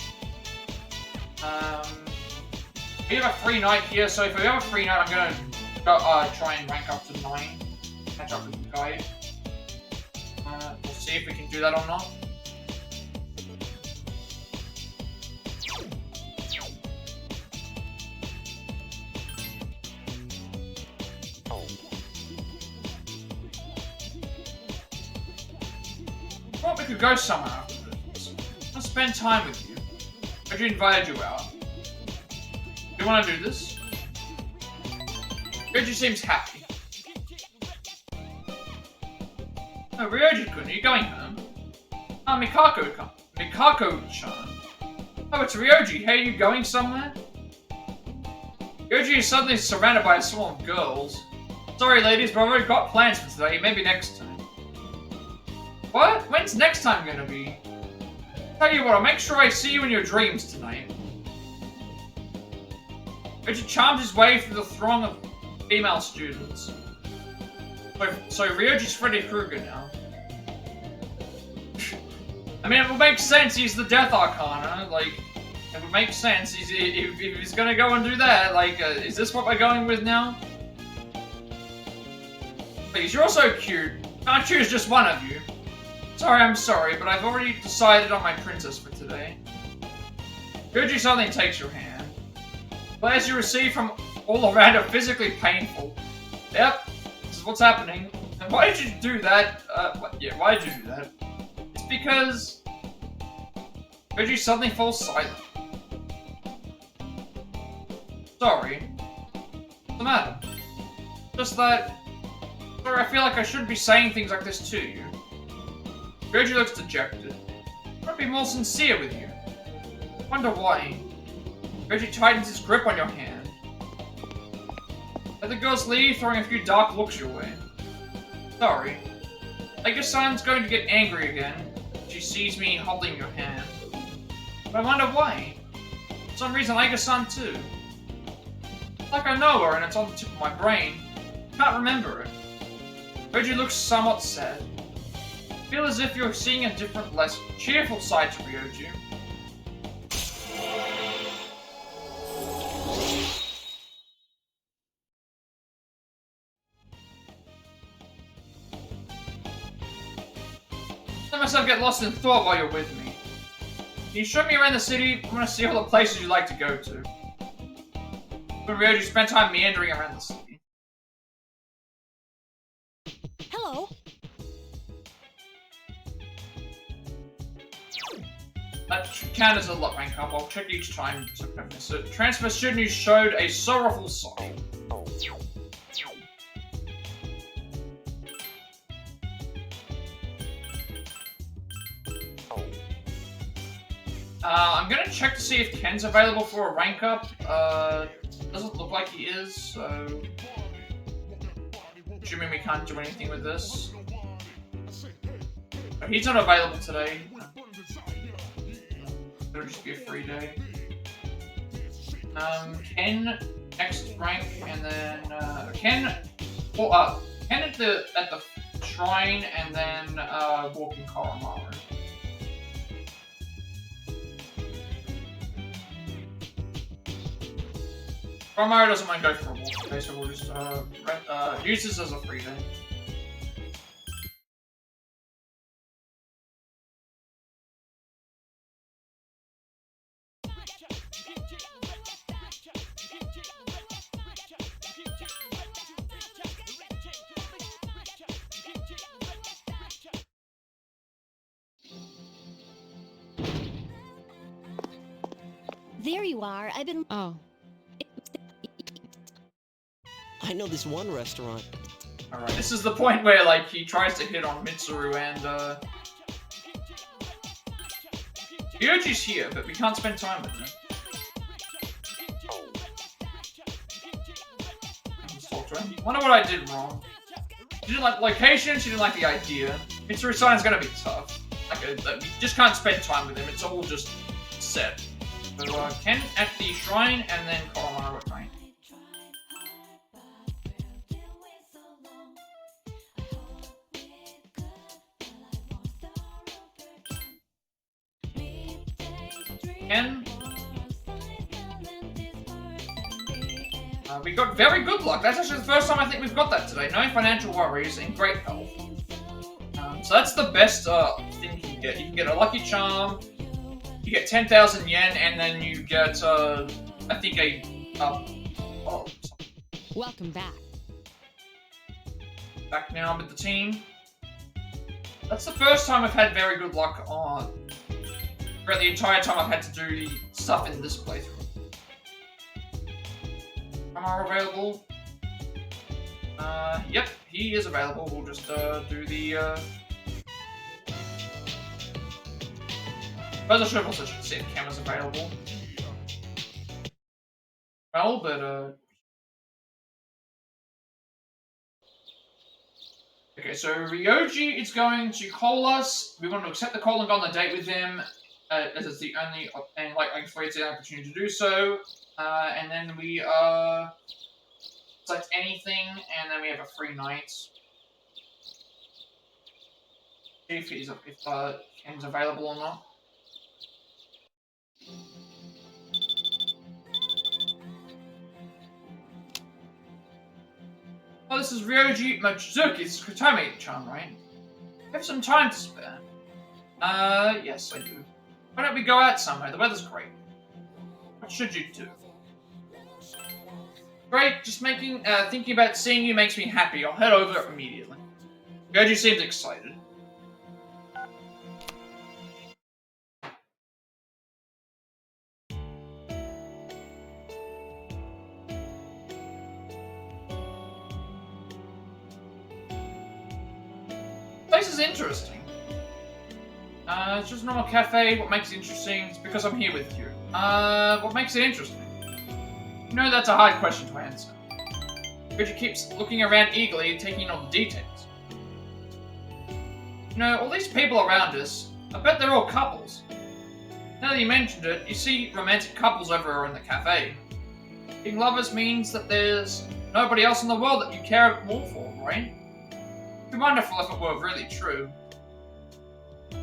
We have a free night here, so if we have a free night, I'm gonna go, try and rank up to 9. Catch up with the guide. We'll see if we can do that or not. Well, we could go somewhere after this. I'll spend time with you. Ryoji invited you out. Do you want to do this? Ryoji seems happy. Oh, Ryoji-kun, are you going home? Ah, Mikako-chan. Oh, it's Ryoji. Hey, are you going somewhere? Ryoji is suddenly surrounded by a swarm of girls. Sorry, ladies, but I've already got plans for today. Maybe next time. What? When's next time gonna be? Tell you what, I'll make sure I see you in your dreams tonight. Ryoji charmed his way through the throng of female students. So Ryoji's Freddy Krueger now. I mean, it would make sense, he's the Death Arcana, like, it would make sense, if he's gonna go and do that, like, is this what we're going with now? Please, you're so cute. Can't choose just one of you. Sorry, I'm sorry, but I've already decided on my princess for today. Ryoji suddenly takes your hand. Flares you receive from all around are physically painful. Yep, this is what's happening. And why did you do that? Why did you do that? It's because Ryoji suddenly falls silent. Sorry. What's the matter? Just that... Sorry, I feel like I shouldn't be saying things like this to you. Ryoji looks dejected. I want to be more sincere with you. I wonder why. Ryoji tightens his grip on your hand. Let the girls leave, throwing a few dark looks your way. Sorry. Aika-san's going to get angry again. She sees me holding your hand. But I wonder why. For some reason, Aika-san too. Like I know her and it's on the tip of my brain. I can't remember it. Ryoji looks somewhat sad. I feel as if you're seeing a different, less cheerful side to Ryoji. Let myself get lost in thought while you're with me. Can you show me around the city? I want to see all the places you like to go to. But Ryoji spent time meandering around the city. Hello. That count as a lot rank up. I'll check each time to miss it. Transfer student who showed a sorrowful sigh. I'm gonna check to see if Ken's available for a rank up. Doesn't look like he is, so... Assuming we can't do anything with this. But he's not available today. It'll just be a free day. Ken, next rank, and then, Ken at the shrine, and then, walking Koromaru. Koromaru doesn't mind going for a walk today, so we'll just, use this as a free day. There you are. I've been. Oh. I know this one restaurant. Alright, this is the point where, like, he tries to hit on Mitsuru and, Ryoji's here, but we can't spend time with him. 20. I wonder what I did wrong. She didn't like the location, she didn't like the idea. Mitsuru Sign's gonna be tough. Like, you just can't spend time with him, it's all just set. So, Ken at the shrine, and then Koromaro at night. Ken. We got very good luck. That's actually the first time I think we've got that today. No financial worries and great health. So that's the best thing you can get. You can get a lucky charm, you get 10,000 yen, and then you get, I think Welcome back. Back now with the team. That's the first time I've had very good luck on. Throughout the entire time I've had to do the stuff in this playthrough. Are available? Yep, he is available. We'll just do the. Suppose I should have also see if Cam is available. Well, but okay, so Ryoji is going to call us. We want to accept the call and go on the date with him, as it's the only and like it's the opportunity to do so. And then we select anything, and then we have a free night. See if Ken's available or not. Oh, this is Ryoji Mochizuki's Kutame-chan, right? I have some time to spare. Yes, I do. Why don't we go out somewhere? The weather's great. What should you do? Great, just thinking about seeing you makes me happy. I'll head over immediately. Ryoji seems excited. Place is interesting. It's just a normal cafe. What makes it interesting? It's because I'm here with you. What makes it interesting? You know, that's a hard question to answer. Ryoji keeps looking around eagerly, taking in all the details. You know, all these people around us, I bet they're all couples. Now that you mentioned it, you see romantic couples everywhere in the cafe. Being lovers means that there's nobody else in the world that you care more for, right? It'd be wonderful if it were really true.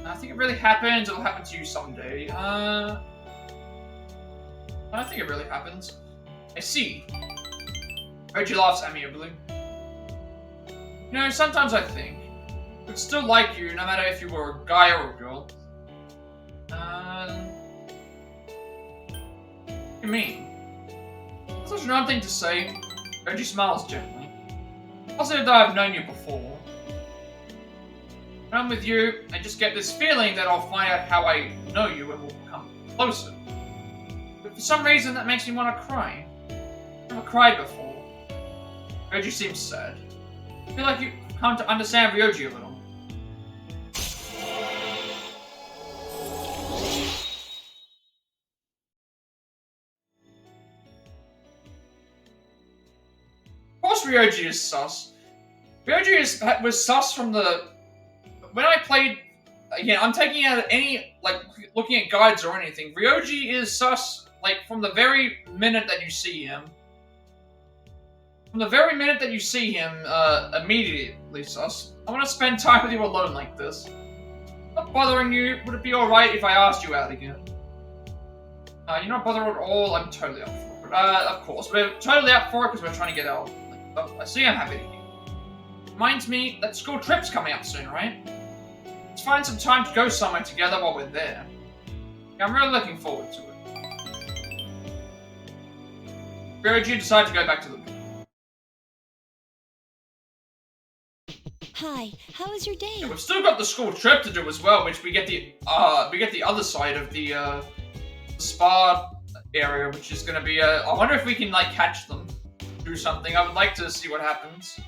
I think it really happens. It'll happen to you someday. I think it really happens. I see. Ryoji laughs amiably. You know, sometimes I think I'd still like you, no matter if you were a guy or a girl. What do you mean? That's such an odd thing to say. Ryoji smiles gently. Also, though I've known you before. When I'm with you, I just get this feeling that I'll find out how I know you and we'll become closer. But for some reason, that makes me want to cry. I've never cried before. Ryoji seems sad. I feel like you've come to understand Ryoji a little. Of course Ryoji is sus. Ryoji was sus from the... When I played... Again, I'm taking out any, like, looking at guides or anything. Ryoji is sus, like, from the very minute that you see him. From the very minute that you see him, immediately sus. I want to spend time with you alone like this. Not bothering you. Would it be alright if I asked you out again? You're not bothered at all. I'm totally up for it. Of course. We're totally up for it because we're trying to get out. I see I'm happy to hear. Reminds me that school trip's coming up soon, right? Let's find some time to go somewhere together while we're there. Yeah, I'm really looking forward to it. Ryoji decided to go back to the... Hi, how was your day? Yeah, we've still got the school trip to do as well, which we get the other side of the spa area, which is gonna be I wonder if we can like catch them, do something. I would like to see what happens.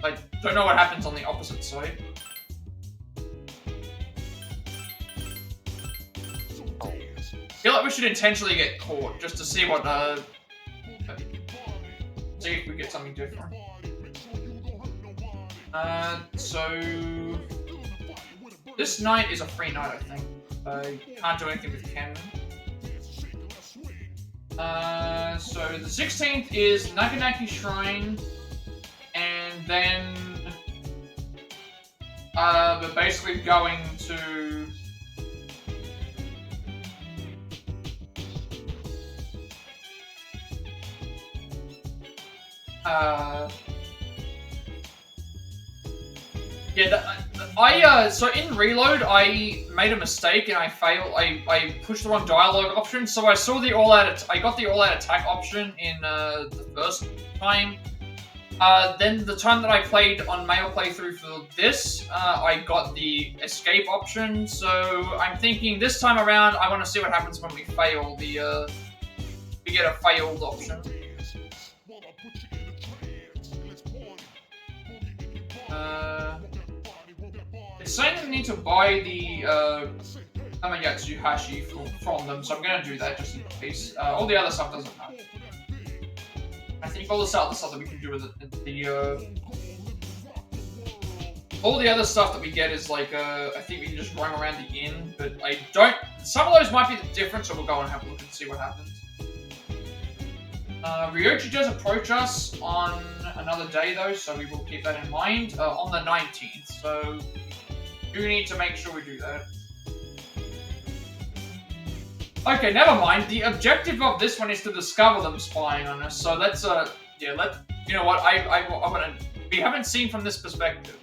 I don't know what happens on the opposite side. I feel like we should intentionally get caught just to see what see if we get something different. So this night is a free night, I think. I can't do anything with Ken. So the 16th is Naganaki Shrine, and then we're basically going to so in Reload, I made a mistake and I failed. I pushed the wrong dialogue option, so I saw the I got the all-out attack option in the first time. Then the time that I played on male playthrough for this, I got the escape option. So I'm thinking this time around, I want to see what happens when we fail the we get a failed option. It's saying we need to buy the Tamagatsu Hashi from them, so I'm gonna do that just in case. All the other stuff doesn't matter. I think all the other stuff that we can do with all the other stuff that we get is like I think we can just run around the inn, but I don't. Some of those might be different, so we'll go and have a look and see what happens. Ryochi does approach us on another day though, so we will keep that in mind. On the 19th, so we do need to make sure we do that. Okay, never mind. The objective of this one is to discover them spying on us. So let's you know what? I want to. We haven't seen from this perspective.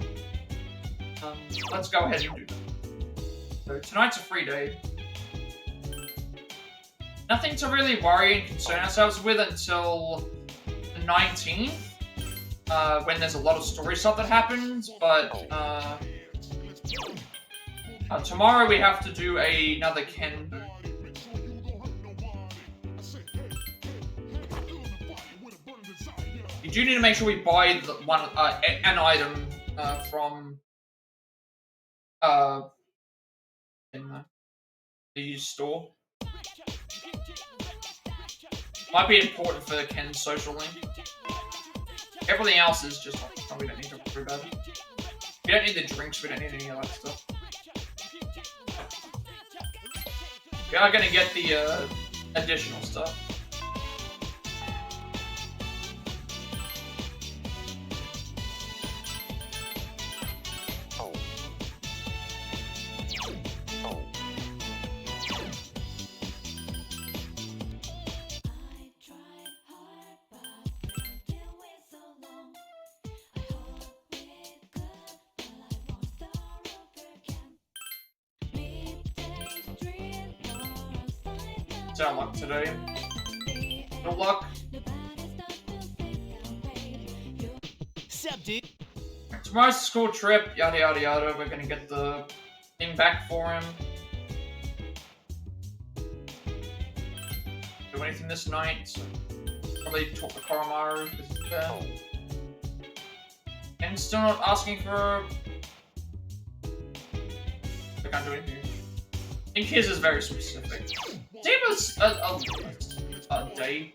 Let's go ahead and do that. So tonight's a free day. Nothing to really worry and concern ourselves with until the 19th, when there's a lot of story stuff that happens, but tomorrow we have to do another Ken boot. You do need to make sure we buy an item from in the store. Might be important for Ken's social link. Everything else is just like, we don't need to worry about it. We don't need the drinks, we don't need any of that stuff. We are gonna get the additional stuff. Sound luck today. No luck. Sup, dude? Tomorrow's school trip, yada yada yada. We're gonna get the thing back for him. Do anything this night. So probably talk to Koromaru because he's there. And still not asking for. I can't do anything. I think his is very specific. Give us a day.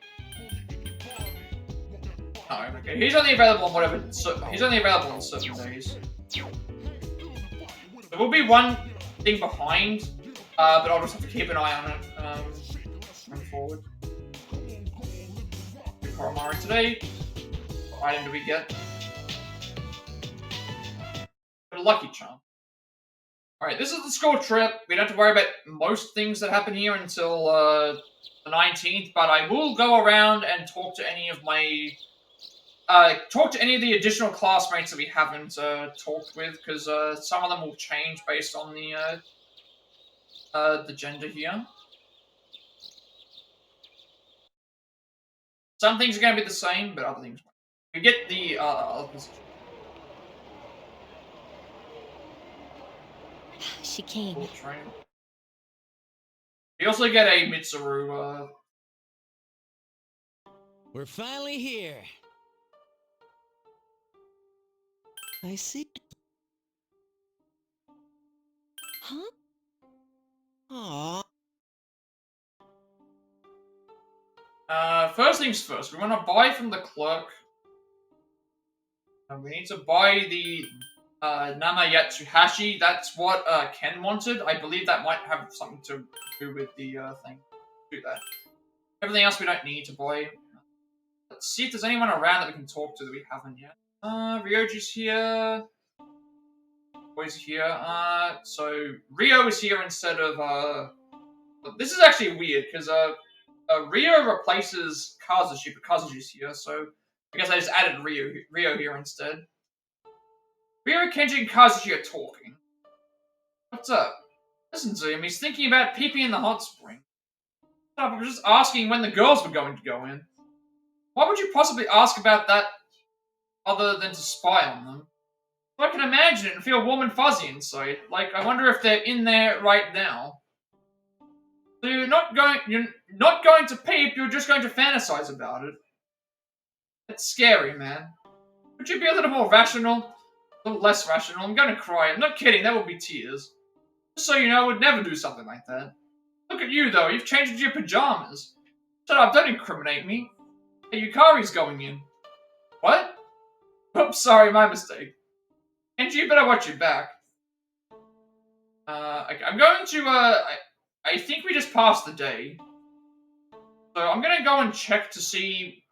Oh, okay. He's only available on whatever. So he's only available on certain days. There will be one thing behind, but I'll just have to keep an eye on it going forward. Koromaru today. What item do we get? A lucky charm. Alright, this is the school trip. We don't have to worry about most things that happen here until the 19th, but I will go around and talk to any of my... talk to any of the additional classmates that we haven't talked with, because some of them will change based on the gender here. Some things are going to be the same, but other things won't. We get the other position. She came. We also get a Mitsuru. We're finally here. I see. Huh? Aww. First things first, we want to buy from the clerk. We need to buy the Namayatsuhashi. That's what Ken wanted. I believe that might have something to do with the thing. Do that. Everything else we don't need to buy. Let's see if there's anyone around that we can talk to that we haven't yet. Ryoji's here. Boy's here. So Ryo is here instead of this is actually weird because Ryo replaces Kazushi, but Kazuchi's here, so I guess I just added Ryo here instead. Ryo, Kenji, and Kazuchi are talking. What's up? Listen to him. He's thinking about peeping in the hot spring. Shut up, I was just asking when the girls were going to go in. Why would you possibly ask about that other than to spy on them? I can imagine it and feel warm and fuzzy inside. Like, I wonder if they're in there right now. So you're not going to peep, you're just going to fantasize about it. It's scary, man. Would you be a little more rational? A little less rational? I'm gonna cry. I'm not kidding, that would be tears. Just so you know, I would never do something like that. Look at you, though. You've changed into your pajamas. Shut up, don't incriminate me. Hey, Yukari's going in. What? Oops, sorry, my mistake. And you better watch your back. I'm going to, I think we just passed the day. So I'm gonna go and check to see,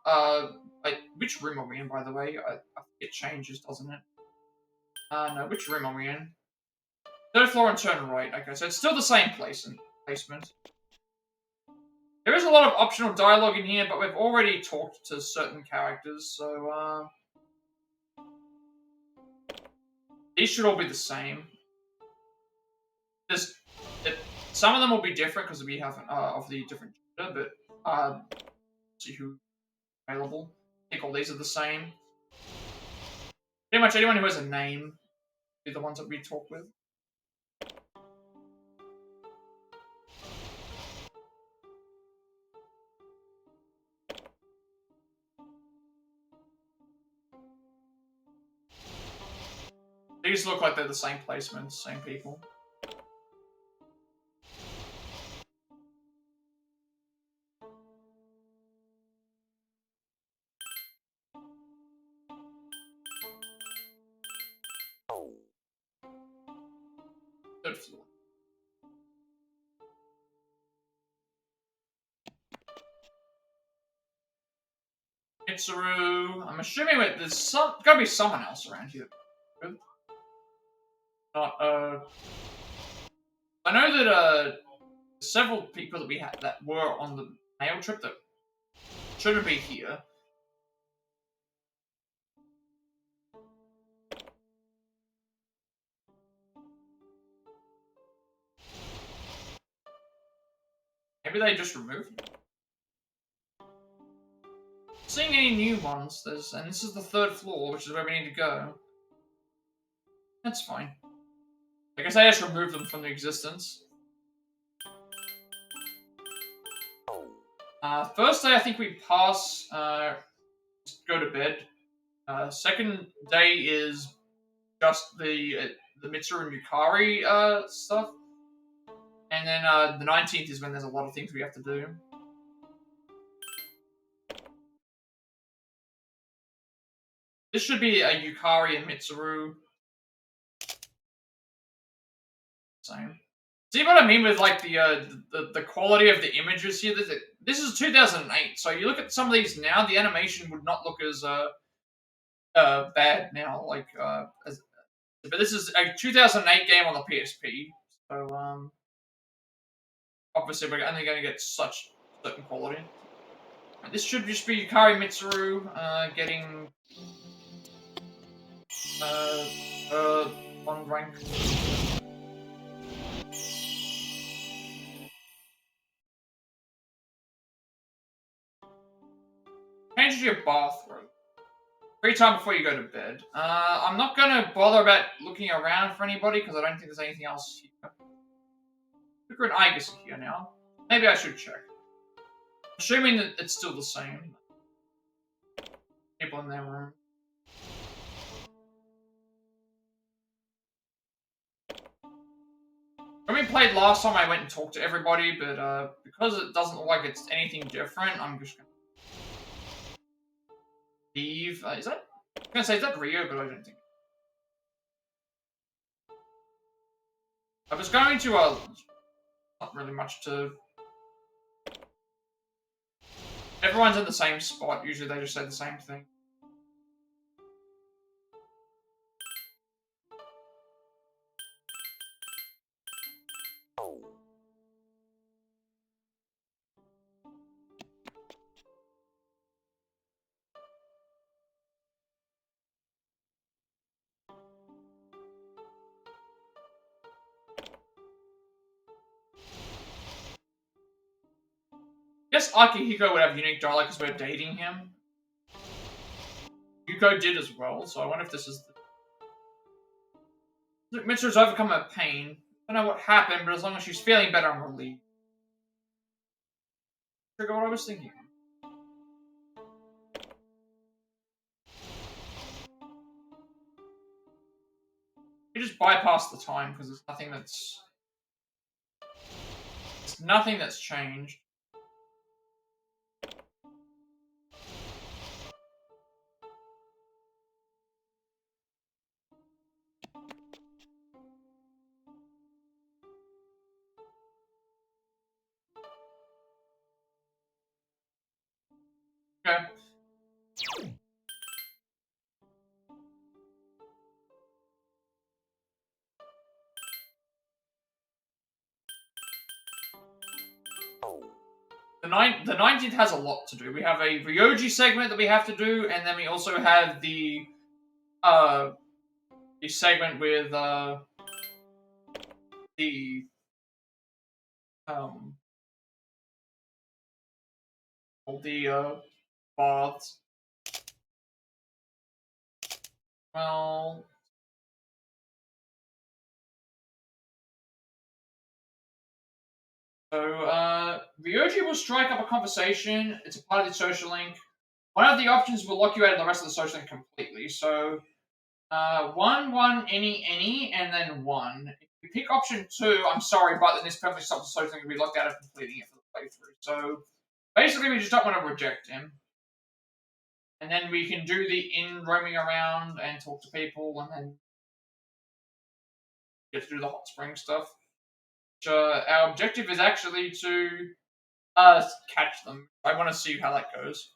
which room are we in, by the way? I think it changes, doesn't it? No, which room are we in? Third floor and turn right. Okay, so it's still the same placement. There is a lot of optional dialogue in here, but we've already talked to certain characters, so, these should all be the same. Some of them will be different because we have of the different gender, but see who's available. I think all these are the same. Pretty much anyone who has a name be the ones that we talk with. These look like they're the same placements, same people. Third floor. Mitsuru. I'm assuming there's gotta be someone else around here. Not I know that several people that we had that were on the mail trip that shouldn't be here. Maybe they just removed them. Seeing any new ones, and this is the third floor, which is where we need to go. That's fine. I guess I just removed them from the existence. First day, I think we pass, just go to bed. Second day is just the Mitsuru and Yukari, stuff. And then, the 19th is when there's a lot of things we have to do. This should be a Yukari and Mitsuru. Same. See what I mean with like the quality of the images here? This is 2008, so you look at some of these now, the animation would not look as bad now. Like but this is a 2008 game on the PSP, so obviously we're only going to get such certain quality. And this should just be Yukari Mitsuru getting one rank. Change your bathroom. Free time before you go to bed. I'm not gonna bother about looking around for anybody because I don't think there's anything else here. Luca and Igus are here now. Maybe I should check. Assuming that it's still the same. People in their room. When we played last time, I went and talked to everybody, but because it doesn't look like it's anything different, I'm just gonna Eve. Is that? I was gonna say, is that Rio, but I don't think. I was going to, not really much to. Everyone's in the same spot. Usually they just say the same thing. I guess Akihiko would have unique dialect because we're dating him. Yuko did as well, so I wonder if this is the... Mitsuru's overcome her pain. I don't know what happened, but as long as she's feeling better, I'm relieved. Trigger what I was thinking. You just bypass the time because there's nothing that's... There's nothing that's changed. Okay. The 19th has a lot to do. We have a Ryoji segment that we have to do, and then we also have the segment with the baths. Well, so Ryoji will strike up a conversation. It's a part of the social link. One of the options will lock you out of the rest of the social link completely. So 1, any, and then 1. If you pick option 2, I'm sorry, but then this perfectly stops the social link and be locked out of completing it for the playthrough. So basically, we just don't want to reject him. And then we can do the roaming around and talk to people, and then get to do the hot spring stuff. Which, our objective is actually to catch them. I want to see how that goes.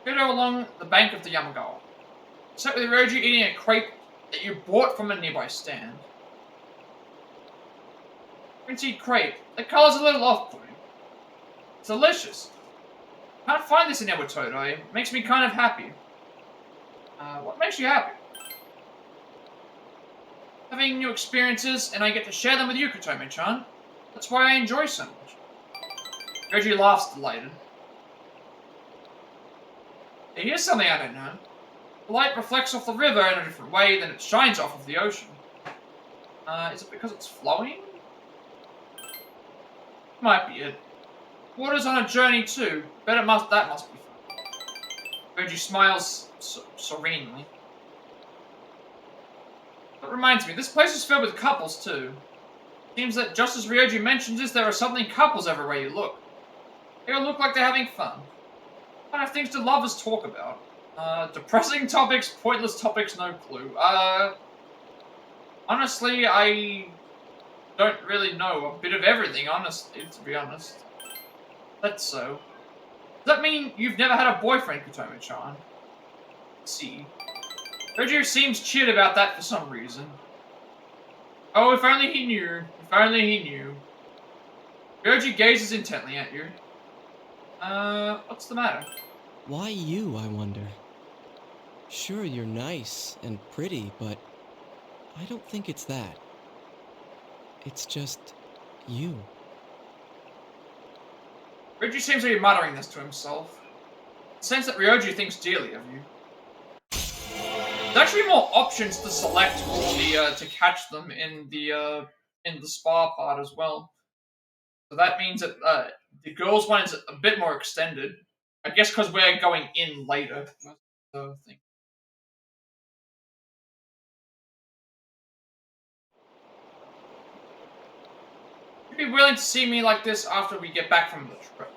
We go along the bank of the Yamagawa. Sat with Ryoji eating a crepe that you bought from a nearby stand. Quincy crepe. The color's a little off-putting. It's delicious. Can't find this in Ewatoto. Makes me kind of happy. What makes you happy? Having new experiences, and I get to share them with you, Kotome-chan. That's why I enjoy so much. Ryoji laughs delighted. Hey, here's something I don't know. The light reflects off the river in a different way than it shines off of the ocean. Is it because it's flowing? Might be it. Water's on a journey too. That must be fun. Ryoji smiles serenely. That reminds me, this place is filled with couples too. Seems that just as Ryoji mentions this, there are suddenly couples everywhere you look. They all look like they're having fun. What kind of things do lovers talk about? Depressing topics, pointless topics, no clue. Honestly, I don't really know. A bit of everything, honestly, to be honest. That's so. Does that mean you've never had a boyfriend, Kotome-chan? See. Ryoji seems cheered about that for some reason. Oh, if only he knew. If only he knew. Ryoji gazes intently at you. What's the matter? Why you, I wonder? Sure, you're nice and pretty, but I don't think it's that. It's just you. Ryoji seems to be muttering this to himself. The sense that Ryoji thinks dearly of you. There's actually more options to select for the to catch them in the spa part as well. So that means that the girls one is a bit more extended. I guess because we're going in later. That's the thing. You'd be willing to see me like this after we get back from the trip.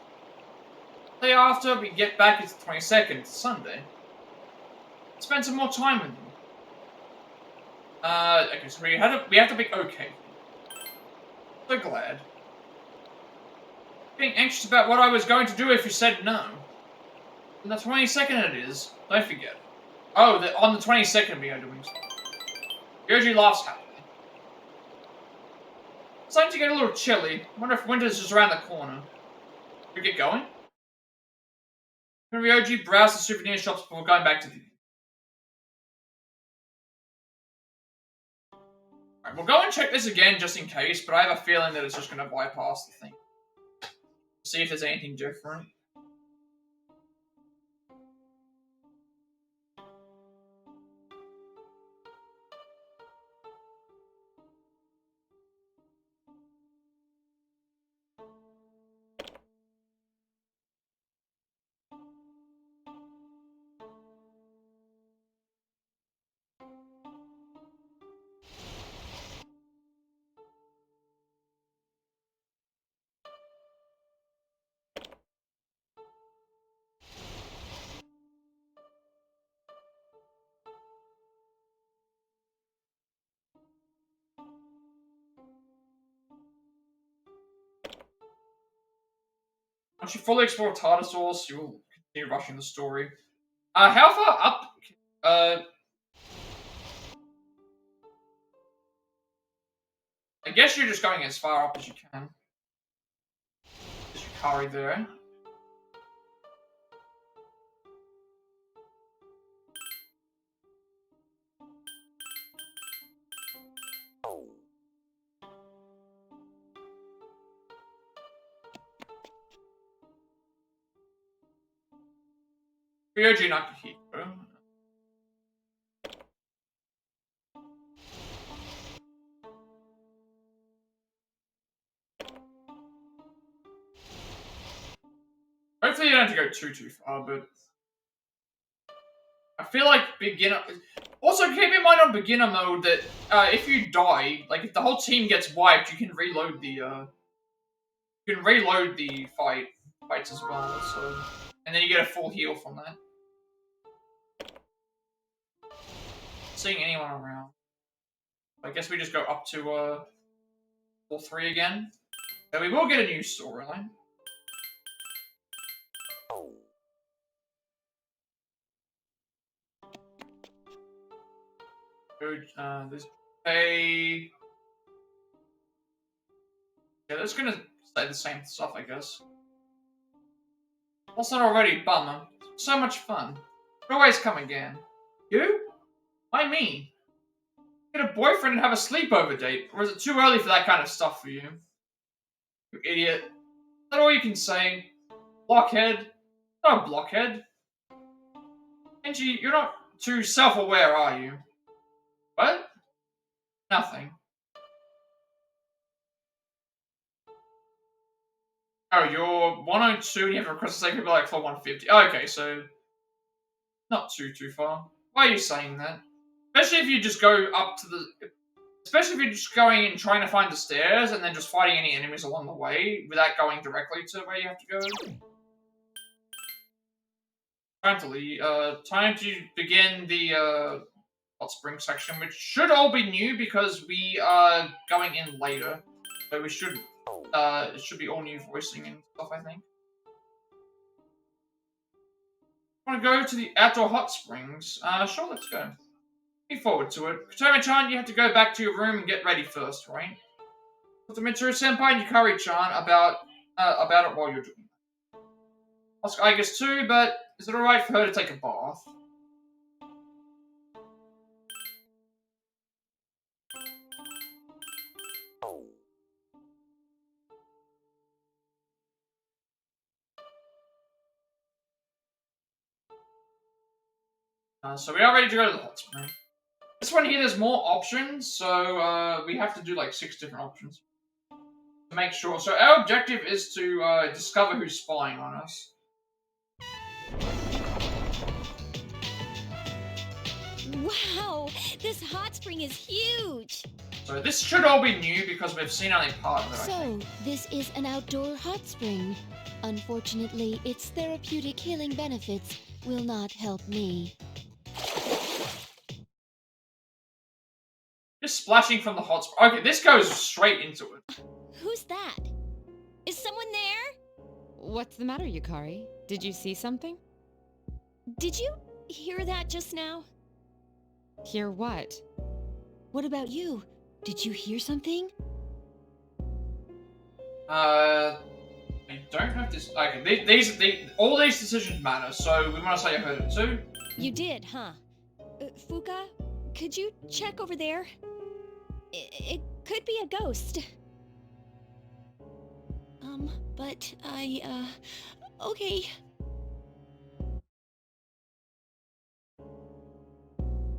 The day after we get back, it's the 22nd, it's Sunday. Spend some more time with them. Okay, so we have to be okay. So glad. Being anxious about what I was going to do if you said no. And the 22nd it is. Don't forget. Oh, on the 22nd we are doing something. Yoji laughs happily. It's starting to get a little chilly. I wonder if winter's just around the corner. Should we get going? Ryoji browsed the souvenir shops before going back to the... Alright, we'll go and check this again just in case, but I have a feeling that it's just going to bypass the thing. See if there's anything different. Once you fully explore Tartarsaurus, you will continue rushing the story. How far up? I guess you're just going as far up as you can. There's Yukari there. Ryoji Nakahiko. Hopefully you don't have to go too far, but... I feel like beginner... Also, keep in mind on beginner mode that if you die, like if the whole team gets wiped, you can reload the fights as well, so... And then you get a full heal from that. Seeing anyone around. I guess we just go up to all 3 again. So we will get a new storyline. There's a... Yeah, that's gonna say the same stuff, I guess. What's not already? Bummer. So much fun. Always come again. You? Why me? Get a boyfriend and have a sleepover date, or is it too early for that kind of stuff for you? You idiot. Is that all you can say? Blockhead? No blockhead. Angie, you're not too self-aware, are you? What? Nothing. Oh, you're 102 and you have to request the same people like for 150. Oh, okay, so... Not too far. Why are you saying that? Especially if you just go up to the... Especially if you're just going and trying to find the stairs and then just fighting any enemies along the way without going directly to where you have to go. Time to leave. Time to begin the hot spring section, which should all be new because we are going in later. So we should... it should be all new voicing and stuff, I think. Want to go to the outdoor hot springs? Sure, let's go. Looking forward to it. Kotome-chan, you have to go back to your room and get ready first, right? Talk to Mitsuru-senpai and Yukari-chan about it while you're doing it. Ask Igus too, but is it alright for her to take a bath? So we are ready to go to the hot spring. This one here, there's more options, so we have to do like 6 different options. To make sure. So our objective is to discover who's spying on us. Wow, this hot spring is huge. So this should all be new because we've seen only part of it, I So, think. this is an outdoor hot spring. Unfortunately, its therapeutic healing benefits will not help me. Just splashing from the hot spring. Okay, this goes straight into it. Who's that? Is someone there? What's the matter, Yukari? Did you see something? Did you hear that just now? Hear what? What about you? Did you hear something? I don't know if this. Okay, all these decisions matter, so we want to say I heard it too. You did, huh? Fuka, could you check over there? It could be a ghost. But okay.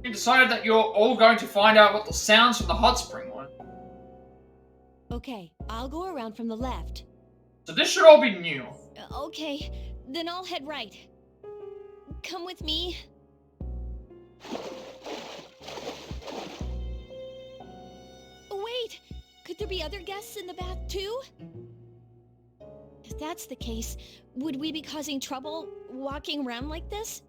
We decided that you're all going to find out what the sounds from the hot spring were. Okay, I'll go around from the left. So this should all be new. Okay, then I'll head right. Come with me. Wait, could there be other guests in the bath too? If that's the case, would we be causing trouble walking around like this?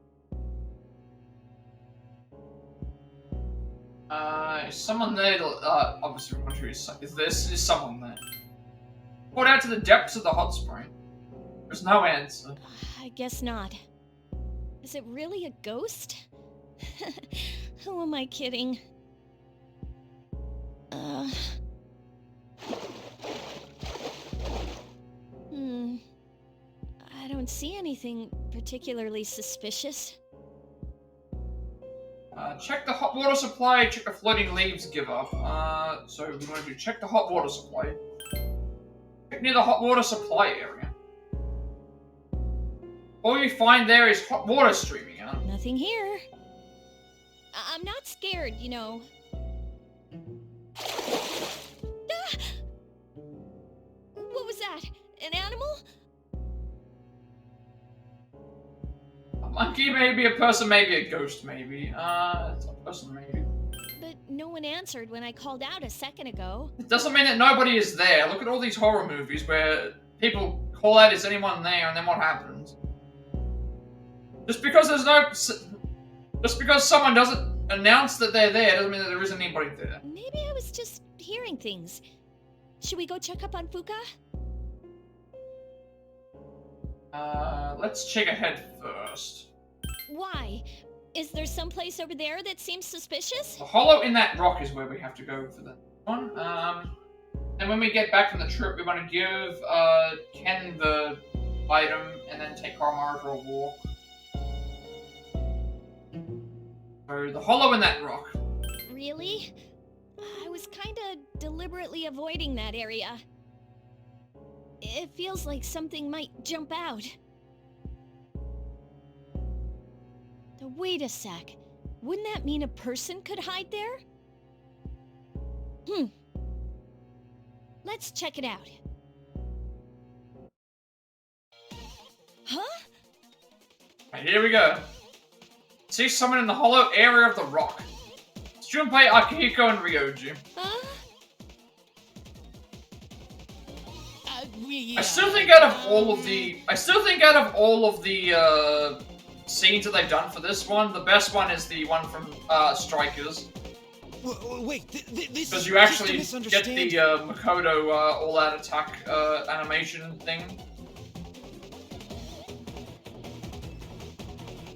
Is someone there? Obviously, we're not sure is someone there. Poured out to the depths of the hot spring. There's no answer. I guess not. Is it really a ghost? Who am I kidding? I don't see anything particularly suspicious. Check the hot water supply, check the floating leaves giver. So we want to do check the hot water supply. Check near the hot water supply area. All you find there is hot water streaming out. Nothing here. I'm not scared, you know. Ah! What was that? An animal? A monkey, maybe a person, maybe a ghost, maybe. It's a person, maybe. But no one answered when I called out a second ago. It doesn't mean that nobody is there. Look at all these horror movies where people call out, is anyone there, and then what happens? Just because someone doesn't announce that they're there doesn't mean that there isn't anybody there. Maybe I was just hearing things. Should we go check up on Fuka? Let's check ahead first. Why? Is there some place over there that seems suspicious? The hollow in that rock is where we have to go for that one. And when we get back from the trip, we want to give Ken the item and then take Karamara for a walk. So the hollow in that rock. Really? I was kinda deliberately avoiding that area. It feels like something might jump out. Now, wait a sec. Wouldn't that mean a person could hide there? Let's check it out. Huh? Right, here we go. See someone in the hollow area of the rock. It's Junpei, Akihiko, and Ryoji. I still think out of all of the scenes that they've done for this one, the best one is the one from Strikers. Wait, this Because you actually get the Makoto all-out attack animation thing.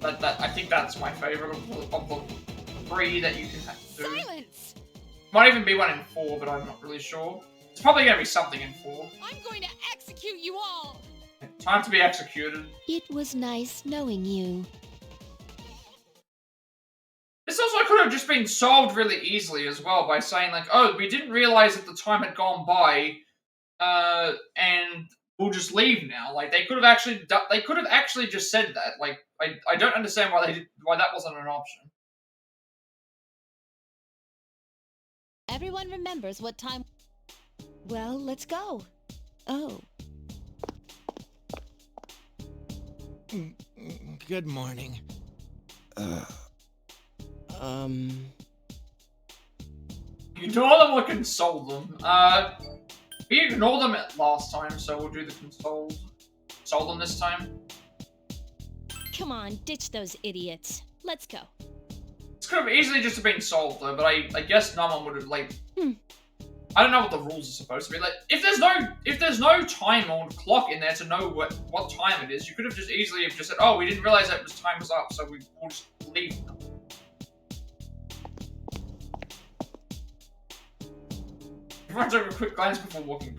I think that's my favorite of the three that you can do. Silence! Might even be one in 4, but I'm not really sure. It's probably going to be something in 4. I'm going to execute you all! Time to be executed. It was nice knowing you. This also could have just been solved really easily as well by saying like, oh, we didn't realize that the time had gone by, and we'll just leave now. Like they could have actually just said that. Like I don't understand why that wasn't an option. Everyone remembers what time... Well, let's go. Oh. Good morning. Ignore them or console them. We ignored them last time, so we'll do the console them this time. Come on, ditch those idiots. Let's go. This could have easily just been solved though, but I guess no one would have like. I don't know what the rules are supposed to be. Like, if there's no time or clock in there to know what time it is, you could have just easily have just said, "Oh, we didn't realize that time was up, so we'll just leave." Everyone's over a quick glance before walking.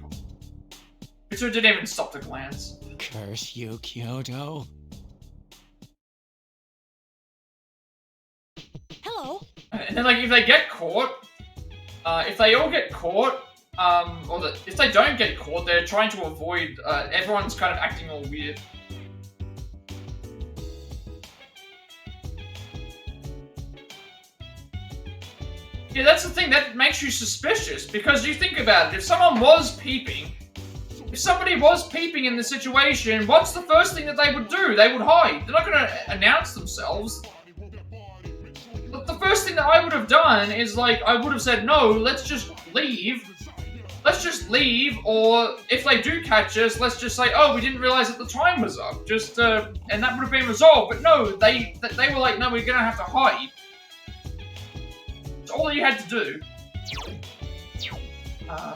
Mitsu didn't even stop to glance. Curse you, Kyoto. Hello. And then, like, if they get caught, if they all get caught, if they don't get caught, they're trying to avoid, everyone's kind of acting all weird. Yeah, that's the thing, that makes you suspicious, because you think about it, if someone was peeping, if somebody was peeping in the situation, what's the first thing that they would do? They would hide. They're not going to announce themselves. But the first thing that I would have done is, like, I would have said, no, let's just leave. Let's just leave, or if they do catch us, let's just say, oh, we didn't realize that the time was up. Just, and that would have been resolved. But no, they were like, no, we're going to have to hide. That's all you had to do.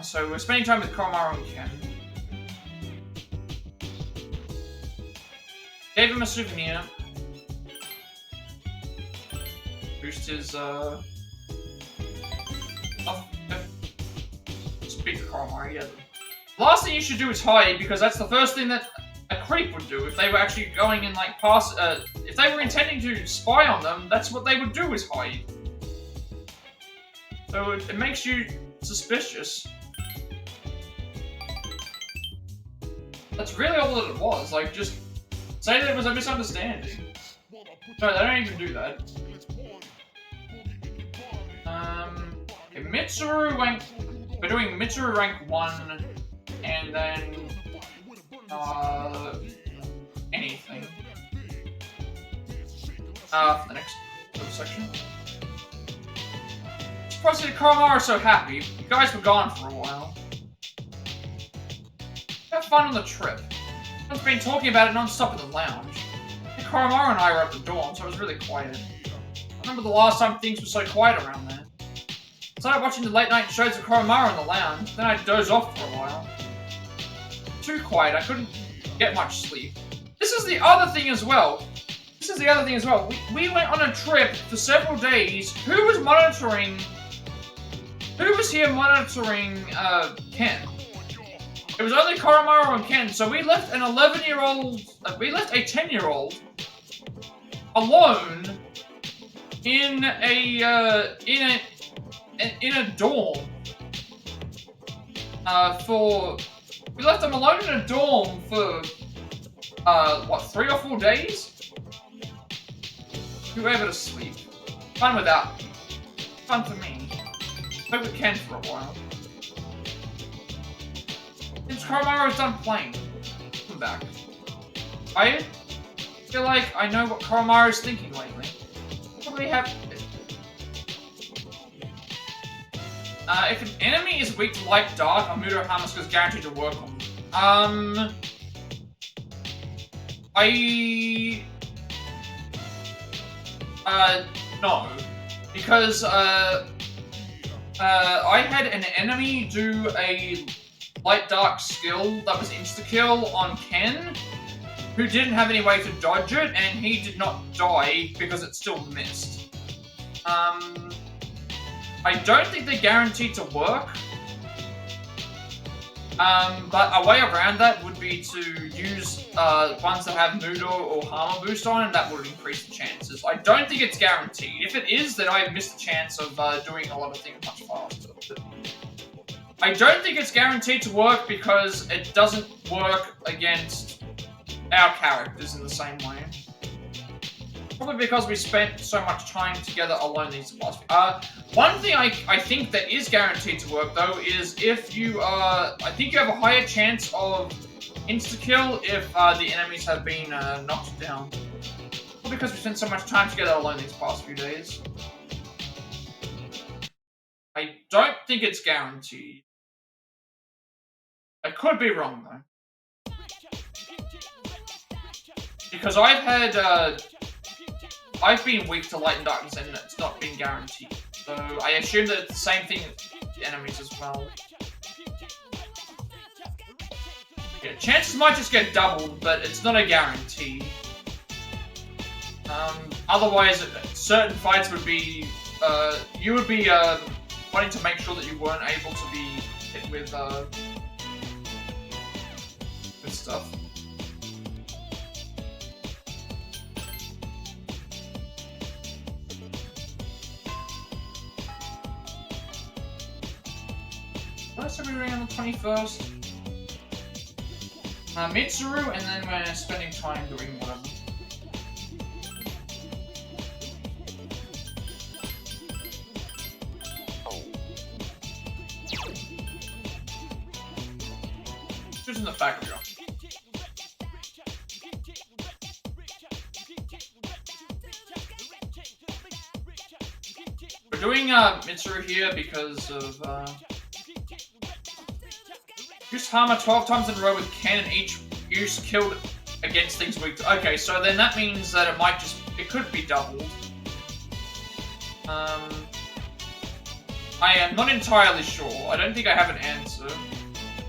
So we're spending time with Koromaru and Ken. Gave him a souvenir. Boost his, Speak to Koromaru, yeah. The last thing you should do is hide, because that's the first thing that a creep would do. If they were actually going in, like, if they were intending to spy on them, that's what they would do, is hide. So it makes you suspicious. That's really all that it was, like, just say that it was a misunderstanding. No, they don't even do that. Okay, Mitsuru rank. We're doing Mitsuru rank 1, and then anything. For the next section. Surprised that Koromaru is so happy. You guys were gone for a while. Have fun on the trip. Everyone's been talking about it non-stop in the lounge. Koromaru and I were at the dorm, so it was really quiet. I remember the last time things were so quiet around there. I started watching the late night shows of Koromaru in the lounge, then I dozed off for a while. Too quiet, I couldn't get much sleep. This is the other thing as well. We went on a trip for several days. Who was here monitoring, Ken? It was only Koromaru and Ken, so we left an 11-year-old, we left a 10-year-old alone in a dorm. We left them alone in a dorm for, what, 3 or 4 days? We were able to sleep. Fun without me. Fun for me. Played with Ken for a while. Since Koromaru's done playing, I'm back. I feel like I know what Koromaru's thinking lately. Probably have... if an enemy is weak to light dark, Amudo Hamaska is guaranteed to work on them. No. Because, I had an enemy do a light-dark skill that was insta-kill on Ken, who didn't have any way to dodge it, and he did not die because it still missed. I don't think they're guaranteed to work, but a way around that would be to use ones that have Mudo or Hama boost on, and that would increase the chances. I don't think it's guaranteed. If it is, then I missed the chance of doing a lot of things much faster. But I don't think it's guaranteed to work because it doesn't work against our characters in the same way. Probably because we spent so much time together alone these past few. One thing I think that is guaranteed to work though is if you I think you have a higher chance of insta-kill if the enemies have been knocked down. Probably because we spent so much time together alone these past few days. I don't think it's guaranteed. I could be wrong though. Because I've had, I've been weak to light and darkness and it's not been guaranteed. So I assume that it's the same thing with the enemies as well. Yeah, chances might just get doubled, but it's not a guarantee. Otherwise, certain fights would be, you would be, wanting to make sure that you weren't able to be hit with stuff. What else are we doing on the 21st? Mitsuru, and then we're spending time doing whatever. Who's in the factory? We're doing Mitsuru here because of use Hammer 12 times in a row with cannon each use killed against things weak to. Okay, so then that means that it might just, it could be doubled. I am not entirely sure. I don't think I have an answer.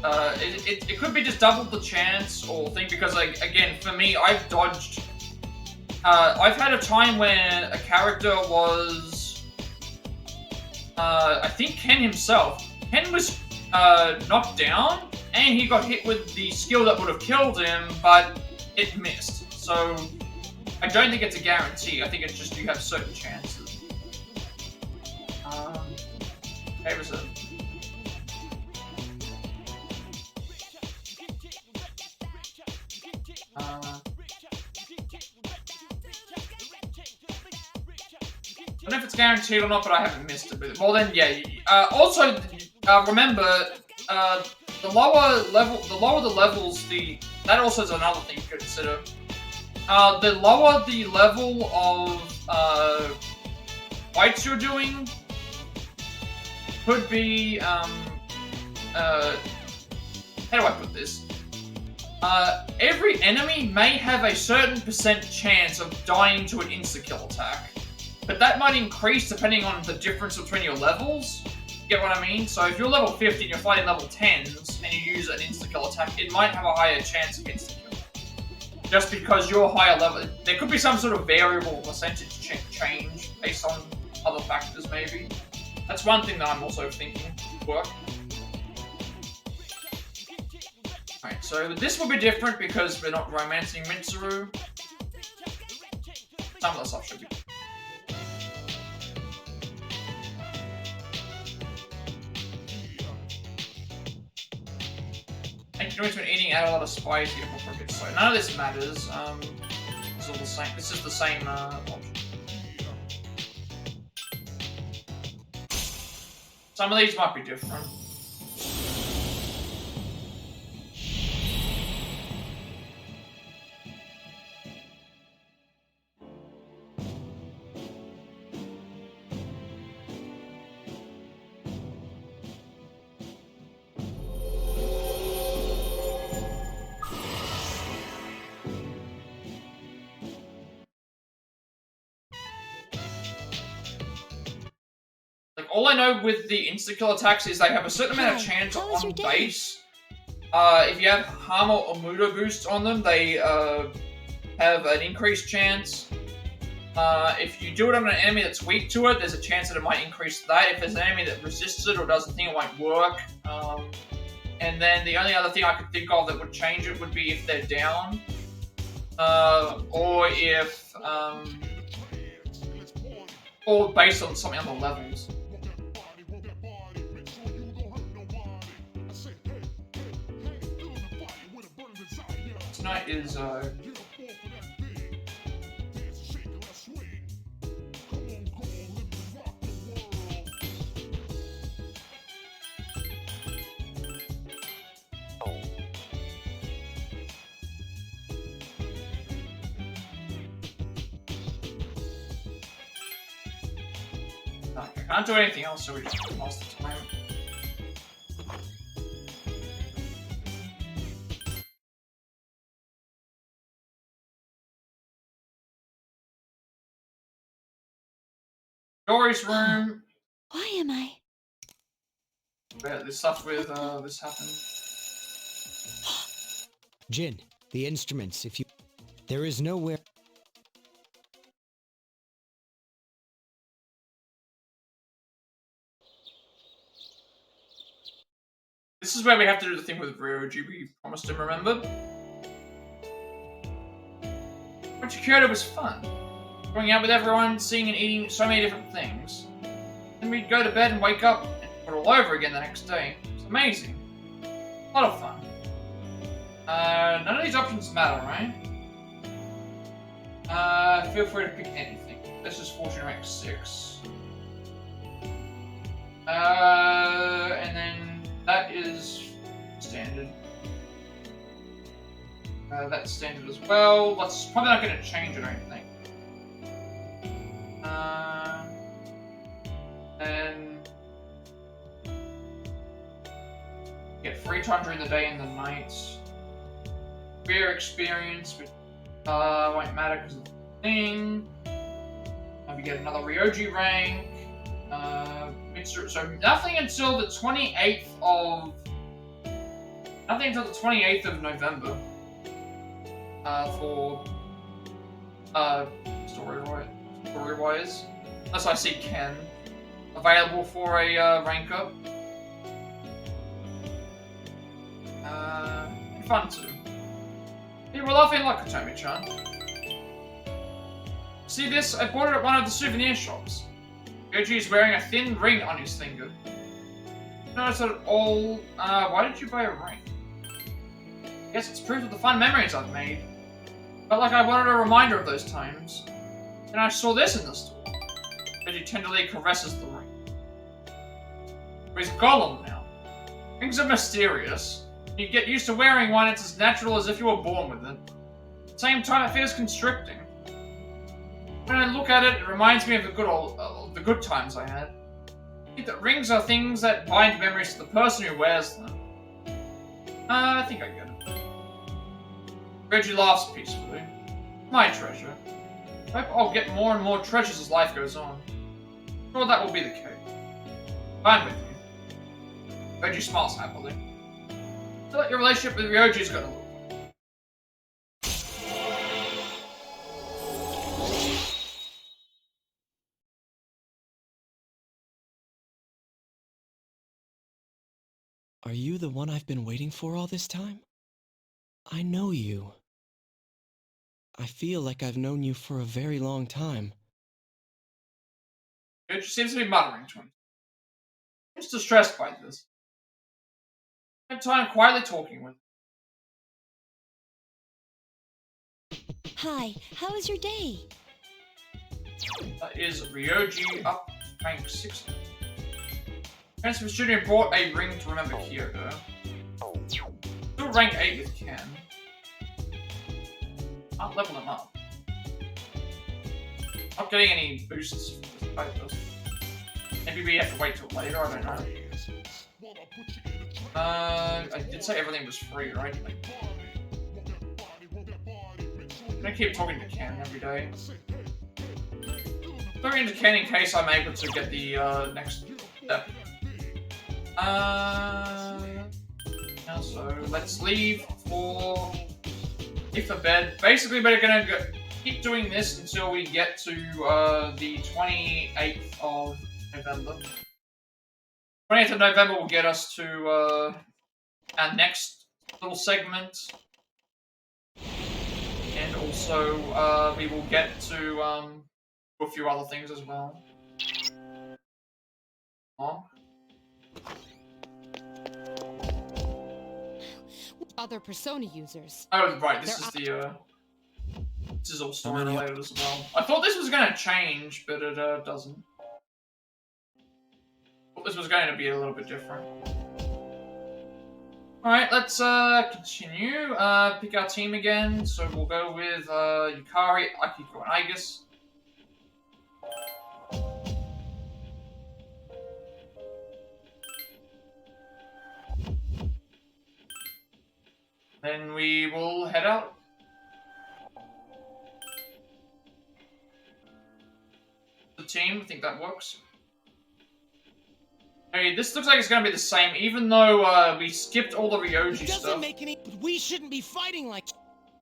It could be just doubled the chance or thing because, like, again, for me, I've dodged. I've had a time where a character was, I think Ken himself. Ken was knocked down, and he got hit with the skill that would have killed him, but it missed. So I don't think it's a guarantee. I think it's just you have certain chances. Okay, was it? I don't know if it's guaranteed or not, but I haven't missed it. But, well then, yeah. Also, remember, the lower the levels, that also is another thing to consider. The lower the level of fights you're doing, could be how do I put this? Every enemy may have a certain % chance of dying to an insta-kill attack. But that might increase depending on the difference between your levels. Get what I mean? So if you're level 50 and you're fighting level 10s and you use an insta-kill attack, it might have a higher chance of insta-kill. Just because you're higher level. There could be some sort of variable percentage change based on other factors, maybe. That's one thing that I'm also thinking would work. Alright, so this will be different because we're not romancing Mitsuru. Some of the stuff should be. Thank you for eating, add a lot of spice here before it gets slow. None of this matters. It's all the same. This is the same option. Some of these might be different. All I know with the insta-kill attacks is they have a certain amount of chance on base. If you have Hammer or Muda boosts on them, they have an increased chance. If you do it on an enemy that's weak to it, there's a chance that it might increase that. If there's an enemy that resists it or doesn't think it won't work. And then the only other thing I could think of that would change it would be if they're down. Or if... or based on something on the levels. Tonight is No, I can't do anything else, so we just lost the time. Dory's room. Why am I? Where this stuff with this happened. Jin, the instruments, if you... There is nowhere... This is where we have to do the thing with Ryoji we promised him, remember? But Kyoto was fun. Going out with everyone, seeing and eating so many different things. Then we'd go to bed and wake up and put it all over again the next day. It's amazing. A lot of fun. None of these options matter, right? Feel free to pick anything. This is Fortune rank 6. And then that is standard. That's standard as well. That's probably not going to change it, I don't think. Then get free time during the day and the night. Career experience, which won't matter because of the thing. We get another Ryoji rank. So nothing until the 28th of November. For story-wise, unless I see Ken available for a rank up. Fun too. Yeah, we're laughing like Kotomi-chan. See this? I bought it at one of the souvenir shops. Ryoji is wearing a thin ring on his finger. Notice that at all. Why did you buy a ring? Yes, it's proof of the fun memories I've made. Felt like I wanted a reminder of those times. And I saw this in the store. Ryoji tenderly caresses the ring. He's Gollum now. Rings are mysterious. You get used to wearing one, it's as natural as if you were born with it. At the same time, it feels constricting. When I look at it, it reminds me of the good times I had. I think that rings are things that bind memories to the person who wears them. I think I get it. Reggie laughs peacefully. My treasure. I hope I'll get more and more treasures as life goes on. I'm sure that will be the case. I'm with you. Reggie smiles happily. I feel like your relationship with Ryoji's gonna look. Are you the one I've been waiting for all this time? I know you. I feel like I've known you for a very long time. Ryoji seems to be muttering to him. He's distressed by this. Spent time quietly talking with him. Hi, how was your day? That is Ryoji up rank 60. Parents of a student brought a ring to remember Kyoto. Still rank 8 with Ken. Can't level him up. Not getting any boosts despite this. Maybe we have to wait till later, I don't know. I did say everything was free, right? I'm gonna keep talking to Ken every day. Talking to Ken in case I'm able to get the next step. Now so let's leave for bed. Basically, we're gonna keep doing this until we get to the 28th of November. 28th of November will get us to our next little segment. And also, we will get to a few other things as well. Other Persona users. Oh, right, this is all story related as well. I thought this was gonna change, but it doesn't. I thought this was going to be a little bit different. Alright, let's continue. Pick our team again. So we'll go with Yukari, Akiko, and Aigis. Then we will head out. The team, I think that works. Hey, this looks like it's gonna be the same, even though we skipped all the Ryoji It doesn't stuff. make any. But we shouldn't be fighting like.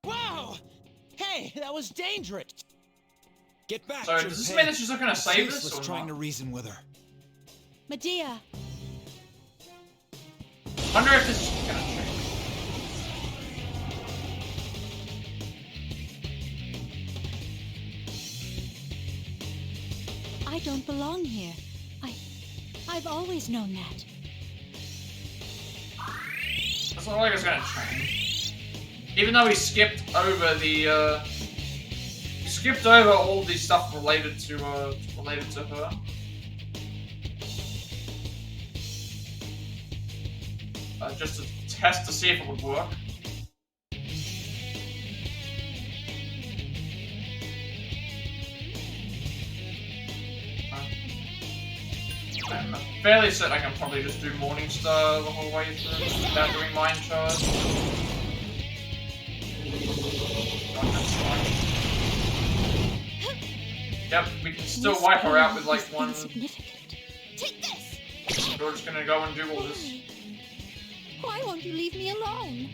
Wow! Hey, that was dangerous. Get back, So does this mean that she's not gonna save us was or trying not? to reason with her. Medea, Wonder if this is gonna change. I don't belong here. I've always known that. That's not like it's gonna change. Even though we skipped over the we skipped over all the stuff related to her. Just to test to see if it would work. I'm fairly certain I can probably just do Morningstar the whole way through without doing Mind Charge. Yep, we can still wipe her out with like one. Take this! We're just gonna go and do all this. Why won't you leave me alone?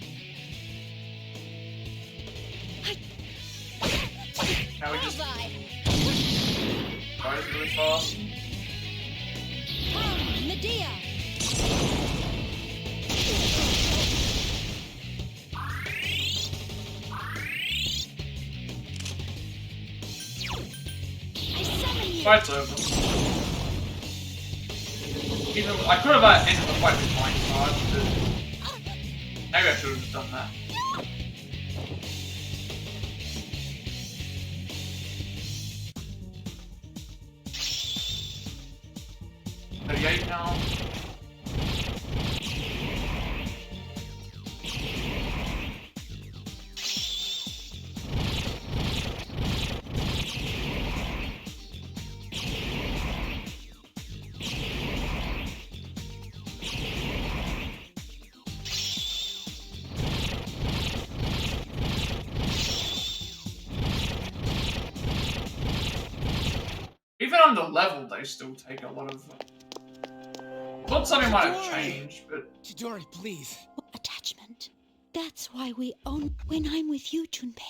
Now we just Bullseye! try it really fast. Medea! I summon you! Fight's over. Even I could have ended the fight with Mind Charge, but maybe I should have just done that. 38 now. Even under level, they still take a lot of. Thought something might have changed, but Chidori, please. Attachment. That's why we own. When I'm with you, Junpei,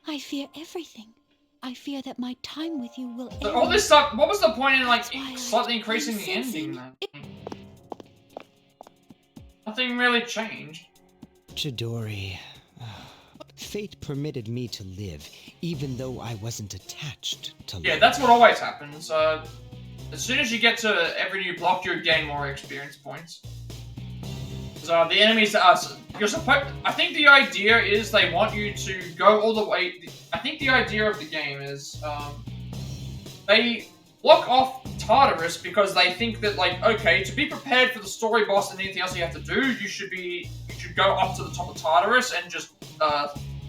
I fear everything. I fear that my time with you will end. so all this stuff. What was the point in like That's why I slightly increasing am the ending? sensing Then nothing really changed. Chidori, fate permitted me to live, even though I wasn't attached to Yeah, life. that's what always happens. As soon as you get to every new block, you gain more experience points. So the enemies are. You're supposed. I think the idea is they want you to go all the way. I think the idea of the game is they block off Tartarus because they think that like okay, to be prepared for the story boss and anything else you have to do, you should go up to the top of Tartarus and just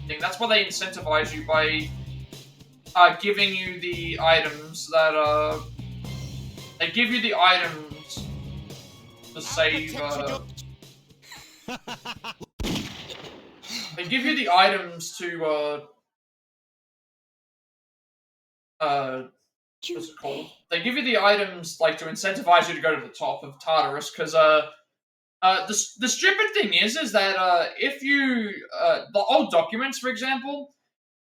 thing. That's why they incentivize you by giving you the items that they give you the items to save. They give you the items to what's it called? They give you the items like to incentivize you to go to the top of Tartarus because the stupid thing is that if you the old documents, for example,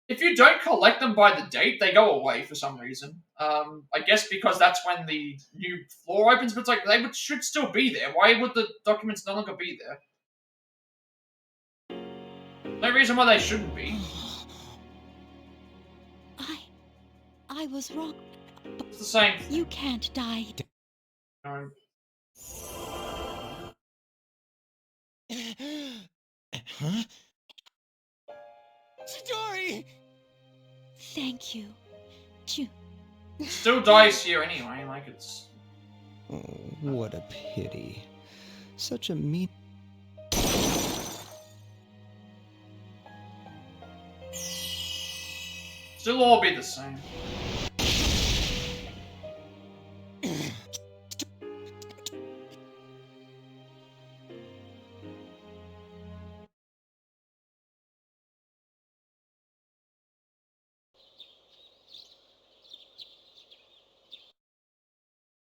if you don't collect them by the date, they go away for some reason. I guess because that's when the new floor opens, but it's like they should still be there. Why would the documents no longer be there? No reason why they shouldn't be. I was wrong. It's the same thing. You can't die. Um, Huh? Chidori! Thank you. still dies here anyway, like it's... Oh, what a pity. Such a mean... Still all be the same.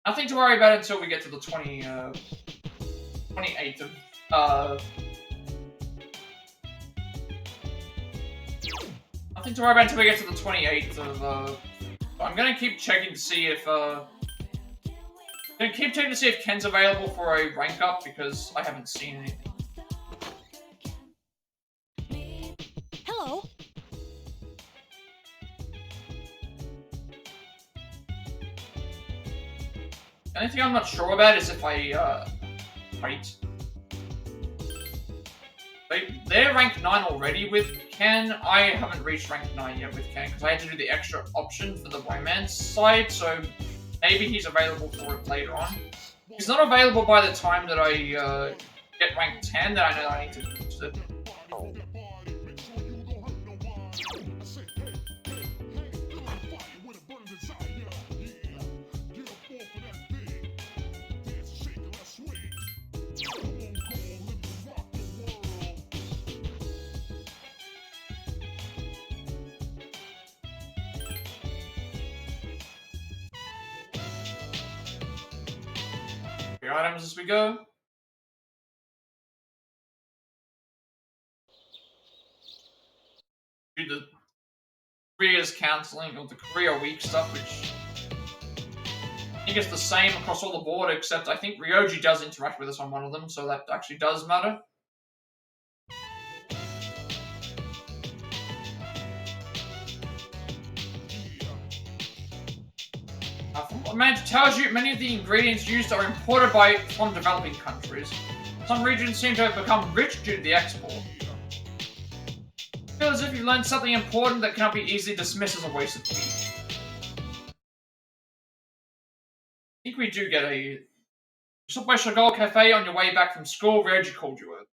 Nothing to worry about until we get to the 28th of, nothing to worry about until we get to the 28th of, I'm gonna keep checking to see if, Ken's available for a rank up, because I haven't seen anything. Hello. The only thing I'm not sure about is if I, wait. They're rank 9 already with Ken. I haven't reached rank 9 yet with Ken, because I had to do the extra option for the romance side, so maybe he's available for it later on. If he's not available by the time that I, get rank 10, then I know that I need to boost it. Items as we go. Do the careers counseling or the career week stuff, which I think is the same across all the board, except I think Ryoji does interact with us on one of them, so that actually does matter. From what Manager tells you, many of the ingredients used are imported from developing countries. Some regions seem to have become rich due to the export. I feel as if you've learned something important that cannot be easily dismissed as a waste of time. I think we do get a Subway Shogol Cafe on your way back from school. Ryoji called you over.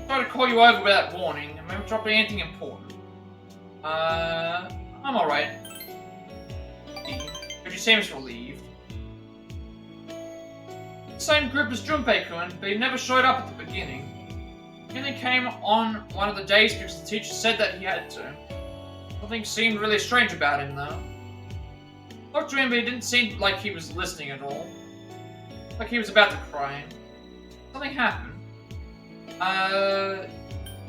Try to call you over without warning, and maybe drop anything important. I'm alright. But he seems relieved. The same group as Junpei-kun, but he never showed up at the beginning. He only came on one of the days because the teacher said that he had to. Something seemed really strange about him, though. I talked to him, but he didn't seem like he was listening at all. Like he was about to cry. Something happened.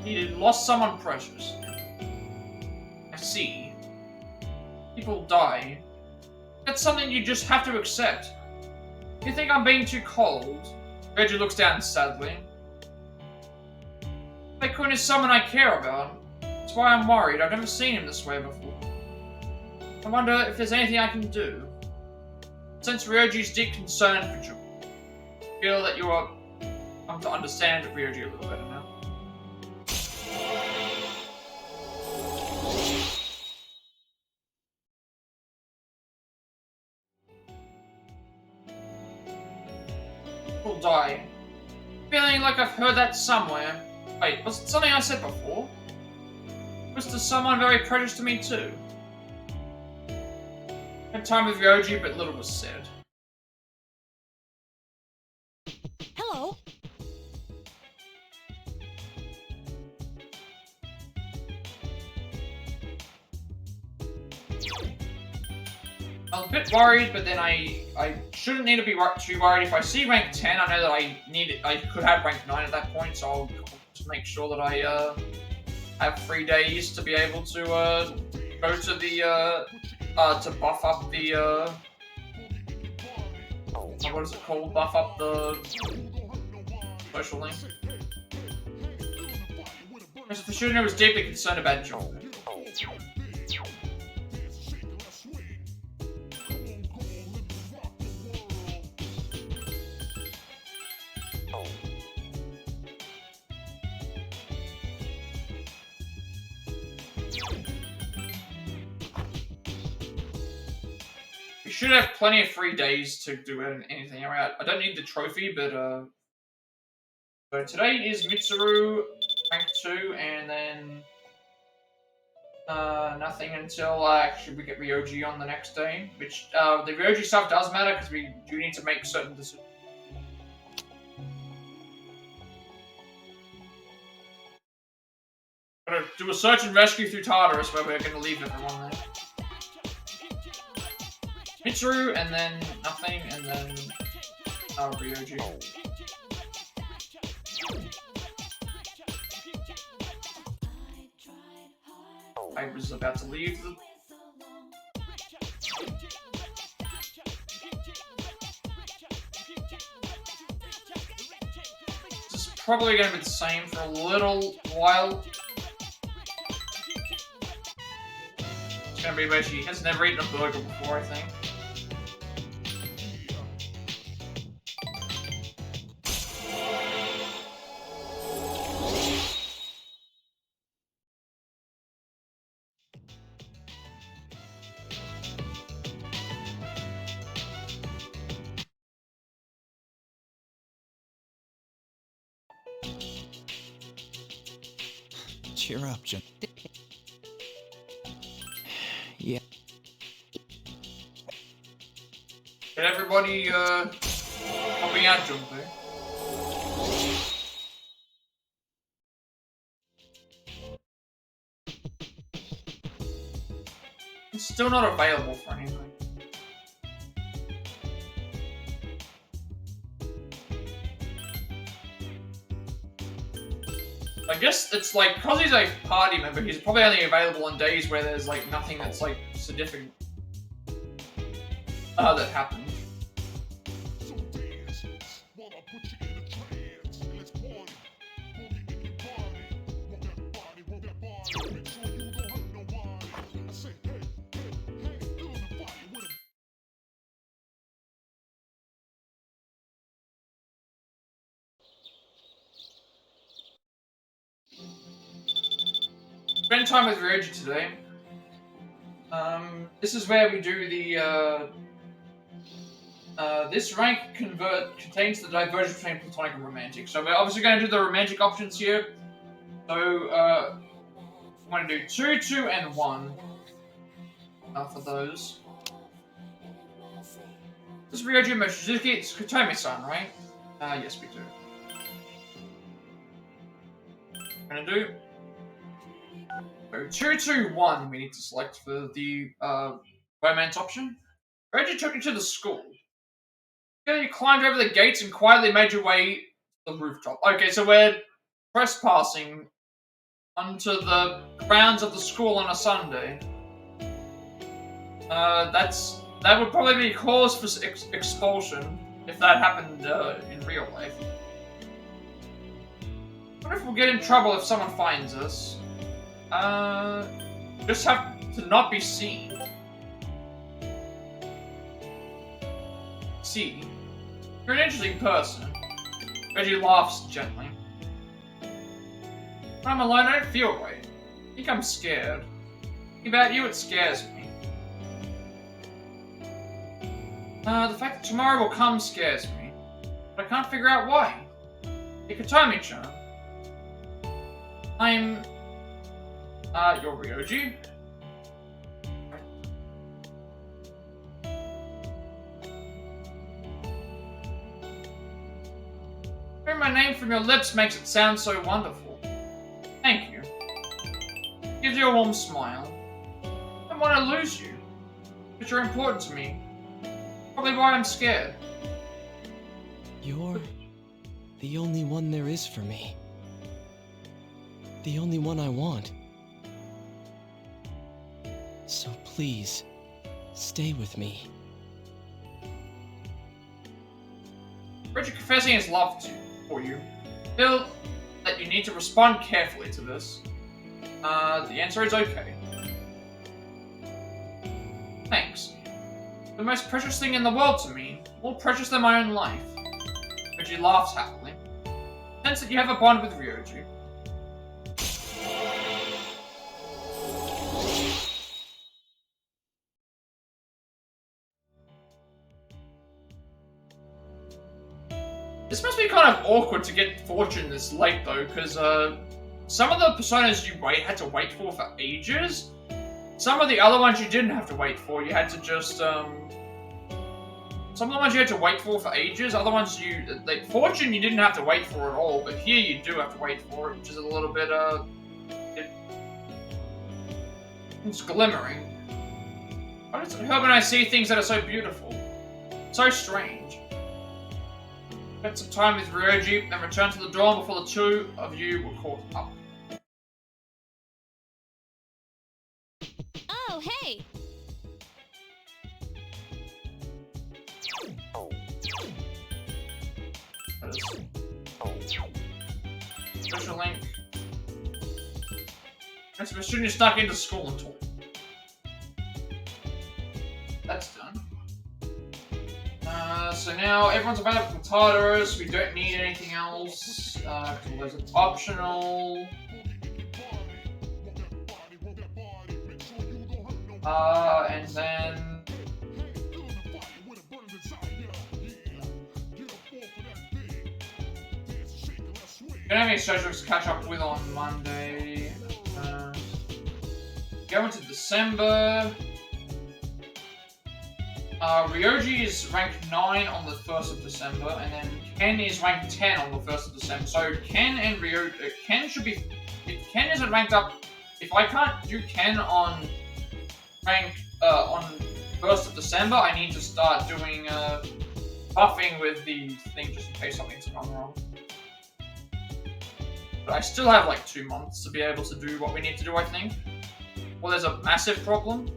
He lost someone precious. I see. People die. That's something you just have to accept. You think I'm being too cold? Reggie looks down sadly. Kun is someone I care about. That's why I'm worried. I've never seen him this way before. I wonder if there's anything I can do. Since Ryoji's deep concern for Jun, I feel that you are come to understand Ryoji a little better now. People die. Feeling like I've heard that somewhere. Wait, was it something I said before? It was to someone very precious to me too. I had time with Ryoji, but little was said. Hello. I was a bit worried, but then I shouldn't need to be too worried. If I see rank 10, I know that I could have rank 9 at that point, so I'll just make sure that I have 3 days to be able to go to the to buff up the what is it called? Buff up the social link. Mr. Fushino was deeply concerned about Joel. We should have plenty of free days to do anything. I don't need the trophy, but so today is Mitsuru rank 2, and then nothing until actually we get Ryoji on the next day. Which the Ryoji stuff does matter because we do need to make certain decisions. Gotta do a search and rescue through Tartarus where we're gonna leave everyone there. Mitsuru, and then nothing, and then Ryoji. I was about to leave the... This is probably going to be the same for a little while. It's going to be where she has never eaten a burger before, I think. Cheer up, Jim. Yeah. Get everybody, helping out Junpei. It's still not available for anything. I guess it's like, because he's a party member, he's probably only available on days where there's like nothing that's like significant that happened. So dance, while I put you in a trance. Let's party, boogie in your body. Roll that body, make sure you don't hurt nobody. I say, hey, hey, hey, feel the fire with a... Spend time with Ryoji today. This is where we do the, this rank contains the divergence between platonic and romantic. So we're obviously going to do the romantic options here. So, I'm going to do 2, 2, and 1 for those. This is Ryoji Mochizuki. It's Kotomi-san, right? Yes, we do. We're going to do... So 2, 2, 1 we need to select for the romance option. Reggie took you to the school. You climbed over the gates and quietly made your way to the rooftop. Okay, so we're trespassing onto the grounds of the school on a Sunday. That would probably be cause for expulsion if that happened in real life. What if we'll get in trouble if someone finds us? Just have to not be seen. See, you're an interesting person. Reggie laughs gently. When I'm alone, I don't feel right. I think I'm scared. Thinking about you, it scares me. The fact that tomorrow will come scares me. But I can't figure out why. Hey, Kotomi-chan. I'm... you're Ryoji. Hearing my name from your lips makes it sound so wonderful. Thank you. Gives you a warm smile. I don't want to lose you, but you're important to me. Probably why I'm scared. You're the only one there is for me. The only one I want. So please, stay with me. Richard confessing his love for you. Feel that you need to respond carefully to this. The answer is okay. Thanks. The most precious thing in the world to me, more precious than my own life. Reggie laughs happily. Sense that you have a bond with Ryoji. This must be kind of awkward to get Fortune this late though, because some of the personas you had to wait for ages. Some of the other ones you didn't have to wait for. You had to just some of the ones you had to wait for ages. Other ones like Fortune you didn't have to wait for at all, but here you do have to wait for it, which is a little bit it's glimmering. Why does Herb and I see things that are so beautiful? So strange. Spent some time with Ryoji, then returned to the dorm before the two of you were caught up. Oh, hey! Special link. That's a student stuck into school and taught. That's done. So now everyone's available for Tartarus. We don't need anything else. There's an optional. And then. Don't have any socials to catch up with on Monday. Go into December. Ryoji is ranked 9 on the 1st of December, and then Ken is ranked 10 on the 1st of December. So Ken and Ryoji, Ken should be. If Ken isn't ranked up, if I can't do Ken on on 1st of December, I need to start doing buffing with the thing just in case something's gone wrong. But I still have like 2 months to be able to do what we need to do, I think. Well, there's a massive problem.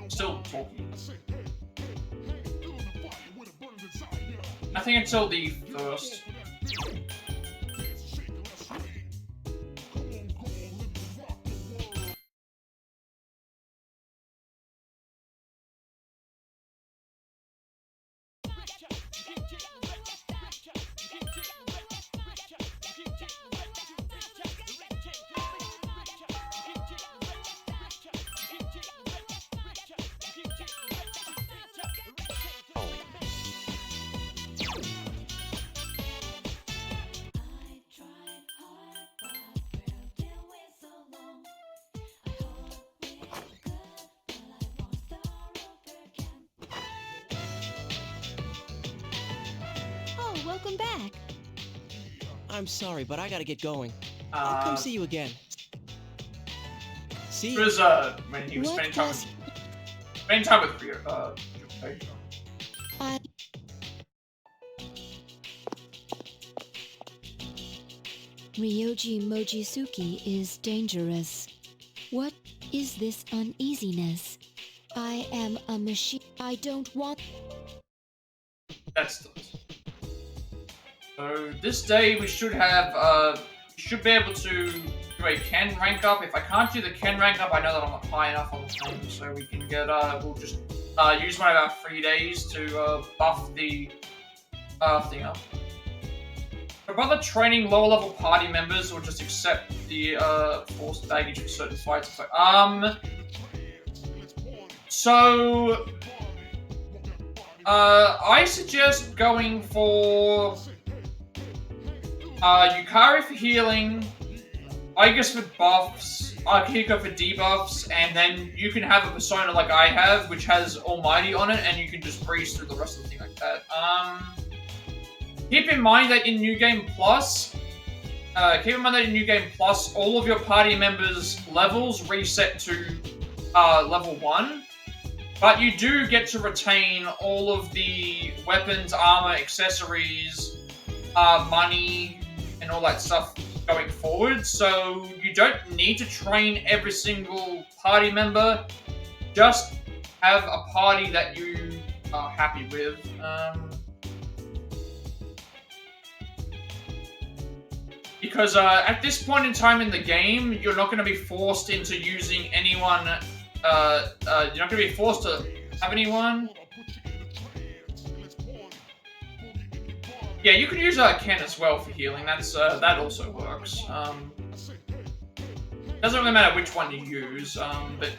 Still talking. I think until the 1st. Welcome back. I'm sorry, but I gotta get going. I'll come see you again. See you. It was when he was spending time with Rio. Ryoji Mochizuki is dangerous. What is this uneasiness? I am a machine. I don't want. That's the. So this day we should have we should be able to do a Ken rank up. If I can't do the Ken rank up, I know that I'm not high enough on the thing, so we can get we'll just use one of our free days to buff the thing up. For other training lower level party members will just accept the forced baggage for certain fights. So I suggest going for Yukari for healing, Aigis for buffs, Akihiko for debuffs, and then you can have a persona like I have, which has Almighty on it, and you can just breeze through the rest of the thing like that. Keep in mind that in New Game Plus, all of your party members' levels reset to level 1, but you do get to retain all of the weapons, armor, accessories, money, and all that stuff going forward, so you don't need to train every single party member. Just have a party that you are happy with. Because at this point in time in the game, you're not going to be forced into using anyone. You're not going to be forced to have anyone. Yeah, you can use Ken as well for healing. That's that also works. Doesn't really matter which one you use, but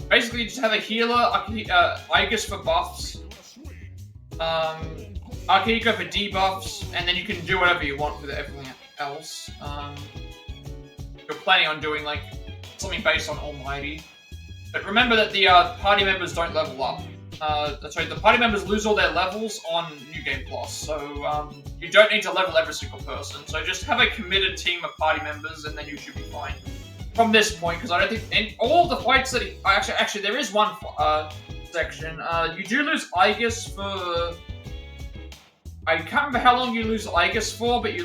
basically you just have a healer, Aigis for buffs, Akihiko for debuffs, and then you can do whatever you want with everything else. You're planning on doing like, it's something based on Almighty. But remember that the party members don't level up. Sorry, the party members lose all their levels on New Game Plus, so you don't need to level every single person. So just have a committed team of party members, and then you should be fine. From this point, because I don't think in all the fights that actually there is one section. You do lose Aegis for. I can't remember how long you lose Aegis for, but you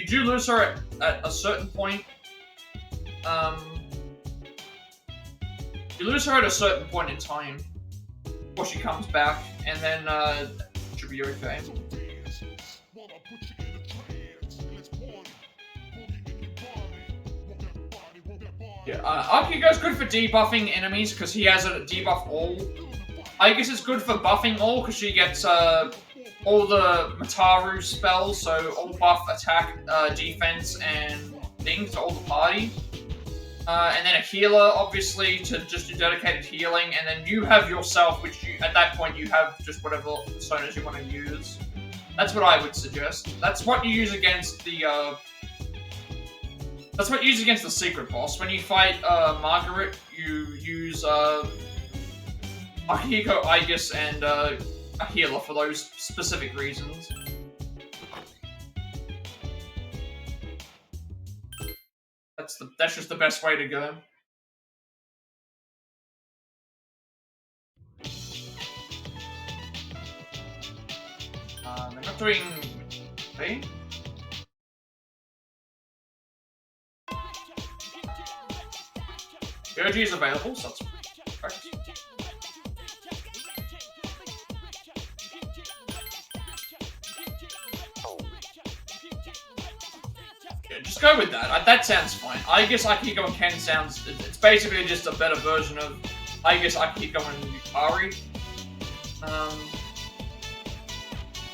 do lose her at a certain point. You lose her at a certain point in time before she comes back, and then she'll be okay. Yeah, Akihiko's good for debuffing enemies because he has a debuff all. Aegis is good for buffing all because she gets all the Mataru spells, so all buff, attack, defense, and things to all the party. And then a healer, obviously, to just do dedicated healing, and then you have yourself, which you, at that point you have just whatever personas you want to use. That's what I would suggest. That's what you use against the that's what you use against the secret boss. When you fight Margaret, you use Akihiko, Aegis, and a healer for those specific reasons. That's just the best way to go. They're not doing... Okay. Yoji is available, so that's correct. Yeah, just go with that. That sounds fine. I guess Akihiko and Ken sounds... It's basically just a better version of... I guess Akihiko and Yukari.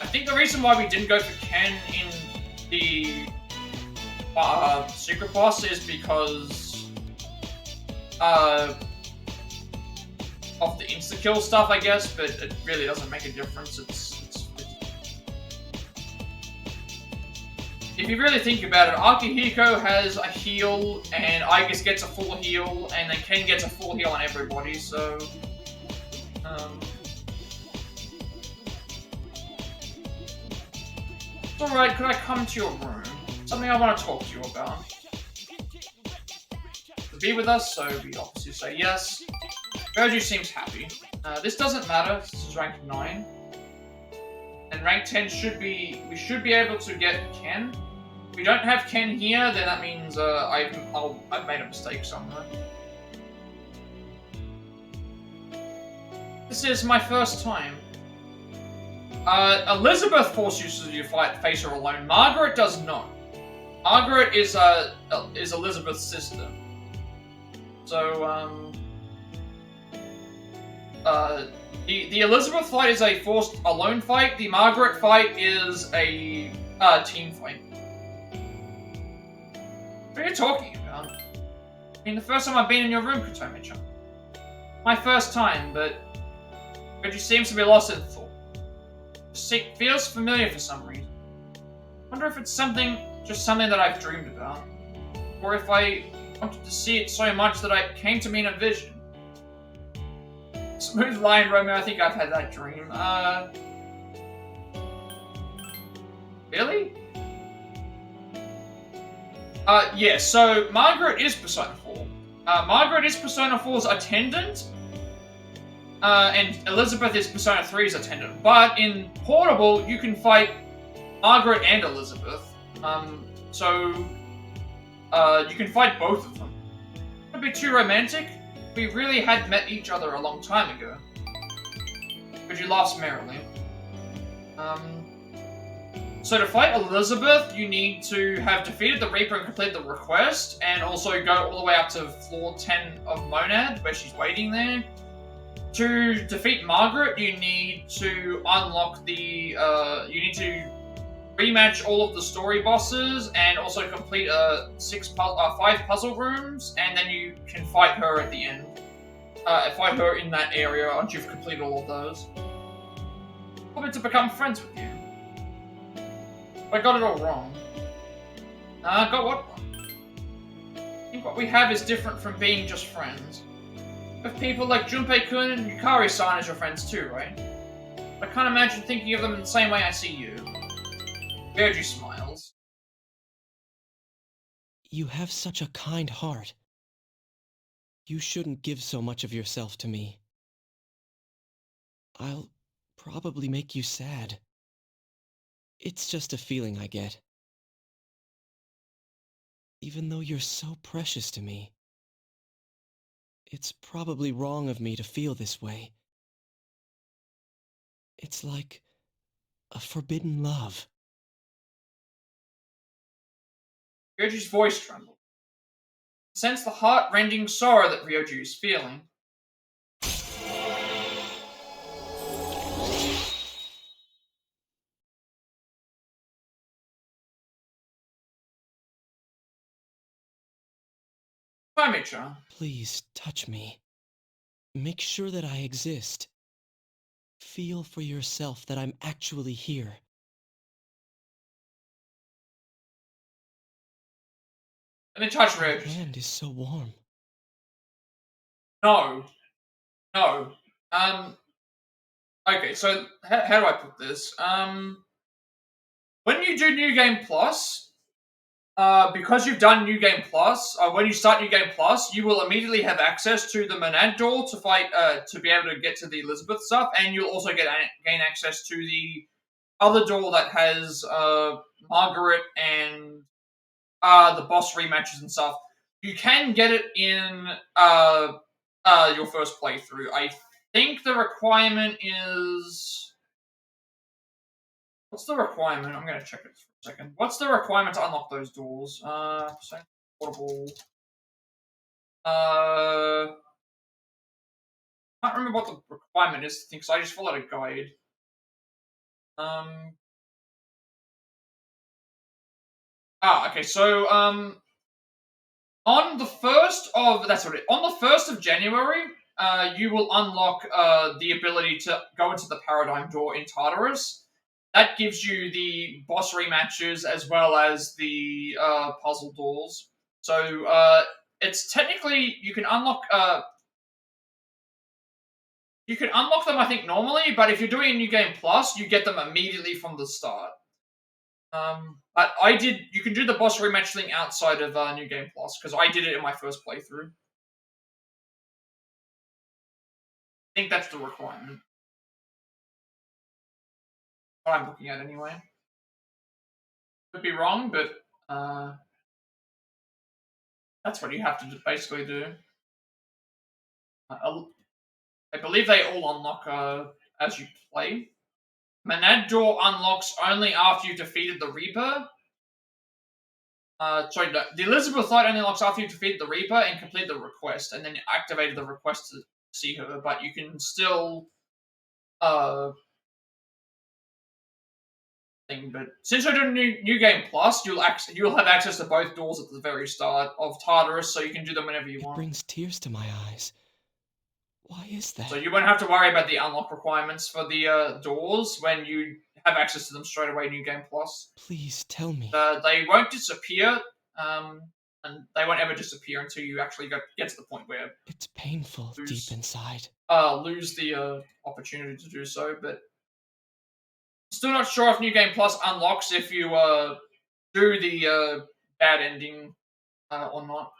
I think the reason why we didn't go for Ken in the secret boss is because of the insta-kill stuff, I guess, but it really doesn't make a difference. If you really think about it, Akihiko has a heal, and Aegis gets a full heal, and then Ken gets a full heal on everybody, so... Alright, could I come to your room? Something I want to talk to you about. To be with us, so we obviously say yes. Goju seems happy. This doesn't matter, this is rank 9. And rank 10 should be... We should be able to get Ken. If we don't have Ken here, then that means I've made a mistake somewhere. This is my first time. Elizabeth forces you to face her alone. Margaret does not. Margaret is Elizabeth's sister. So, the Elizabeth fight is a forced alone fight. The Margaret fight is a team fight. What are you talking about? I mean, the first time I've been in your room, Kotomi-chan. My first time, but you seems to be lost in thought. It feels familiar for some reason. Wonder if it's just something that I've dreamed about. Or if I wanted to see it so much that it came to me in a vision. Smooth Lion Romeo, I think I've had that dream. Really? Yeah, so Margaret is Persona 4. Margaret is Persona 4's attendant. And Elizabeth is Persona 3's attendant. But in Portable, you can fight Margaret and Elizabeth. So you can fight both of them. Wouldn't be too romantic. We really had met each other a long time ago. But you lost merrily. So to fight Elizabeth, you need to have defeated the Reaper and complete the request, and also go all the way up to floor 10 of Monad, where she's waiting there. To defeat Margaret, you need to unlock the, you need to rematch all of the story bosses, and also complete 5 puzzle rooms, and then you can fight her at the end. Fight her in that area once you've completed all of those. Probably to become friends with you. But I got it all wrong. Got what wrong? think what we have is different from being just friends. You have people like Junpei-kun and Yukari-san as your friends too, right? I can't imagine thinking of them in the same way I see you. Ryoji smiles. You have such a kind heart. You shouldn't give so much of yourself to me. I'll probably make you sad. It's just a feeling I get. Even though you're so precious to me, it's probably wrong of me to feel this way. It's like a forbidden love. Ryoji's voice trembled. Sense the heart-rending sorrow that Ryoji is feeling. Kame-chan. Please touch me. Make sure that I exist. Feel for yourself that I'm actually here. Let me touch Your Ryoji's hand is so warm. No. No. Okay, so how do I put this? When you do New Game Plus, because you've done New Game Plus, when you start New Game Plus, you will immediately have access to the Monad door to fight, to be able to get to the Elizabeth stuff, and you'll also gain access to the other door that has Margaret and the boss rematches and stuff. You can get it in your first playthrough. I think the requirement is... What's the requirement? I'm going to check it for a second. What's the requirement to unlock those doors? Portable. I can't remember what the requirement is, because I just followed a guide. Okay, so, on the 1st of January, you will unlock, the ability to go into the Paradigm Door in Tartarus. That gives you the boss rematches as well as the, puzzle doors. So, it's technically, you can unlock them, I think, normally, but if you're doing a New Game Plus, you get them immediately from the start. But you can do the boss rematch thing outside of New Game Plus, because I did it in my first playthrough. I think that's the requirement. What I'm looking at anyway. Could be wrong, but that's what you have to basically do. I believe they all unlock as you play. Monad door unlocks only after you've defeated the Reaper. Sorry, no, the Elizabeth light only unlocks after you've defeated the Reaper and completed the request, and then you activated the request to see her, but you can still thing. But since you're doing New Game Plus, you'll have access to both doors at the very start of Tartarus, so you can do them whenever you want. It brings tears to my eyes. Why is that? So you won't have to worry about the unlock requirements for the doors when you have access to them straight away in New Game Plus. Please tell me. They won't disappear, and they won't ever disappear until you actually get to the point where it's painful deep inside. Lose the opportunity to do so, but still not sure if New Game Plus unlocks if you do the bad ending or not.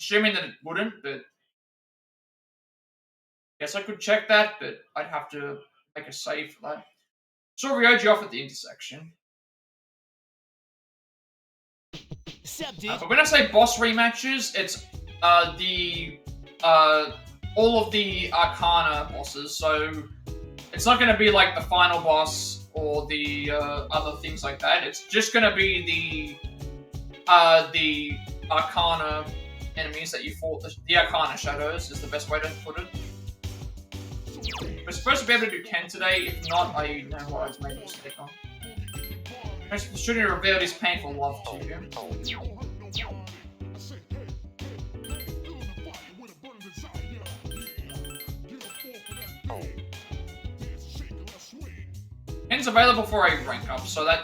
Assuming that it wouldn't, but guess I could check that, but I'd have to make a save for that. Saw Ryoji off at the intersection. But when I say boss rematches, it's all of the Arcana bosses. So it's not going to be like the final boss or the other things like that. It's just going to be the Arcana enemies that you fought. The Arcana shadows is the best way to put it. We're supposed to be able to do Ken today. If not, I know what I've made a mistake on. Shouldn't have revealed his painful love to you. Ken's available for a rank up, so I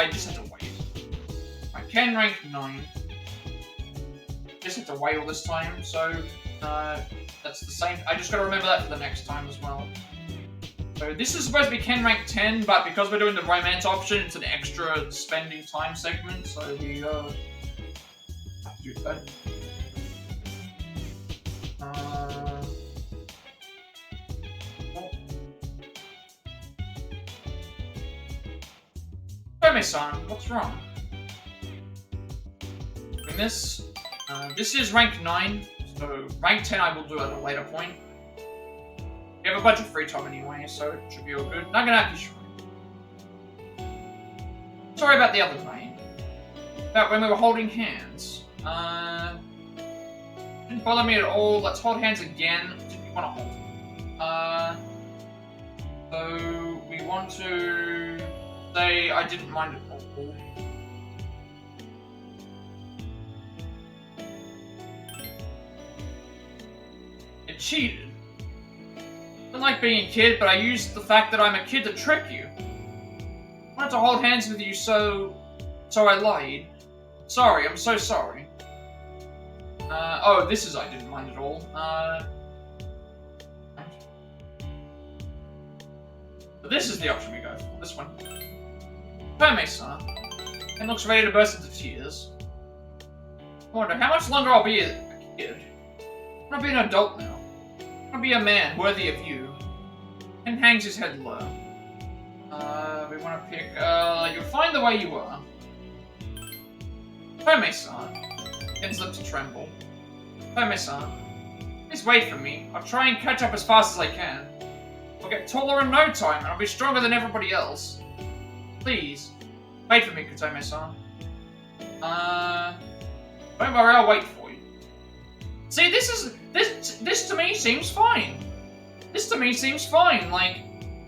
just have to wait. I can rank 9. just have to wait all this time, so that's the same. I just gotta remember that for the next time as well. So this is supposed to be Ken rank 10, but because we're doing the romance option, it's an extra spending time segment, so we have to do that. Tomei-san, what's wrong? And this is rank 9, so rank 10 I will do at a later point. We have a bunch of free time anyway, so it should be all good. Naganaki Shrine. Sorry about the other night. About when we were holding hands. Didn't bother me at all. Let's hold hands again. Didn't want to hold. So we want to say I didn't mind at all. It cheated. I don't like being a kid, but I used the fact that I'm a kid to trick you. I wanted to hold hands with you, so I lied. Sorry, I'm so sorry. Oh, this is I didn't mind at all. But this is the option we go for, this one. Tomei-san. Ken looks ready to burst into tears. I wonder how much longer I'll be a kid. I want to be an adult now. I want to be a man worthy of you. Ken hangs his head low. We want to pick, you're fine the way you are. Tomei-san. Ken's lips tremble. Tomei-san. Please wait for me. I'll try and catch up as fast as I can. I'll get taller in no time, and I'll be stronger than everybody else. Please. Wait for me, Tomei-san. Don't worry, I'll wait for you. See, this to me seems fine. This to me seems fine. Like,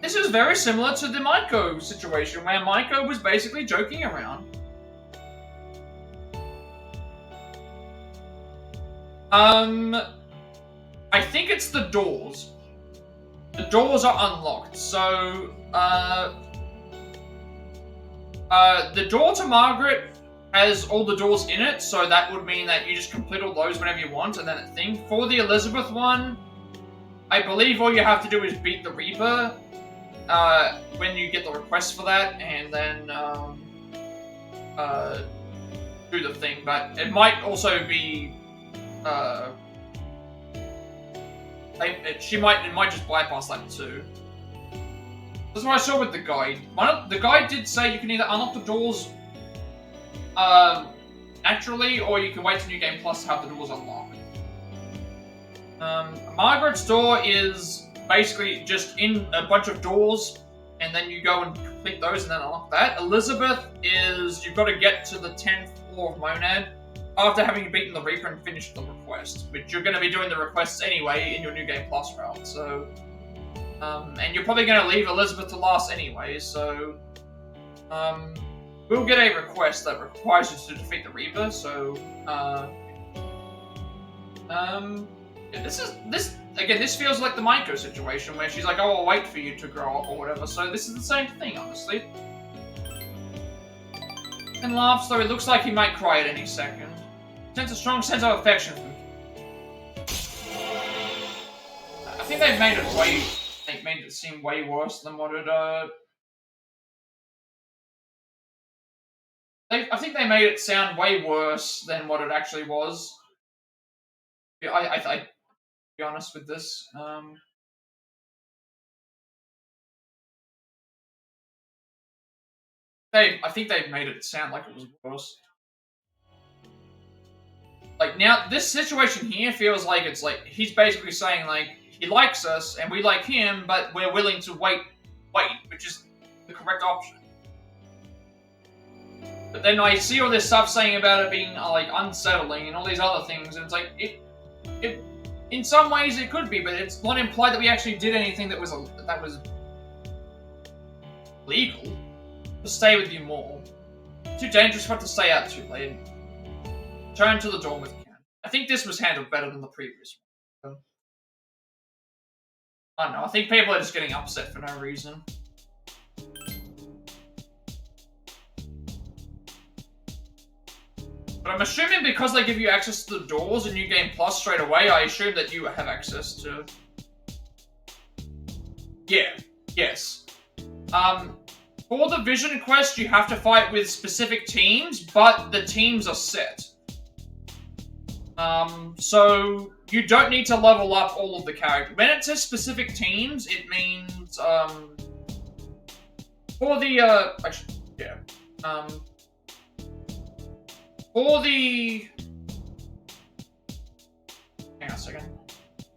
this is very similar to the Maiko situation, where Maiko was basically joking around. I think it's the doors. The doors are unlocked, so, the door to Margaret has all the doors in it, so that would mean that you just complete all those whenever you want, and then a thing. For the Elizabeth one, I believe all you have to do is beat the Reaper, when you get the request for that, and then, do the thing, but it might also be, it might just bypass that too. That's what I saw with the guide. The guide did say you can either unlock the doors naturally, or you can wait till New Game Plus to have the doors unlocked. Margaret's door is basically just in a bunch of doors, and then you go and complete those and then unlock that. Elizabeth is, you've got to get to the 10th floor of Monad after having beaten the Reaper and finished the request, which you're going to be doing the requests anyway in your New Game Plus route, so... and you're probably going to leave Elizabeth to last anyway, so... we'll get a request that requires you to defeat the Reaper, so... yeah, this feels like the Maiko situation, where she's like, oh, I'll wait for you to grow up or whatever, so this is the same thing, honestly. Ken laughs, though it looks like he might cry at any second. Sense a strong sense of affection from him. I think they've made it seem way worse than what it, I think they made it sound way worse than what it actually was. I be honest with this. I think they've made it sound like it was worse. Like, now, this situation here feels like it's like, he's basically saying, like, he likes us, and we like him, but we're willing to wait, which is the correct option. But then I see all this stuff saying about it being, like, unsettling and all these other things, and it's like, in some ways it could be, but it's not implied that we actually did anything that was legal. To stay with you more. Too dangerous for it to stay out too late. Turn to the door with Ken. I think this was handled better than the previous one. I don't know, I think people are just getting upset for no reason. But I'm assuming because they give you access to the doors in New Game Plus straight away, I assume that you have access to... Yeah. Yes. For the Vision Quest, you have to fight with specific teams, but the teams are set. So you don't need to level up all of the characters. When it says specific teams, it means, for the, actually, yeah. For the... Hang on a second.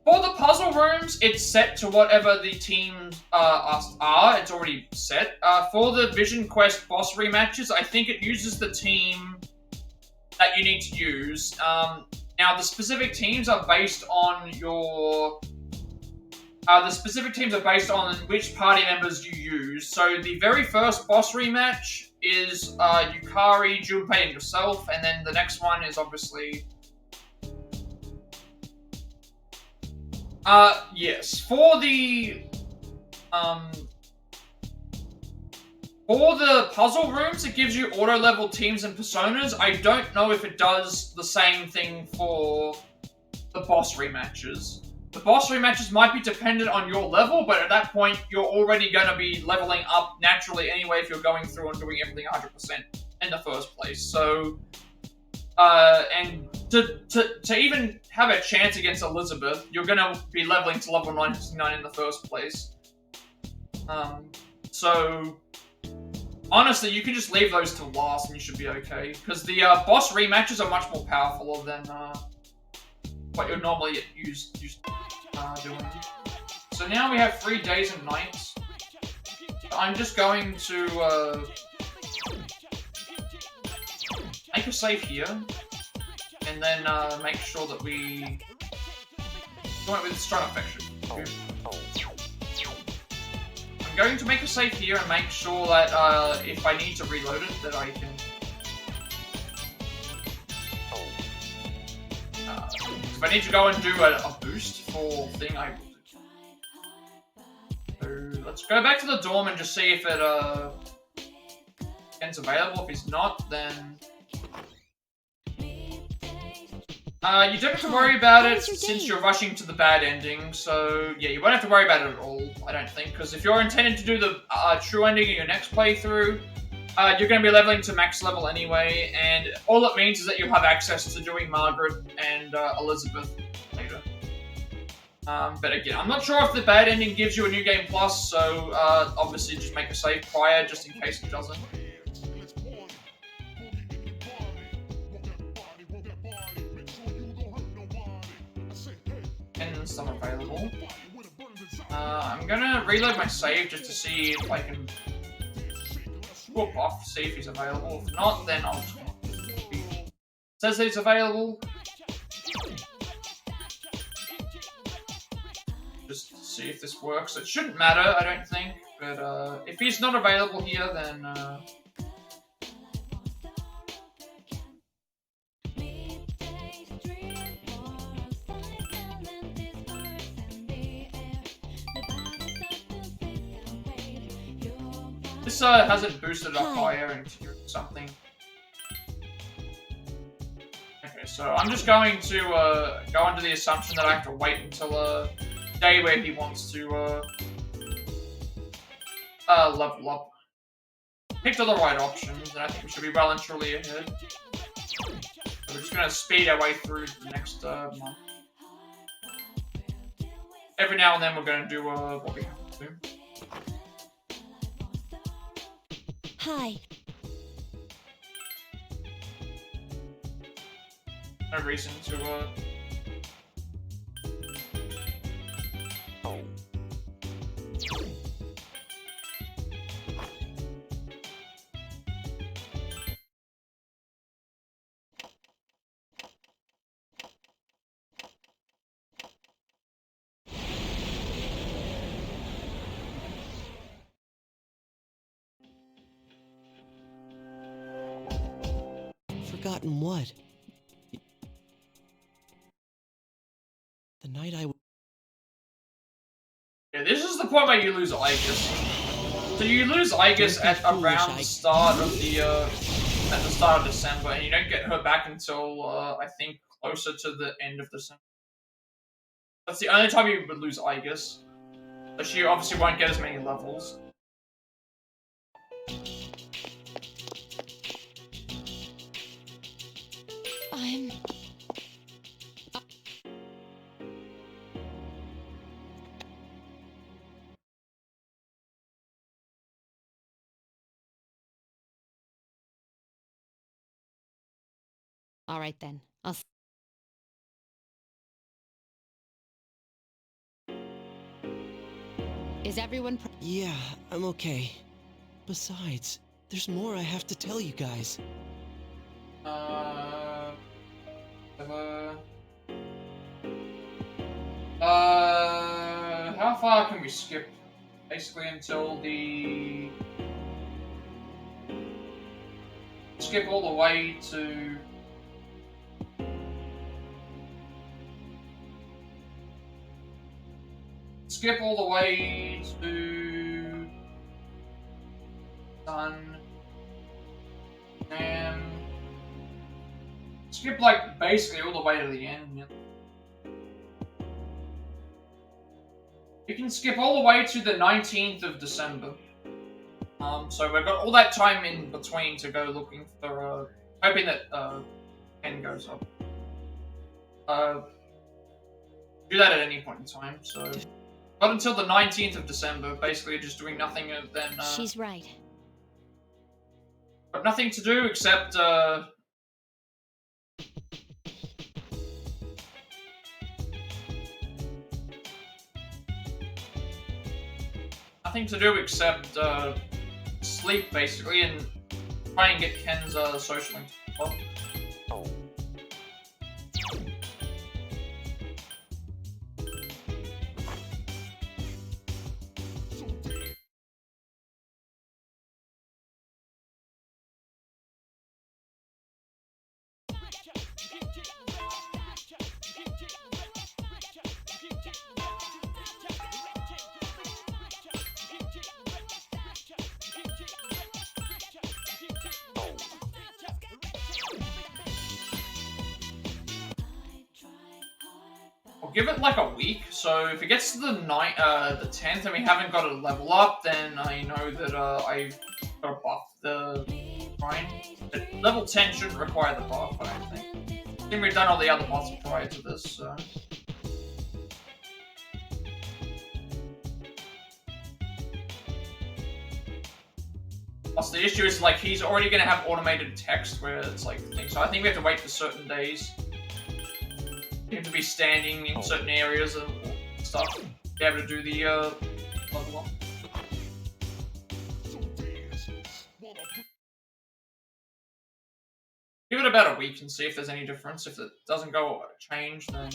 For the puzzle rooms, it's set to whatever the teams are. It's already set. For the Vision Quest boss rematches, I think it uses the team that you need to use. Now, the specific teams are based on your... the specific teams are based on which party members you use. So, the very first boss rematch is Yukari, Junpei, and yourself. And then the next one is obviously... yes. For the puzzle rooms, it gives you auto-level teams and personas. I don't know if it does the same thing for the boss rematches. The boss rematches might be dependent on your level, but at that point, you're already going to be leveling up naturally anyway if you're going through and doing everything 100% in the first place. So, and to even have a chance against Elizabeth, you're going to be leveling to level 99 in the first place. So... Honestly, you can just leave those to last and you should be okay. Because the boss rematches are much more powerful than what you're normally used doing. So now we have 3 days and nights. I'm just going to make a save here. And then make sure that we go with strong affection. I'm going to make a save here and make sure that if I need to reload it, that I can. If I need to go and do a boost for thing, I will do. So let's go back to the dorm and just see if it Ken's available. If he's not, then you don't have to worry about it since you're rushing to the bad ending, so yeah, you won't have to worry about it at all, I don't think, because if you're intending to do the true ending in your next playthrough, you're going to be leveling to max level anyway, and all it means is that you'll have access to doing Margaret and Elizabeth later. But again, I'm not sure if the bad ending gives you a New Game Plus, so obviously just make a save prior, just in case it doesn't. And some available. I'm gonna reload my save just to see if I can whoop off, see if he's available. If not, then I'll says that he's available. Just see if this works. It shouldn't matter, I don't think. But if he's not available here, then this hasn't boosted up higher into something. Okay, so I'm just going to go under the assumption that I have to wait until a day where he wants to level up. Picked all the right options, and I think we should be well and truly ahead. So we're just gonna speed our way through the next month. Every now and then we're gonna do what we have to do. Hi. No reason to Forgotten what? The night I... Yeah, this is the point where you lose Aegis. So you lose Aegis at around the start of the at the start of December, and you don't get her back until I think closer to the end of December. That's the only time you would lose Aegis. But she obviously won't get as many levels. I'm... All right then. Is everyone Yeah, I'm okay. Besides, there's more I have to tell you guys. How far can we skip? Basically until the... Skip all the way to... Skip all the way to... Sun... And... Skip, like, basically all the way to the end. Yeah. You can skip all the way to the 19th of December. So we've got all that time in between to go looking for, hoping that, Ken goes up. Do that at any point in time, so... Not until the 19th of December, basically just doing nothing other than, She's right. Got nothing to do except, nothing to do except, sleep, basically, and try and get Ken's, social link. I'll give it like a week, so if it gets to the 10th and we haven't got a level up, then I know that I've got to buff the shrine. Level 10 shouldn't require the buff, I don't think. I think we've done all the other buffs prior to this, so... Plus the issue is, like, he's already going to have automated text where it's like things, so I think we have to wait for certain days. You have to be standing in certain areas and stuff to be able to do the level up. Give it about a week and see if there's any difference. If it doesn't go change, then...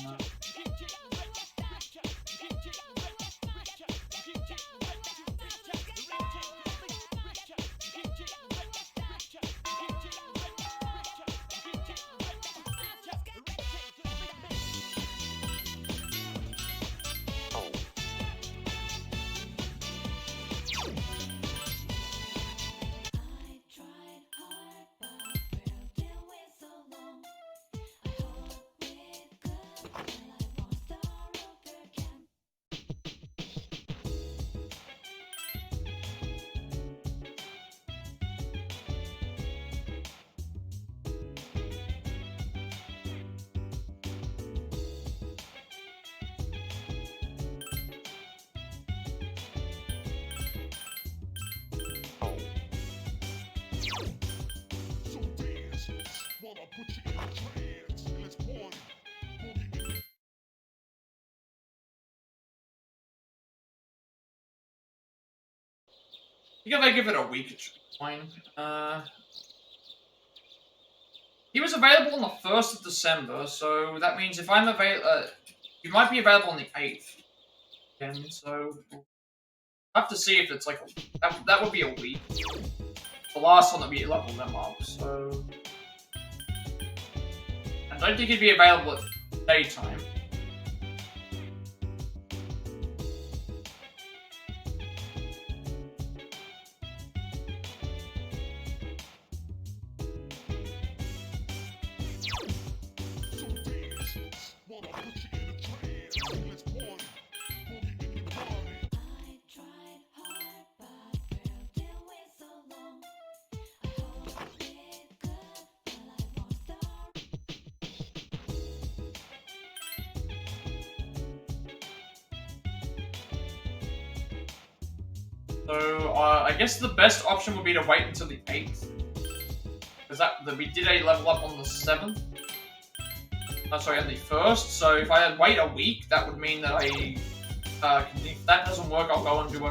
I think if I give it a week, it should be fine. He was available on the 1st of December, so that means if I'm available, he might be available on the 8th. Again, so we'll have to see if it's like that would be a week. The last one that we leveled them up, so I don't think he'd be available at daytime. So, I guess the best option would be to wait until the 8th. Because we did a level up on the 7th. Oh, sorry, on the 1st. So if I wait a week, that would mean that if that doesn't work, I'll go and do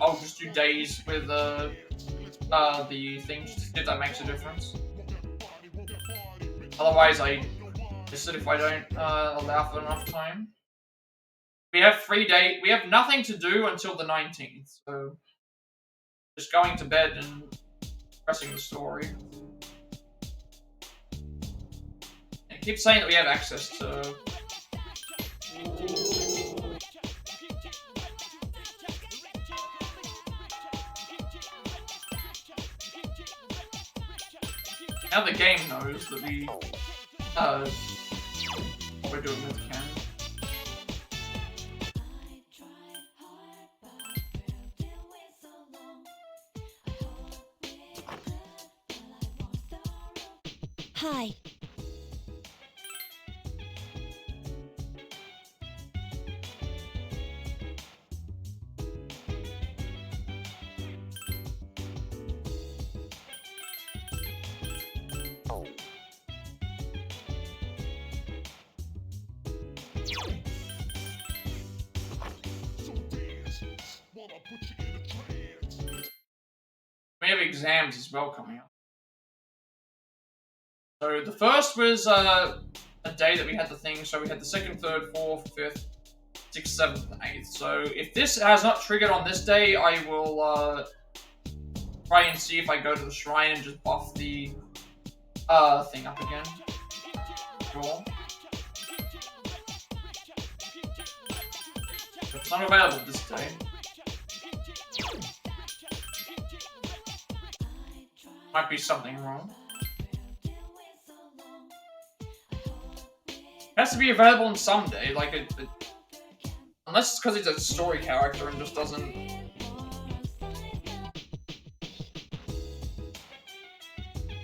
I'll just do days with the thing, just if that makes a difference. Otherwise, I miss it if I don't allow for enough time. We have 3 days. We have nothing to do until the 19th, so just going to bed and pressing the story. And it keeps saying that we have access to. Now the game knows that what we're doing with Ken. Hi. We have exams as well coming up. So the first was a day that we had the thing, so we had the 2nd, 3rd, 4th, 5th, 6th, 7th, and 8th. So if this has not triggered on this day, I will try and see if I go to the shrine and just buff the thing up again. Sure. So it's not available this day. Might be something wrong. It has to be available on some day, like unless it's because it's a story character and just doesn't.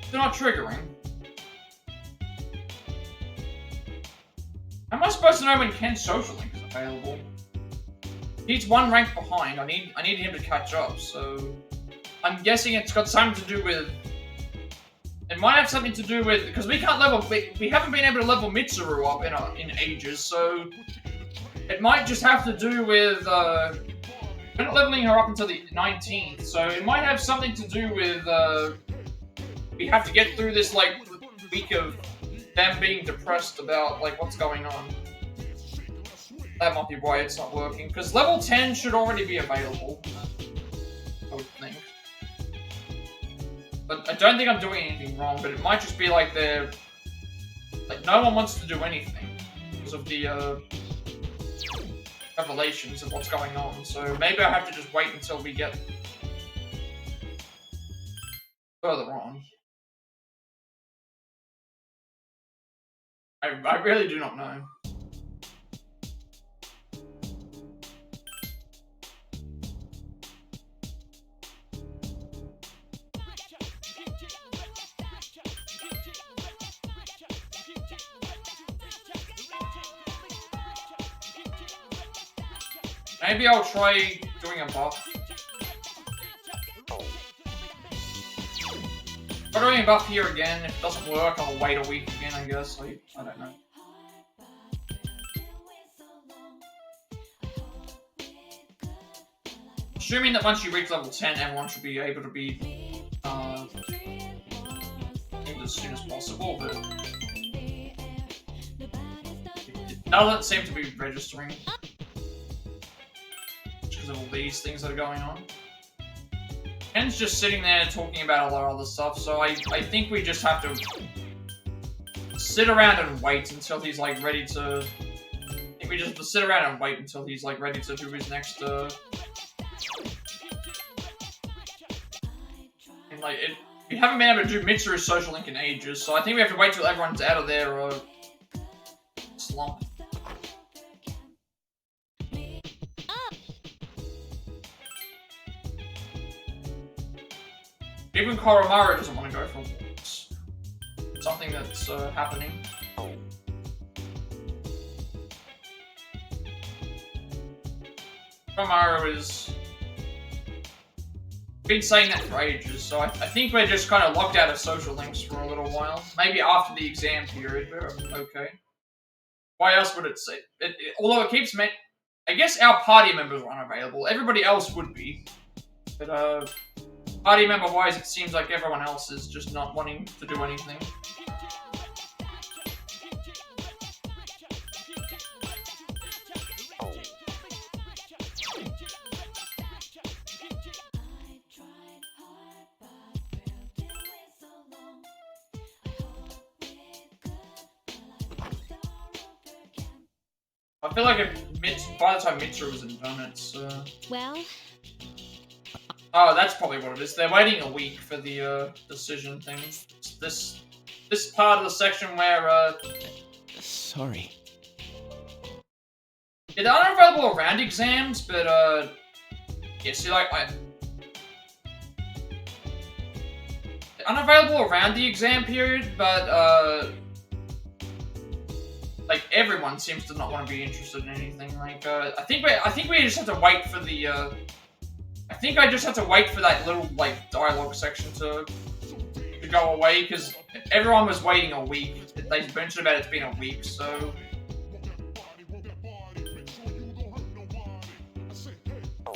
They're not triggering. How am I supposed to know when Ken's social link is available? He's 1 rank behind. I need him to catch up, so I'm guessing it's got something to do with. It might have something to do with because we can't level. We haven't been able to level Mitsuru up in ages, so it might just have to do with we're not leveling her up until the 19th. So it might have something to do with we have to get through this like week of them being depressed about like what's going on. That might be why it's not working. Because level 10 should already be available, I would think. But I don't think I'm doing anything wrong, but it might just be like they're... Like, no one wants to do anything because of the, revelations of what's going on. So maybe I have to just wait until we get further on. I really do not know. Maybe I'll try doing a buff. Try doing a buff here again. If it doesn't work, I'll wait a week again, I guess. I don't know. Assuming that once you reach level 10, everyone should be able to be in as soon as possible, but it doesn't seem to be registering. Because of all these things that are going on. Ken's just sitting there talking about a lot of other stuff, so I think we just have to sit around and wait until he's like ready to... I think we just have to sit around and wait until he's like ready to do his next and like we haven't been able to do Mitsuru's social link in ages, so I think we have to wait till everyone's out of their slump. Even Koromaru doesn't want to go for walks. Something that's happening. Koromaru is been saying that for ages, so I think we're just kind of locked out of social links for a little while. Maybe after the exam period, but okay. Why else would it say? Although it keeps I guess our party members are unavailable. Everybody else would be. But, party member-wise, it seems like everyone else is just not wanting to do anything. I feel like by the time Mitsuru was done, it's, Well, oh, that's probably what it is. They're waiting a week for the, decision thing. This part of the section where, Sorry. yeah, they're unavailable around exams, but, yeah, see, like, they're unavailable around the exam period, but, like, everyone seems to not want to be interested in anything. Like, I think we just have to wait for the, I think I just have to wait for that little, like, dialogue section to go away, because everyone was waiting a week. They mentioned about it's been a week, so...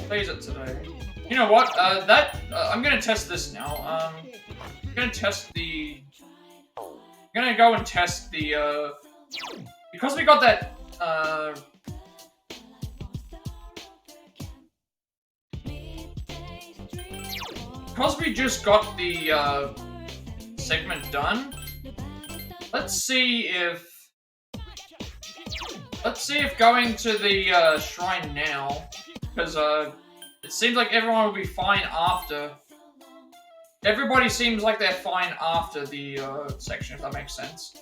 What is it today? You know what, I'm gonna test this now. I'm gonna test the... I'm gonna go and test the, because we got that, because we just got the, segment done, let's see if going to the, shrine now, because, it seems like everyone will be fine after. Everybody seems like they're fine after the, section, if that makes sense.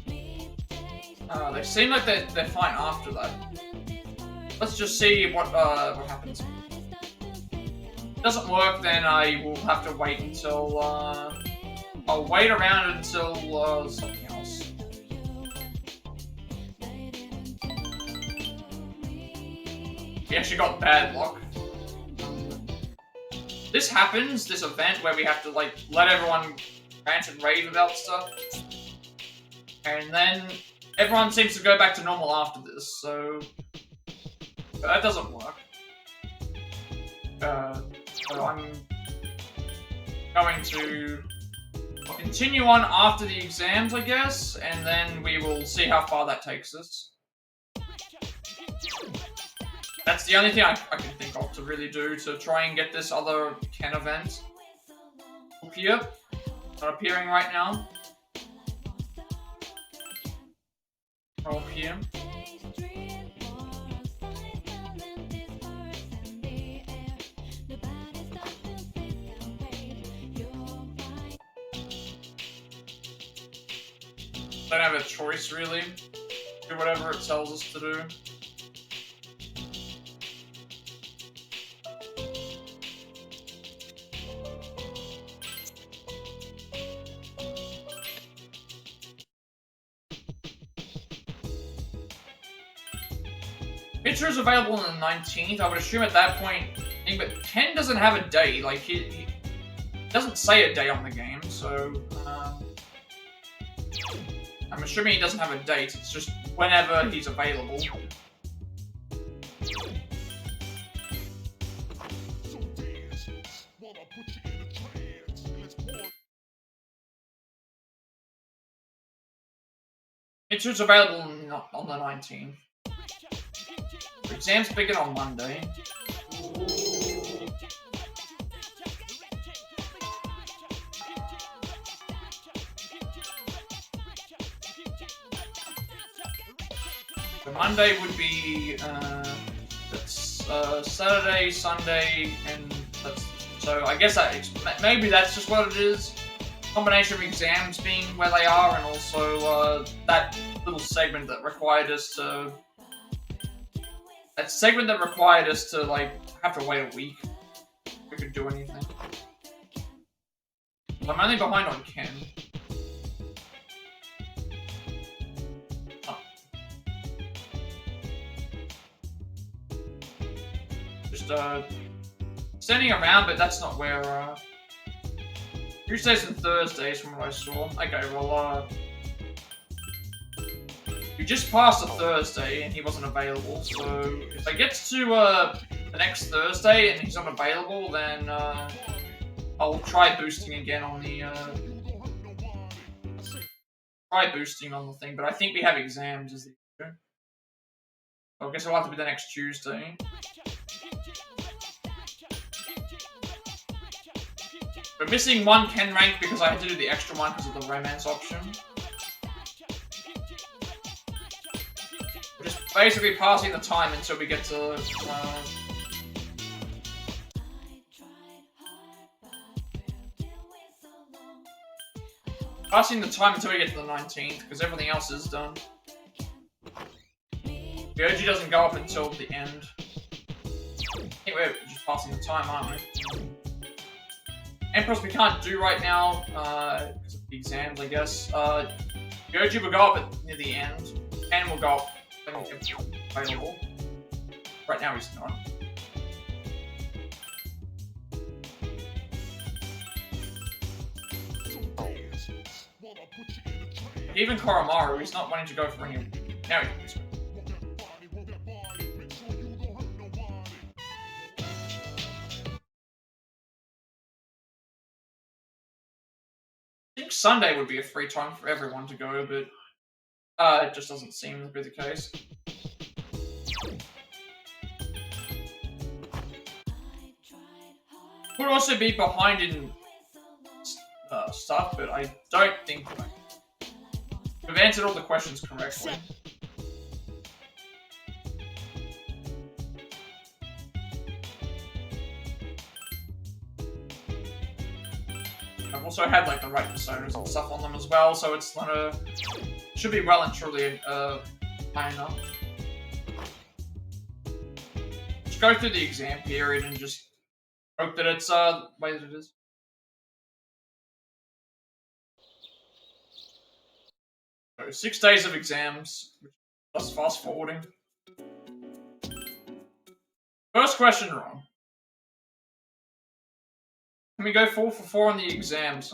They seem like they're fine after that. Let's just see what happens. If it doesn't work, then I will have to wait until, I'll wait around until, something else. We actually got bad luck. This happens, this event where we have to, like, let everyone rant and rave about stuff. And then everyone seems to go back to normal after this, so... But that doesn't work. So I'm going to continue on after the exams, I guess, and then we will see how far that takes us. That's the only thing I can think of to really do to try and get this other Ken event up here. Not appearing right now. Up here. Don't have a choice, really. Do whatever it tells us to do. Picture is available on the 19th. I would assume at that point, but Ken doesn't have a day. Like, he doesn't say a day on the game, so... I'm assuming he doesn't have a date, it's just whenever he's available. It's available on the 19th. Exams begin on Monday. So Monday would be Saturday, Sunday, and so I guess maybe that's just what it is. Combination of exams being where they are, and also that little segment that required us to. That segment that required us to like have to wait a week. If we could do anything. I'm only behind on Ken. Just standing around, but that's not where, Tuesdays and Thursdays from what I saw. Okay, well, we just passed a Thursday and he wasn't available, so if I get to, the next Thursday and he's not available, then, I'll try boosting again on the, try boosting on the thing, but I think we have exams as the issue. So I guess it'll have to be the next Tuesday. We're missing one Ken rank because I had to do the extra one because of the romance option. We're just basically passing the time until we get to, passing the time until we get to the 19th, because everything else is done. The OG doesn't go up until the end. I think we're just passing the time, aren't we? Empress we can't do right now, because of the exams, I guess. The OG will go up near the end, and will go up when it's available. Right now he's not. Even Koromaru, he's not wanting to go for any. Now he is. I think Sunday would be a free time for everyone to go, but it just doesn't seem to be the case. Would also be behind in stuff, but I don't think we've answered all the questions correctly. I've also had like the right personas and stuff on them as well, so it's not a should be well and truly high enough. Just go through the exam period and just hope that it's the way that it is. So 6 days of exams, plus fast forwarding. First question wrong. Can we go 4 for 4 on the exams?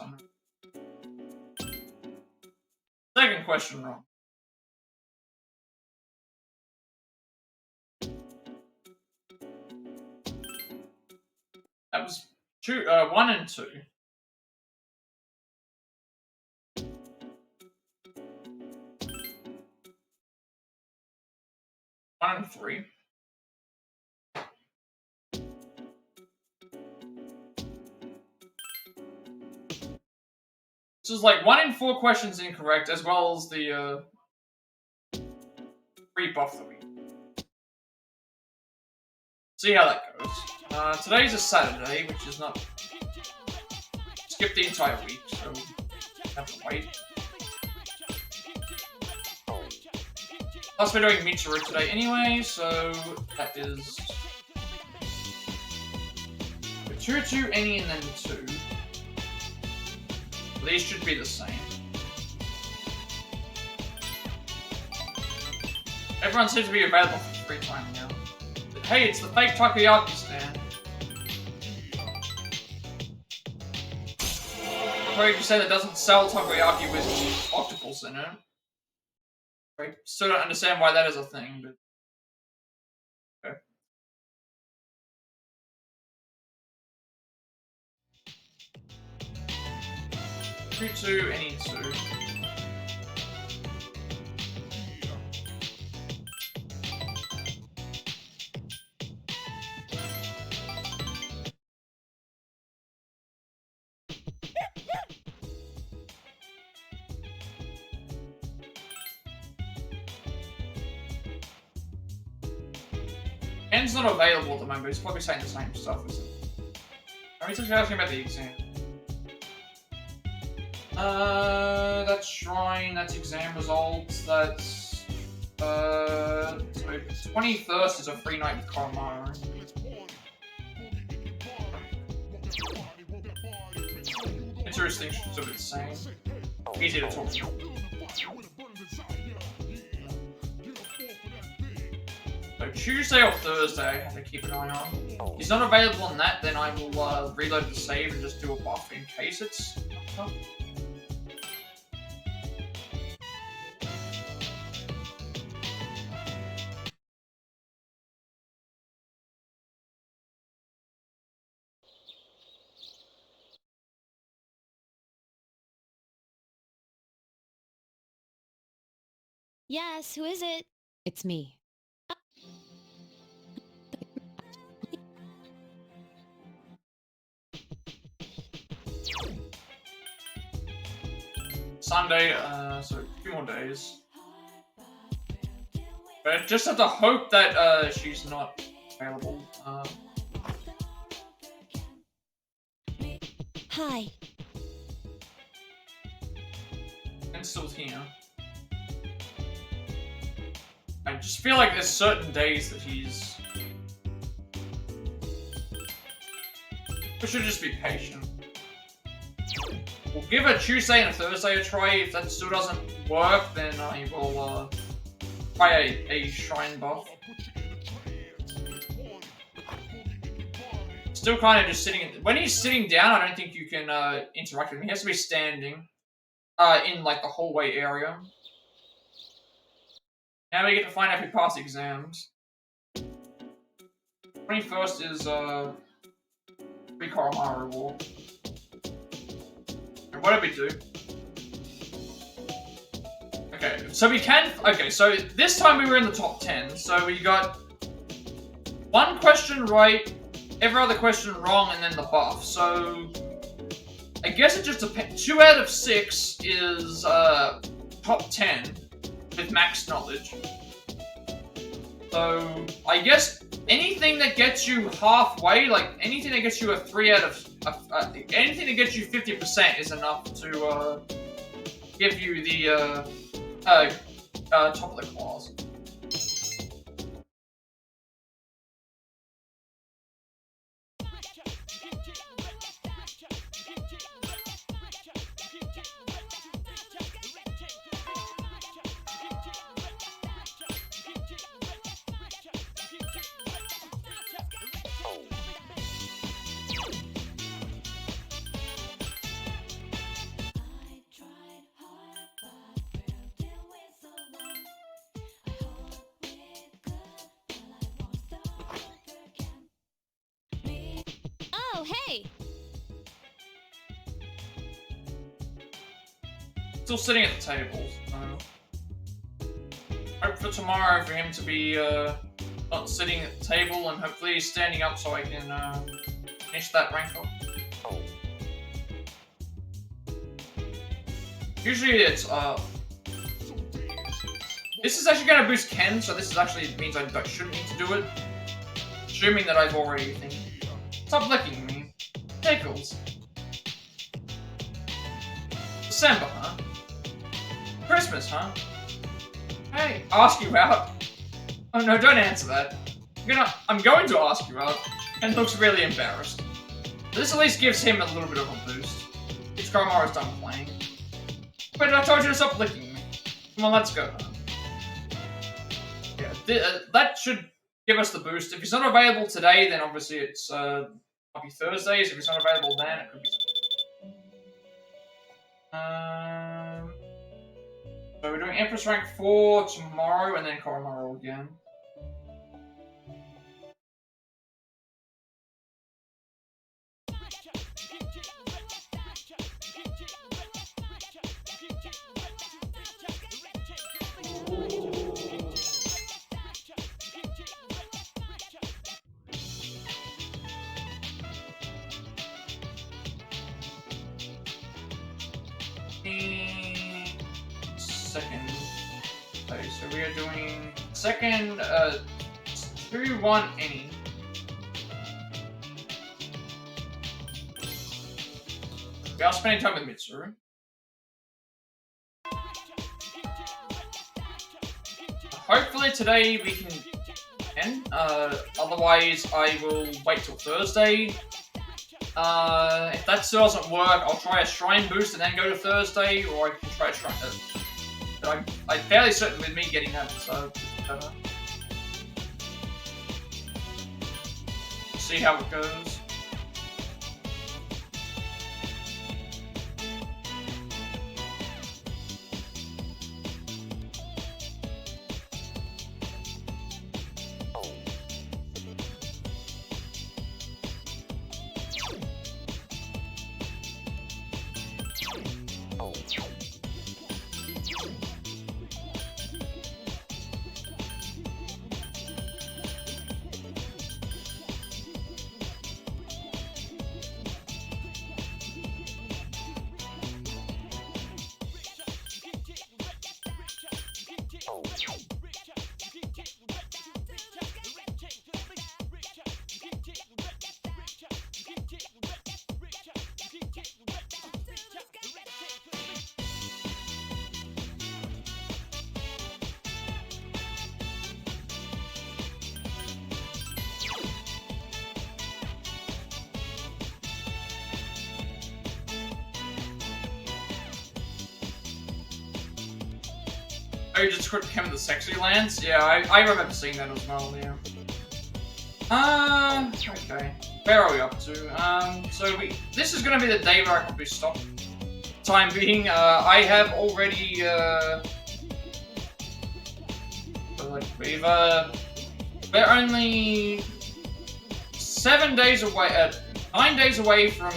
Second question wrong. That was 1 and 2. One and 3. This is like 1 in 4 questions incorrect, as well as the free buff that we see how that goes. Today's a Saturday, which is not skip the entire week, so we have to wait. Plus, we're doing Mitsuru today anyway, so that is 2, any, and then 2. These should be the same. Everyone seems to be available for free time now. But hey, it's the fake takoyaki stand. I've heard you say that doesn't sell takoyaki with octopus in it. I still don't understand why that is a thing, but okay. Two, any 2. Ken's not available at the moment, but he's probably saying the same stuff, isn't he? Are we just asking about the exam? That's shrine, that's exam results, that's, so 21st is a free night with Koromaru. Interesting, sort of the same. Easy to talk to. So Tuesday or Thursday I have to keep an eye on. If he's not available on that, then I will reload the save and just do a buff in case it's tough. Yes, who is it? It's me. Sunday, so 2 more days. But I just have to hope that she's not available. Hi. And still here. I just feel like there's certain days that he's... We should just be patient. We'll give a Tuesday and a Thursday a try. If that still doesn't work, then I will try a shrine buff. Still kind of just sitting... When he's sitting down, I don't think you can interact with him. He has to be standing in like the hallway area. Now we get to find out if he passed exams. 21st is Koramaru War. And what did we do? Okay, so we can... Okay, so this time we were in the top 10. So we got 1 question right, every other question wrong, and then the buff. So I guess it just depends. 2 out of 6 is top 10 with max knowledge. So I guess anything that gets you halfway, like anything that gets you a 3 out of anything that gets you 50% is enough to give you the top of the class. Oh, hey! Still sitting at the tables. Hope for tomorrow for him to be not sitting at the table, and hopefully he's standing up so I can finish that rank up. Usually it's this is actually going to boost Ken, so this is actually means I shouldn't need to do it. Assuming that I've already think. Stop licking me. Tickles. December, huh? Christmas, huh? Hey, ask you out. Oh no, don't answer that. I'm going to ask you out. And looks really embarrassed. This at least gives him a little bit of a boost. If Koramaru's done playing. But I told you to stop licking me. Come on, let's go. Yeah, that should give us the boost. If he's not available today, then obviously it's might be Thursdays. If he's not available then, it could be. So we're doing Empress rank 4 tomorrow, and then Koramaru again. Second. Okay, so we are doing second 2-1 any. We are spending time with Mitsuru. Hopefully today we can end. Otherwise I will wait till Thursday. If that still doesn't work, I'll try a shrine boost and then go to Thursday, or I can try a shrine. But I'm fairly certain with me getting that, so it's better. see how it goes. Oh, you just became the sexy lands? Yeah, I remember seeing that as well, yeah. Okay. Where are we up to? This is gonna be the day where I probably stop. Time being, I have already, we're only 7 days away, 9 days away from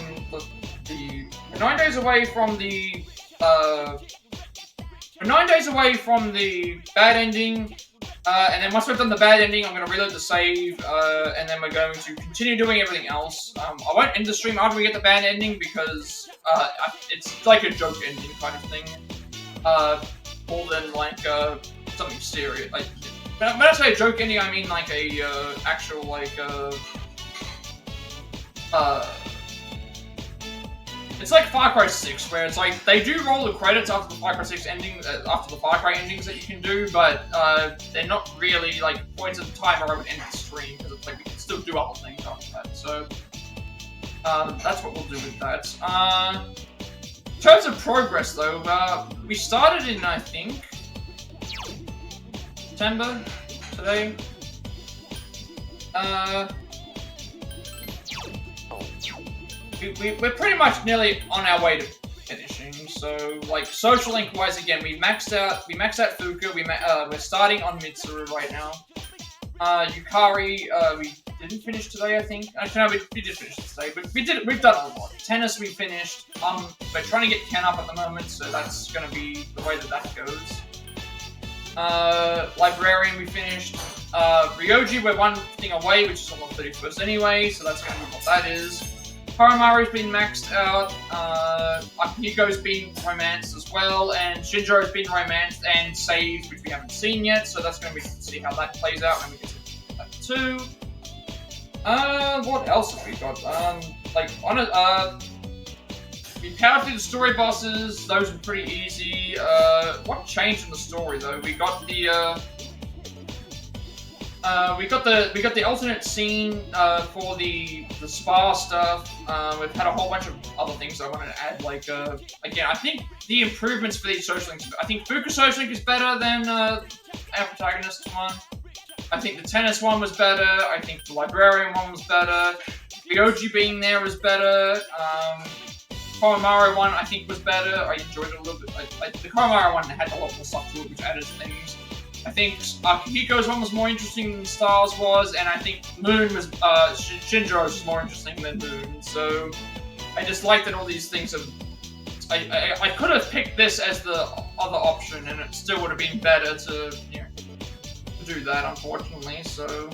the 9 days away from the, 9 days away from the bad ending, and then once we've done the bad ending, I'm going to reload the save, and then we're going to continue doing everything else. I won't end the stream after we get the bad ending, because it's like a joke ending kind of thing, more than like something serious. Like, when I say a joke ending, I mean like a actual like it's like Far Cry 6, where it's like, they do roll the credits after the Far Cry 6 ending, after the Far Cry endings that you can do, but they're not really like points in time where I would end the stream, because it's like we can still do other things after that, so that's what we'll do with that. In terms of progress though, we started in, I think, September, today. We're pretty much nearly on our way to finishing. So, like, social link wise, again, we maxed out Fuka. We're starting on Mitsuru right now. Yukari, we didn't finish today, I think. Actually, no, we did finish today, but we've done a lot. Tennis we finished. We're trying to get Ken up at the moment, so that's gonna be the way that goes. Librarian we finished. Ryoji, we're one thing away, which is on the 31st anyway, so that's gonna be what that is. Horomaru's been maxed out, Akihiko's been romanced as well, and Shinjo's been romanced and saved, which we haven't seen yet, so that's going to be see how that plays out when we get to that too. What else have we got? We powered through the story bosses, those were pretty easy. What changed in the story though? We got the alternate scene for the spa stuff. We've had a whole bunch of other things I wanted to add. Like again, I think the improvements for these social links. I think Fuka social link is better than our protagonist one. I think the tennis one was better. I think the librarian one was better. Ryoji being there was better. Koromaru one I think was better. I enjoyed it a little bit. The Koromaru one had a lot more stuff to it, which added things. I think Akihiko's one was more interesting than Stars was, and I think Moon was, Shinjo's was more interesting than Moon, so I just like that all these things have, I could have picked this as the other option, and it still would have been better to, you know, to do that, unfortunately, so,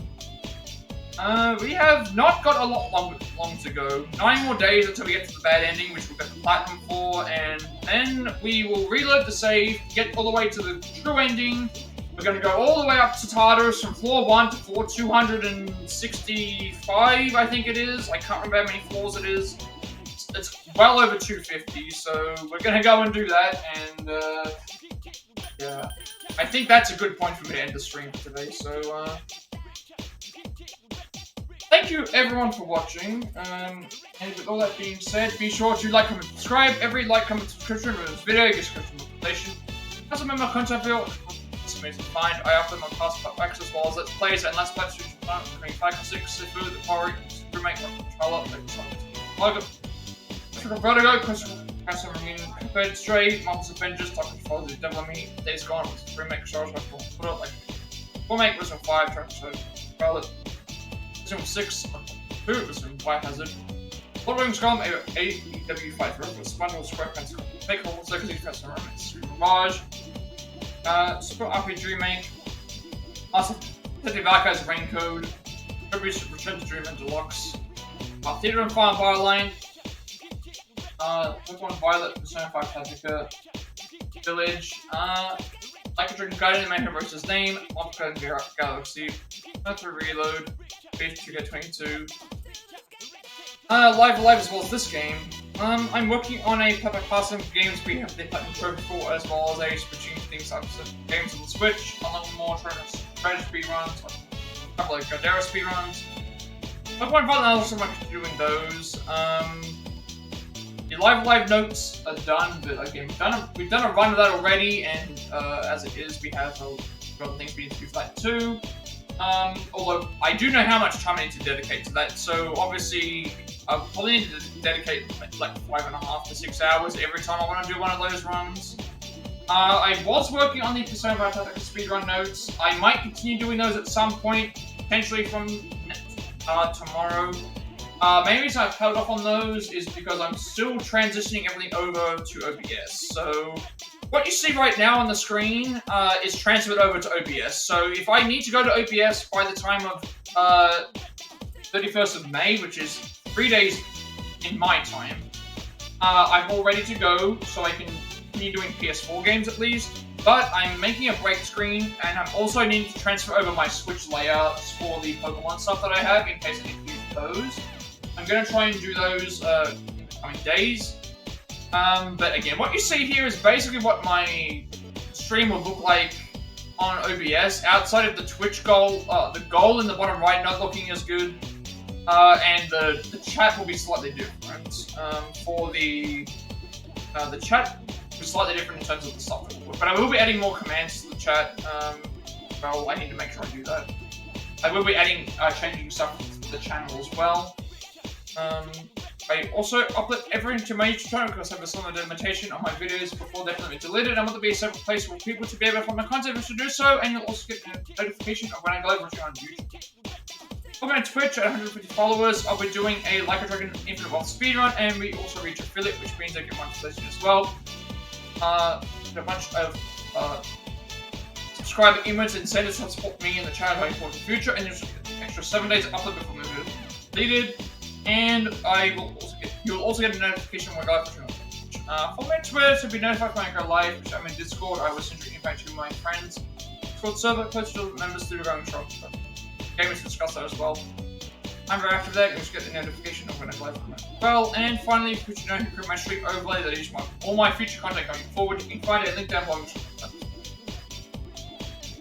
we have not got a lot long to go. 9 more days until we get to the bad ending, which we'll get the platinum for, and then we will reload the save, get all the way to the true ending. We're going to go all the way up to Tartarus from floor 1 to floor 265, I think it is. I can't remember how many floors it is. It's well over 250, so we're going to go and do that, and, yeah. I think that's a good point for me to end the stream for today, so, thank you everyone for watching, and with all that being said, be sure to like, comment, subscribe. Every like, comment, subscription of this video gets a notification. As a member of content video, it's amazing to find. I offer my past packs as well as let's plays and let's plays between 5 and 6 food, the remake controller, logo. Vertigo, Crystal Marine, Cuphead, Stray, Marvel's Avengers, Dark Control, The Devil in Me, Days Gone, remake Stars, put it like remake Resident 5, Track Episode, Scarlet, Resident 6, 2, Resident Biohazard, Lord Wings Scum, AEW Fight for SpongeBob SquarePants, Fake Hole, Circus Defense and Romance, Mirage, Super RPG Remake, City Valkyries Rain Code, Kirby's Return to Dreamland Deluxe, Theater and Fire Line, Pokemon Violet, Persona 5 Tactica, Village, Like a Dragon Guardian, My Hero's Name, Monster Galaxy, Metro Reload, Phase 2K22, Live as well as this game. I'm working on a Pasttimes games we have the Platinum Trophy for, as well as switching things up to games on the Switch, a little more treasure speedruns, a couple of Godera speedruns. Pokemon Violet, I also much doing those. The live notes are done, but again, we've done a run of that already, and as it is, we have other things we need to do for that too. Although I do know how much time I need to dedicate to that, so obviously I probably need to dedicate like 5.5 to 6 hours every time I want to do one of those runs. I was working on the Persona 5 Tactica speedrun notes. I might continue doing those at some point, potentially from tomorrow. Main reason I've held off on those is because I'm still transitioning everything over to OBS. So what you see right now on the screen is transferred over to OBS. So if I need to go to OBS by the time of 31st of May, which is 3 days in my time, I'm all ready to go, so I can continue doing PS4 games at least. But I'm making a break screen, and I'm also needing to transfer over my Switch layouts for the Pokemon stuff that I have, in case I need to use those. I'm going to try and do those in the coming days. But again, what you see here is basically what my stream will look like on OBS, outside of the Twitch goal, the goal in the bottom right not looking as good, and the chat will be slightly different. For the chat is slightly different in terms of the stuff that will work. But I will be adding more commands to the chat. Well, I need to make sure I do that. I will be adding, changing stuff to the channel as well. I also upload everything to my YouTube channel because I have a similar limitation on my videos before they're definitely deleted. I want to be a separate place for people to be able to find my content if to do so, and you'll also get a notification of when I go live on YouTube. Over on Twitch at 150 followers, I'll be doing a Like a Dragon Infinite Wealth speedrun, and we also reach affiliate, which means I get monetization as well. A bunch of subscriber emotes and incentives to support me and the channel going forward in the future, and there's an extra 7 days of upload before my video is deleted. And you will also get a notification when I go live for Twitch. Follow me on Twitter to be notified when I go live, which I'm in Discord. I will send you an invite to my friends. Discord server, close to members through the going shop. Gamers to discuss that as well. I'm very active there, you just get the notification of when I go live from it as well. And finally, if you know who created my streak overlay that is all my future content going forward, you can find a link down below.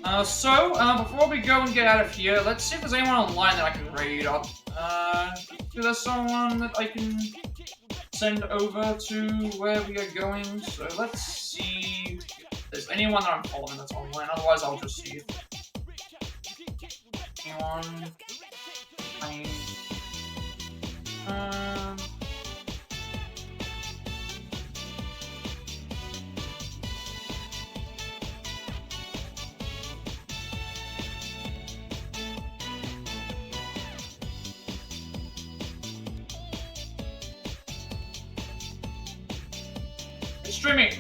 Before we go and get out of here, let's see if there's anyone online that I can raid up. So there's someone that I can send over to where we are going. So let's see if there's anyone that I'm following that's online. Otherwise, I'll just see if anyone. Streaming,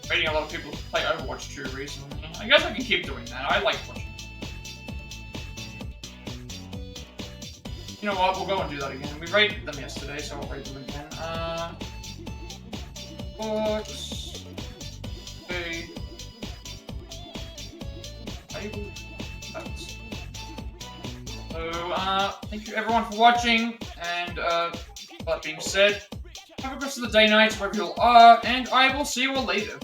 rating a lot of people play Overwatch 2 recently. I guess I can keep doing that. I like watching. You know what? We'll go and do that again. We rated them yesterday, so I'll rate them again. Books. Okay. So, thank you everyone for watching, and that being said, have a good rest of the day, night, wherever you all are, and I will see you all later.